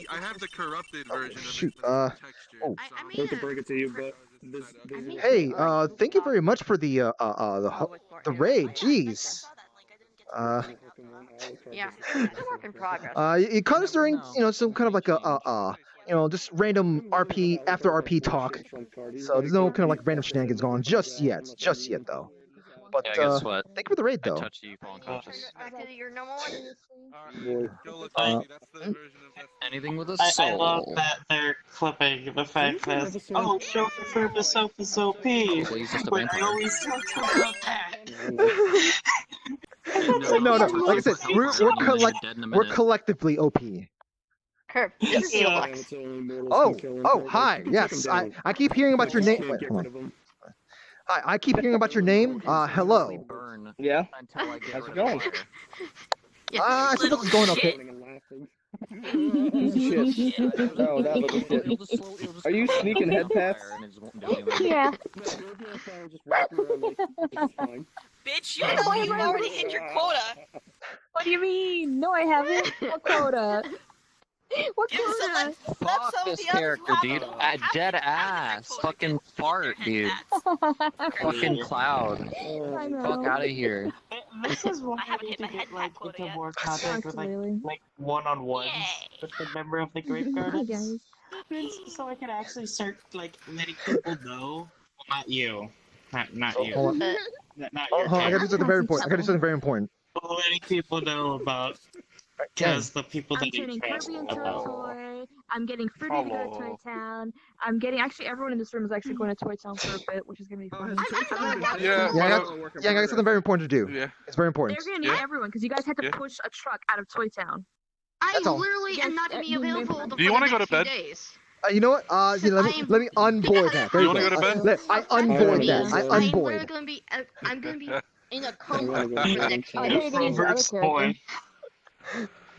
Speaker 16: I have the corrupted version of
Speaker 1: Shoot.
Speaker 16: it.
Speaker 5: Hate to break it to you, but
Speaker 1: Hey, thank you very much for the raid. Jeez.
Speaker 3: Yeah, it's a work in progress.
Speaker 1: It comes during, you know, some kind of like you know, just random RP after RP talk. So there's no kind of like random shenanigans going on just yet though. But
Speaker 14: Yeah, guess what?
Speaker 1: thank you for the raid though.
Speaker 14: I touched you, fall unconscious.
Speaker 3: Back to your normal one.
Speaker 14: Anything with a
Speaker 12: I
Speaker 14: soul.
Speaker 12: love that they're flipping the fact that, oh, show for the sofa's OP. But I always talk about that.
Speaker 1: No, like I said, we're collectively OP.
Speaker 3: Curve.
Speaker 1: Oh, hi. Yes, I keep hearing about your name. Wait, hold on. Hi, I keep hearing about your name. Hello.
Speaker 11: Yeah. How's it going?
Speaker 1: I suppose it's going okay.
Speaker 11: Shit. Oh, that little shit. Are you sneaking head pats?
Speaker 15: Yeah.
Speaker 2: Bitch, you know you already hit your quota.
Speaker 15: What do you mean? No, I haven't. What quota? What quota?
Speaker 14: Fuck this character, dude. Dead ass. Fucking fart, dude. Fucking cloud. Fuck out of here.
Speaker 12: This is why I need to get like into more contact with like one-on-ones with a member of the Grave Gardens, so I can actually start like letting people know. Well, not you, not you.
Speaker 1: Hold on.
Speaker 12: Not
Speaker 1: Oh,
Speaker 12: your
Speaker 1: hold on, I gotta do something very
Speaker 12: character.
Speaker 1: important. I gotta do something very important.
Speaker 12: Letting people know about because the people
Speaker 15: I'm
Speaker 12: that you
Speaker 15: turning
Speaker 12: trust
Speaker 15: Kirby into a
Speaker 12: about.
Speaker 15: toy. I'm getting Fruity to go to Toy Town. I'm getting everyone in this room is actually going to Toy Town for a bit, which is gonna be fun.
Speaker 1: Yeah, I got something very important to do.
Speaker 16: Yeah.
Speaker 1: It's very important.
Speaker 15: They're gonna need everyone because you guys had to push a truck out of Toy Town.
Speaker 3: I
Speaker 1: all.
Speaker 3: literally am not gonna be available.
Speaker 16: Do you want to go to bed?
Speaker 1: You know what? Let me unvoid that. There
Speaker 16: You
Speaker 1: you
Speaker 16: wanna
Speaker 1: go.
Speaker 16: go to bed?
Speaker 1: I unvoid that. I
Speaker 3: I'm
Speaker 1: unvoid.
Speaker 3: literally gonna be. I'm gonna be in a coma for the next few days.
Speaker 12: Reverse boy.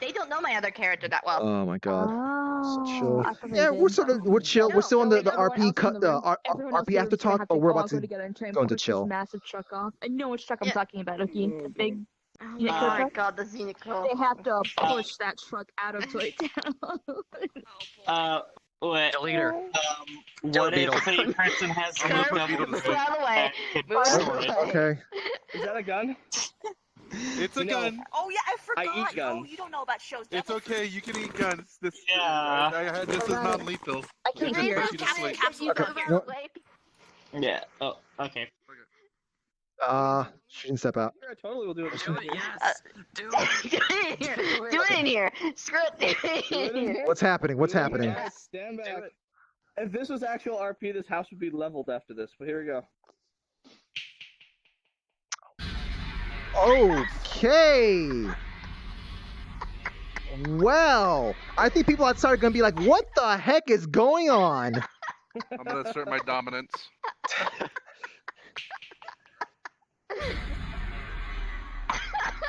Speaker 3: They don't know my other character that well.
Speaker 1: Oh my god.
Speaker 15: Oh, I thought they
Speaker 1: Yeah,
Speaker 15: did.
Speaker 1: we're chill. We're still on the RP cut
Speaker 15: Everyone else
Speaker 1: RP after
Speaker 15: is gonna
Speaker 1: talk,
Speaker 15: have
Speaker 1: but
Speaker 15: to
Speaker 1: we're
Speaker 15: all
Speaker 1: about
Speaker 15: go
Speaker 1: to
Speaker 15: together and try and
Speaker 1: go into
Speaker 15: push this
Speaker 1: chill.
Speaker 15: massive truck off. I know which truck I'm talking about, okay? The big
Speaker 3: Oh
Speaker 15: unicorn
Speaker 3: my
Speaker 15: truck.
Speaker 3: god, the Xenical.
Speaker 15: They have to push that truck out of Toy Town.
Speaker 12: What?
Speaker 14: Delete her.
Speaker 12: What if a person has
Speaker 3: Move out of the way.
Speaker 1: Okay.
Speaker 11: Is that a gun?
Speaker 16: It's a gun.
Speaker 2: Oh yeah, I forgot.
Speaker 11: I eat
Speaker 2: Oh,
Speaker 11: guns.
Speaker 2: you don't know about shows.
Speaker 16: It's okay. You can eat guns. This
Speaker 12: Yeah.
Speaker 16: this is non-lethal.
Speaker 15: I can't hear.
Speaker 16: Put you to sleep.
Speaker 12: Yeah. Oh, okay.
Speaker 1: She didn't step out.
Speaker 11: I totally will do it.
Speaker 14: Yes. Do it.
Speaker 3: Do it in here. Screw it. In here.
Speaker 1: What's happening? What's happening?
Speaker 11: Guys, stand back. If this was actual RP, this house would be leveled after this. But here we go.
Speaker 1: Okay. Well, I think people outside are gonna be like, "What the heck is going on?"
Speaker 16: I'm gonna assert my dominance.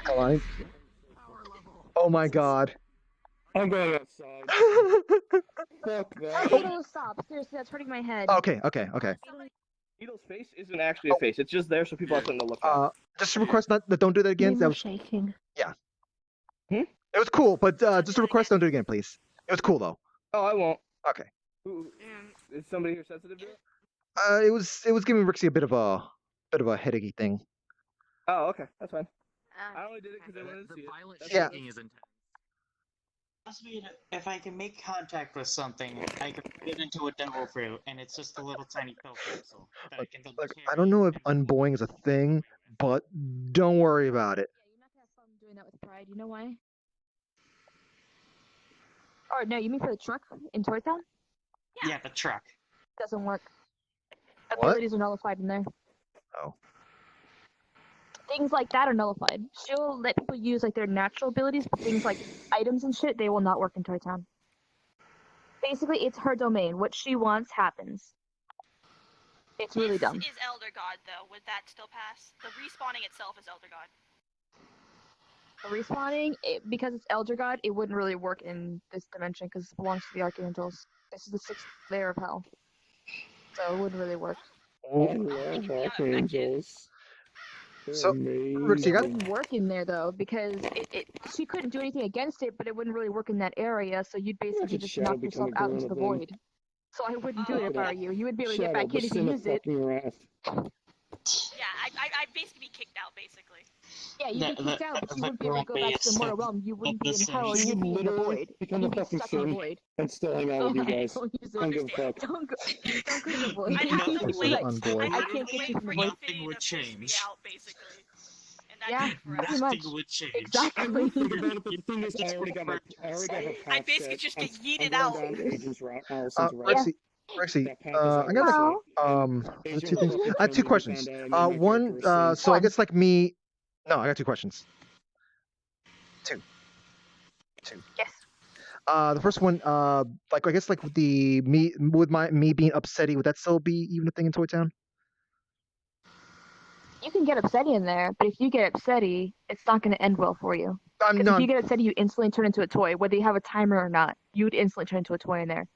Speaker 1: Hold on. Oh my god.
Speaker 5: I'm going outside. Fuck that.
Speaker 15: Beetle, stop. Seriously, that's hurting my head.
Speaker 1: Okay.
Speaker 6: Beetle's face isn't actually a face. It's just there so people have something to look at.
Speaker 1: Just a request not that don't do that again. That was
Speaker 3: shaking.
Speaker 1: yeah. It was cool, but just a request don't do it again, please. It was cool though.
Speaker 6: Oh, I won't.
Speaker 1: Okay.
Speaker 6: Is somebody here sensitive to it?
Speaker 1: It was giving Rixie a bit of a headachy thing.
Speaker 6: Oh, okay, that's fine. I only did it because I wanted to see it.
Speaker 1: Yeah.
Speaker 12: If I can make contact with something, I can put it into a devil fruit, and it's just a little tiny pill capsule. That I can then
Speaker 1: I don't know if unboying is a thing, but don't worry about it.
Speaker 15: Yeah, you're not gonna have fun doing that with Pride. You know why? Or no, you mean for the truck in Toy Town?
Speaker 12: Yeah, the truck.
Speaker 15: Doesn't work.
Speaker 1: What?
Speaker 15: Abilities are nullified in there.
Speaker 1: Oh.
Speaker 15: Things like that are nullified. She'll let people use like their natural abilities, but things like items and shit, they will not work in Toy Town. Basically, it's her domain. What she wants happens. It's really dumb.
Speaker 2: Is Elder God though? Would that still pass? The respawning itself is Elder God.
Speaker 15: The respawning, because it's Elder God, it wouldn't really work in this dimension because it belongs to the Archangels. This is the 6th layer of hell. So it wouldn't really work.
Speaker 5: Archangels.
Speaker 1: So, Rixie,
Speaker 15: It wouldn't work in there though because she couldn't do anything against it, but it wouldn't really work in that area. So you'd basically just knock yourself out into the void. So I wouldn't do it if I were you. You would be able to get back in if you use it.
Speaker 2: Yeah, I'd basically be kicked out, basically.
Speaker 15: Yeah, you'd be kicked out, but you wouldn't be able to go back to the mortal realm. You wouldn't be in hell. You'd be in the void.
Speaker 5: Become a
Speaker 15: You'd be
Speaker 5: fucking
Speaker 15: stuck in the
Speaker 5: sim
Speaker 15: void.
Speaker 5: and still hang out with you guys.
Speaker 15: Don't use it.
Speaker 5: Don't give a fuck.
Speaker 15: Don't go to the void.
Speaker 2: I'd have to wait.
Speaker 15: I can't get you from the void.
Speaker 12: Nothing would change.
Speaker 2: Out, basically.
Speaker 15: Yeah, pretty much.
Speaker 12: Nothing would change.
Speaker 15: Exactly.
Speaker 5: The thing is, I already got her
Speaker 2: I basically just get yeeted out.
Speaker 1: Rexy, I got like, two things. I have two questions. One, so I guess like me. No, I got two questions. Two.
Speaker 15: Yes.
Speaker 1: The first one, like I guess like with me being upsetty, would that still be even a thing in Toy Town?
Speaker 15: You can get upsetty in there, but if you get upsetty, it's not going to end well for you. If you get upsetty, you instantly turn into a toy, whether you have a timer or not. You would instantly turn into a toy in there.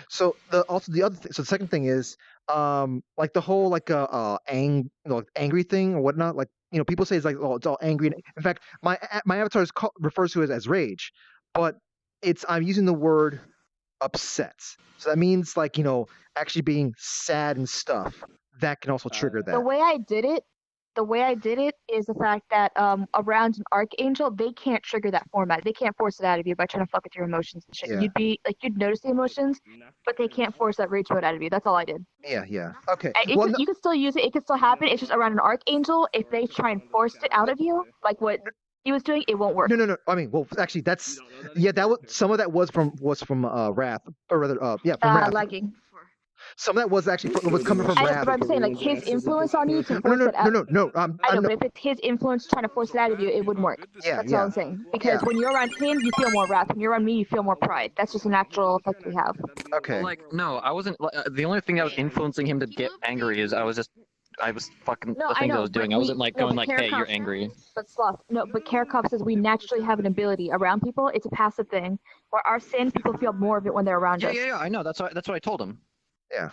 Speaker 1: So the other thing, so the second thing is like the whole like angry thing or whatnot, like people say it's like, oh, it's all angry. In fact, my avatar refers to it as rage, but I'm using the word upset. So that means like actually being sad and stuff. That can also trigger that. The way I did it is the fact that around an archangel, they can't trigger that format. They can't force it out of you by trying to fuck with your emotions and shit. Yeah.
Speaker 15: You'd notice the emotions, but they can't force that rage mode out of you. That's all I did.
Speaker 1: Yeah. Okay.
Speaker 15: You can still use it. It can still happen. It's just around an archangel. If they try and force it out of you, like what he was doing, it won't work.
Speaker 1: No. I mean, well, actually, some of that was from Wrath, or rather, from Wrath.
Speaker 15: Lagging.
Speaker 1: Some of that was actually was coming from Wrath.
Speaker 15: But I'm saying, like, his influence on you to force it out.
Speaker 1: No.
Speaker 15: I know, but if it's his influence trying to force it out of you, it wouldn't work. That's all I'm saying. Because when you're around him, you feel more wrath. When you're around me, you feel more pride. That's just a natural effect we have.
Speaker 1: Okay.
Speaker 14: Like, no, I wasn't. The only thing that was influencing him to get angry is I was fucking the things I was doing. I wasn't like going like, hey, you're angry.
Speaker 15: But Sloth, but Karakov says we naturally have an ability around people. It's a passive thing. Where our sin, people feel more of it when they're around us.
Speaker 14: Yeah, I know. That's what I told him.
Speaker 15: Yeah,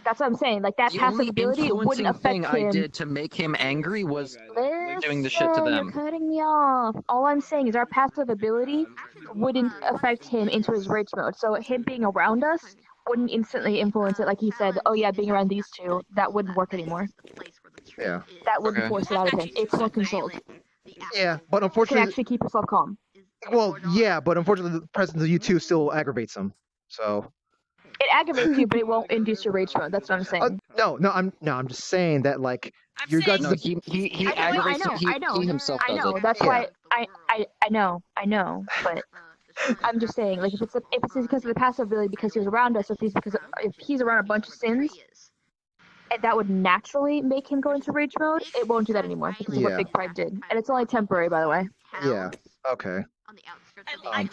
Speaker 15: that's what I'm saying. Like that passive ability wouldn't affect him.
Speaker 14: The only thing I did to make him angry was doing the shit to them.
Speaker 15: You're cutting me off. All I'm saying is our passive ability wouldn't affect him into his rage mode. So him being around us wouldn't instantly influence it. Like he said, oh yeah, being around these two, that wouldn't work anymore.
Speaker 1: Yeah.
Speaker 15: That wouldn't force it out of him. It's more controlled.
Speaker 1: Yeah, but
Speaker 15: You
Speaker 1: unfortunately,
Speaker 15: can actually keep yourself calm.
Speaker 1: well, yeah, but unfortunately, the presence of you two still aggravates him. So.
Speaker 15: It aggravates you, but it won't induce your rage mode. That's what I'm saying.
Speaker 1: I'm just saying that like your guys.
Speaker 14: No, he aggravates.
Speaker 15: I know.
Speaker 14: He himself does it.
Speaker 15: That's why I know. But I'm just saying, like if it's because of the passive ability, because he was around us, if he's around a bunch of sins, and that would naturally make him go into rage mode. It won't do that anymore because of what Big Pride did, and it's only temporary, by the way.
Speaker 1: Yeah. Okay.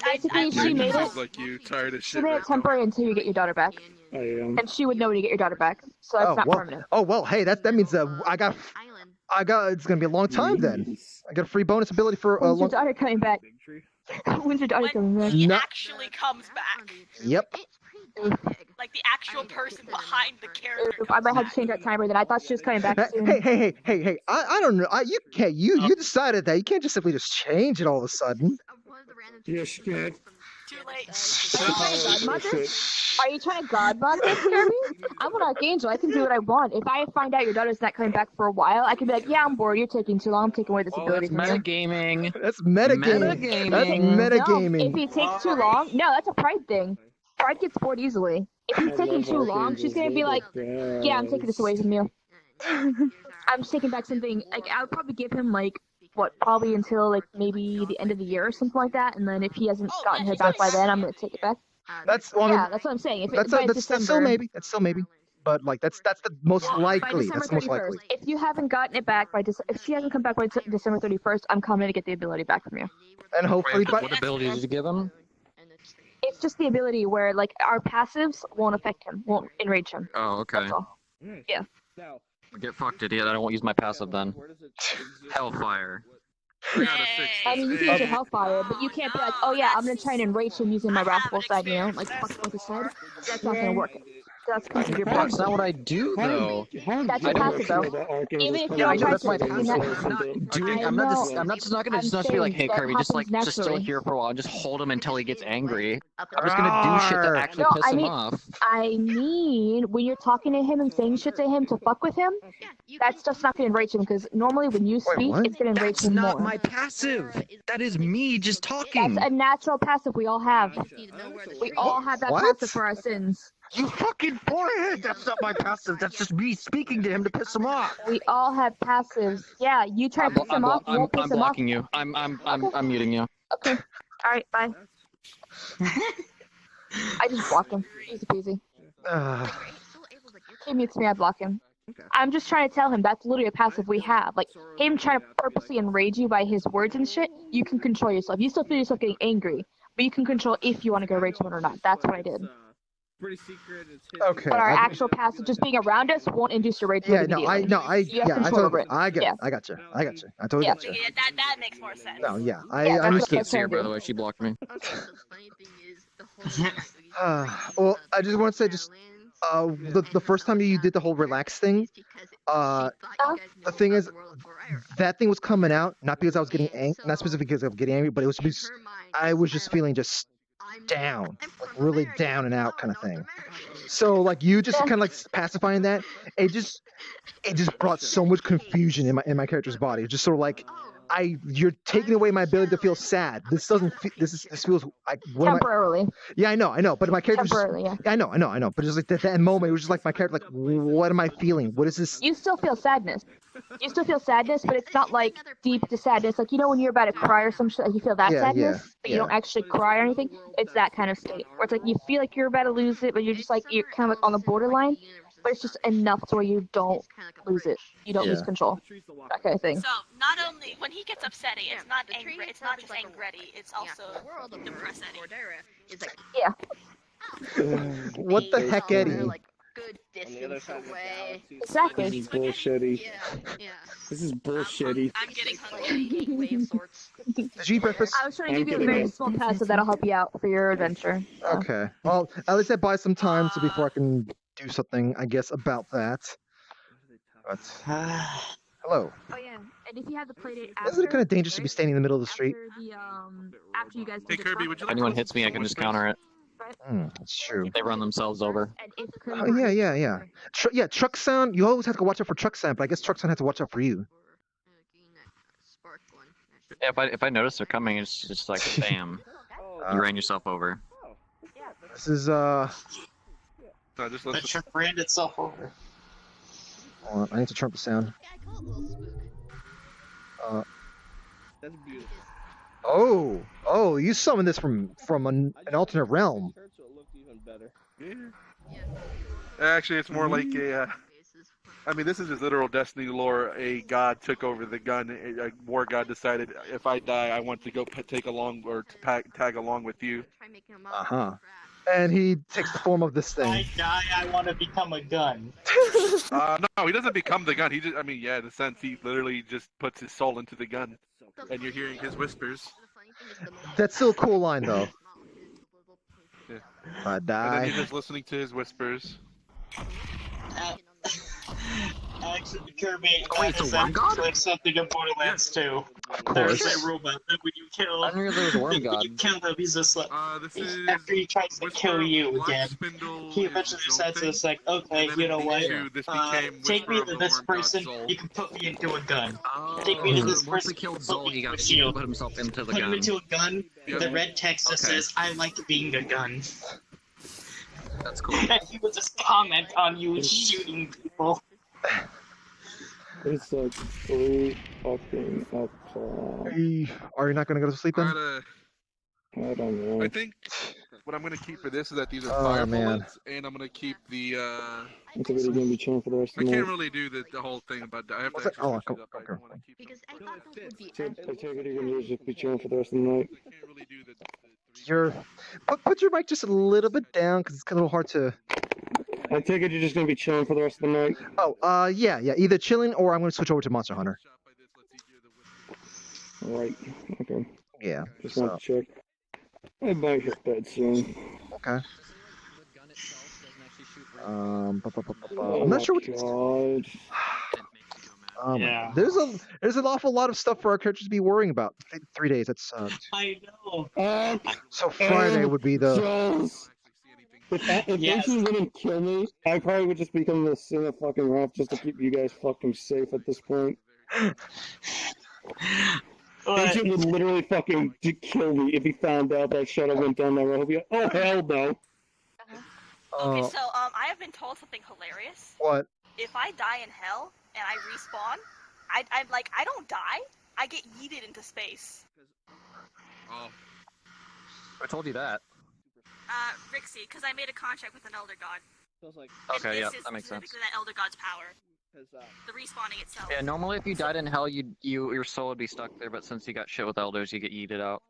Speaker 15: Basically, she made it.
Speaker 16: Like you, tired of shit.
Speaker 15: She made it temporary until you get your daughter back. And she would know when you get your daughter back, so that's not permanent.
Speaker 1: Oh well, hey, that means I got. It's gonna be a long time then. I got a free bonus ability for a
Speaker 15: When's
Speaker 1: long.
Speaker 15: your daughter coming back? When's your daughter coming back?
Speaker 2: He
Speaker 1: No.
Speaker 2: actually comes back.
Speaker 1: Yep.
Speaker 2: Like the actual person behind the character.
Speaker 15: I might have to change that timer. Then I thought she was coming back soon.
Speaker 1: Hey! I don't know. You decided that. You can't just simply just change it all of a sudden.
Speaker 5: Yes, you can.
Speaker 2: Too late.
Speaker 15: Are you trying to godmother this, Kirby? I'm an archangel. I can do what I want. If I find out your daughter's not coming back for a while, I can be like, yeah, I'm bored. You're taking too long. I'm taking away this ability from you.
Speaker 14: Metagaming.
Speaker 1: That's metagaming. That's metagaming.
Speaker 15: No, if he takes too long, no, that's a pride thing. Pride gets bored easily. If he's taking too long, she's gonna be like, yeah, I'm taking this away from you. I'm just taking back something. Like I would probably give him like probably until like maybe the end of the year or something like that. And then if he hasn't gotten her back by then, I'm gonna take it back.
Speaker 1: That's
Speaker 15: that's what I'm saying. If
Speaker 1: that's still maybe. That's still maybe. But like that's the most likely.
Speaker 15: By
Speaker 1: That's the most likely.
Speaker 15: If you haven't gotten it back by if she hasn't come back by December 31st, I'm coming to get the ability back from you.
Speaker 1: And hopefully,
Speaker 14: What ability did you give him?
Speaker 15: It's just the ability where like our passives won't affect him, won't enrage him.
Speaker 14: Oh, okay.
Speaker 15: That's all. Yeah.
Speaker 14: Get fucked, idiot. I won't use my passive then. Hellfire.
Speaker 15: I mean, you can use your Hellfire, but you can't be like, oh yeah, I'm gonna try and enrage him using my Wrathful side, you know, like fucking with his head. That's not gonna work. That's considered your
Speaker 14: That's
Speaker 15: passive.
Speaker 14: not what I do, though.
Speaker 15: That's your passive, though. Even if you don't try
Speaker 14: That's my
Speaker 15: to
Speaker 14: passive. I'm not just not gonna be like, hey, Kirby, just chill here for a while and just hold him until he gets angry. I'm just gonna do shit that actually piss him off.
Speaker 15: I mean, when you're talking to him and saying shit to him to fuck with him, that stuff's not gonna enrage him because normally when you speak, it's gonna enrage him more.
Speaker 14: That's not my passive. That is me just talking.
Speaker 15: That's a natural passive we all have. We all have that passive for our sins.
Speaker 14: You fucking forehead! That's not my passive. That's just me speaking to him to piss him off.
Speaker 15: We all have passives. Yeah, you try to piss him off, you won't piss him off.
Speaker 14: I'm blocking you. I'm muting you.
Speaker 15: Okay. All right. Bye. I just block him. Easy peasy. He mutes me. I block him. I'm just trying to tell him that's literally a passive we have. Like him trying to purposely enrage you by his words and shit. You can control yourself. You still feel yourself getting angry, but you can control if you want to go rage him or not. That's what I did.
Speaker 17: Pretty secret.
Speaker 1: Okay.
Speaker 15: But our actual passive, just being around us, won't induce your rage.
Speaker 1: I totally get it. I got you. I totally get you.
Speaker 2: Yeah, that makes more sense.
Speaker 1: No, yeah,
Speaker 14: I can't see her, by the way. She blocked me.
Speaker 1: Well, I just want to say, the first time you did the whole relax thing, the thing is, that thing was coming out not because I was getting angry, not specifically because I was getting angry, but it was because I was just feeling just down, like really down and out kind of thing. So like you just kind of like pacifying that, it just brought so much confusion in my character's body. It's just sort of like you're taking away my ability to feel sad. This feels like
Speaker 15: temporarily.
Speaker 1: I know, but my character
Speaker 15: temporarily, yeah.
Speaker 1: I know, but just like that moment, it was just like my character, like, what am I feeling? What is this?
Speaker 15: You still feel sadness. You still feel sadness, but it's not like deep to sadness. Like, you know when you're about to cry or some shit, like you feel that sadness, but you don't actually cry or anything? It's that kind of state. Where it's like you feel like you're about to lose it, but you're just like, you're kind of like on the borderline, but it's just enough to where you don't lose it. You don't lose control. That kind of thing.
Speaker 2: So, not only, when he gets upsetty, it's not angry, it's not just angry, it's also depressed.
Speaker 15: Yeah.
Speaker 1: What the heck, Eddie?
Speaker 3: Good distance away.
Speaker 15: Exactly.
Speaker 5: This is bullshitty. This is bullshitty.
Speaker 2: I'm getting hungry.
Speaker 1: Did you eat breakfast?
Speaker 15: I was trying to give you a very small passive that'll help you out for your adventure. So.
Speaker 1: Okay. Well, at least I buy some time so before I can do something, I guess, about that. But, hello.
Speaker 15: Oh yeah, and if you have the playdate after,
Speaker 1: Isn't it kind of dangerous to be standing in the middle of the street?
Speaker 15: After you guys
Speaker 16: Hey Kirby, would you
Speaker 14: If
Speaker 16: like
Speaker 14: anyone hits me, I can just counter it.
Speaker 1: That's true.
Speaker 14: They run themselves over.
Speaker 1: Oh, yeah. Truck sound. You always have to watch out for truck sound, but I guess truck sound has to watch out for you.
Speaker 14: Yeah, if I notice they're coming, it's just like bam, you ran yourself over.
Speaker 1: This is
Speaker 16: No, just
Speaker 12: The truck ran itself over.
Speaker 1: Hold on, I need to turn up the sound.
Speaker 17: That's beautiful.
Speaker 1: Oh, you summoned this from an alternate realm.
Speaker 16: Yeah. Actually, it's more like a. I mean, this is just literal Destiny lore. A god took over the gun. A war god decided, if I die, I want to go take along or to tag along with you.
Speaker 1: And he takes the form of this
Speaker 12: If
Speaker 1: thing.
Speaker 12: I die, I want to become a gun.
Speaker 16: No, he doesn't become the gun. He just, I mean, yeah, in a sense, he literally just puts his soul into the gun, and you're hearing his whispers.
Speaker 1: That's still a cool line though.
Speaker 16: Yeah.
Speaker 1: If I
Speaker 16: And then
Speaker 1: die.
Speaker 16: you're just listening to his whispers.
Speaker 12: Actually, Kirby,
Speaker 14: Oh, wait,
Speaker 12: that
Speaker 14: it's a
Speaker 12: is
Speaker 14: worm
Speaker 12: actually
Speaker 14: god?
Speaker 12: like something in Borderlands too.
Speaker 1: Of
Speaker 12: There's
Speaker 1: course.
Speaker 12: a robot that when you kill,
Speaker 14: I didn't realize there was a worm
Speaker 12: when
Speaker 14: god.
Speaker 12: you kill him, he's just like,
Speaker 16: This is
Speaker 12: after he tries to kill
Speaker 16: Whisper
Speaker 12: you
Speaker 16: Black
Speaker 12: again,
Speaker 16: Spindle
Speaker 12: he
Speaker 16: is
Speaker 12: eventually decides
Speaker 16: Zolting,
Speaker 12: it's like, okay,
Speaker 16: and then
Speaker 12: you
Speaker 16: in
Speaker 12: know what?
Speaker 16: D2, this became
Speaker 12: Take
Speaker 16: Whisper
Speaker 12: me
Speaker 16: of
Speaker 12: to
Speaker 16: the
Speaker 12: this
Speaker 16: Worm God
Speaker 12: person,
Speaker 16: Zol.
Speaker 12: you can put me into a gun.
Speaker 14: Oh,
Speaker 12: Take me to this
Speaker 14: once we
Speaker 12: person,
Speaker 14: killed
Speaker 12: you can put
Speaker 14: Zol,
Speaker 12: me
Speaker 14: he
Speaker 12: into a
Speaker 14: got he
Speaker 12: shield.
Speaker 14: put himself into the
Speaker 12: Put him
Speaker 14: gun.
Speaker 12: into a gun,
Speaker 16: Yeah.
Speaker 12: the red text that
Speaker 14: Okay.
Speaker 12: says, I like being a gun.
Speaker 14: That's cool.
Speaker 12: And he would just comment on you shooting people.
Speaker 5: It's like 3 fucking o'clock.
Speaker 1: Hey, are you not gonna go to sleep then?
Speaker 5: I don't know.
Speaker 16: I think what I'm gonna keep for this is that these are
Speaker 1: Oh,
Speaker 16: fire
Speaker 1: man.
Speaker 16: bullets, and I'm gonna keep the.
Speaker 5: It's a video game be chilling for the rest
Speaker 16: I
Speaker 5: of the
Speaker 16: can't
Speaker 5: night.
Speaker 16: really do the whole thing about that. I have to
Speaker 1: What's that?
Speaker 16: actually
Speaker 1: Oh,
Speaker 16: switch
Speaker 1: come,
Speaker 16: these up. I
Speaker 1: okay.
Speaker 16: don't want to keep.
Speaker 9: Because I thought those would be
Speaker 5: I take it you're gonna just be chilling for the rest of the night.
Speaker 16: I can't really do the
Speaker 1: You're put your mic just a little bit down because it's kind of hard to.
Speaker 5: I take it you're just gonna be chilling for the rest of the night.
Speaker 1: Oh, yeah. Either chilling or I'm gonna switch over to Monster Hunter.
Speaker 5: Alright, okay.
Speaker 1: Yeah.
Speaker 5: Just
Speaker 1: So,
Speaker 5: want to check. I might hit bed soon.
Speaker 1: okay. I'm
Speaker 5: Oh
Speaker 1: not sure what.
Speaker 5: God.
Speaker 12: Yeah.
Speaker 1: There's an awful lot of stuff for our characters to be worrying about. 3 days. That's
Speaker 12: I know.
Speaker 1: so Friday would be the.
Speaker 5: If
Speaker 12: Yes.
Speaker 5: Jason wouldn't kill me, I probably would just become the Sin of fucking Wrath just to keep you guys fucking safe at this point. Agent would literally fucking kill me if he found out that Shadow went down that road. He'll be like, oh hell no.
Speaker 2: Okay, so I have been told something hilarious.
Speaker 1: What?
Speaker 2: If I die in hell and I respawn, I'm like, I don't die. I get yeeted into space.
Speaker 16: Oh.
Speaker 14: I told you that.
Speaker 2: Rixie, because I made a contract with an Elder God.
Speaker 17: So it's like,
Speaker 14: Okay, yeah,
Speaker 2: This is
Speaker 14: that makes sense.
Speaker 2: specifically that Elder God's power.
Speaker 17: because
Speaker 2: The respawning itself.
Speaker 14: Yeah, normally if you died in hell, your soul would be stuck there, but since you got shit with elders, you get yeeted out.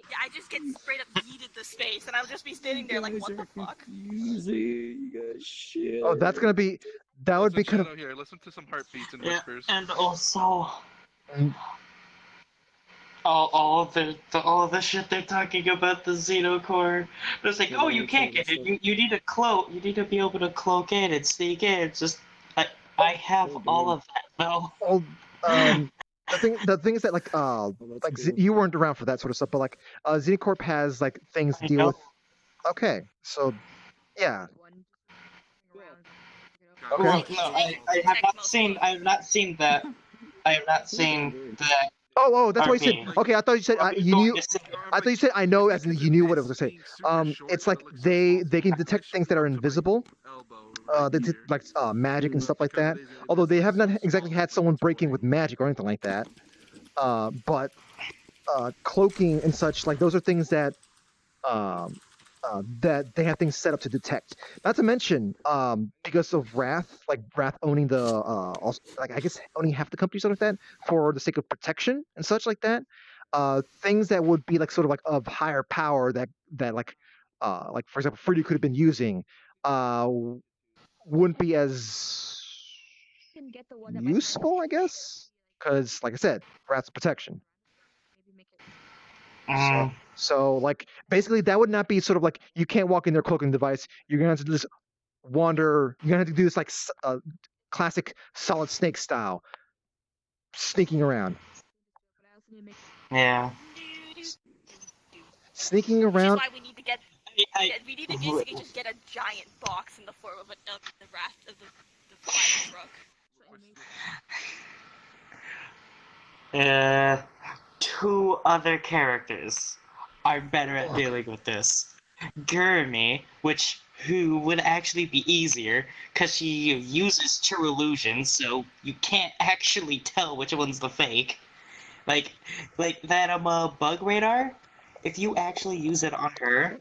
Speaker 2: Yeah, I just get straight up yeeted to space, and I'll just be standing there like, what the fuck?
Speaker 5: Easy, you guys shit.
Speaker 1: Oh, that's gonna be. That would be kind of.
Speaker 16: Shadow here. Listen to some heartbeats and
Speaker 12: Yeah,
Speaker 16: whispers.
Speaker 12: and also
Speaker 1: Mm.
Speaker 12: all of the shit they're talking about the Xenocore. It's like, oh, you can't get it. You need a cloak. You need to be able to cloak in and sneak in. It's just I have all of that though.
Speaker 1: Well, the thing is that like you weren't around for that sort of stuff, but like Xenocorp has like things to deal with. Okay, so yeah. Okay.
Speaker 12: Well, no, I have not seen. I have not seen that. I have not seen that.
Speaker 1: Oh, that's why you said.
Speaker 12: RP.
Speaker 1: Okay, I thought you said you knew. I thought you said I know, as in you knew what I was gonna say. It's like they can detect things that are invisible. They detect like magic and stuff like that. Although they have not exactly had someone break in with magic or anything like that. But cloaking and such, like those are things that that they have things set up to detect. Not to mention, because of Wrath, like Wrath owning the also, like I guess owning half the company, sort of that, for the sake of protection and such like that. Things that would be like sort of like of higher power that like for example, Fruity could have been using, wouldn't be as useful, I guess, because like I said, Wrath's protection. So like basically that would not be sort of like you can't walk in their cloaking device. You're gonna have to just wander. You're gonna have to do this like classic Solid Snake style, sneaking around.
Speaker 12: Yeah.
Speaker 1: Sneaking
Speaker 2: Which is
Speaker 1: around.
Speaker 2: why we need to get. We need to basically just get a giant box in the form of the Wrath of the fire truck.
Speaker 12: Two other characters are better at dealing with this. Gurmy, who would actually be easier, because she uses true illusions, so you can't actually tell which one's the fake. Like that bug radar, if you actually use it on her,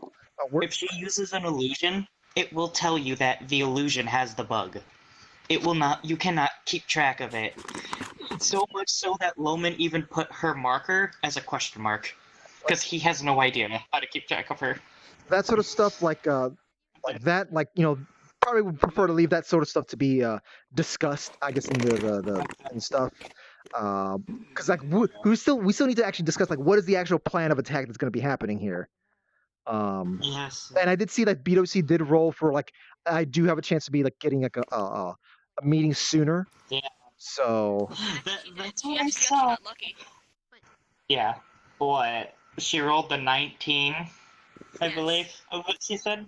Speaker 12: if she uses an illusion, it will tell you that the illusion has the bug. It will not, you cannot keep track of it. So much so that Loman even put her marker as a question mark, because he has no idea how to keep track of her.
Speaker 1: That sort of stuff, like that, like probably would prefer to leave that sort of stuff to be discussed, I guess, in the and stuff. Because like we still need to actually discuss like what is the actual plan of attack that's going to be happening here.
Speaker 12: Yes.
Speaker 1: And I did see that BWC did roll for like I do have a chance to be like getting like a meeting sooner.
Speaker 12: Yeah.
Speaker 1: So
Speaker 12: That's
Speaker 2: She
Speaker 12: what I
Speaker 2: actually
Speaker 12: saw.
Speaker 2: got lucky.
Speaker 12: Yeah. What? She rolled the 19, I believe, of what she said.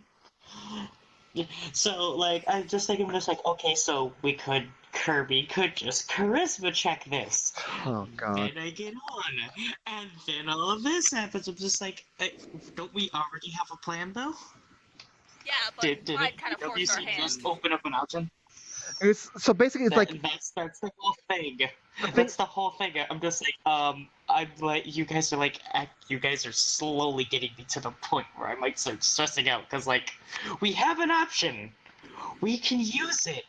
Speaker 12: Yeah. So, like, I'm just like, okay, so Kirby could just charisma check this.
Speaker 1: Oh god.
Speaker 12: Then I get on, and then all of this happens. I'm just like, don't we already have a plan, though?
Speaker 2: Yeah, but
Speaker 12: Did
Speaker 2: Pride kind of forced our
Speaker 12: WC
Speaker 2: hand.
Speaker 12: just open up an option?
Speaker 1: So basically, it's like
Speaker 12: That's the whole thing. That's the whole thing. I'm just like, I'm like, you guys are slowly getting me to the point where I might start stressing out because, like, we have an option. We can use it.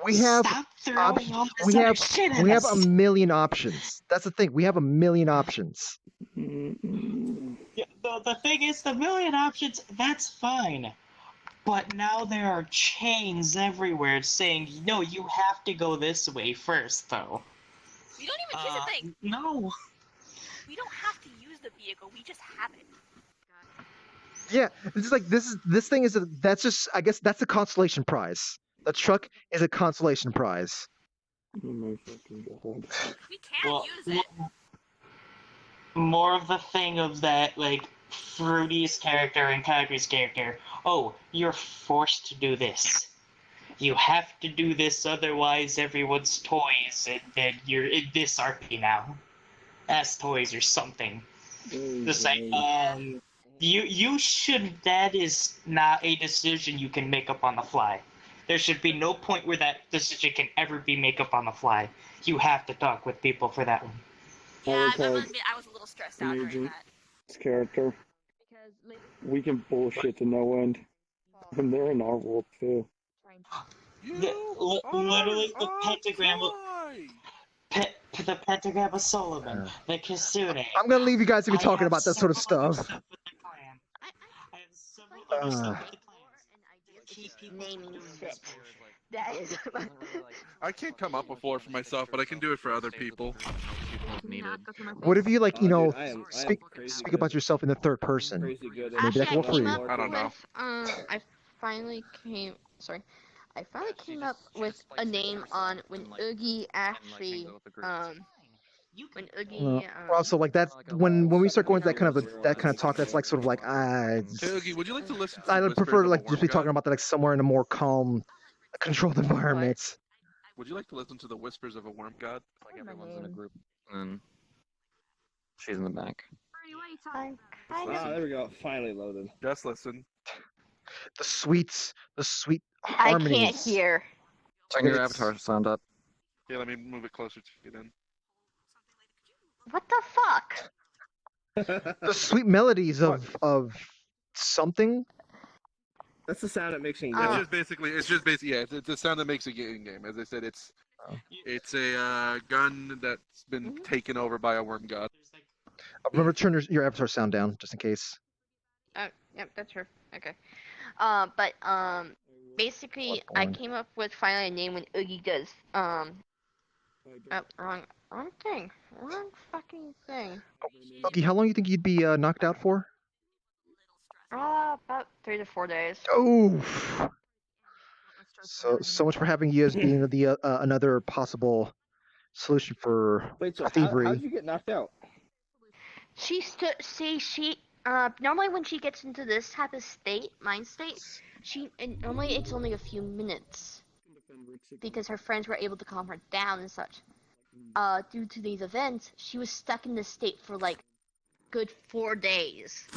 Speaker 1: we have
Speaker 12: Stop throwing all this
Speaker 1: we
Speaker 12: other
Speaker 1: have
Speaker 12: shit at
Speaker 1: we have
Speaker 12: us.
Speaker 1: a million options. That's the thing. We have a million options.
Speaker 12: Yeah, the thing is, the million options, that's fine. But now there are chains everywhere saying, no, you have to go this way first, though.
Speaker 2: We don't even here's the thing.
Speaker 12: No.
Speaker 2: We don't have to use the vehicle. We just have it.
Speaker 1: Yeah, it's like this thing is that's just I guess that's a consolation prize. The truck is a consolation prize.
Speaker 2: We can
Speaker 12: Well,
Speaker 2: use it.
Speaker 12: More of the thing of that, like, Fruity's character and Kagri's character. Oh, you're forced to do this. You have to do this, otherwise everyone's toys, and then you're in this RP now. As toys or something. Just like, you should, that is not a decision you can make up on the fly. There should be no point where that decision can ever be made up on the fly. You have to talk with people for that one.
Speaker 2: Yeah, I must admit, I was a little stressed out during that.
Speaker 5: His character. We can bullshit to no end. And they're in our world too.
Speaker 12: Literally, the pentagram. The pentagram of Solomon, the Kitsune.
Speaker 1: I'm gonna leave you guys to be talking about that sort of stuff.
Speaker 3: Naming shit. That is.
Speaker 16: I can't come up with lore for myself, but I can do it for other people.
Speaker 1: What if you like
Speaker 17: I
Speaker 1: speak about yourself in the third person? Maybe that can work for you.
Speaker 16: I don't know.
Speaker 3: I finally came up with a name on when Oogie actually
Speaker 1: Also, like that's when we start going to that kind of talk. That's like sort of like
Speaker 16: Hey, Oogie, would you like to listen to
Speaker 1: I
Speaker 16: the
Speaker 1: would prefer to
Speaker 16: whispers of a
Speaker 1: like just be
Speaker 16: worm
Speaker 1: talking
Speaker 16: god?
Speaker 1: about that like somewhere in a more calm, controlled environment.
Speaker 16: Would you like to listen to the whispers of a worm god?
Speaker 14: Like everyone's in a group, and she's in the back.
Speaker 17: There we go. Finally loaded.
Speaker 16: Just listen.
Speaker 1: The sweet
Speaker 3: I
Speaker 1: harmonies.
Speaker 3: can't hear.
Speaker 14: Turn your avatar sound up.
Speaker 16: Yeah, let me move it closer to you then.
Speaker 3: What the fuck?
Speaker 1: The sweet melodies of something.
Speaker 17: That's the sound it makes me.
Speaker 16: It's just basically, yeah, it's the sound that makes it get in game. As I said, it's a gun that's been taken over by a worm god.
Speaker 1: Remember, turn your avatar sound down just in case.
Speaker 3: Yep, that's true. Okay. Basically, I came up with finally a name when Oogie does. Wrong thing. Wrong fucking thing.
Speaker 1: Okay, how long do you think you'd be knocked out for?
Speaker 3: About 3 to 4 days.
Speaker 1: Oh. So much for having you as being the another possible solution for
Speaker 17: Wait, so
Speaker 1: thievery.
Speaker 17: how did you get knocked out?
Speaker 3: She normally when she gets into this type of mind state, normally it's only a few minutes because her friends were able to calm her down and such. Due to these events, she was stuck in this state for like good 4 days,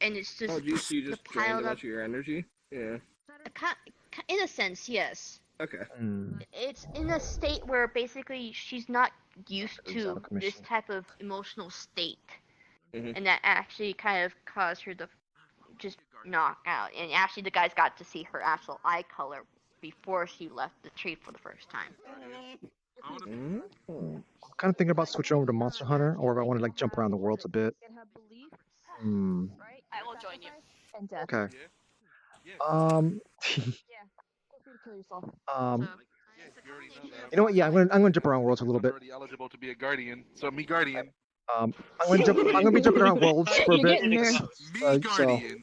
Speaker 3: and it's just
Speaker 17: You just drained a
Speaker 3: piled up.
Speaker 17: bunch of your energy? Yeah.
Speaker 3: In a sense, yes.
Speaker 17: Okay.
Speaker 3: It's in a state where basically she's not used to this type of emotional state. And that actually kind of caused her to just knock out. And actually the guys got to see her actual eye color before she left the tree for the first time.
Speaker 1: I'm kind of thinking about switching over to Monster Hunter, or if I want to like jump around the worlds a bit.
Speaker 2: I will join you.
Speaker 1: Okay. You know what? Yeah, I'm gonna jump around worlds a little bit.
Speaker 16: Already eligible to be a guardian, so me guardian.
Speaker 1: I'm gonna be jumping around worlds for a
Speaker 4: You're
Speaker 1: bit.
Speaker 4: getting there.
Speaker 16: Me guardian.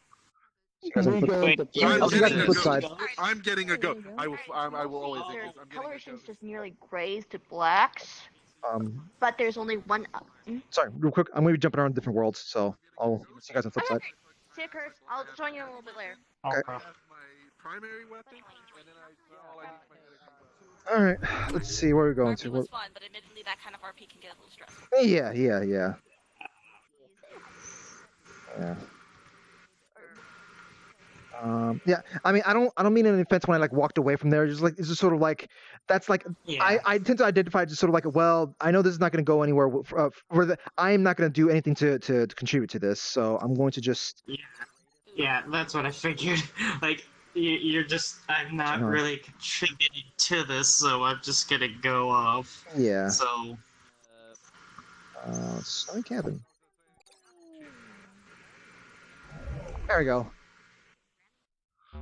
Speaker 1: You guys on the flip,
Speaker 16: I'm
Speaker 1: I'll see you guys
Speaker 16: getting
Speaker 1: on the
Speaker 16: a
Speaker 1: flip
Speaker 16: go.
Speaker 1: side.
Speaker 16: I'm getting a go. I will always.
Speaker 3: Their
Speaker 16: I'm getting
Speaker 3: color
Speaker 16: a go.
Speaker 3: seems just nearly grays to blacks, but there's only one.
Speaker 1: Sorry, real quick. I'm gonna be jumping around different worlds, so I'll see you guys on the flip side.
Speaker 3: See you, Kurt. I'll join you a little bit later.
Speaker 1: Okay.
Speaker 16: My primary weapon, and then all I need is my medic.
Speaker 1: All right. Let's see where we're going to.
Speaker 2: It was fun, but admittedly, that kind of RP can get a little stressful.
Speaker 1: Yeah. Yeah. I mean, I don't mean any offense when I like walked away from there. Just like it's just sort of like that's like I tend to identify just sort of like, well, I know this is not going to go anywhere. I'm not going to do anything to contribute to this, so I'm going to just.
Speaker 12: Yeah, that's what I figured. Like you're just I'm not really contributing to this, so I'm just gonna go off.
Speaker 1: Yeah.
Speaker 12: So.
Speaker 1: Snowy cabin. There we go.